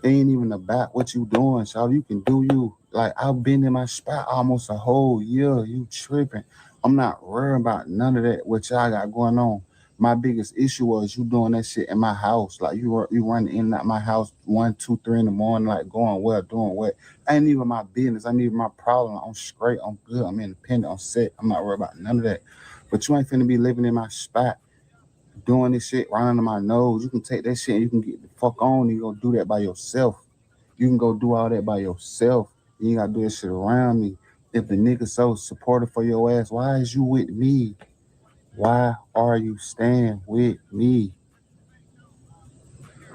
it ain't even about what you doing, so you can do you. Like, I've been in my spot almost a whole year. You tripping. I'm not worried about none of that, what y'all got going on. My biggest issue was you doing that shit in my house. Like, you running in and out my house 1, 2, 3 in the morning, like going where, doing what. Ain't even my business. Ain't even my problem. I'm straight. I'm good. I'm independent. I'm set. I'm not worried about none of that. But you ain't finna be living in my spot doing this shit right under my nose. You can take that shit and you can get the fuck on and you gonna do that by yourself. You can go do all that by yourself. You ain't gotta do this shit around me. If the nigga so supportive for your ass, why is you with me? Why are you staying with me?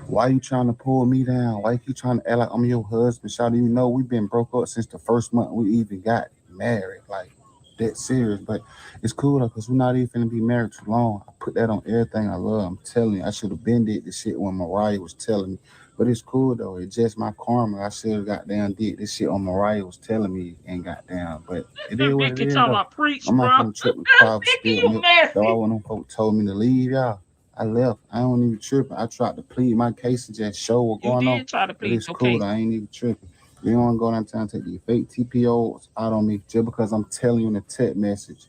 Why you trying to pull me down? Why you keep trying to act like I'm your husband? Shawty, you know we've been broke up since the first month we even got married. Like, that serious. But it's cool though, because we're not even finna be married too long. I put that on everything I love. I'm telling you, I should have been did this shit when Mariah was telling me. But it's cool though. It's just my karma. I should have goddamn did this shit when Mariah was telling me and goddamn. But it is what it Vicky is talking though. about preach, I'm not bro. finna trip the crowd for Vicky, spilled you milk. Though I messy. when them folks told me to leave, y'all, I left. I don't even tripping. I tried to plead my case and just show what's You going on. did try to But plead it's your cool. case. I ain't even tripping. You don't want to go downtown and take these fake TPOs out on me just because I'm telling you in a text message.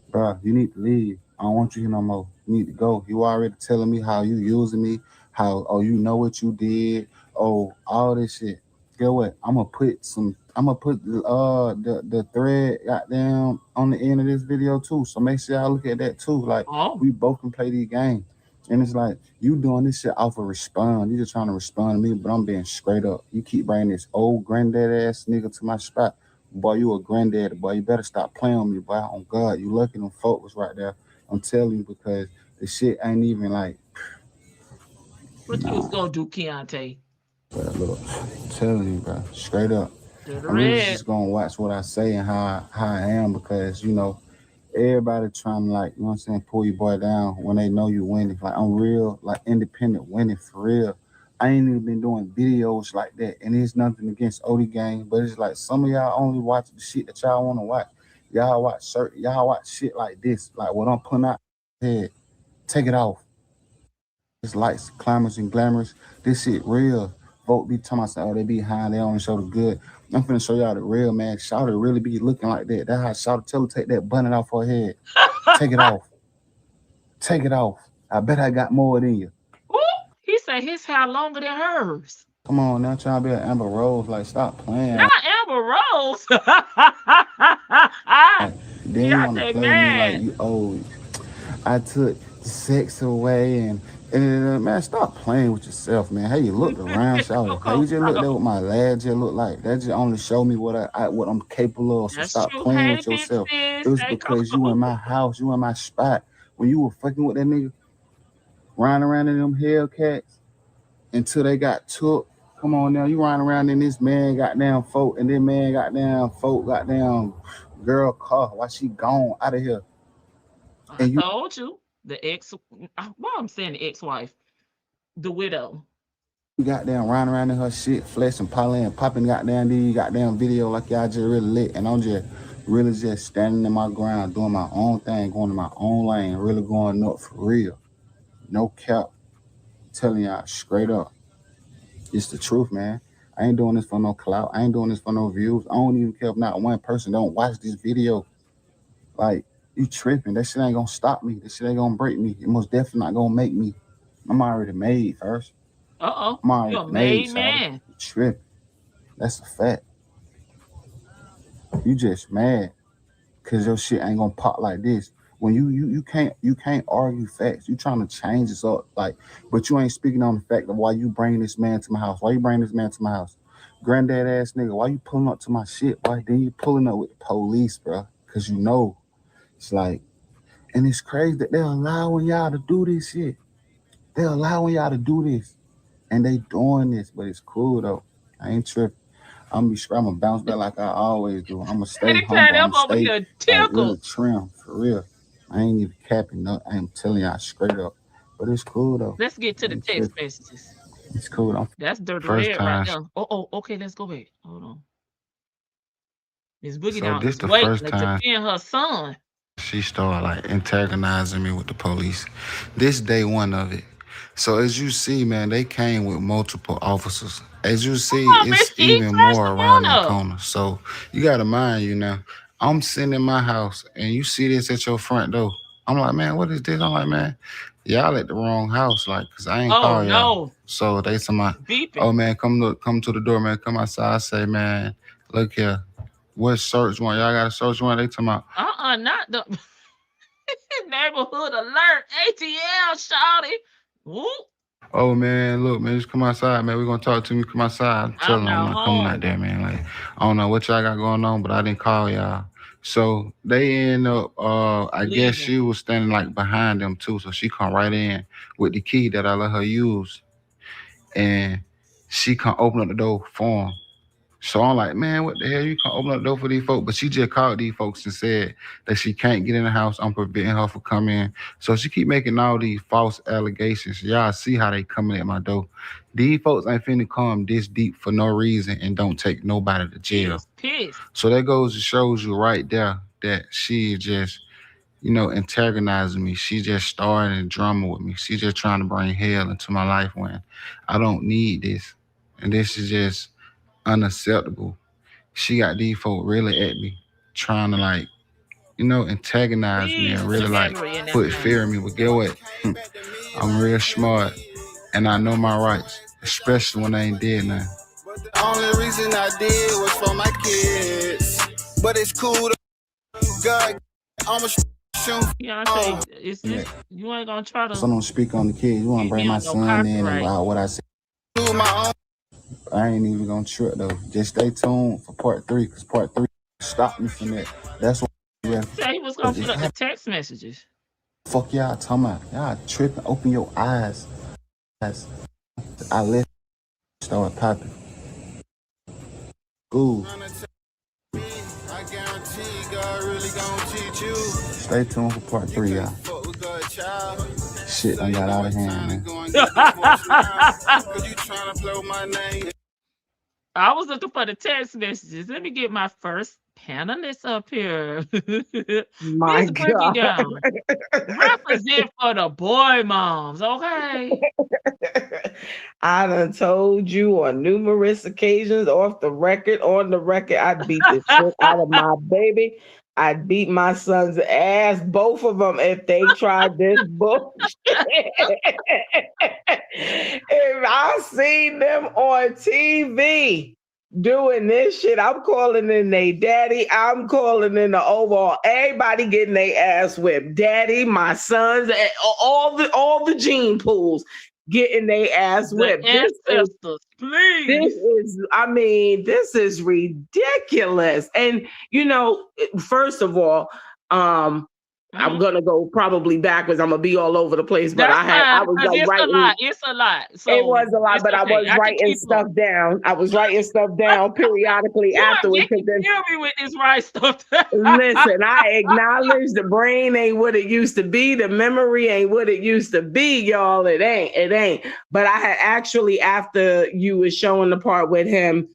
Bro, you need to leave. I don't want you here no more. You need to go. You already telling me how you using me, how, oh, you know what you did, oh, all this shit. Get what? I'm gonna put the thread goddamn on the end of this video too. So make sure y'all look at that too. Like, Oh, we both can play these games. And it's like, you doing this shit off of respond. You just trying to respond to me, but I'm being straight up. You keep bringing this old granddad ass nigga to my spot. Boy, you a granddaddy, boy. You better stop playing with me, boy. On God, you lucky them folk was right there. I'm telling you, because the shit ain't even like, what you was nah. gonna do, Keontae? But look, I'm telling you, bro, straight up. To the I'm really red. just gonna watch what I say and how I am, because everybody trying to, like, what I'm saying, pull your boy down when they know you winning. Like, I'm real, like, independent winning for real. I ain't even been doing videos like that, and it's nothing against OD Gang, but it's like some of y'all only watch the shit that y'all want to watch. Y'all watch shit like this, like what I'm putting out head. Take it off. It's lights, climbers, and glamours. This shit real. Vote be talking about, oh, they be high, they only show the good. I'm finna show y'all the real, man. Shawty really be looking like that. That's how Shawty tell her take that bunnet off her head. Take it off. Take it off. I bet I got more than you. Ooh, he said his hair longer than hers. Come on now, trying to be an Amber Rose. Like, stop playing. Not Amber Rose. Like, then you want to Keontae play with me like mad. you old. I took the sex away and man, stop playing with yourself, man. How you looked around, Shawty? How Coco, you just looked at what my lad just looked like? That just only showed me what I'm capable of. So that's stop true. playing Hey, with big yourself. It sis. was Hey, because you in Coco. my house, you in my spot. When you were fucking with that nigga, riding around in them Hellcats until they got took. Come on now, you riding around in this man goddamn folk, and this man goddamn folk goddamn girl car. Why she gone out of here? I told you the ex. Well, I'm saying the ex-wife, the widow. You goddamn riding around in her shit, flexing, popping goddamn these goddamn video like y'all just really lit, and I'm just really just standing in my ground, doing my own thing, going in my own lane, really going up for real. No cap, telling y'all straight up. It's the truth, man. I ain't doing this for no clout. I ain't doing this for no views. I don't even care if not one person don't watch this video. Like, you tripping. That shit ain't gonna stop me. That shit ain't gonna break me. It most definitely not gonna make me. I'm already made first. Uh-oh. I'm already You're a made man. You tripping. That's a fact. You just mad because your shit ain't gonna pop like this. When you can't argue facts. You trying to change this up, like, but you ain't speaking on the fact of why you bring this man to my house. Why you bring this man to my house? Granddad ass nigga, why you pulling up to my shit? Why then you pulling up with the police, bro? Because you know. It's like, and it's crazy that they're allowing y'all to do this shit. They're allowing y'all to do this. And they doing this, but it's cool though. I ain't tripping. I'm gonna bounce back like I always do. I'm gonna stay humble. I'm gonna stay like really trim for real. I ain't even capping up. I am telling y'all straight up. But it's cool though. Let's get to the text messages. It's cool. That's dirty red right now. Oh, okay, let's go back. Hold on. Miss Boogie down is waiting to defend her son. She started like antagonizing me with the police. This day one of it. So as you see, man, they came with multiple officers. As you see, it's even more around the corner. So you gotta mind you now. I'm sitting in my house and you see this at your front door. I'm like, man, what is this? I'm like, man, y'all at the wrong house, like, cause I ain't call y'all. So they say, oh man, come to the door, man, come outside. I say, man, look here. What search warrant? Y'all got a search warrant? They talking about not the neighborhood alert. ATL, shawty. Whoop. Oh man, look, man, just come outside, man. We're gonna talk to me. Come outside. I'm telling them I'm not coming out there, man. Like, I don't know what y'all got going on, but I didn't call y'all. So they end up I guess she was standing like behind them too. So she come right in with the key that I let her use. And she come open up the door for him. So I'm like, man, what the hell? You can't open up the door for these folks. But she just called these folks and said that she can't get in the house. I'm preventing her from coming in. So she keep making all these false allegations. Y'all see how they coming at my door. These folks ain't finna come this deep for no reason and don't take nobody to jail. So that goes to shows you right there that she just, antagonizing me. She just starting drama with me. She just trying to bring hell into my life when I don't need this. And this is just unacceptable. She got these folk really at me, trying to like, antagonize me and really like put fear in me. But get what? I'm real smart and I know my rights, especially when I ain't did nothing. The only reason I did was for my kids. But it's cool. God, I'm a you ain't gonna try to. So don't speak on the kids. You wanna bring my son in about what I said. I ain't even gonna trip though. Just stay tuned for part 3, because part 3 stopped me from that. That's what he was gonna put up the text messages. Fuck y'all talking about. Y'all tripping. Open your eyes. I let start popping. Ooh. I guarantee God really gonna teach you. Stay tuned for part 3, y'all. Shit, I got out of hand, man. I was looking for the text messages. Let me get my first panelist up here. My God. Down. Represent for the boy moms, okay? I done told you on numerous occasions, off the record, on the record, I'd beat the shit out of my baby. I'd beat my son's ass, both of them, if they tried this bullshit. If I seen them on TV doing this shit, I'm calling in they daddy. I'm calling in the overall. Everybody getting their ass whipped. Daddy, my sons, all the gene pools getting their ass whipped. This is ridiculous. And first of all, I'm gonna go probably backwards. I'm gonna be all over the place, but I was like writing. It's a lot. So it was a lot, but okay. I was writing stuff down. I was writing stuff down periodically afterwards. You kill me with this right stuff. Listen, I acknowledge the brain ain't what it used to be. The memory ain't what it used to be, y'all. It ain't. But I had actually, after you was showing the part with him,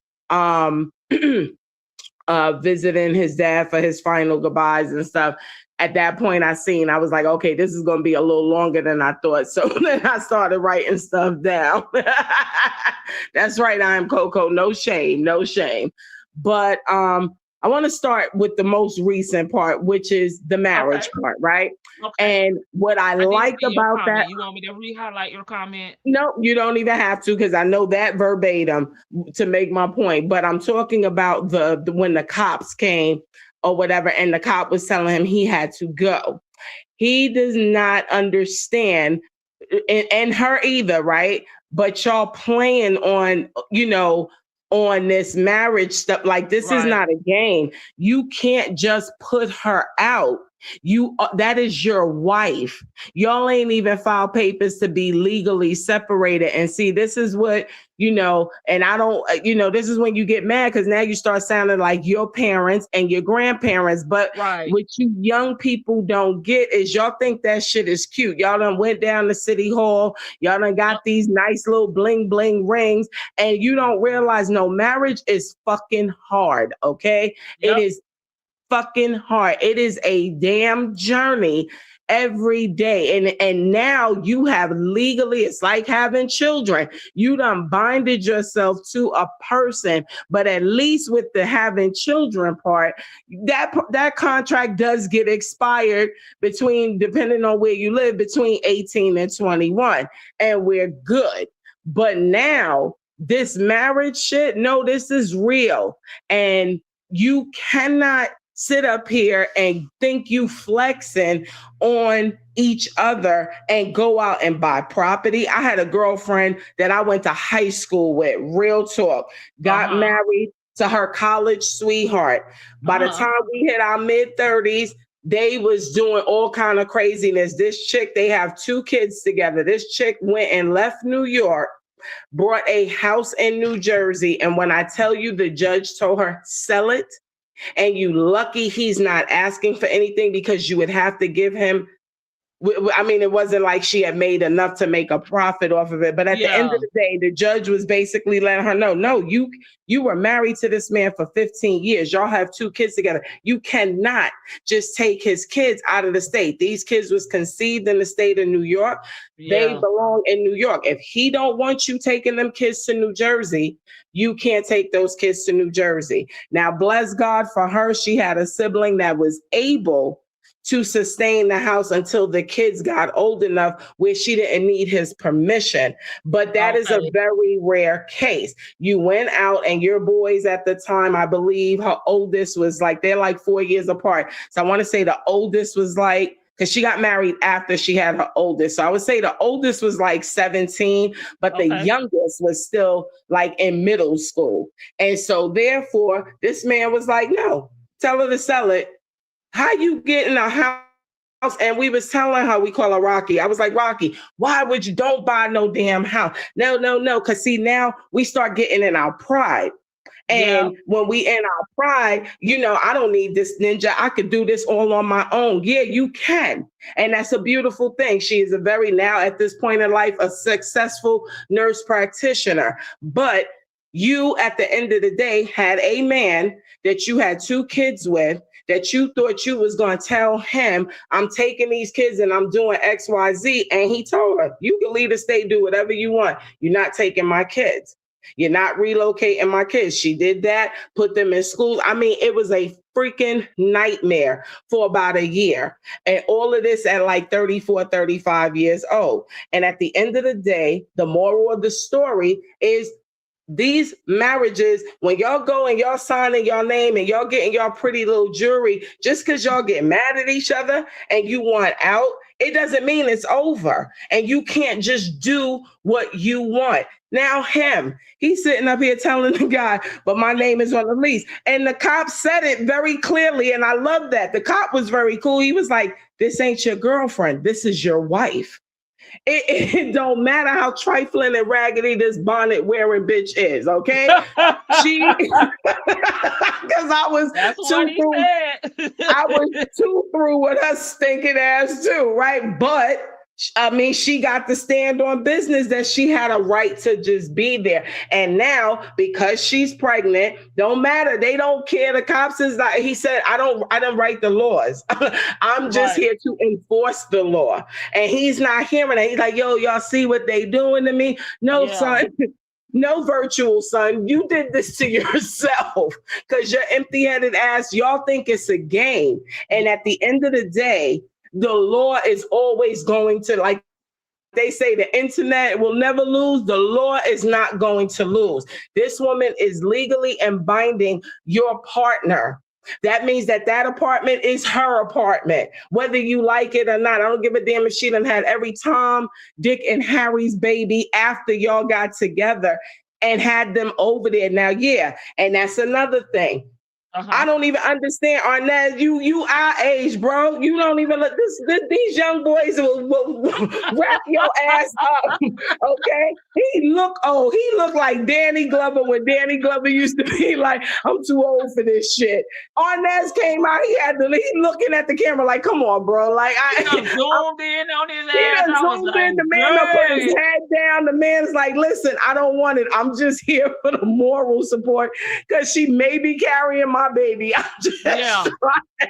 visiting his dad for his final goodbyes and stuff. At that point, I was like, okay, this is going to be a little longer than I thought. So then I started writing stuff down. That's right. I am Coco. No shame. But I want to start with the most recent part, which is the marriage part, right? Okay. And what I liked about that. You want me to re-highlight your comment? No, you don't even have to, because I know that verbatim to make my point. But I'm talking about the when the cops came or whatever, and the cop was telling him he had to go. He does not understand, and her either, right? But y'all playing on, on this marriage stuff. Like, this is not a game. You can't just put her out. That is your wife. Y'all ain't even filed papers to be legally separated. And see, this is what, and I don't, this is when you get mad, because now you start sounding like your parents and your grandparents. But what you young people don't get is y'all think that shit is cute. Y'all done went down to City Hall. Y'all done got these nice little bling bling rings, and you don't realize marriage is fucking hard. Okay. It is fucking hard. It is a damn journey every day. And now you have legally, it's like having children. You done binded yourself to a person, but at least with the having children part, that contract does get expired depending on where you live, between 18 and 21, and we're good. But now this marriage shit, no, this is real. And you cannot sit up here and think you flexing on each other and go out and buy property. I had a girlfriend that I went to high school with, real talk, got married to her college sweetheart. By the time we hit our mid-30s, they was doing all kind of craziness. This chick, they have 2 kids together. This chick went and left New York, brought a house in New Jersey. And when I tell you, the judge told her, sell it. And you lucky he's not asking for anything, because you would have to give him. I mean, it wasn't like she had made enough to make a profit off of it. But at the end of the day, the judge was basically letting her know, no, you were married to this man for 15 years. Y'all have 2 kids together. You cannot just take his kids out of the state. These kids was conceived in the state of New York. They belong in New York. If he don't want you taking them kids to New Jersey, you can't take those kids to New Jersey. Now, bless God for her. She had a sibling that was able to sustain the house until the kids got old enough where she didn't need his permission. But that is a very rare case. You went out, and your boys at the time, I believe her oldest was they're like 4 years apart. So I want to say the oldest was because she got married after she had her oldest. So I would say the oldest was 17, but the youngest was still in middle school. And so therefore, this man was like, no, tell her to sell it. How you get in a house? And we was telling her, we call her Rocky. I was like, Rocky, why would you don't buy no damn house? No. Because see, now we start getting in our pride. And when we in our pride, I don't need this ninja. I could do this all on my own. Yeah, you can. And that's a beautiful thing. She is now at this point in life, a successful nurse practitioner. But you, at the end of the day, had a man that you had 2 kids with, that you thought you was going to tell him, I'm taking these kids and I'm doing X, Y, Z. And he told her, you can leave the state, do whatever you want. You're not taking my kids. You're not relocating my kids. She did that, put them in schools. I mean, it was a freaking nightmare for about a year. And all of this at 34, 35 years old. And at the end of the day, the moral of the story is these marriages, when y'all go and y'all signing your name and y'all getting y'all pretty little jewelry, just because y'all get mad at each other and you want out, it doesn't mean it's over. And you can't just do what you want. Now he's sitting up here telling the guy, but my name is on the lease. And the cop said it very clearly. And I love that. The cop was very cool. He was like, this ain't your girlfriend. This is your wife. It don't matter how trifling and raggedy this bonnet wearing bitch is, okay? Because I was too through with her stinking ass too, right? But I mean, she got to stand on business that she had a right to just be there. And now, because she's pregnant, don't matter. They don't care. The cops is like, he said, I don't write the laws. I'm just here to enforce the law. And he's not hearing it. He's like, yo, y'all see what they doing to me? No, son. No, virtual son, you did this to yourself because your empty-headed ass, y'all think it's a game. And at the end of the day, the law is always going to, like they say, the internet will never lose. The law is not going to lose. This woman is legally and binding your partner. That means that apartment is her apartment, whether you like it or not. I don't give a damn if she done had every Tom, Dick, and Harry's baby after y'all got together and had them over there. Now, and that's another thing. I don't even understand, Arnez. You our age, bro. You don't even look. These young boys will wrap your ass up. Okay, he look old. He looked like Danny Glover when Danny Glover used to be like, I'm too old for this shit. Arnez came out. He looking at the camera like, come on, bro. Like he zoomed in on his ass. The man put his head down. The man's like, listen, I don't want it. I'm just here for the moral support because she may be carrying my baby. I'm just trying.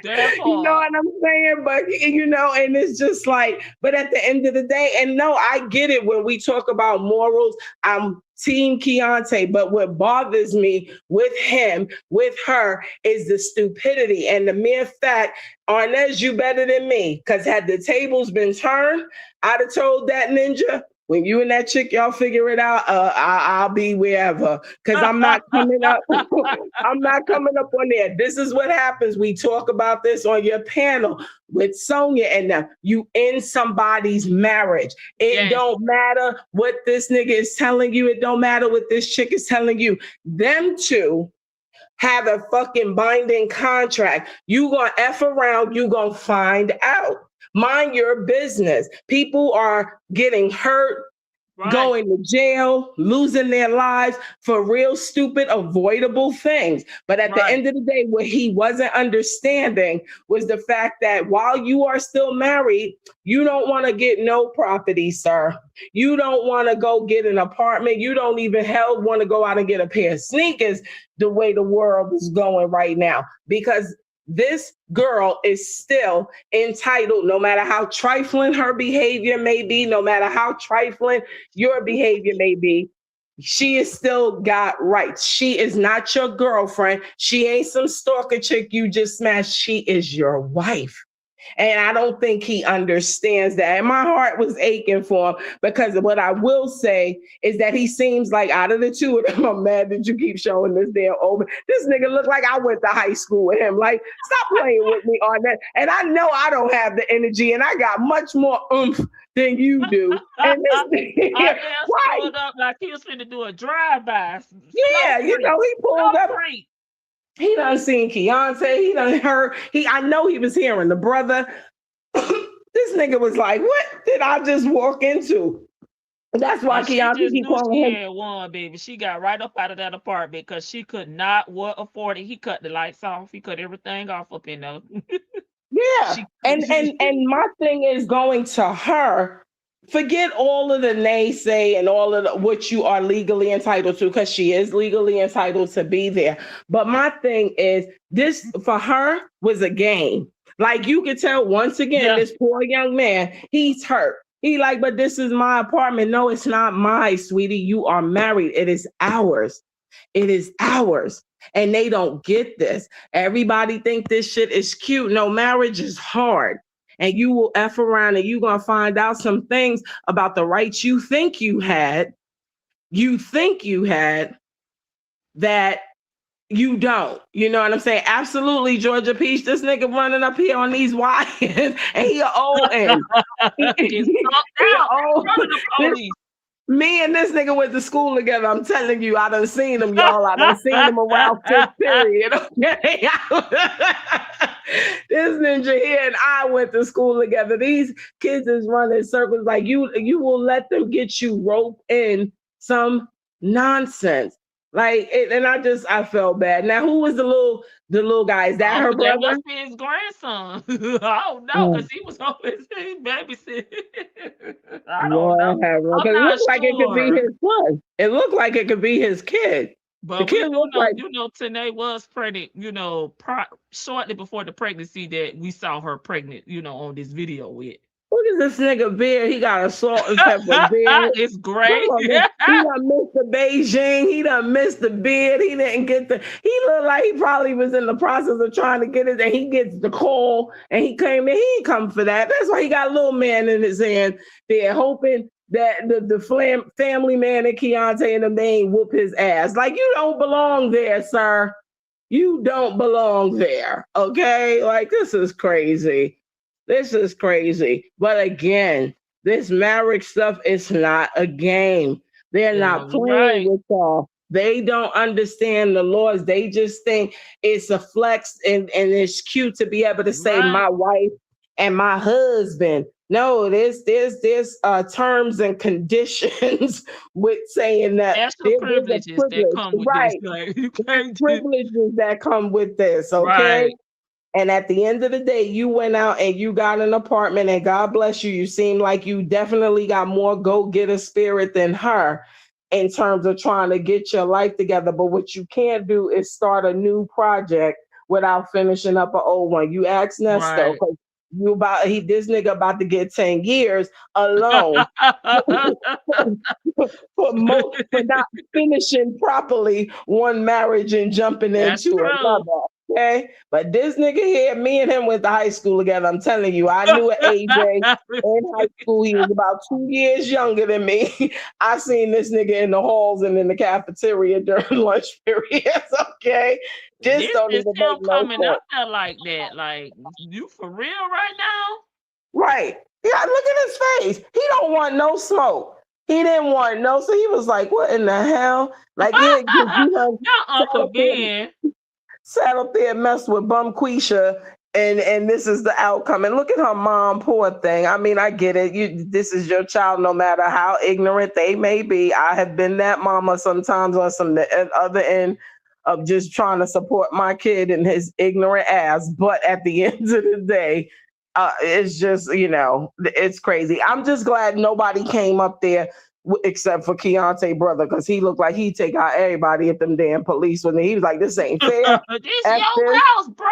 You know what I'm saying? But and it's just like, but at the end of the day, and no, I get it when we talk about morals. I'm Team Keontae, but what bothers me with him, with her, is the stupidity and the mere fact, Arnez, you better than me. Because had the tables been turned, I'd have told that ninja, when you and that chick, y'all figure it out, I'll be wherever. Because I'm not coming up. I'm not coming up on there. This is what happens. We talk about this on your panel with Sonia and them. You end somebody's marriage. It don't matter what this nigga is telling you. It don't matter what this chick is telling you. Them two have a fucking binding contract. You gonna F around, you gonna find out. Mind your business. People are getting hurt, going to jail, losing their lives for real stupid, avoidable things. But at the end of the day, what he wasn't understanding was the fact that while you are still married, you don't want to get no property, sir. You don't want to go get an apartment. You don't even want to go out and get a pair of sneakers the way the world is going right now. Because this girl is still entitled, no matter how trifling her behavior may be, no matter how trifling your behavior may be, she is still got rights. She is not your girlfriend. She ain't some stalker chick you just smashed. She is your wife. And I don't think he understands that. And my heart was aching for him because what I will say is that he seems like out of the two of them, I'm mad that you keep showing this damn open. This nigga look like I went to high school with him. Like, stop playing with me on that. And I know I don't have the energy and I got much more oomph than you do. And this nigga, pulled up like he was finna do a drive-by. Yeah, he pulled up. He done seen Keontae. He done heard. I know he was hearing the brother. This nigga was like, "What did I just walk into?" That's why Keontae keep calling him. She had one, baby. She got right up out of that apartment because she could not afford it. He cut the lights off. He cut everything off up in there. Yeah, and my thing is going to her. Forget all of the naysay and all of what you are legally entitled to, because she is legally entitled to be there. But my thing is, this for her was a game. Like you could tell once again, this poor young man, he's hurt. He like, but this is my apartment. No, it's not mine, sweetie. You are married. It is ours. It is ours. And they don't get this. Everybody think this shit is cute. No, marriage is hard. And you will F around and you're going to find out some things about the rights you think you had that You don't. You know what I'm saying? Absolutely, Georgia Peach. This nigga running up here on these wires, and he an old end. Me and this nigga went to school together. I'm telling you, I done seen him, y'all. I done seen him around fifth period. Okay? This ninja here and I went to school together. These kids is running circles like you will let them get you roped in some nonsense. Like, and I felt bad. Now, who was the little guy? Is that her brother? That must be his grandson. I don't know, because he was always babysitting. I don't know. It looked like it could be his son. It looked like it could be his kid. But the kid looked like, Tanae was pregnant, shortly before the pregnancy that we saw her pregnant, on this video with. Look at this nigga beard. He got a salt and pepper beard. It's great. He done missed the Beijing. He done missed the beard. He didn't get he looked like he probably was in the process of trying to get it, and he gets the call, and he came in. He ain't come for that. That's why he got a little man in his hand there, hoping that the family man and Keontae and them, they ain't whoop his ass. Like, you don't belong there, sir. You don't belong there. Okay? Like, this is crazy. This is crazy. But again, this marriage stuff is not a game. They're not playing with y'all. They don't understand the laws. They just think it's a flex and it's cute to be able to say my wife and my husband. No, there's terms and conditions with saying that. Extra privileges that come with this. Like, you can't privileges that come with this, okay? Right. And at the end of the day, you went out and you got an apartment, and God bless you. You seem like you definitely got more go-getter spirit than her in terms of trying to get your life together. But what you can't do is start a new project without finishing up an old one. You ask Nesto, because this nigga about to get 10 years alone for not finishing properly one marriage and jumping into another. Okay, but this nigga here, me and him went to high school together. I'm telling you, I knew AJ in high school. He was about 2 years younger than me. I seen this nigga in the halls and in the cafeteria during lunch periods. Okay, this don't even make no coming sense. Up there like that. Like, you for real right now? Right. Yeah, look at his face. He don't want no smoke. He didn't want no. So he was like, "What in the hell?" Like, Uncle Ben sat up there and messed with Bum Quisha, and this is the outcome. And look at her mom, poor thing. I mean, I get it. This is your child, no matter how ignorant they may be. I have been that mama sometimes on some other end of just trying to support my kid and his ignorant ass. But at the end of the day, it's just, it's crazy. I'm just glad nobody came up there except for Keontae brother, because he looked like he'd take out everybody at them damn police when he was like, "This ain't fair." This your house, bro.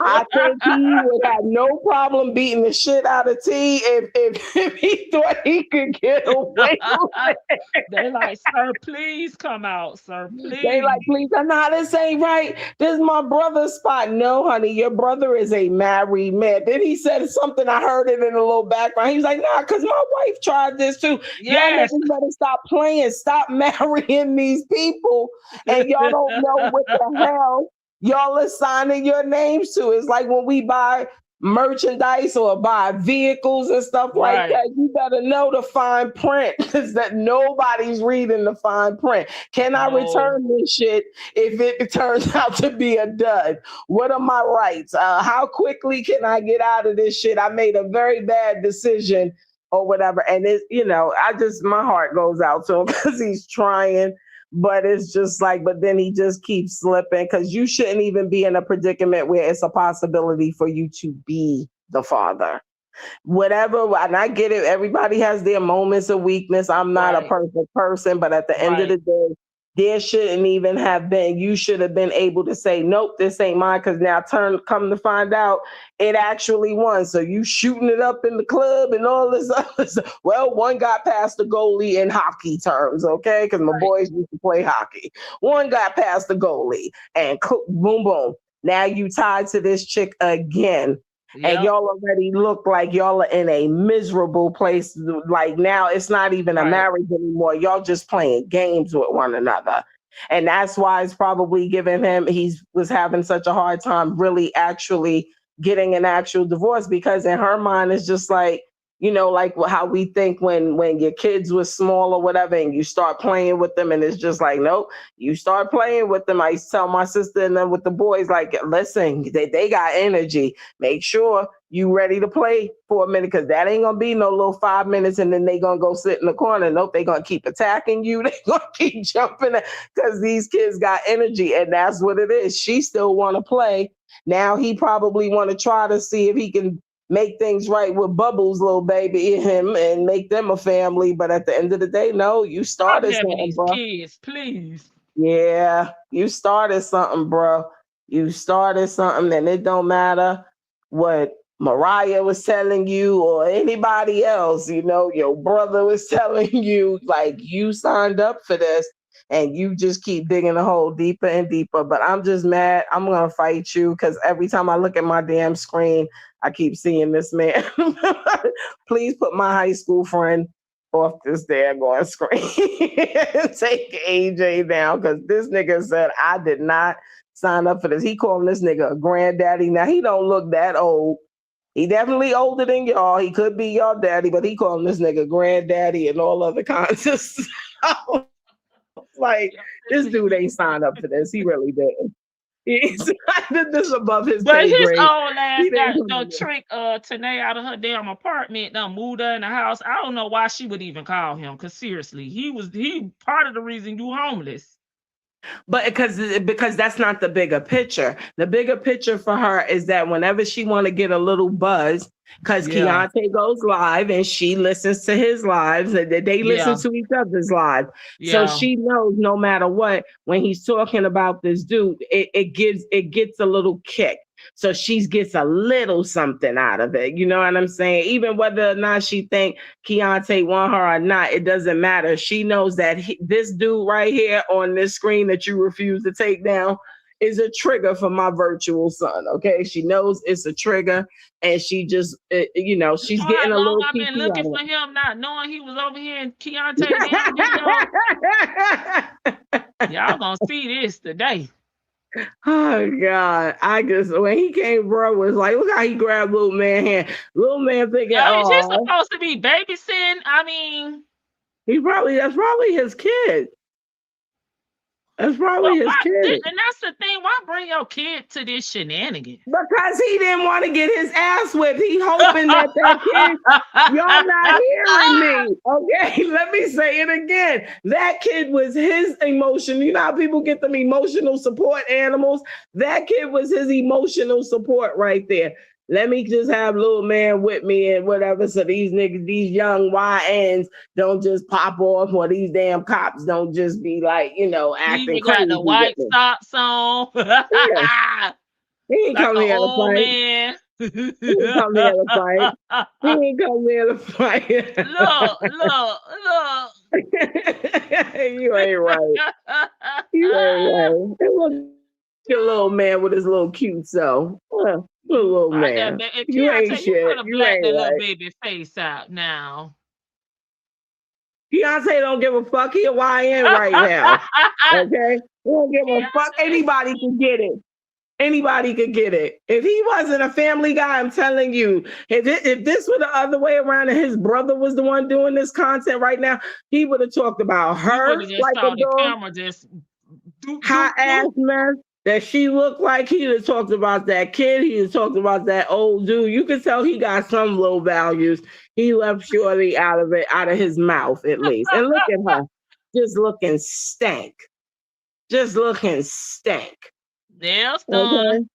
I think he would have no problem beating the shit out of T if he thought he could get away with it. They like, "Sir, please come out, sir, please." They like, "Please, nah, this ain't right. This is my brother's spot." No, honey, your brother is a married man. Then he said something, I heard it in a little background. He was like, "Nah, because my wife tried this too." Yes. Y'all better stop playing, stop marrying these people, and y'all don't know what the hell y'all are signing your names to. It's like when we buy merchandise or buy vehicles and stuff like that. You better know the fine print, because that nobody's reading the fine print. Can I return this shit if it turns out to be a dud? What are my rights? How quickly can I get out of this shit? I made a very bad decision or whatever. And my heart goes out to him because he's trying, but it's just like, but then he just keeps slipping, because you shouldn't even be in a predicament where it's a possibility for you to be the father. Whatever, and I get it. Everybody has their moments of weakness. I'm not a perfect person, but at the end of the day, there shouldn't even have been. You should have been able to say, "Nope, this ain't mine," because now come to find out, it actually won. So you shooting it up in the club and all this other stuff. Well, one got past the goalie in hockey terms, okay? Because my boys used to play hockey. One got past the goalie, and boom, boom. Now you tied to this chick again. And y'all already look like y'all are in a miserable place. Like, now it's not even a marriage anymore. Y'all just playing games with one another. And that's why it's probably giving him, he was having such a hard time really actually getting an actual divorce, because in her mind it's just like, you know, like how we think when your kids were small or whatever, and you start playing with them, and it's just like, nope, you start playing with them. I used to tell my sister and then with the boys, like, listen, they got energy. Make sure you ready to play for a minute, because that ain't gonna be no little 5 minutes and then they gonna go sit in the corner. Nope, they gonna keep attacking you. They gonna keep jumping, because these kids got energy, and that's what it is. She still want to play. Now he probably want to try to see if he can make things right with Bubbles, little baby, and him, and make them a family. But at the end of the day, no, you started something, these bro. kids, please. Yeah, you started something, bro. You started something, and it don't matter what Mariah was telling you or anybody else. You know, your brother was telling you, like, you signed up for this. And you just keep digging a hole deeper and deeper. But I'm just mad. I'm going to fight you, because every time I look at my damn screen, I keep seeing this man. Please put my high school friend off this daggone screen. Take AJ down, because this nigga said I did not sign up for this. He calling this nigga a granddaddy. Now, he don't look that old. He definitely older than y'all. He could be y'all daddy, but he calling this nigga granddaddy and all other kinds of stuff. Like, this dude ain't signed up for this. He really didn't. He's this above his But pay his grade. old ass got no trick Tanae out of her damn apartment, done moved her in the house. I don't know why she would even call him, because seriously, he part of the reason you homeless. But because that's not the bigger picture. The bigger picture for her is that whenever she want to get a little buzz, because Keontae goes live and she listens to his lives, they listen to each other's lives. So she knows no matter what, when he's talking about this dude, it gets a little kick. So she gets a little something out of it. You know what I'm saying? Even whether or not she think Keontae want her or not, it doesn't matter. She knows that this dude right here on this screen that you refuse to take down is a trigger for my virtual son. Okay, she knows it's a trigger, and she just, you know, she's getting a little. I've been looking for him, not knowing he was over here in Keontae damn video. Y'all gonna see this today. Oh God! I just, when he came, bro, was like, look how he grabbed little man hand. Little man thinking, is he supposed to be babysitting? I mean, that's probably his kid. That's probably his kid. And that's the thing. Why bring your kid to this shenanigan? Because he didn't want to get his ass whipped. He hoping that kid, y'all not hearing me. Okay, let me say it again. That kid was his emotion. You know how people get them emotional support animals? That kid was his emotional support right there. Let me just have little man with me and whatever, so these niggas, these young YNs don't just pop off, or these damn cops don't just be like, you know, acting crazy. Got the white socks on. Yeah. He ain't come here to fight. Man. He ain't come here to fight. He ain't come here to fight. Look. You ain't right. You ain't right. Look, your little man with his little cute self. Little man. You ain't shit. You ain't that little baby face out now. Keontae don't give a fuck. He a YN right now. Okay? He don't give a fuck. Anybody can get it. Anybody could get it. If he wasn't a family guy, I'm telling you, if this were the other way around and his brother was the one doing this content right now, he would have talked about her like a dog. Hot ass mess that she looked like. He would have talked about that kid. He would have talked about that old dude. You could tell he got some low values. He left Shorty out of his mouth at least. And look at her, just looking stank. Just looking stank. Nails done.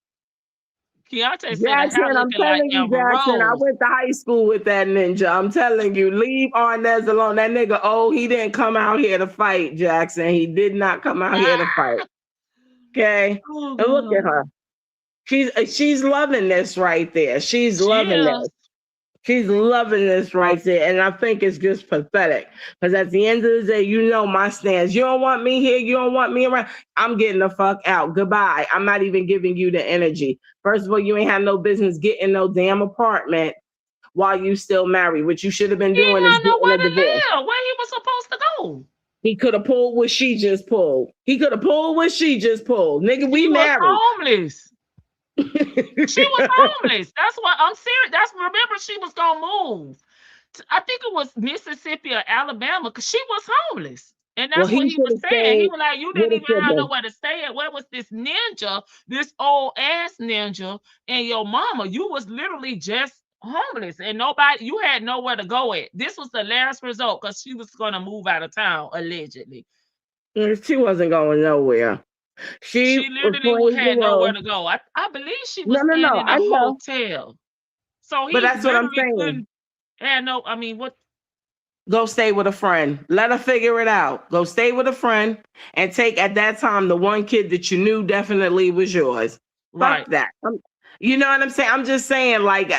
Keontae said, Jackson, I'm telling you, Jackson, I went to high school with that ninja. I'm telling you, leave Arnez alone. That nigga, he didn't come out here to fight, Jackson. He did not come out here to fight. Okay? And look at her. She's loving this right there. She's loving this. She's loving this right there. And I think it's just pathetic. Because at the end of the day, you know my stance. You don't want me here. You don't want me around. I'm getting the fuck out. Goodbye. I'm not even giving you the energy. First of all, you ain't have no business getting no damn apartment while you still married. What you should have been doing is getting a divorce. Where he was supposed to go? He could have pulled what she just pulled. Nigga, we She was married. homeless. She was homeless. That's what I'm serious. Remember, she was gonna move. I think it was Mississippi or Alabama because she was homeless. And Well, that's what he he should was have saying. He stayed was like, you with didn't a even have sibling. nowhere to stay at. Where was this ninja, this old ass ninja, and your mama? You was literally just homeless and nobody, you had nowhere to go at. This was the last result because she was going to move out of town, allegedly. She wasn't going nowhere. She She was literally playing the had nowhere role. to go. I believe she was staying No. in I a know. hotel. So But he that's what I'm literally saying. couldn't have no, I mean, what? Go stay with a friend. Let her figure it out. Go stay with a friend and take at that time the one kid that you knew definitely was yours. Right. Fuck that. You know what I'm saying? I'm just saying, like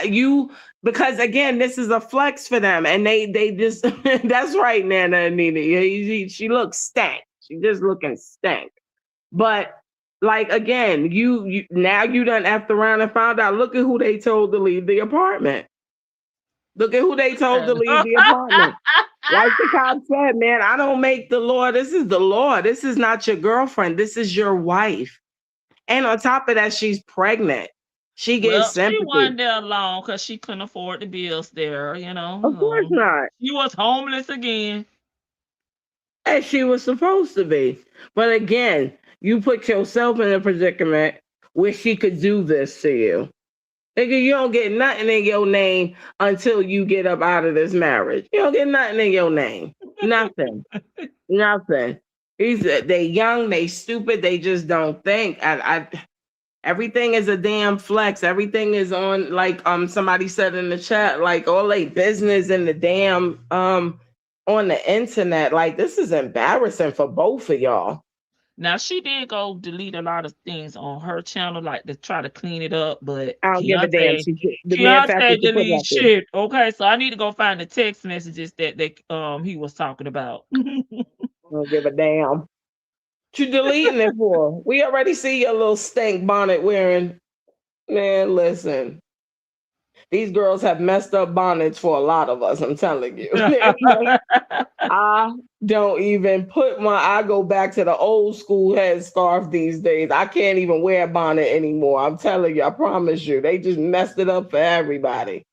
because again, this is a flex for them, and they just that's right, Nana and Nina. She looks stank. She just looking stank. But like again, you now you done effed around and found out. Look at who they told to leave the apartment. Look at who they told to leave the apartment. Like the cop said, man, I don't make the law. This is the law. This is not your girlfriend. This is your wife. And on top of that, she's pregnant. She gets Well, she sympathy. wasn't there long because she couldn't afford the bills there, Of course not. She was homeless again. As she was supposed to be. But again, you put yourself in a predicament where she could do this to you. Nigga, you don't get nothing in your name until you get up out of this marriage. You don't get nothing in your name. Nothing. Nothing. They young, they stupid, they just don't think. Everything is a damn flex. Everything is on, like somebody said in the chat, like all they business in the damn on the internet. Like this is embarrassing for both of y'all. Now she did go delete a lot of things on her channel, like to try to clean it up, but I don't give a damn. Keontae delete shit. Okay, so I need to go find the text messages that he was talking about. I don't give a damn. What you deleting it for? We already see your little stank bonnet wearing. Man, listen. These girls have messed up bonnets for a lot of us, I'm telling you. I don't even I go back to the old school headscarf these days. I can't even wear a bonnet anymore. I'm telling you, I promise you. They just messed it up for everybody.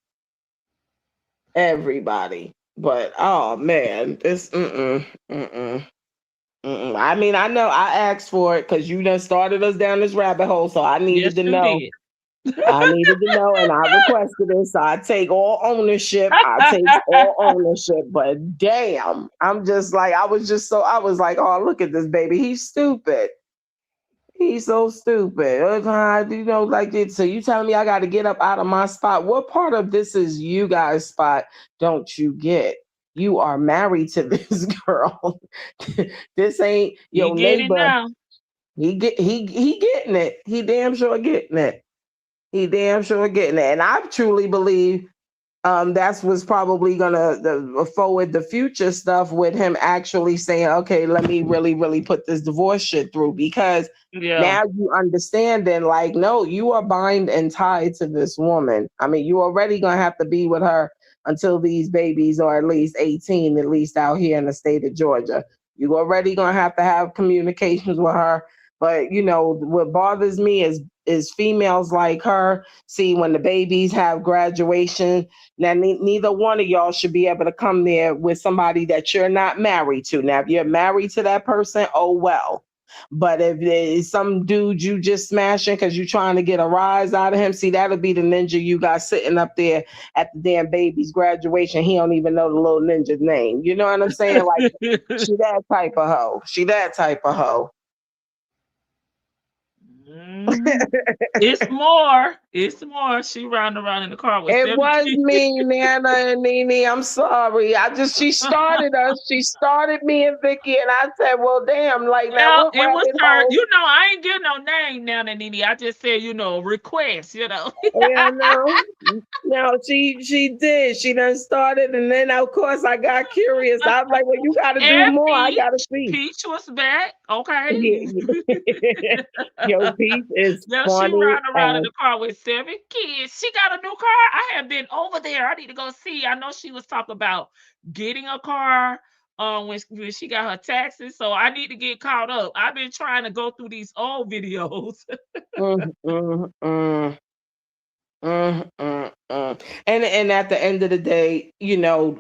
Everybody. But oh man, this I mean, I know I asked for it because you done started us down this rabbit hole, so I needed to know. I needed to know, and I requested it. So I take all ownership. But damn, I'm just like, I was like, oh, look at this baby. He's stupid. He's so stupid. You know, like it. So you telling me I got to get up out of my spot? What part of this is you guys' spot? Don't you get? You are married to this girl. This ain't your neighbor. He getting it. He damn sure getting it. And I truly believe that's what's probably gonna forward the future stuff with him actually saying, okay, let me really put this divorce shit through, because now you understand then, like, no, you are bind and tied to this woman. I mean, you already gonna have to be with her until these babies are at least 18, at least out here in the state of Georgia. You already gonna have communications with her. But you know what bothers me is females like her. See, when the babies have graduation, now neither one of y'all should be able to come there with somebody that you're not married to. Now, if you're married to that person, oh well. But if there's some dude you just smashing because you're trying to get a rise out of him, see, that'll be the ninja you got sitting up there at the damn baby's graduation. He don't even know the little ninja's name. You know what I'm saying? Like, she that type of hoe. It's more. She riding around in the car with it was kids. me, Nana and Nene. I'm sorry. She started us. She started me and Vicky, and I said, "Well, damn, like now what It was rabbit her. hole?" You know, I ain't getting no name now, Nene. I just said, request. Yeah, no, she did. She done started, and then of course I got curious. I was like, "Well, you got to do more. I got to see." Peach was back. Okay. Yo, Peach is funny. She riding around in the car with 7 kids. She got a new car. I have been over there. I need to go see. I know she was talking about getting a car. when she got her taxes. So I need to get caught up. I've been trying to go through these old videos. Mm, mm, mm. And at the end of the day,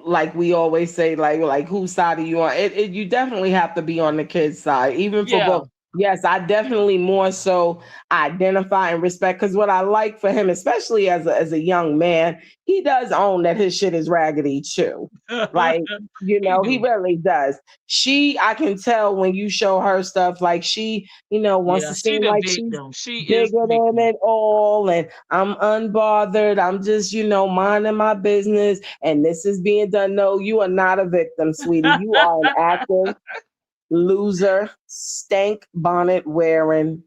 like we always say, like whose side are you on? You definitely have to be on the kid's side, even for Yeah. both. Yes, I definitely more so identify and respect because what I like for him, especially as a young man, he does own that his shit is raggedy too. Like, He he do. really does. I can tell when you show her stuff, like she, wants Yeah, to she seem the like she's victim. She is bigger the than victim. it all, and I'm unbothered. I'm just, minding my business, and this is being done. No, you are not a victim, sweetie. You are an active loser, stank bonnet wearing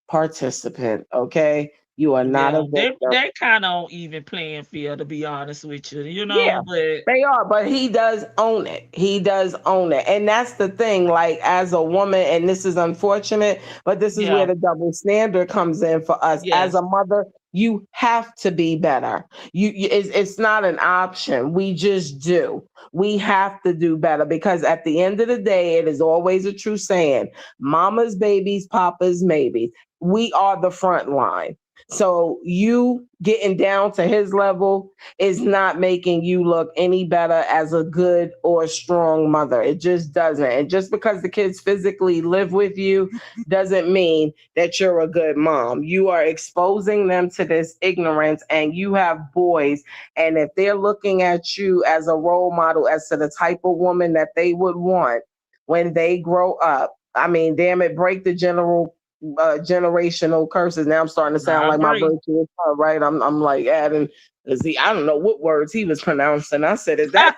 participant. Okay, you are not a Yeah, victim. they kind of on even playing field, to be honest with you. Yeah, But they are, but he does own it. He does own it. And that's the thing, like as a woman, and this is unfortunate, but this is where yeah, the double standard comes in for us. As a yes, mother, you have to be better. It's not an option. We just do. We have to do better because at the end of the day, it is always a true saying, mama's babies, papa's maybe. We are the front line. So you getting down to his level is not making you look any better as a good or strong mother. It just doesn't. And just because the kids physically live with you doesn't mean that you're a good mom. You are exposing them to this ignorance, and you have boys. And if they're looking at you as a role model, as to the type of woman that they would want when they grow up, I mean, damn it, break the generational curses. Now I'm starting to sound I like my agree. virtuous son, right? I'm like adding. I don't know what words he was pronouncing. I said, "Is that?"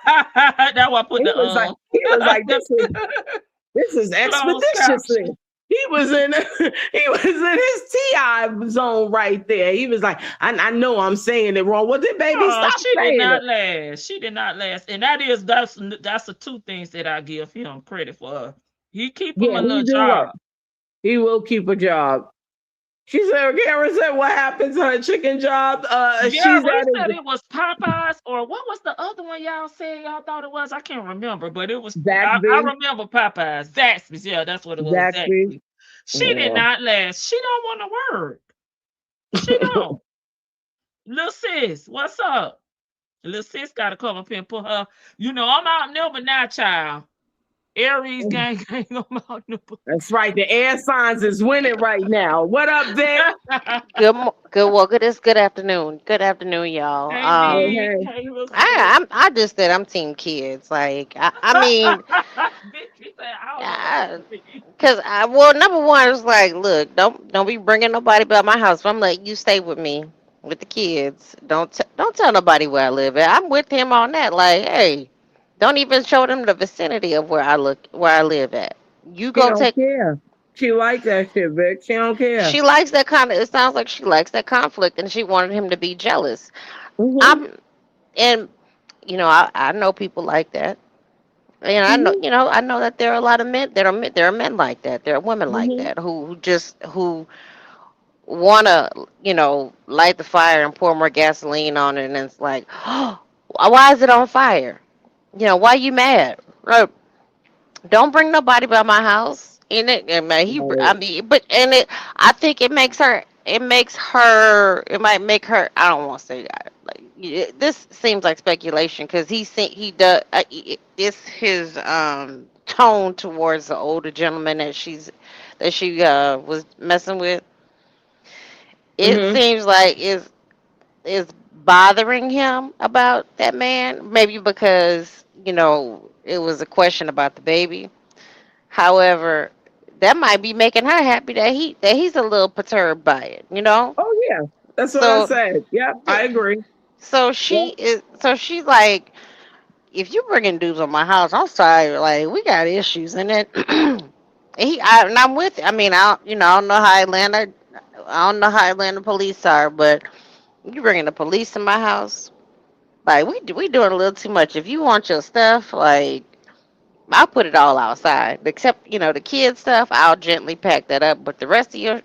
That why I put He the was like, he was like, this is closed expeditiously. caption. He was in he was in his TI zone right there. He was like, I know I'm saying it wrong. Well, then baby, Oh, stop she did saying it. not last. She did not last, and that's the two things that I give him credit for. He keep him Yeah, a he little do work. job. He will keep a job. She said, Karen said, what happened to her chicken job? Yeah, She's but he at said it. it was Popeyes, or what was the other one y'all said y'all thought it was? I can't remember, but it was. I Zaxby. remember Popeyes. Zaxby's, yeah, that's what it was. Zaxby. Zaxby. She did Yeah. not last. She don't want to work. She don't. Little sis, what's up? Little sis got to come up here and put her. I'm outnumbered now, child. Aries gang, gang, I'm outnumbered. That's right. The air signs is winning right now. What up, Vic? Good afternoon. Good afternoon, y'all. Hey, Hey, Vic. hey. Hey, little sis. I just said I'm team kids. Like I mean, Vic, she said, I don't know what I, to say. cause well, number one is like, look, don't be bringing nobody by my house. I'm like, you stay with me with the kids. Don't tell nobody where I live at. I'm with him on that. Like, hey, don't even show them the vicinity of where I live at. You She go don't take. care. She like that shit, Vic. She don't care. She likes that kind of. It sounds like she likes that conflict, and she wanted him to be jealous. Mm-hmm. I'm and I know people like that. And Mm-hmm. I know that there are a lot of men. There are men like that. There are women like Mm-hmm. that who want to light the fire and pour more gasoline on it, and it's like, oh, why is it on fire? Why you mad? Like, don't bring nobody by my house. And I Right. mean, but I think it might make her. I don't want to say that. Like, this seems like speculation because he does. It's his tone towards the older gentleman that she was messing with. It Mm-hmm. seems like is bothering him about that man. Maybe because it was a question about the baby. However, that might be making her happy that he's a little perturbed by it, you know? Oh yeah. That's what I So said. Yep, I yeah. agree. So Yep. she's like, if you bringing dudes on my house, I'm sorry, like we got issues and it and I'm with I mean, I don't know how I don't know how Atlanta police are, but you bringing the police to my house, like we doing a little too much. If you want your stuff, like I'll put it all outside, except the kids stuff. I'll gently pack that up, but the rest of your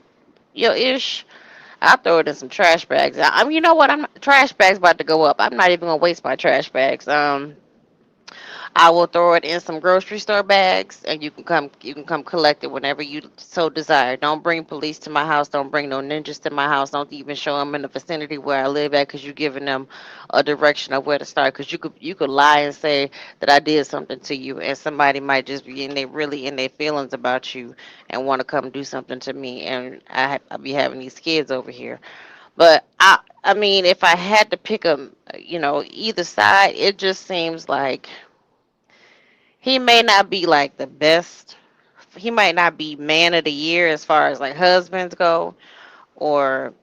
ish, I'll throw it in some trash bags. You know what? Trash bags about to go up. I'm not even gonna waste my trash bags. I will throw it in some grocery store bags, and you can come collect it whenever you so desire. Don't bring police to my house. Don't bring no ninjas to my house. Don't even show them in the vicinity where I live at, because you're giving them a direction of where to start. Because you could lie and say that I did something to you, and somebody might just be really in their feelings about you and want to come do something to me, and I be having these kids over here. But I mean, if I had to pick either side, it just seems like he may not be like the best. He might not be man of the year as far as like husbands go, or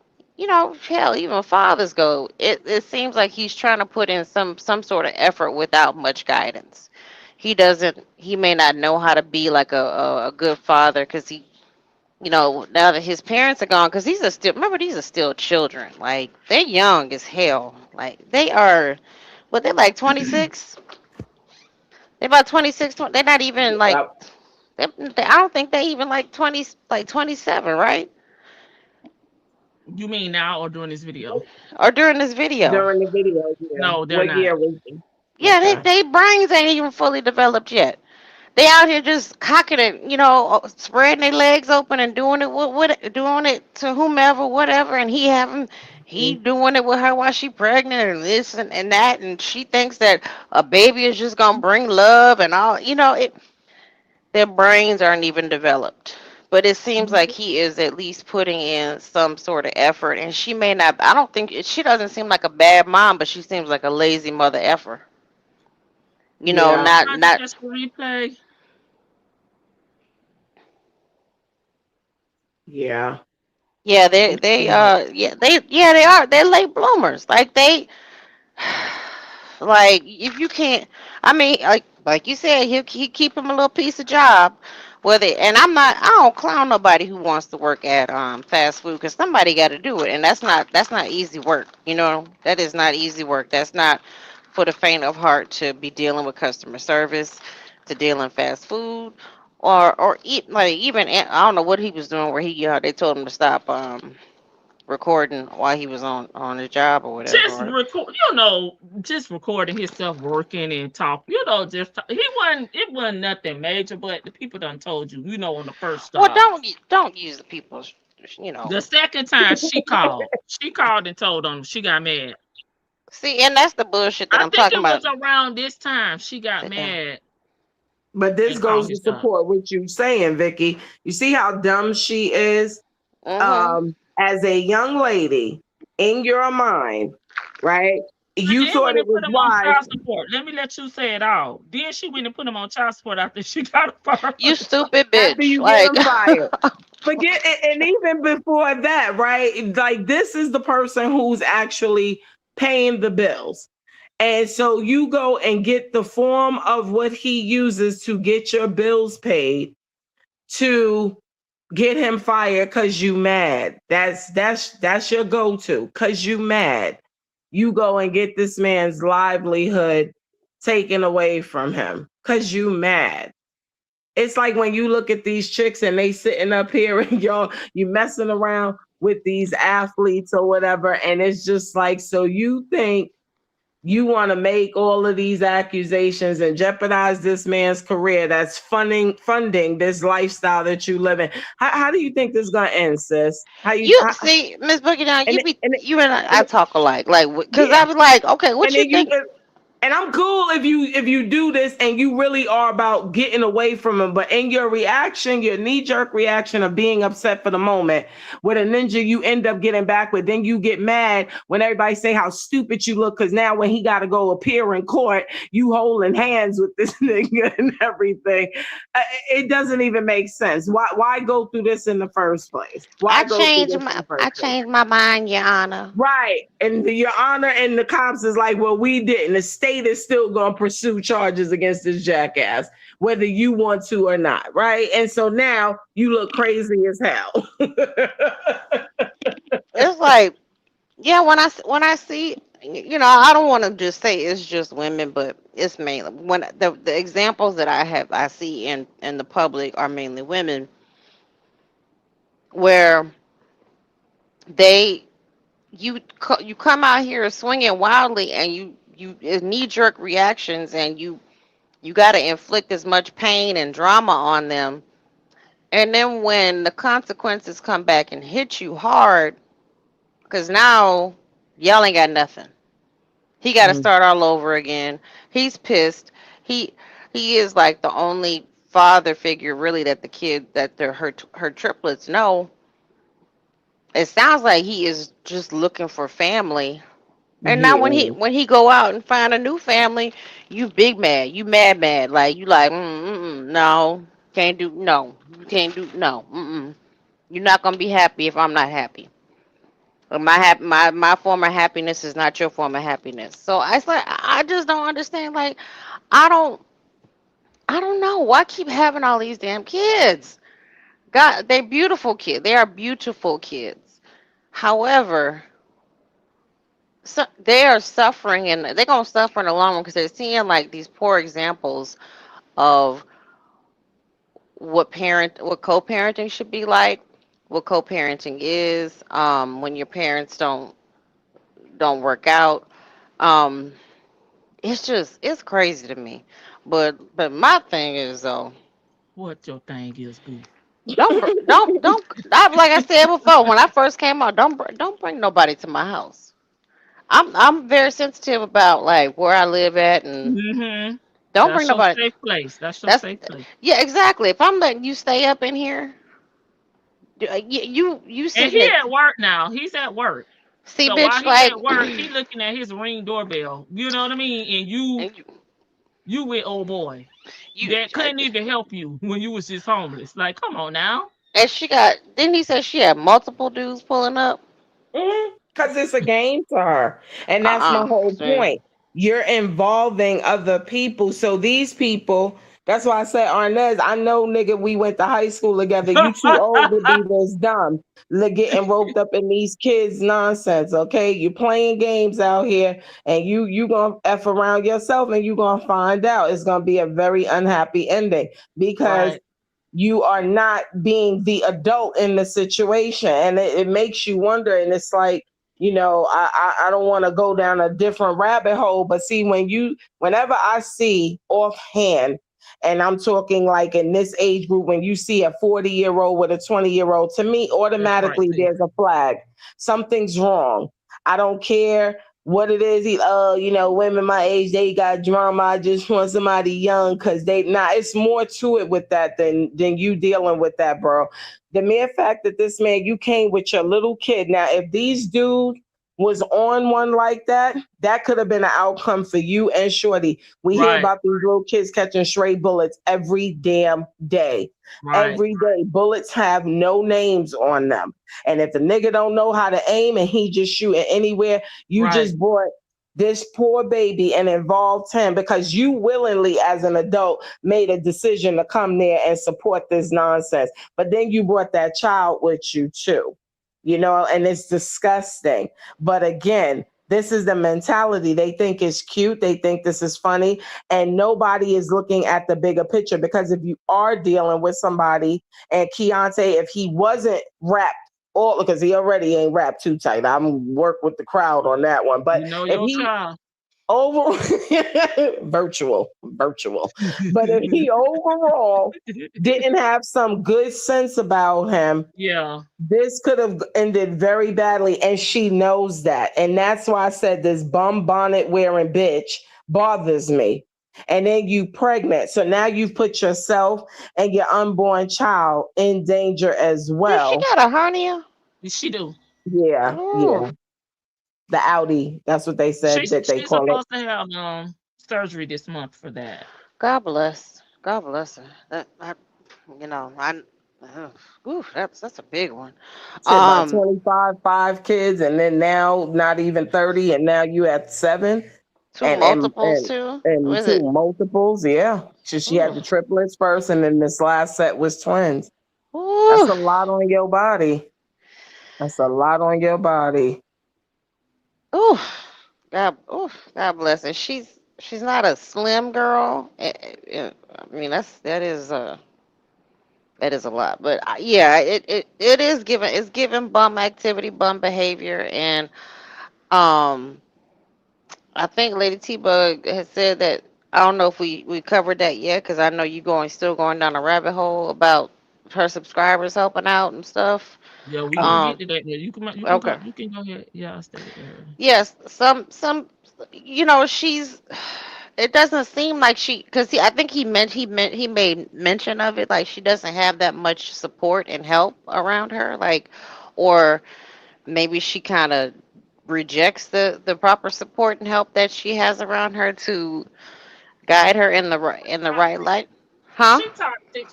hell, even fathers go. It seems like he's trying to put in some sort of effort without much guidance. He doesn't. He may not know how to be like a good father, because now that his parents are gone, because these are still children. Like, they're young as hell. Like, they are, but they're like 26. They're about 26. They're not even like, Yep. I don't think they even like 20, like 27, right? You mean now or during this video? Or during this video. During the video, yeah. No, they're What not. year was it? Yeah, Okay. they brains ain't even fully developed yet. They out here just cocking it, spreading their legs open and doing it doing it to whomever, whatever, and he doing it with her while she pregnant and this and that, and she thinks that a baby is just gonna bring love and all. Their brains aren't even developed. But it seems like he is at least putting in some sort of effort, and she may not. I don't think she doesn't seem like a bad mom, but she seems like a lazy mother effer. Yeah. Trying to Not. catch the replay. Yeah. Yeah, they are. They're late bloomers. Like, if you can't, I mean, like you said, he keep him a little piece of job. And I don't clown nobody who wants to work at fast food, because somebody got to do it, and that's not easy work. That is not easy work. That's not for the faint of heart, to be dealing with customer service, to deal in fast food, or eat, like, even I don't know what he was doing, where they told him to stop recording while he was on his job or Just whatever. record, just recording himself working and talking. He wasn't. It wasn't nothing major, but the people done told you. On the first Well, stop. don't use the people's, you know. The second time she called and told them she got mad. See, and that's the bullshit that I I'm think talking it was about. around this time she got Yeah. mad But this and called goes to his job. support what you saying, Vicky. You see how dumb she is? Mhm. As a young lady, in your mind, right? And You then thought when they it was put him on wise. child support, let me let you say it all. Then she went and put him on child support after she got fired. You stupid After bitch. you get Like, them fired. Forget it, and even before that, right? Like, this is the person who's actually paying the bills. And so you go and get the form of what he uses to get your bills paid, to get him fired because you mad. That's your go-to, because you mad. You go and get this man's livelihood taken away from him because you mad. It's like when you look at these chicks and they sitting up here and you messing around with these athletes or whatever, and it's just like, so you think you want to make all of these accusations and jeopardize this man's career that's funding this lifestyle that you live in. How do you think this is gonna end, sis? you see, Miss Boogie Down, And, you and I talk alike. Like, because yeah, I was like, okay, what and you then think? and I'm cool if you do this and you really are about getting away from him, but in your reaction, your knee-jerk reaction of being upset for the moment with a ninja you end up getting back with, then you get mad when everybody say how stupid you look, because now when he got to go appear in court, you holding hands with this nigga and everything. It doesn't even make sense. Why go through this in the first place? Why go through this in the I first place? changed my mind, Your Honor. Right. And your honor and the cops is like, well, we didn't. The state is still going to pursue charges against this jackass, whether you want to or not. Right. And so now you look crazy as hell. It's like, yeah, when I see, I don't want to just say it's just women, but it's mainly when the examples that I see in the public are mainly women, where they you come out here swinging wildly, and you knee jerk reactions, and you You got to inflict as much pain and drama on them. And then when the consequences come back and hit you hard, because now yelling got nothing. He got to Mm, start all over again. He's pissed. He he is like the only father figure really that the kid that her triplets know. It sounds like he is just looking for family. And now he is. when he go out and find a new family, you big mad, you mad, like you like no, can't do no, you can't do no, you're not gonna be happy if I'm not happy. Or my form of happiness is not your form of happiness. So I like I just don't understand. Like I don't I don't know why keep having all these damn kids. God, they're beautiful kids. They are beautiful kids. However, so they are suffering and they're gonna suffer in the long run because they're seeing like these poor examples of what co-parenting should be like, what co-parenting is, when your parents don't work out. Um, it's just it's crazy to me. But my thing is though, What your thing is, boo. don't like I said before when I first came out, don't bring nobody to my house. I'm very sensitive about like where I live at and Mm-hmm. don't bring That's your nobody. safe place. That's your That's safe place. yeah, exactly. If I'm letting you stay up in here, you And sitting he there. at work now. He's at work. See, So while bitch, he like, at work, he looking at his Ring doorbell. You know what I mean? And you and you with old boy you, that couldn't even help you when you was just homeless. Like, come on now. and she got. Then he said she had multiple dudes pulling up. Because it's a game to her. And that's my whole See, point. You're involving other people. So these people, that's why I said, Arnez, I know, nigga, we went to high school together. You too old to be this dumb. Getting roped up in these kids' nonsense, okay? You playing games out here and you gonna F around yourself and you gonna find out it's gonna be a very unhappy ending because Right. you are not being the adult in the situation and it makes you wonder and it's like I don't want to go down a different rabbit hole but see whenever I see offhand and I'm talking like in this age group when you see a 40-year-old with a 20-year-old to me That's right, automatically sis. there's a flag. Something's wrong. I don't care what it is. Women my age, they got drama. I just want somebody young because they not. It's more to it with that than you dealing with that, bro. The mere fact that this man, you came with your little kid. Now, if these dudes was on one like that, that could have been an outcome for you and Shorty. We hear Right. about these little kids catching stray bullets every damn day. Right. Every day, bullets have no names on them. And if the nigga don't know how to aim and he just shooting anywhere, you Right. just brought this poor baby and involved him because you willingly, as an adult, made a decision to come there and support this nonsense. But then you brought that child with you too, and it's disgusting. But again, this is the mentality. They think it's cute. They think this is funny. And nobody is looking at the bigger picture because if you are dealing with somebody and Keontae, if he wasn't wrapped all because he already ain't wrapped too tight. I'm work with the crowd on that one. But You know if your he child. over virtual, but if he overall didn't have some good sense about him, Yeah. this could have ended very badly. And she knows that. And that's why I said this bum bonnet wearing bitch bothers me. And then you pregnant. So now you've put yourself and your unborn child in danger as did she well. got a hernia? Yes, she do. Yeah, Ooh, yeah. The Audi. That's what they said that they She's call it. supposed to have surgery this month for that. God bless. God bless her. You know, I, uh, that's a big one. Said about Um, 25, 5 kids, and then now not even 30, and now you at seven two and and multiples and, too. and Was two it? multiples. Yeah. She Ooh, had the triplets first, and then this last set was twins. That's ooh, a lot on your body. That's a lot on your body. ooh. God bless her. She's not a slim girl. I mean, that is a lot. But yeah, it is given. It's given bum activity, bum behavior, and um, I think Lady T Bug has said that I don't know if we covered that yet because I know you still going down a rabbit hole about her subscribers helping out and stuff. Yeah, we gonna Oh, get Um, to that. Yeah, okay. you can go ahead. Yeah, I stated that earlier. Yes, some she's it doesn't seem like she because I think he made mention of it like she doesn't have that much support and help around her like or maybe she kind of rejects the proper support and help that she has around her to guide her in the right light. Huh? She toxic.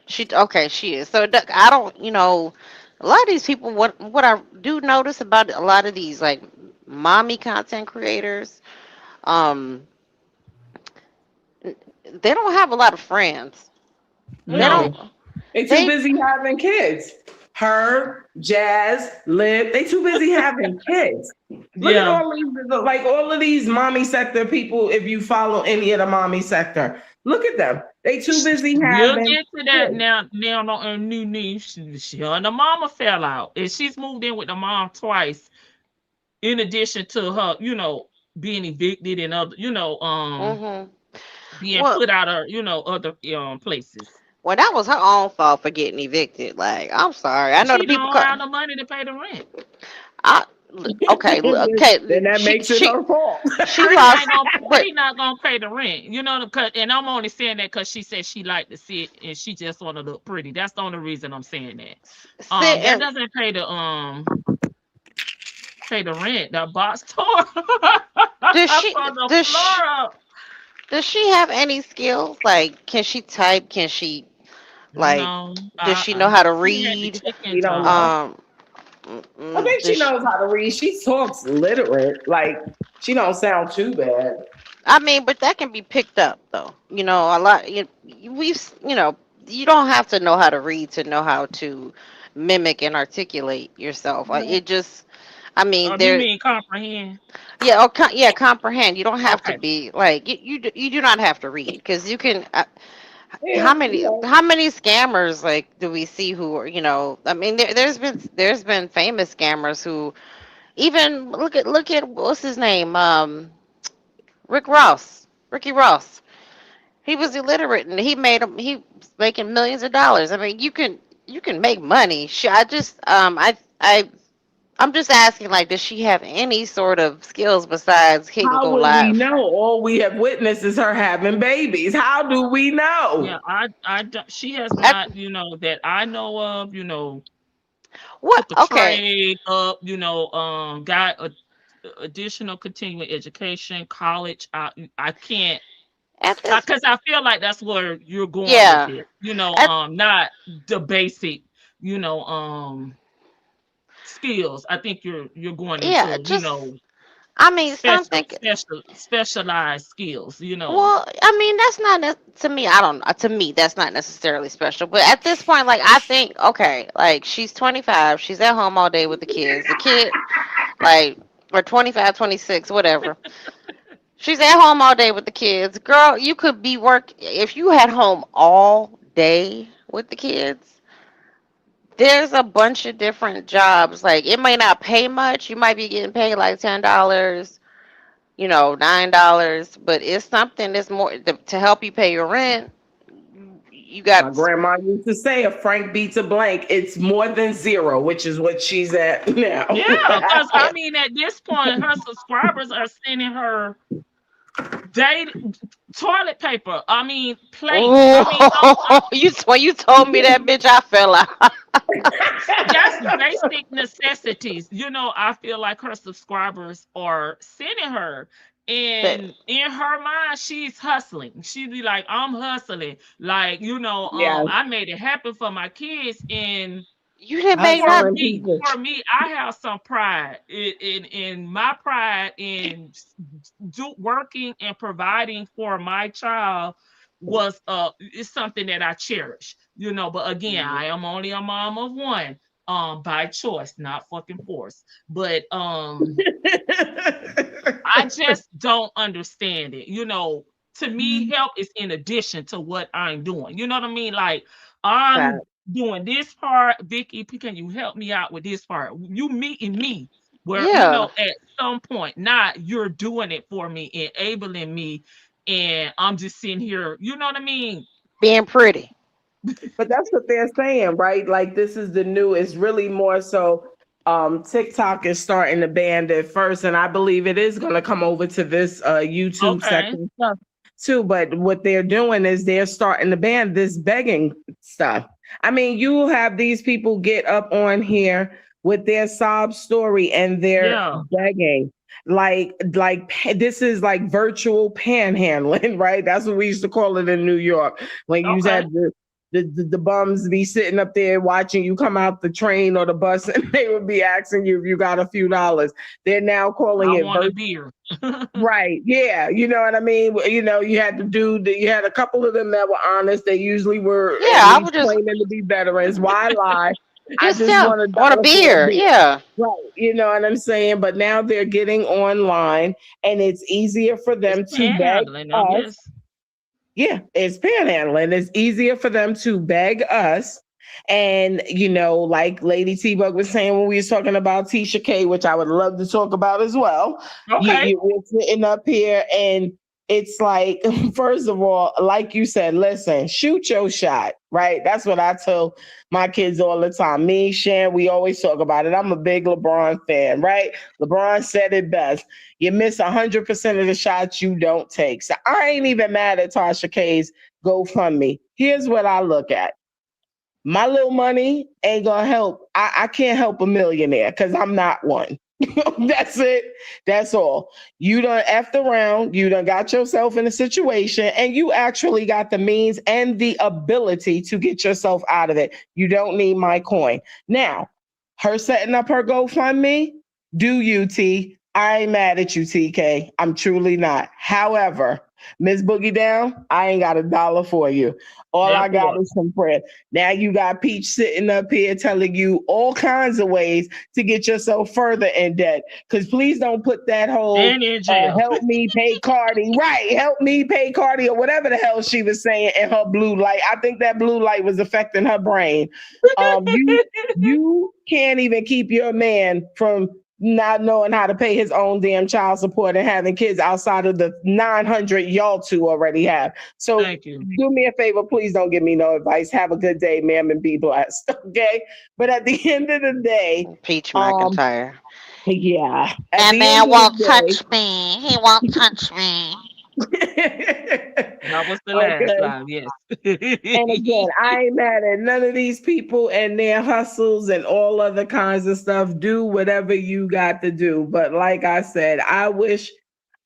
She is. So I don't, a lot of these people. What I do notice about a lot of these like mommy content creators, um, they don't have a lot of friends. They don't. No. they too They busy having kids. Her, Jazz, Liv, they too busy having kids. Look at Yeah. all of these mommy sector people. If you follow any of the mommy sector, look at them. They too busy We'll having get to that kids. now. Now on her new niece, she and the mama fell out, and she's moved in with the mom twice. In addition to her, being evicted and other, hmm being Well, put out of, other places. that was her own fault for getting evicted. Like, I'm sorry. I know the She people. don't have the money to pay the rent. I Then okay. that makes it her fault. She She lost, ain't gonna but she not gonna pay the rent. And I'm only saying that because she said she liked to sit and she just wanna look pretty. That's the only reason I'm saying that. That sitting. doesn't pay the rent. That box tore from Does she the does she, floor up. does she have any skills? Like, can she type? Can she like? No, Does she know how to she had the read? chicken We don't know. job. Um, I think she does she, knows how to read. She talks literate. Like she don't sound too bad. I mean, but that can be picked up though. A lot. You don't have to know how to read to know how to mimic and articulate yourself. It just, I mean, You there. mean comprehend? Yeah, yeah, comprehend. You don't have to Okay. be like you do not have to read because you can. Yeah, yeah. How many scammers like do we see who are I mean there's been famous scammers who even look at what's his name Ricky Ross. He was illiterate and he's making millions of dollars. I mean you can make money. I just I'm just asking, like, does she have any sort of skills besides hitting How go would we live? know? All we have witnessed is her having babies. How do we Yeah, know? she has At not, that I know of, what? took a Okay. trade up, got additional continuing education, college. I can't, At this, because I feel like that's where you're going with yeah. it. At Not the basic, you know, skills. I think you're going yeah. into, Just I mean something. specialized skills. Well, I mean that's not to me. I don't. To me, that's not necessarily special. But at this point, like I think, okay, like she's 25. She's at home all day with the kids. The kid, like, or 25, 26, whatever. She's at home all day with the kids. Girl, you could be work if you had home all day with the kids. There's a bunch of different jobs. Like it may not pay much. You might be getting paid like $10, $9, but it's something that's more to help you pay your rent. You My got grandma used to say, "If Frank beats a blank, it's more than zero," which is what she's at now. Yeah, because I mean, at this point, her subscribers are sending her they toilet paper. I mean, plates. I mean, oh, when you told me that bitch, I fell out. that's basic necessities. I feel like her subscribers are sending her. But And in her mind, she's hustling. She be like, I'm hustling. Like, Yeah, I made it happen for my kids. And you didn't make for hustling nothing. me, people. I have some pride in my pride in working and providing for my child was is something that I cherish, but again, I am only a mom of one, by choice, not fucking force. But I just don't understand it. To me, help is in addition to what I'm doing. You know what I mean? Like, I'm doing this part. Vicky, can you help me out with this part? You meeting me where, Yeah. at some point, not you're doing it for me, enabling me and I'm just sitting here, you know what I mean? Being pretty. But that's what they're saying, right? Like this is the new, it's really more so TikTok is starting to ban it first, and I believe it is gonna come over to this YouTube Okay. section stuff too. But what they're doing is they're starting to ban this begging stuff. I mean, you have these people get up on here with their sob story and they're Yeah. begging. This is like virtual panhandling, right? That's what we used to call it in New York when you Okay. had the bums be sitting up there watching you come out the train or the bus and they would be asking you if you got a few dollars. They're now calling I it want a beer. right. Yeah. You know what I mean? You know, you had you had a couple of them that were honest. They usually were Yeah, at I least would just claiming to be veterans. Why lie? I just just tell want a want a dollar for a beer. beer. Yeah. Right. You know what I'm saying? But now they're getting online and it's easier for It's them to beg panhandling, I us. guess. Yeah, it's panhandling. It's easier for them to beg us. And, you know, like Lady T Bug was saying when we was talking about Tisha K, which I would love to talk about as well. Okay. We're sitting up here and it's like, first of all, like you said, listen, shoot your shot, right? That's what I tell my kids all the time. Me, Shan, we always talk about it. I'm a big LeBron fan, right? LeBron said it best. You miss 100% of the shots you don't take. So I ain't even mad at Tasha K's GoFundMe. Here's what I look at. My little money ain't gonna help. I can't help a millionaire because I'm not one. That's it. That's all. You done effed around. You done got yourself in a situation and you actually got the means and the ability to get yourself out of it. You don't need my coin. Now, her setting up her GoFundMe, do you, T? I ain't mad at you, TK. I'm truly not. However, Miss Boogie Down, I ain't got a dollar for you. All I That got part. is some bread. Now you got Peach sitting up here telling you all kinds of ways to get yourself further in debt. Because please don't put that whole And in jail. help me pay Cardi, right? Help me pay Cardi, or whatever the hell she was saying in her blue light. I think that blue light was affecting her brain. You can't even keep your man from not knowing how to pay his own damn child support and having kids outside of the 900 y'all two already have. So Thank you. do me a favor, please don't give me no advice. Have a good day, ma'am, and be blessed. Okay. But at the end of the day, Peach um, McIntyre. yeah. At That the end man of won't the touch me. He won't touch me. day. That was the last Okay. live, yes. And again, I ain't mad at none of these people and their hustles and all other kinds of stuff. Do whatever you got to do. But like I said, I wish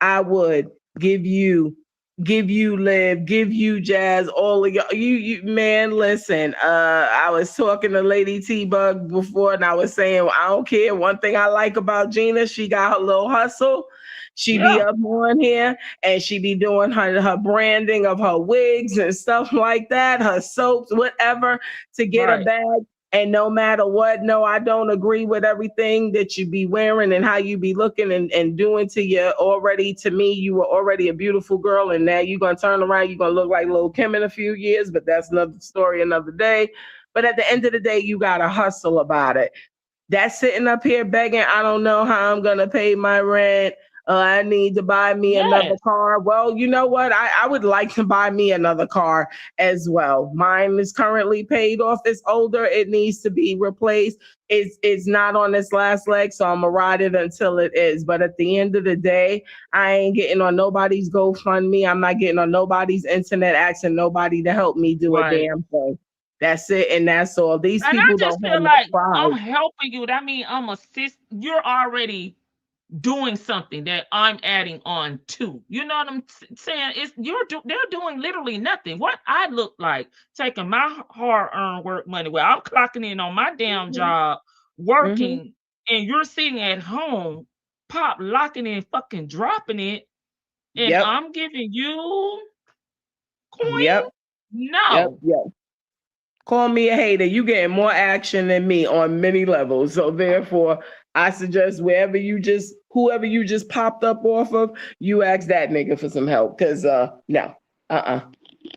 I would give you Liv, give you Jazz, all of y'all. You man, listen. I was talking to Lady T Bug before, and I was saying I don't care. One thing I like about Gina, she got her little hustle. She be Yeah. up on here and she be doing her branding of her wigs and stuff like that, her soaps, whatever, to get a Right. bag. And no matter what, no, I don't agree with everything that you be wearing and how you be looking and doing to you already. To me, you were already a beautiful girl, and now you're gonna turn around, you're gonna look like Lil' Kim in a few years, but that's another story, another day. But at the end of the day, you gotta hustle about it. That's sitting up here begging, I don't know how I'm gonna pay my rent. I need to buy me another Yes. car. Well, you know what? I would like to buy me another car as well. Mine is currently paid off. It's older. It needs to be replaced. It's not on its last leg, so I'm gonna ride it until it is. But at the end of the day, I ain't getting on nobody's GoFundMe. I'm not getting on nobody's internet asking nobody to help me do a Right. damn thing. That's it, and that's all. These And I people just don't have feel no like pride. I'm helping you. That means I'm assist. You're already doing something that I'm adding on to. You know what I'm saying? They're doing literally nothing. What I look like taking my hard-earned work money where I'm clocking in on my damn Mhm, job, mhm. working, and you're sitting at home, pop locking in, fucking dropping it, and Yep, I'm giving you coin? yep, yep, No. yep. Call me a hater. You getting more action than me on many levels. So therefore, I suggest whoever you just popped up off of, you ask that nigga for some help. Cause no, uh-uh,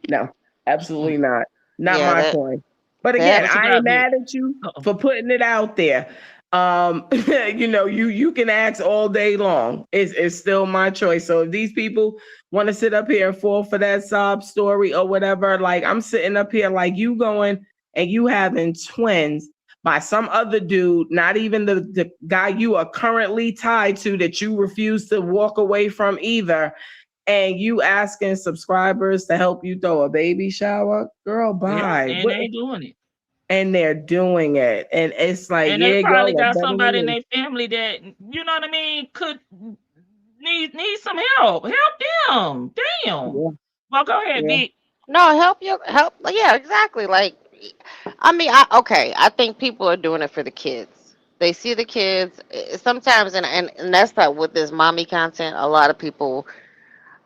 no, absolutely not. Not Yeah, my that coin. But again, that What you I got, ain't big? mad at you Uh-oh. for putting it out there. You can ask all day long. It's still my choice. So if these people want to sit up here and fall for that sob story or whatever, like I'm sitting up here like you going and you having twins by some other dude, not even the guy you are currently tied to that you refuse to walk away from either, and you asking subscribers to help you throw a baby shower, girl, Yeah, bye. and they doing it. And they're doing it, and it's like, And they yeah, probably girl, that got better somebody than in me. their family that, you know what I mean, could need some help. Help them. Damn. Yeah, Well, go ahead, yeah. Vic. No, help. Yeah, exactly. Like, I mean, okay. I think people are doing it for the kids. They see the kids sometimes, and that's like with this mommy content. A lot of people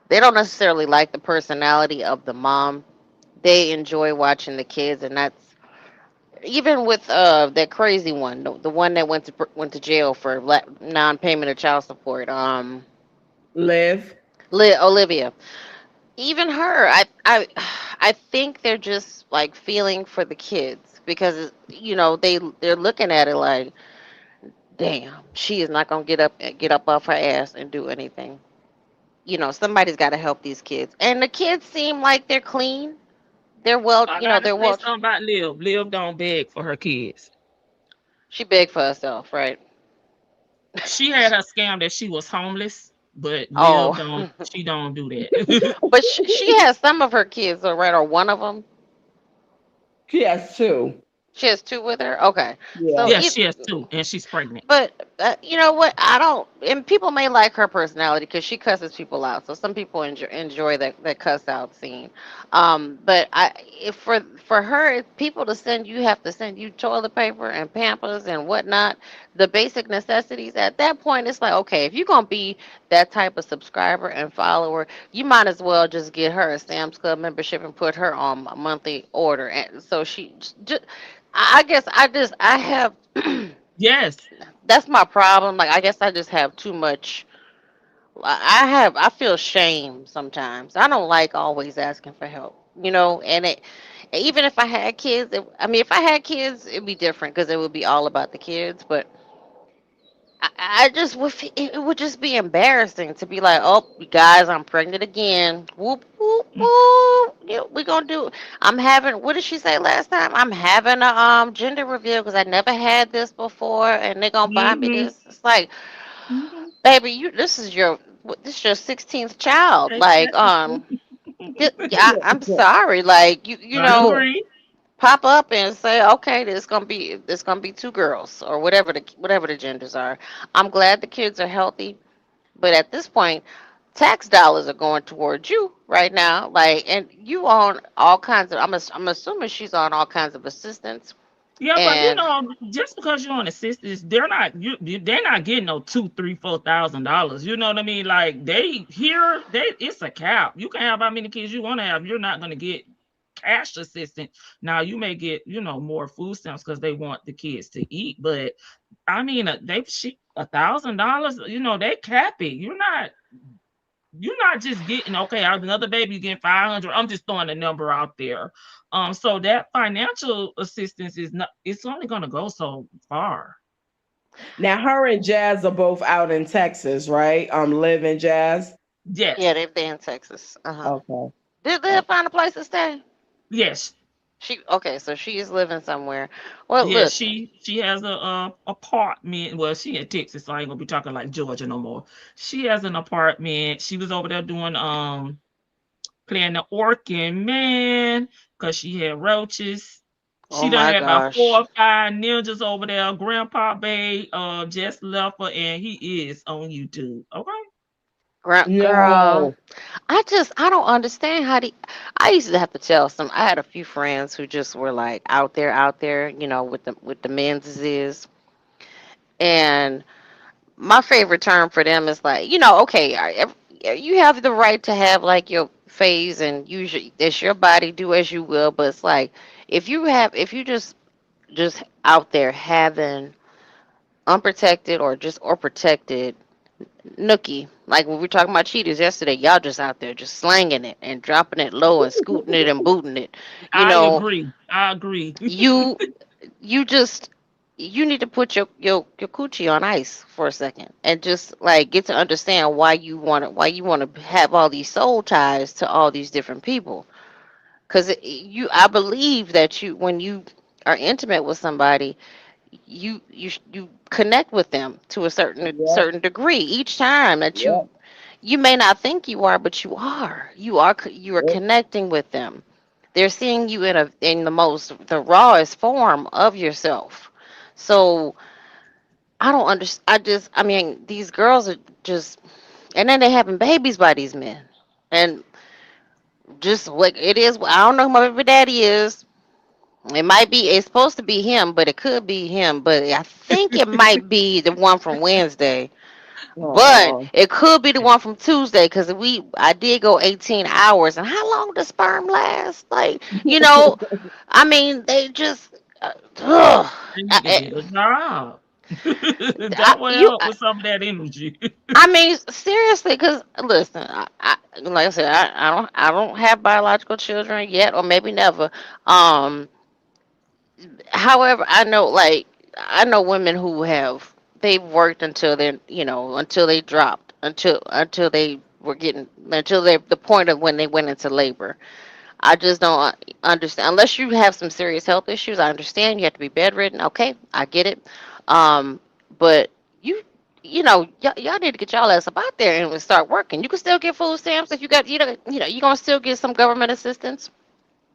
they don't necessarily like the personality of the mom. They enjoy watching the kids, and that's even with that crazy one, the one that went to jail for non-payment of child support. Live. Olivia. Even her, I think they're just like feeling for the kids because they're looking at it like, damn, she is not gonna get up off her ass and do anything. Somebody's got to help these kids, and the kids seem like they're clean. They're well, I gotta they're say well. something about Liv. Liv don't beg for her kids. She big for herself, right? She had her scam that she was homeless, but Liv Oh, don't. She don't do that. but she has some of her kids, though, right? Or one of them. She has two. She has two with her. Okay, Yeah. so Yes, she has two, and she's pregnant. but you know what? I don't. And people may like her personality because she cusses people out. So some people enjoy that cuss out scene. But if for her, if people to send you have to send you toilet paper and Pampers and whatnot, the basic necessities. At that point, it's like, okay, if you're gonna be that type of subscriber and follower, you might as well just get her a Sam's Club membership and put her on a monthly order. And so she just, I guess I have. Yes. That's my problem. Like, I guess I just have too much. I feel shame sometimes. I don't like always asking for help, and even if I had kids, I mean, if I had kids, it'd be different because it would be all about the kids. But I just would, it would just be embarrassing to be like, oh, guys, I'm pregnant again. Whoop, whoop, Mm, whoop. Yeah, we gonna do. I'm having. What did she say last time? I'm having a gender reveal because I never had this before, and they're gonna buy me mhm, this. It's like, mhm. baby, this is your 16th child. Like, Exactly. yeah, I'm sorry. Like, I agree. pop up and say, okay, there's gonna be two girls or whatever the genders are. I'm glad the kids are healthy, but at this point, tax dollars are going towards you right now. Like, and you on all kinds of. I'm assuming she's on all kinds of assistance. Yeah, but And just because you're on assistance, they're not getting no two, three, $4,000. You know what I mean? Like it's a cap. You can have how many kids you want to have. You're not gonna get cash assistance. Now you may get, more food stamps because they want the kids to eat. But I mean, $1,000. They cap it. You're not just getting, okay, another baby getting 500. I'm just throwing a number out there. So that financial assistance is not. It's only going to go so far. Now her and Jazz are both out in Texas, right? Live in Jazz. yeah, Yes, they're in Texas. Okay. Did they find a place to stay? yes, So she is living somewhere. Well, yes. listen. She has a apartment. Well, she in Texas, so I ain't gonna be talking like Georgia no more. She has an apartment. She was over there doing playing the organ, man, because she had roaches. Oh She done my had about four gosh. or five ninjas over there. Grandpa Bay just left her, and he is on YouTube. Okay. Girl, No. I don't understand I used to have to tell I had a few friends who just were like out there, with the men's is. And my favorite term for them is like, okay, you have the right to have like your phase and it's your body, do as you will. But it's like, if you just out there having unprotected or protected nookie, like when we were talking about cheaters yesterday, y'all just out there just slanging it and dropping it low and scooting it and booting it. You I know, agree. I agree. you you just you need to put your coochie on ice for a second and just like get to understand why you want to have all these soul ties to all these different people. Because I believe that you when you are intimate with somebody, you connect with them to a Yep, certain degree each time that yep, you may not think you are, but you are yep. connecting with them. They're seeing you in the rawest form of yourself. So I don't understand. I mean, these girls are just, and then they having babies by these men, and just like it is. I don't know who my baby daddy is. It might be. It's supposed to be him, but it could be him. But I think it might be the one from Wednesday. But Oh, it could be the one from Tuesday because I did go 18 hours. And how long does sperm last? Like, I mean, they just, ugh. They need to I, get a job. I, That will you, help with some of that energy. I mean, seriously, because listen, like I said, I don't have biological children yet, or maybe never. Um, However, I know women who they've worked until until they dropped, until they were getting until they the point of when they went into labor. I just don't understand unless you have some serious health issues. I understand you have to be bedridden. Okay, I get it. Um, but you y'all need to get y'all ass up out there and start working. You can still get food stamps if you got you're gonna still get some government assistance.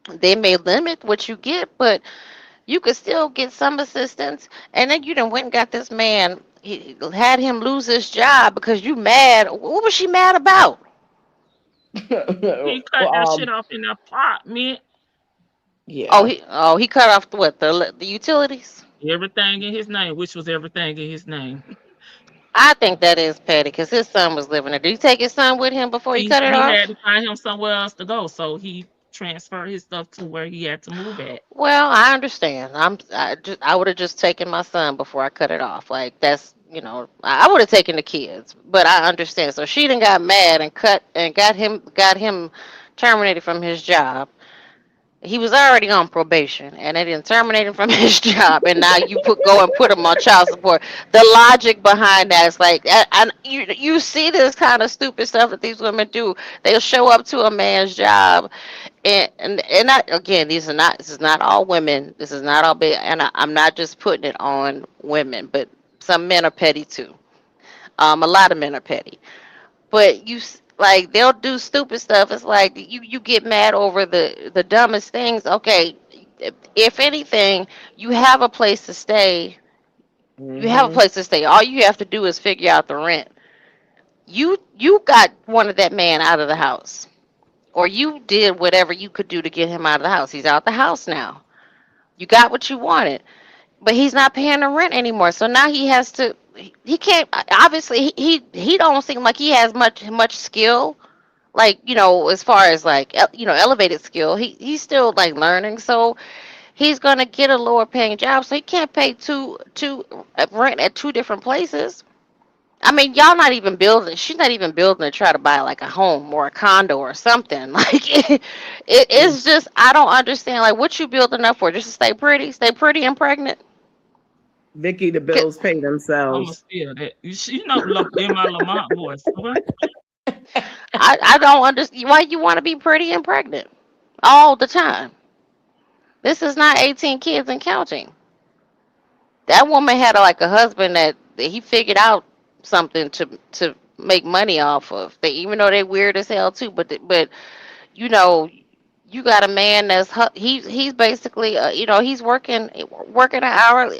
They may limit what you get, but you could still get some assistance. And then you done went and got this man, had him lose his job because you mad. What was she mad about? He cut that shit off in that pot, man. yeah. He cut off the utilities. Everything in his name, which was everything in his name. I think that is petty because his son was living there. Did he take his son with him before he cut it He had off? to find him somewhere else to go, so he transferred his stuff to where he had to move at. Well, I understand. I would have just taken my son before I cut it off. Like that's I would have taken the kids, but I understand. So she done got mad and cut and got him terminated from his job. He was already on probation, and they didn't terminate him from his job, and now you go and put him on child support. The logic behind that is like, and you see this kind of stupid stuff that these women do. They'll show up to a man's job, and not again. This is not all women. This is not all big, and I'm not just putting it on women, but some men are petty too. A lot of men are petty, but like they'll do stupid stuff. It's like you get mad over the dumbest things. Okay, if anything, you have a place to stay. You have a Hmm. place to stay. All you have to do is figure out the rent. You got one of that man out of the house, or you did whatever you could do to get him out of the house. He's out the house now. You got what you wanted, but he's not paying the rent anymore. So now he has to. He can't. Obviously, he don't seem like he has much skill, like as far as like elevated skill. He's still like learning, so he's gonna get a lower paying job, so he can't pay two rent at two different places. I mean, y'all not even building. She's not even building to try to buy like a home or a condo or something. Like it's just I don't understand. Like what you building up for? Just to stay pretty and pregnant. Vicky, the 'Cause bills pay I'ma themselves. steal that. In my Lamont voice. Okay? I don't understand why you want to be pretty and pregnant all the time. This is not 18 kids and counting. That woman had like a husband that he figured out something to make money off of. Even though they weird as hell too, but you know, you got a man he's basically he's working an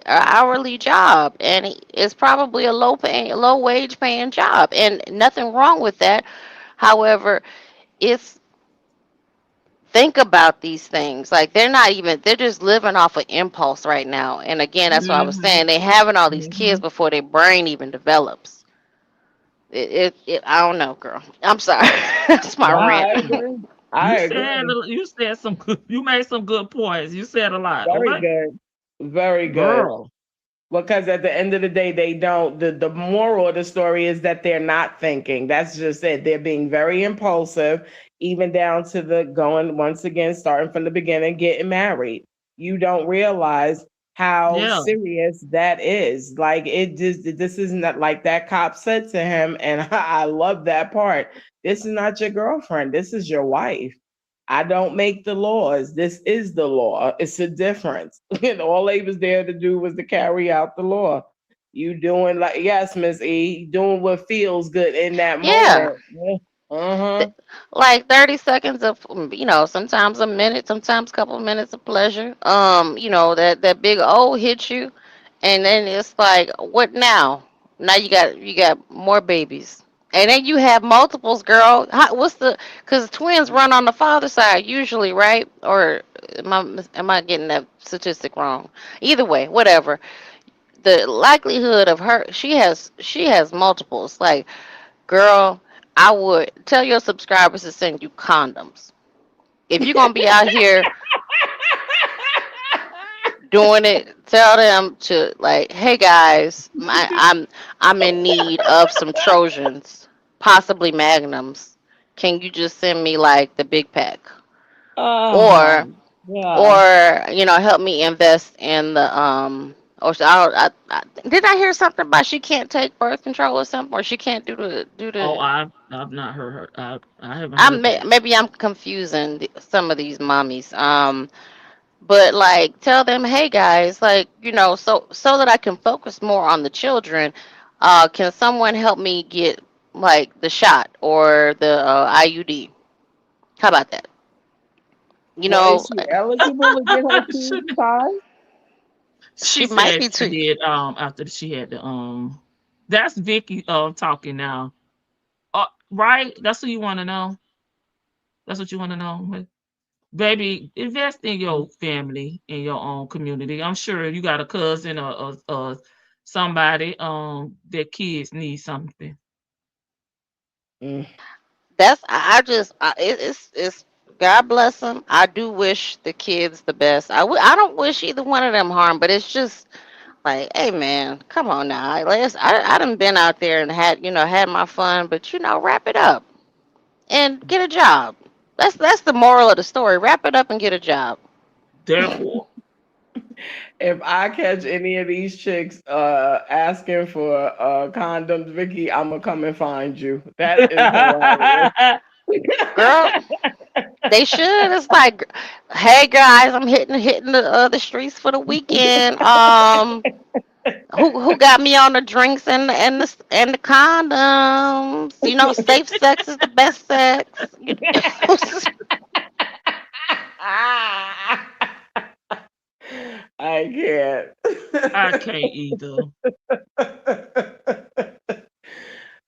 hourly job, and it's probably a low wage paying job, and nothing wrong with that. However, it's think about these things. Like they're just living off of impulse right now. And again, that's what I was Hmm. saying. They having all these kids Hmm. before their brain even develops. I don't know, girl. I'm sorry. That's my No, rant. I agree. I agree. You said some good, you made some good points. You said a lot. Very Okay, good. Very good. girl. Because at the end of the day, they don't. The moral of the story is that they're not thinking. That's just it. They're being very impulsive, even down to the going once again, starting from the beginning, getting married. You don't realize how Yeah. serious that is. Like it just this isn't that like that cop said to him, and I love that part. This is not your girlfriend. This is your wife. I don't make the laws. This is the law. It's a difference. And all they was there to do was to carry out the law. You doing like yes, Miss E, doing what feels good in that Yeah. moment. Yeah. Uh-huh. Like 30 seconds of, sometimes a minute, sometimes a couple of minutes of pleasure. That big O hits you, and then it's like, what now? Now you got more babies. And then you have multiples, girl. What's the? Because twins run on the father side usually, right? Or am I getting that statistic wrong? Either way, whatever. The likelihood of her, she has multiples. Like, girl, I would tell your subscribers to send you condoms. If you're gonna be out here doing it, tell them to, like, hey guys, I'm in need of some Trojans, possibly Magnums. Can you just send me like the big pack, Oh or God. help me invest in the Or did I hear something about she can't take birth control or something, or she can't do Oh, the I've not heard her. I haven't heard that. maybe I'm confusing some of these mommies. But like, tell them, hey guys, like, so that I can focus more on the children. Can someone help me get like the shot or the IUD? How about that? You Well, is know, she eligible to get her she, tubes tied? she she might said be she too. did after she had the that's Vicky talking now. Right? That's what you want to know. That's what you want to know. Baby, invest in your family, in your own community. I'm sure you got a cousin or somebody their kids need something. Mm. That's I just it's God bless them. I do wish the kids the best. I don't wish either one of them harm, but it's just like, hey man, come on now. I done been out there and had my fun, but wrap it up and get a job. That's the moral of the story. Wrap it up and get a job. Therefore, If I catch any of these chicks asking for condoms, Vicky, I'm gonna come and find you. That is hilarious. Girl, they should. It's like, hey guys, I'm hitting the streets for the weekend. Who got me on the drinks and the condoms? Safe sex is the best sex. I can't. I can't either.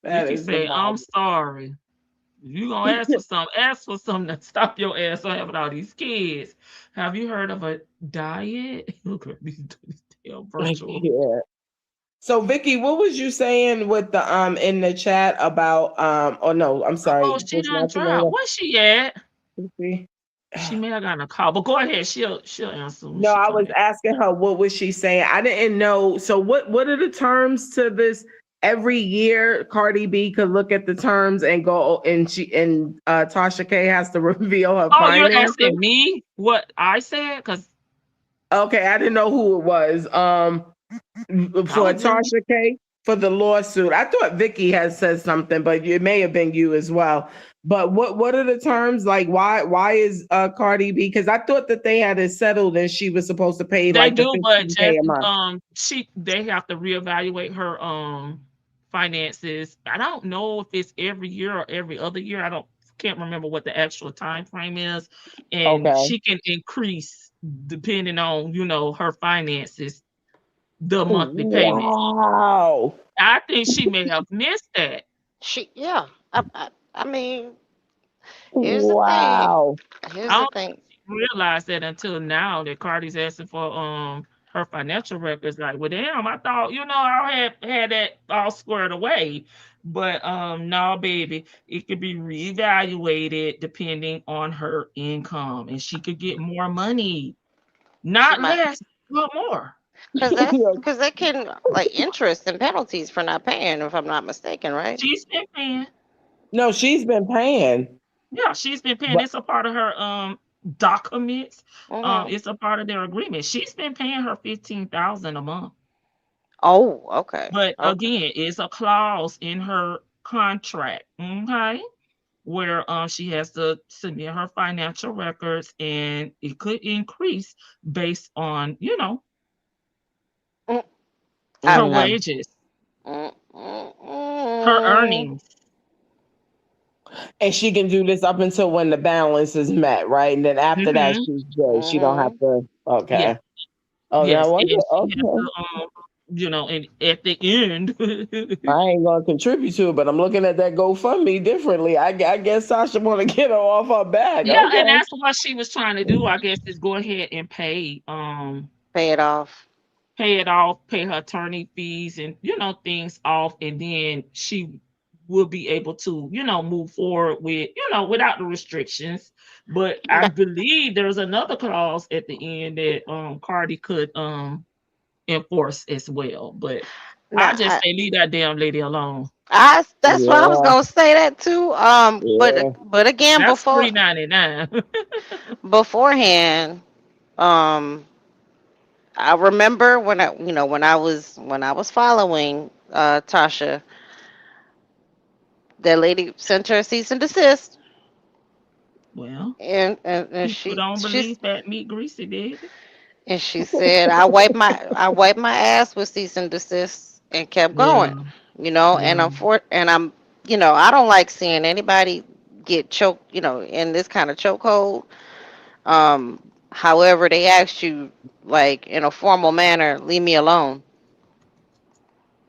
That Vicky is the say, I'm bomb. sorry. If you gonna ask for something to stop your ass from having all these kids. Have you heard of a diet? Look at these damn virtual. Yeah. So Vicky, what was you saying with the in the chat about oh no, I'm Oh, sorry, she just done not too long dropped. Where's she at? ago. She may have gotten a call, but go ahead. She'll answer when No, she I come was back. asking her what was she saying. I didn't know. So what are the terms to this? Every year, Cardi B could look at the terms and go, and Tasha K has to reveal her Oh, you're finances. asking me what I said? Because Okay, I didn't know who it was. I For was just Tasha K for the lawsuit. I thought Vicky had said something, but it may have been you as well. But what are the terms? Like why is Cardi B? Because I thought that they had it settled and she was supposed to pay they like the do, but 15K just a month. they have to reevaluate her finances. I don't know if it's every year or every other year. I don't can't remember what the actual time frame is. And Okay. she can increase depending on, her finances, the monthly payments. Wow. I think she may have missed that. Yeah. I mean, here's the thing. Wow. Here's I the don't thing. realize that until now that Cardi's asking for her financial records. Like, well, damn, I thought I had that all squared away, but no, baby, it could be reevaluated depending on her income, and she could get more money, She not might, less, but more. because they can, like, interest and penalties for not paying, if I'm not mistaken, right? She's been paying. No, she's been paying. Yeah, she's been paying. But It's a part of her documents. Mhm. It's a part of their agreement. She's been paying her 15,000 a month. Oh, okay. But Okay. again, it's a clause in her contract, okay, where she has to submit her financial records, and it could increase based on Mm, her I Mm. wages, mm, mm, her mm. earnings. And she can do this up until when the balance is met, right? And then after that, Hmm. she's good. She don't have Mhm. to. Yeah, Okay. Oh, that yes, was and she it. has Okay. to, and at the end, I ain't gonna contribute to it, but I'm looking at that GoFundMe differently. I guess Sasha want to get her off her back. yeah, and Okay. that's what she was trying to do. I guess is go ahead and Pay it off. pay it off, pay her attorney fees and things off, and then she will be able to move forward with without the restrictions. But I No, believe there's another clause at the end that Cardi could enforce as well. But no, I just say leave that damn lady alone. that's what I was Yeah. gonna say that too. Yeah. But again, That's $3.99. beforehand, um, I remember when I was following Tasha, that lady sent her a cease and desist, Well, and people don't believe fat meat greasy, did it? she said I wiped my ass with cease and desist and kept going, Yeah, and yeah. I don't like seeing anybody get choked, in this kind of chokehold. However, they asked you, like, in a formal manner, leave me alone,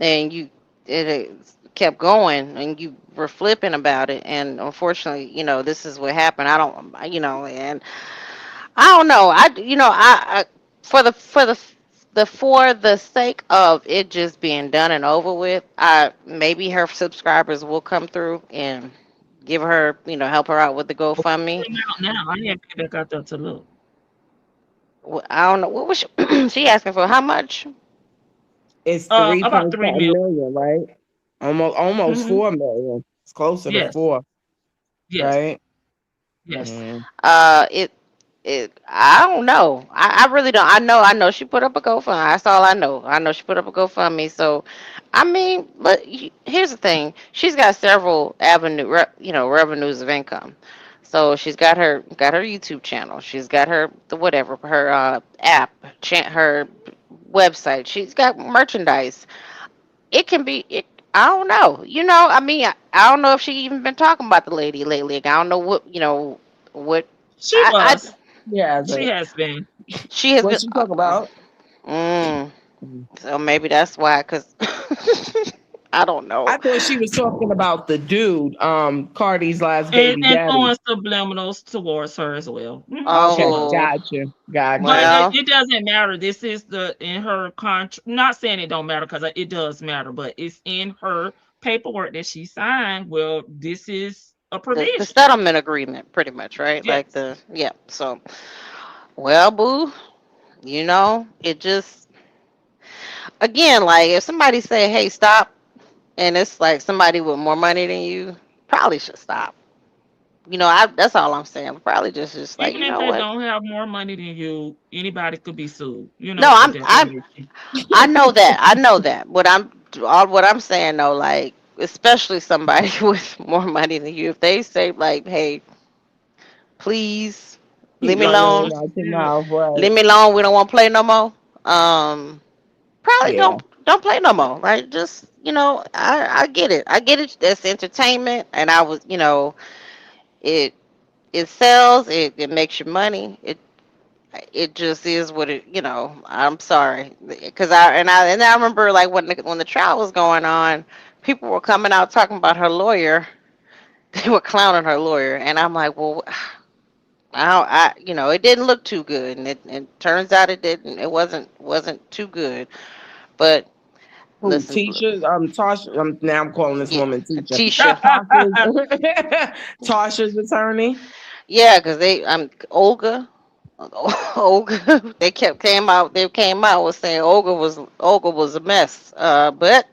and it kept going, and you were flipping about it, and unfortunately, this is what happened. I don't, and I don't know. I for the sake of it just being done and over with, I maybe her subscribers will come through and give her, help her out with the GoFundMe. Out now. I ain't been back out there to look. I don't know what was she asking for. How much? It's three About point 3 something mil. million, right? Almost Hmm. 4 million. It's closer to Yes, four, yes, right? yes. Mm. It I don't know. I really don't. I know she put up a GoFundMe. That's all I know. I know she put up a GoFundMe. So, I mean, but here's the thing. She's got several revenues of income. So she's got her YouTube channel. She's got the whatever her app, her website. She's got merchandise. It can be. I don't know. I mean, I don't know if she even been talking about the lady lately. I don't know what She I was. Yeah, She but has been. she has what been. she talk about? Mm, Mm. so maybe that's why, cause I don't know. I thought she was talking about the dude, Cardi's last baby And daddy. throwing subliminals towards her as well. Hmm. She Okay, was. Oh, gotcha, gotcha. But well, it doesn't matter. This is the in her contract. Not saying it don't matter because it does matter, but it's in her paperwork that she signed. Well, this is a the provision. settlement agreement, pretty much, right? Like Yes. yeah. So, well, boo, it just again, like if somebody say, "Hey, stop," and it's like somebody with more money than you, probably should stop. That's all I'm saying. Probably just like, Even you if know they what? don't have more money than you, anybody could be sued, No, for defamation. I know that. I know that. What I'm saying though, like especially somebody with more money than you, if they say like, "Hey, please leave Keep me my Yeah, alone. name just out your yeah. mouth, right? Leave me alone. We don't want to play no more." Probably Yeah. don't play no more. Like just I get it. I get it. That's entertainment, and it it sells. It makes you money. It just is what it. I'm sorry, because I remember like when the trial was going on, people were coming out talking about her lawyer. They were clowning her lawyer, and I'm like, well, it didn't look too good, and it turns out it didn't. It wasn't too good. But Who? listen, Teacher? Tasha. Now I'm calling this yeah, woman teacher. Tisha, Tasha's, Tasha's attorney. yeah, because Olga. Olga, they came out was saying Olga was a mess.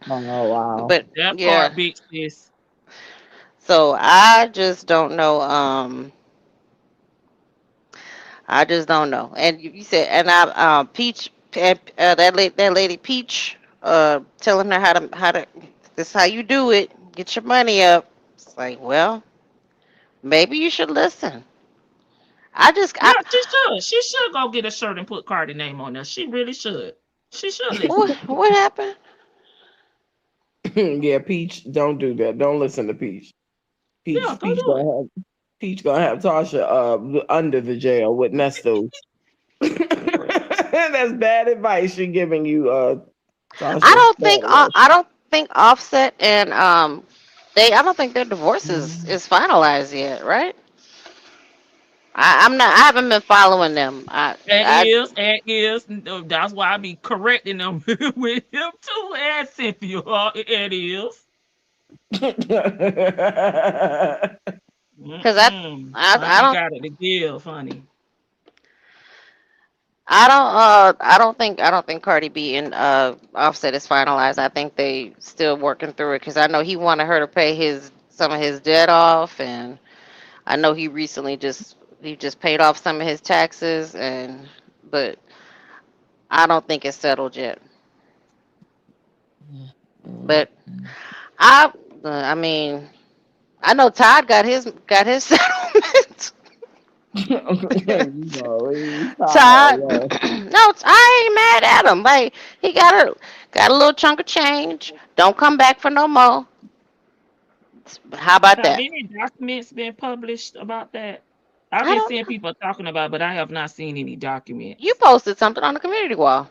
Oh wow. But That yeah, part, big sis. so I just don't know. I just don't know. And you said, and Peach, that lady Peach, telling her how to, this is how you do it. Get your money up. It's like, well, maybe you should listen. I just, Yeah, she should. She should go get a shirt and put Cardi name on there. She really should. She should listen. what happened? Yeah, Peach, don't do that. Don't listen to Peach. Yeah, go Peach do it. gonna have Tasha under the jail with Nestos. That's bad advice she's giving you, Tasha. Bad advice. I don't think Offset and I don't think their divorce is finalized yet, right? I'm not. I haven't been following them. And is. That's why I be correcting them with him too, and Cynthia. It is. Because I Honey don't got it to give, honey. I don't think Cardi B and Offset is finalized. I think they still working through it because I know he wanted her to pay his some of his debt off, and I know he just paid off some of his taxes, and but I don't think it's settled yet. But I mean, I know Todd got his settlement. Todd, no, I ain't mad at him. Like he got a little chunk of change. Don't come back for no more. How about Have that? any documents been published about that? I've I been don't. seeing people talking about it, but I have not seen any You documents. posted something on the community wall.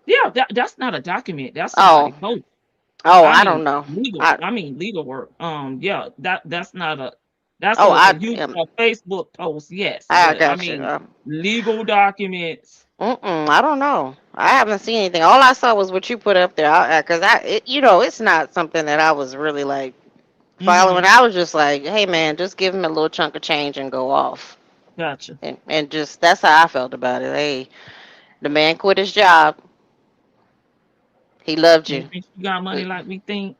Yeah, that's not a document. That's somebody Oh, post. I don't know. I I mean legal work. Yeah, that's not a that's oh a Facebook post, yes, I but I got you. mean legal documents. I don't know. I haven't seen anything. All I saw was what you put up there. You know, it's not something that I was really like following. Mm-hmm. I was just like, hey man, just give him a little chunk of change and go off. Gotcha. And just that's how I felt about it. Hey, the man quit his job. He loved You you. think she got money We, like we think?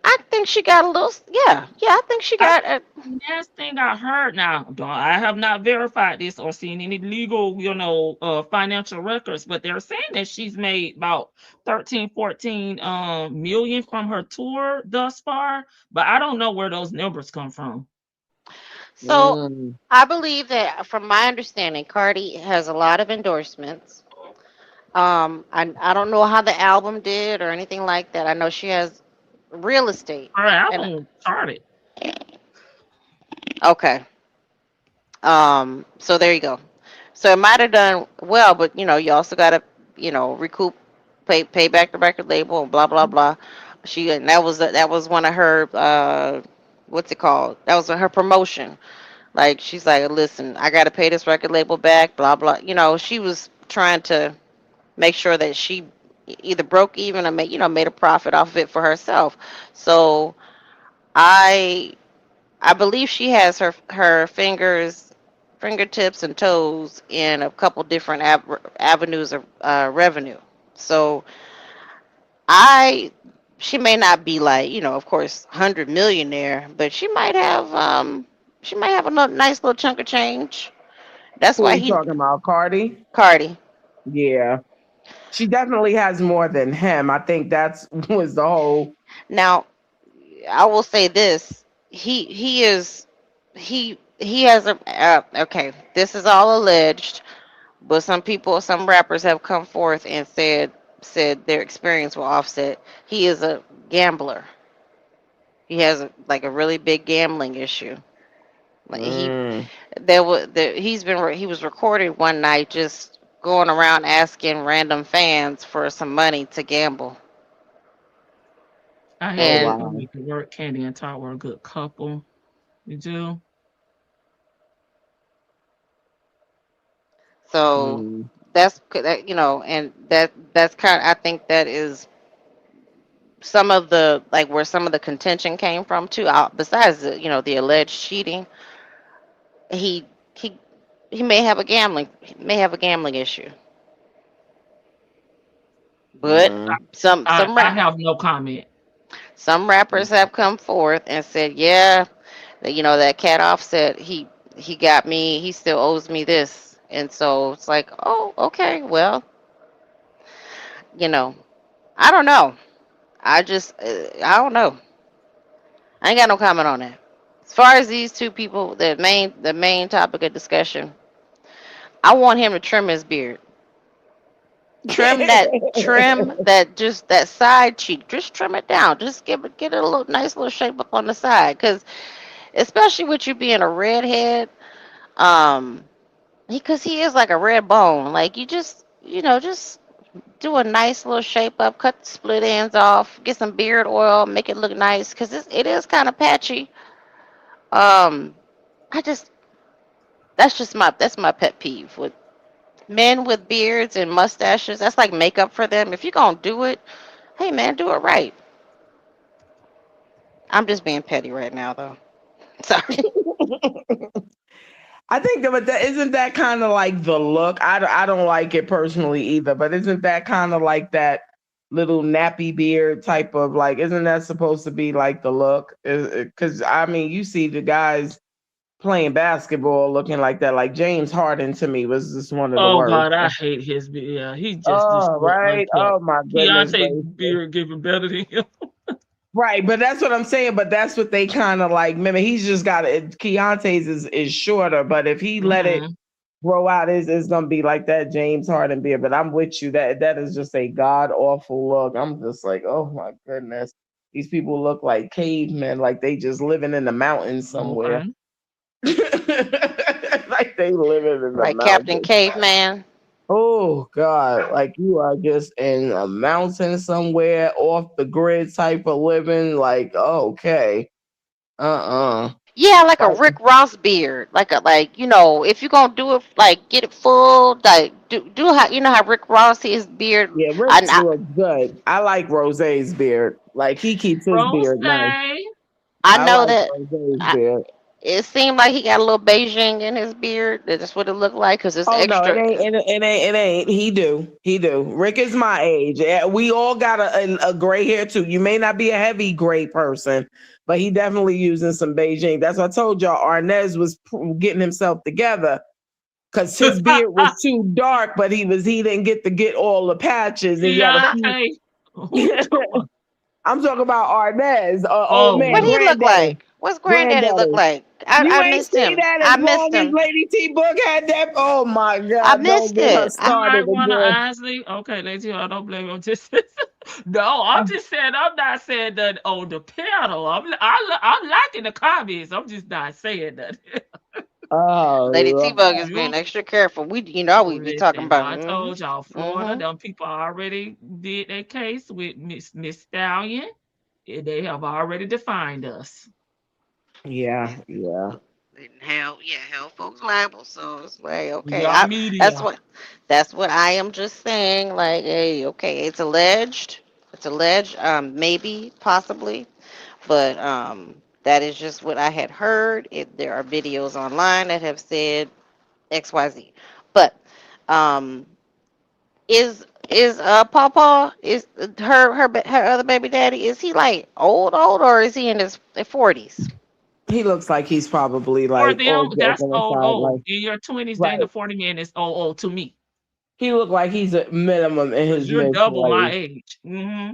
I think she got a little. Yeah. I think she I, got. A, last thing I heard now, I have not verified this or seen any legal, financial records, but they're saying that she's made about 13, 14 million from her tour thus far, but I don't know where those numbers come from. so I believe that, from my understanding, Cardi has a lot of endorsements. I don't know how the album did or anything like that. I know she has real estate. Her And album started. okay. So there you go. So it might have done well, but you also gotta, recoup, pay back the record label and blah blah blah. And that was one of her what's it called? That was her promotion. Like she's like, listen, I gotta pay this record label back, blah blah. She was trying to make sure that she either broke even or made a profit off of it for herself. So I I believe she has her fingertips and toes in a couple different avenues of revenue. So I she may not be like, of course, 100 millionaire, but she might have a nice little chunk of change. That's Who are why you talking about, Cardi? Cardi. Yeah, she definitely has more than him. I think that's was the whole. Now I will say this: he has a okay. This is all alleged, but some rappers have come forth and said their experience with Offset. He is a gambler. He has like a really big gambling issue. Like Mm. he was recorded one night just going around asking random fans for some money to gamble. I Oh hate And people wow. make the word Candy and Todd were a good couple. You do? so Mm. and that's kind of, I think that is some of the like where some of the contention came from too. Besides the alleged cheating, he he he may have a gambling issue. But Mm. some some I rap have no comment. some rappers have come forth and said, yeah, that that cat Offset, he got me. He still owes me this, and so it's like, oh, okay, well, you know, I don't know. I don't know. I ain't got no comment on that. As far as these two people, the main topic of discussion, I want him to trim his beard. Trim that just that side cheek. Just trim it down. Just get it a little nice little shape up on the side. Cause especially with you being a redhead, um, because he is like a red bone. Like you just just do a nice little shape up, cut the split ends off, get some beard oil, make it look nice. Cause it is kind of patchy. Um, I just that's my pet peeve with men with beards and mustaches. That's like makeup for them. If you're gonna do it, hey man, do it right. I'm just being petty right now though. Sorry. I think that, but that isn't that kind of like the look. I don't like it personally either, but isn't that kind of like that little nappy beard type of like? Isn't that supposed to be like the look? Because I mean, you see the guys playing basketball looking like that. Like James Harden to me was just one of the Oh worst. God, I hate his beard. Yeah, he just Oh look right. unkept. Oh my goodness Keontae gracious. beard giving better than him. Right, but that's what I'm saying. But that's what they kind of like. Remember, he's just got it. Keontae's is shorter, but if he let it Hmm. grow out, it's gonna be like that James Harden beard. But I'm with you. That is just a god awful look. I'm just like, oh my goodness, these people look like cavemen, like they just living in the mountains somewhere. Okay. Like they living in the Like Captain mountains. Caveman. Oh God, like you are just in a mountain somewhere off the grid type of living. Like, okay. Uh-uh. Yeah, like a Like, Rick Ross beard. Like if you're gonna do it, like get it full, like do how how Rick Ross his beard. yeah, I, Rick's I looks good. I like Rose's beard. Like he keeps his Rose. beard nice. I I know like that. Rose's I, beard. it seemed like he got a little Beijing in his beard. That's what it looked like because it's Oh no, it extra. ain't. It ain't. He do. Rick is my age. We all got a gray hair too. You may not be a heavy gray person, but he definitely using some Beijing. That's what I told y'all. Arnez was getting himself together because his beard was too dark, but he didn't get all the patches. He got a few. Keontae. Who you talking about? I'm talking about Arnez, old Oh What man, he yeah. look granddaddy, like? What's Granddaddy look granddaddy. like? You I ain't missed see him. that as I long missed as him. Lady T Book had that. Oh my I God! Don't missed get her it. You started might want to again. honestly. Okay, ladies, I don't blame you. I'm just no. I'm just saying. I'm not saying that on the panel. I'm liking the comments. I'm just not saying that. Oh Lady T Bug is Lord. being You extra careful. We be talking listen. about. I told y'all, Florida. Mm-hmm. Them people already did their case with Miss Stallion. They have already defined us. Yeah, yeah. Hell, folks liable. So it's like, okay, Y'all that's media. what, that's what I am just saying. Like, hey, okay, it's alleged, maybe, possibly, but that is just what I had heard. There are videos online that have said X, Y, Z, but um, is Papa is her other baby daddy? Is he like old, or is he in his 40s? He looks like he's probably For like all them, that's joking old, aside, old. like In your 20s, dating a right. 40 man is old, old to me. He looked like he's a minimum in Because his you're mid double my 40s. age. Hmm.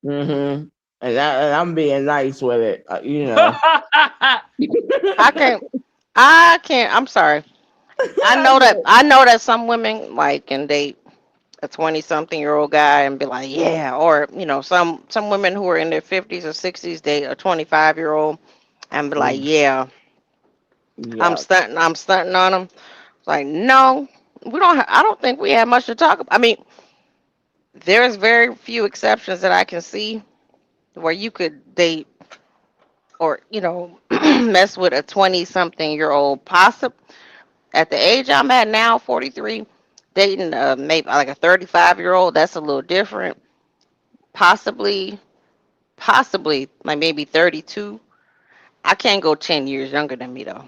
Mm-hmm. And I'm being nice with it, I can't. I can't. I'm sorry. I know that. I know that some women like can date a 20-something-year-old guy and be like, yeah, or some women who are in their 50s or 60s date a 25-year-old and be like, Mm, yeah, I'm yeah. stunting. I'm stunting on them. Like, no, we don't. I don't think we have much to talk about. I mean, there's very few exceptions that I can see where you could date or mess with a 20-something-year-old. Possible at the age I'm at now, 43, dating maybe like a 35-year-old. That's a little different. Possibly, possibly like maybe 32. I can't go 10 years younger than me though.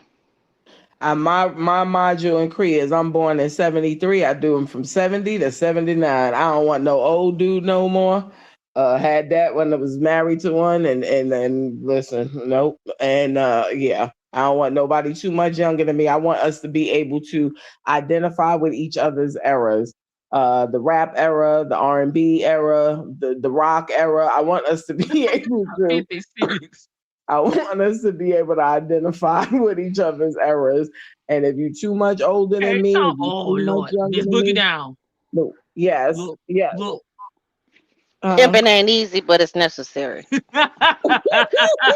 My module in Korea is I'm born in 73. I do them from 70 to 79. I don't want no old dude no more. Had that when I was married to one and listen, nope. And yeah, I don't want nobody too much younger than me. I want us to be able to identify with each other's eras. The rap era, the R&B era, the rock era. I want us to be able to 56. I want us to be able to identify with each other's eras. And if you're too much older than Okay, me, so if you're oh too much Lord, younger Miss than Boogie me, down. no. Yes, Look, yes. look. Uh, Pimping ain't easy, but it's necessary.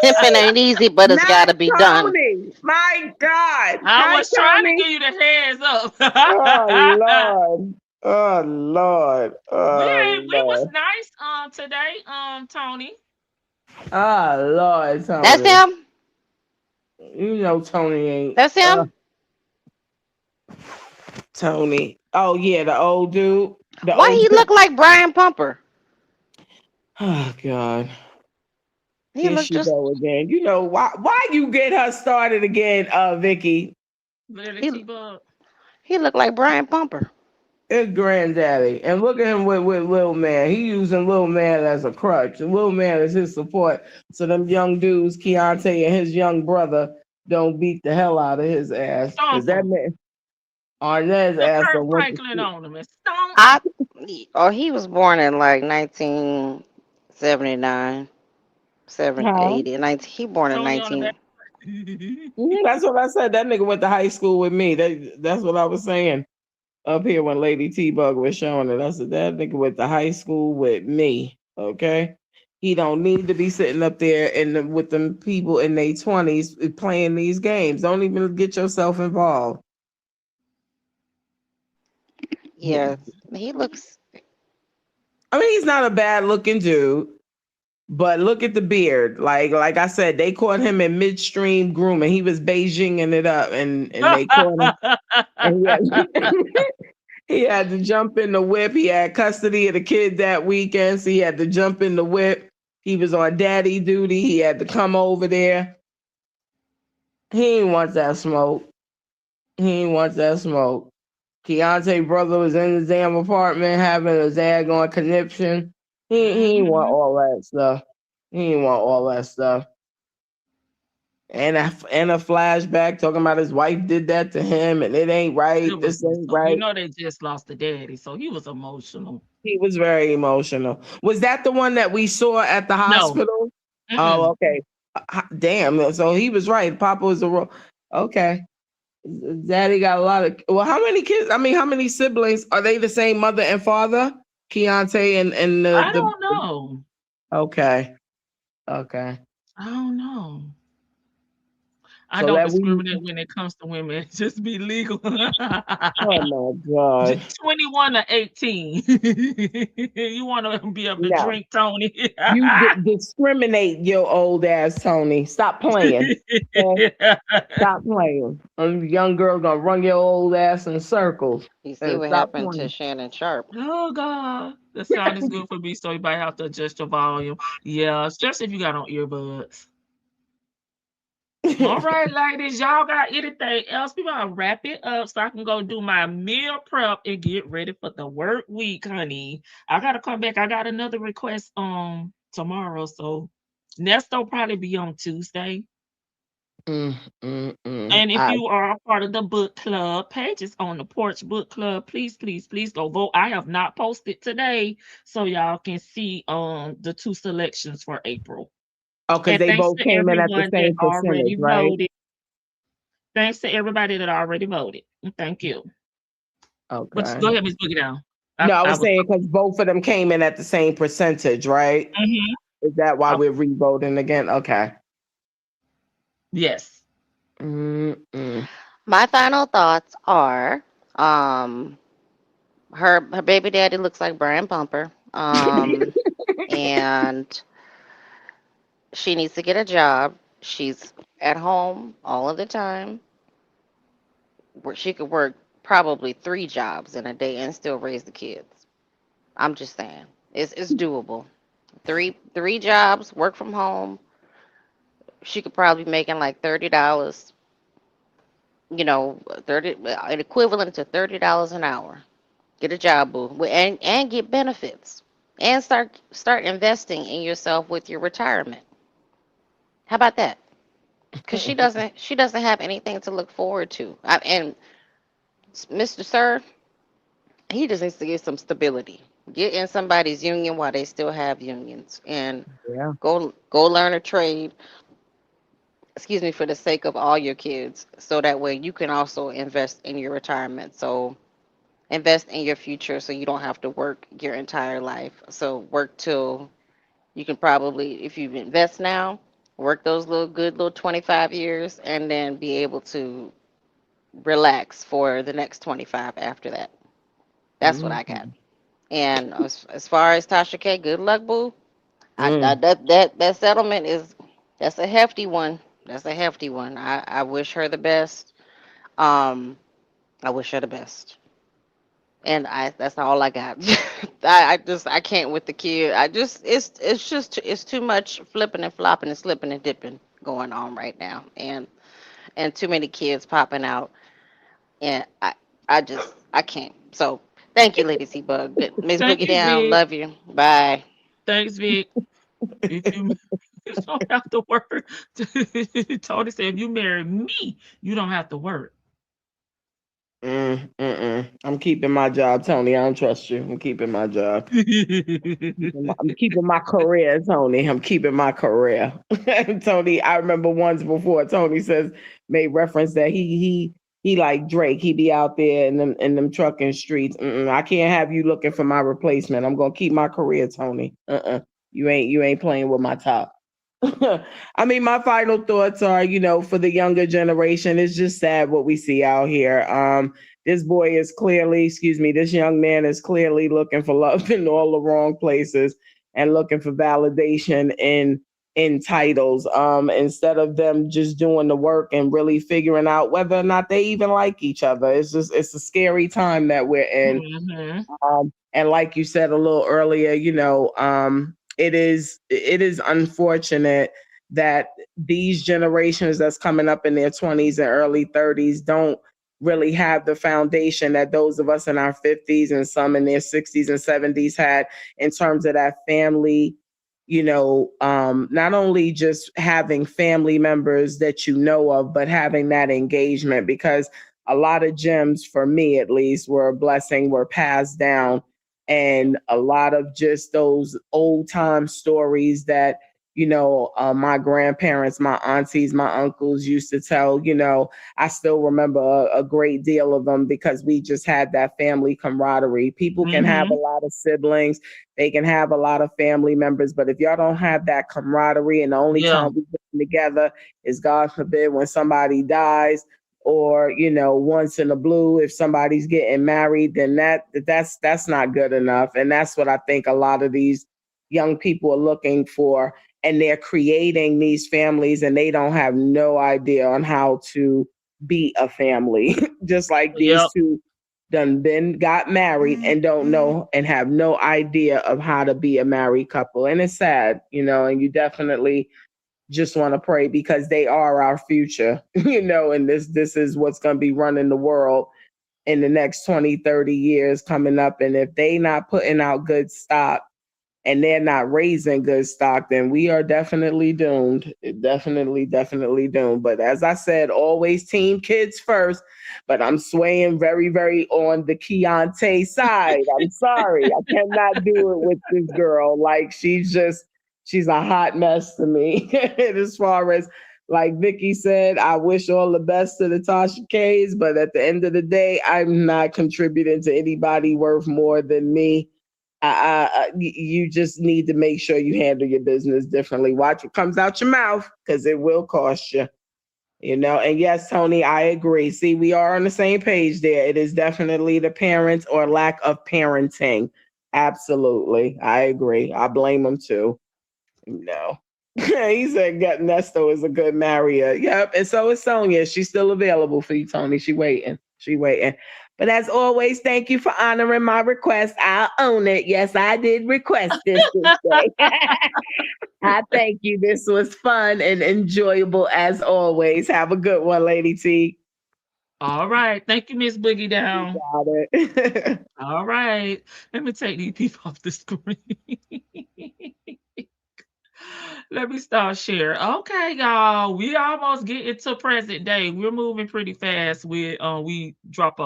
Pimping ain't easy, but it's not got to be done. Tony. My God. I Hi, was trying to Tony. give you the heads up. Oh Lord. Oh Lord. Oh We was Lord. nice today, Tony. Oh Lord, That's Tony. him. You know Tony ain't That's him. Tony. Oh yeah, the old dude. The Why old he look like Brian Pumper? Oh God. He Here look she just go again. You know why you get her started again, Vicky? Lily he T-Bug. he look like Brian Pumper. It's granddaddy. And look at him with Lil Man. He using Lil Man as a crutch. And Lil Man is his support. So them young dudes, Keontae and his young brother, don't beat the hell out of his ass. Cause Stomp that 'em. man Arnez The ass Kurt done went to Franklin sleep. on him and stomp. I he was born in like 1979, Huh? 780, 19. He born in Tony on the back. 19. That's what I said. That nigga went to high school with me. That's what I was saying up here when Lady T Bug was showing it. I said that nigga went to high school with me. Okay, he don't need to be sitting up there with them people in their 20s playing these games. Don't even get yourself involved. Yeah, he looks. I mean, he's not a bad looking dude, but look at the beard. Like I said, they caught him in midstream grooming. He was Beijinging it up, and they caught him. And he had to jump in the whip. He had custody of the kid that weekend, so he had to jump in the whip. He was on daddy duty. He had to come over there. He ain't want that smoke. He ain't want that smoke. Keontae brother was in his damn apartment having a daggone conniption. He ain't want Mhm. all that stuff. He ain't want all that stuff. And a flashback talking about his wife did that to him and it ain't It right. was This just ain't so you right. know they just lost the daddy, so he was emotional. He was very emotional. Was that the one that we saw at the No. hospital? Oh, Mm-mm. okay. Damn. So he was right. Papa was okay. Daddy got a lot of. Well, how many kids? I mean, how many siblings are they? The same mother and father? Keontae and I the. don't know. Okay. Okay. I don't know. I So don't that we. discriminate when it comes to women. Just be legal. Oh my God. 21 to 18. You want to be able to No, drink, Tony? you discriminate your old ass, Tony. Stop playing. Okay? Stop playing. Young girl gonna run your old ass in circles You see and what stop happened to playing. Shannon Sharp. Oh God, the sound is good for me, so you might have to adjust your volume. Yeah, especially if you got on earbuds. All right, ladies, y'all got anything else? We gonna wrap it up so I can go do my meal prep and get ready for the work week, honey. I gotta come back. I got another request tomorrow, so next will probably be on Tuesday. Mm, mm, mm. And if you are a part of the book club pages on the Porch Book Club, please, please, please go vote. I have not posted today, so y'all can see the two selections for April. Because And they thanks both to came in at the everyone that same percentage, already right? voted. Thanks to everybody that already voted. Thank you. But Okay. go ahead, Miss Boogie Down. No, I I was was. saying because both of them came in at the same percentage, right? Mhm. Is that why Uh, we're re-voting again? Okay. yes. Mm-mm. My final thoughts are, her baby daddy looks like Brian Pumper. And she needs to get a job. She's at home all of the time. Where she could work probably 3 jobs in a day and still raise the kids. I'm just saying, it's doable. Three jobs, work from home. She could probably be making like $30. 30 an equivalent to $30 an hour. Get a job, boo, and get benefits, and start investing in yourself with your retirement. How about that? because she doesn't have anything to look forward to. And Mr. Sir, he just needs to get some stability. Get in somebody's union while they still have unions, and Yeah. go learn a trade. Excuse me, for the sake of all your kids, so that way you can also invest in your retirement. So invest in your future, so you don't have to work your entire life. So work till you can probably, if you invest now, work those little 25 years, and then be able to relax for the next 25 after that. That's what I got. Mhm. And as far as Tasha K, good luck, boo. I Mm. that settlement is, that's a hefty one. That's a hefty one. I wish her the best. Um, I wish her the best. And that's all I got. I can't with the kid. It's too much flipping and flopping and slipping and dipping going on right now, and too many kids popping out, and I can't. So thank you, Lady C Bug. Miss Thank Boogie you, down. Vic. Love you. Bye. Thanks, Vic. If you, you don't have to work. Tony said, if you marry me, you don't have to work. I'm keeping my job, Tony. I don't trust you. I'm keeping my job. I'm keeping my career, Tony. I'm keeping my career. Tony, I remember once before Tony says made reference that he like Drake. He be out there in them trucking streets. I can't have you looking for my replacement. I'm gonna keep my career, Tony. You ain't playing with my top. I mean, my final thoughts are, for the younger generation, it's just sad what we see out here. This boy is clearly, excuse me, this young man is clearly looking for love in all the wrong places and looking for validation in titles. Instead of them just doing the work and really figuring out whether or not they even like each other. It's a scary time that we're in. Hmm. And like you said a little earlier, it is unfortunate that these generations that's coming up in their 20s and early 30s don't really have the foundation that those of us in our 50s and some in their 60s and 70s had in terms of that family. Not only just having family members that you know of, but having that engagement, because a lot of gems, for me at least, were a blessing, were passed down, and a lot of just those old time stories that my grandparents, my aunties, my uncles used to tell. I still remember a great deal of them because we just had that family camaraderie. People can have a Hmm. lot of siblings, they can have a lot of family members, but if y'all don't have that camaraderie, and the only Yeah. time we get together is, God forbid, when somebody dies, or once in a blue, if somebody's getting married, then that's not good enough. And that's what I think a lot of these young people are looking for, and they're creating these families and they don't have no idea on how to be a family. Just like these Yep. two done been got married and don't know and have no idea of how to be a married couple. And it's sad, and you definitely just want to pray because they are our future, and this is what's going to be running the world in the next 20, 30 years coming up. And if they not putting out good stock and they're not raising good stock, then we are definitely doomed. Definitely, definitely doomed. But as I said, always team kids first. But I'm swaying very, very on the Keontae side. I'm sorry. I cannot do it with this girl. Like, she's a hot mess to me. And as far as, like Vicky said, I wish all the best to the Tasha K's, but at the end of the day, I'm not contributing to anybody worth more than me. You just need to make sure you handle your business differently. Watch what comes out your mouth, because it will cost you. And yes, Tony, I agree. See, we are on the same page there. It is definitely the parents or lack of parenting. Absolutely. I agree. I blame them too. No. He said Nesto is a good marrier. Yep. And so is Sonia. She's still available for you, Tony. She waiting. She waiting. But as always, thank you for honoring my request. I'll own it. Yes, I did request this day. I thank you. This was fun and enjoyable as always. Have a good one, Lady T. All right. Thank you, Miss Boogie You Down. got it. All right. Let me take these people off the screen. Let me start sharing. Okay, y'all. We almost getting to present day. We're moving pretty fast with we drop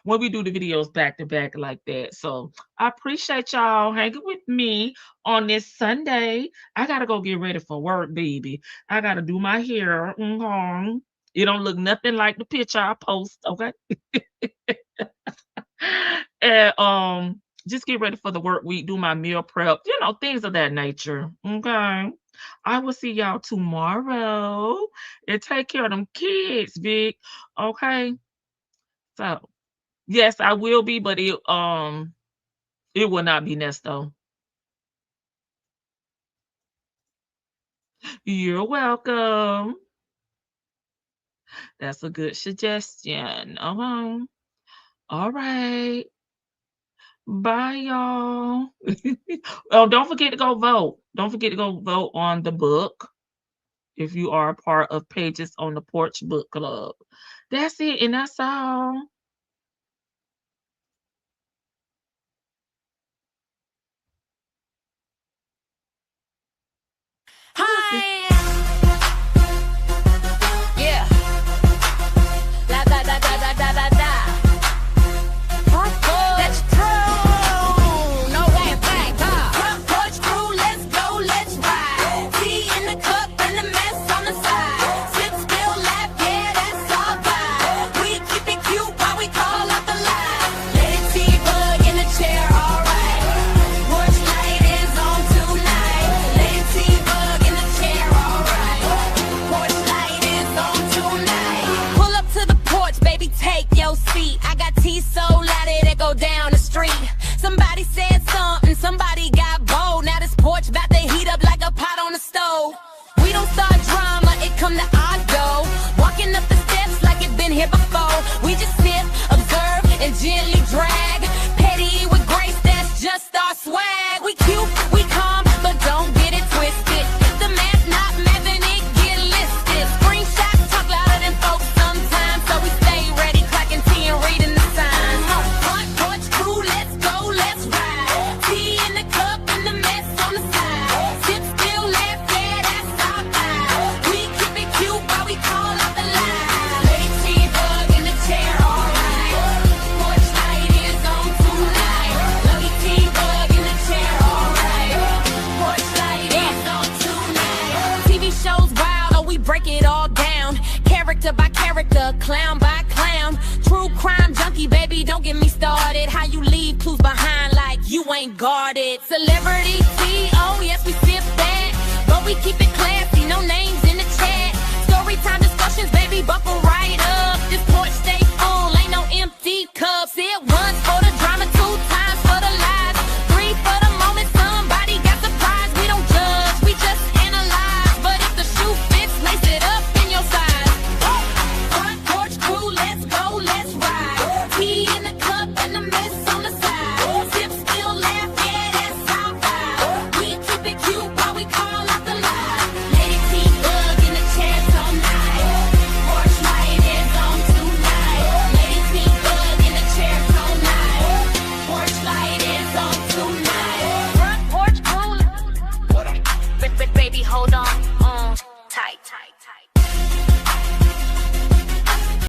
when we do the videos back to back like that. So I appreciate y'all hanging with me on this Sunday. I gotta go get ready for work, baby. I gotta do my hair. It don't look nothing like the picture I post, okay? And just get ready for the work week, do my meal prep, things of that nature. Okay. I will see y'all tomorrow. And take care of them kids, Vic. Okay. So yes, I will be, but it will not be Nesto. You're welcome. That's a good suggestion. All right. Bye, y'all. Oh, don't forget to go vote. Don't forget to go vote on the book if you are a part of Pages on the Porch Book Club. That's it, and that's all. Hi. Yeah. La da da da da da da da. That's true. No way back. Front porch crew, let's go, let's ride. Tea in the cup and the mess on the side. Sip, spill, laugh, yeah, that's our vibe. We keep it cute while we call out the line. Lady T-Bug in the chair, alright. Porch light is on tonight. Lady T-Bug in the chair, alright. Porch light is on tonight. Pull up to the porch, baby, take your seat. I got tea so loud it go down the street. Somebody said something, somebody got bold. Now this porch about to heat up like a pot on the stove. We don't start drama, it come to our door. Walking up the steps like it been here before. We just sip, observe, and gently drag. Petty with grace, that's just our swag. We cute, we calm, but don't get it twisted. If the man's not mavin' it, get listed. Screenshots talk louder than folks sometimes, so we stay ready, clacking tea and reading the signs. Front porch crew, let's go, let's ride. Tea in the cup and the mess on the side. Sip, still, laugh, yeah, that's our vibe. We keep it cute while we call out the line. Lady T-Bug in the chair, alright. Porch light is on tonight. Lady T-Bug in the chair, alright. Porch light is on tonight. TV shows wild, oh, we break it all down. Character by character, clown by clown. True crime junkie, baby, don't get me started. How you leave clues behind like you ain't guarded. Celebrity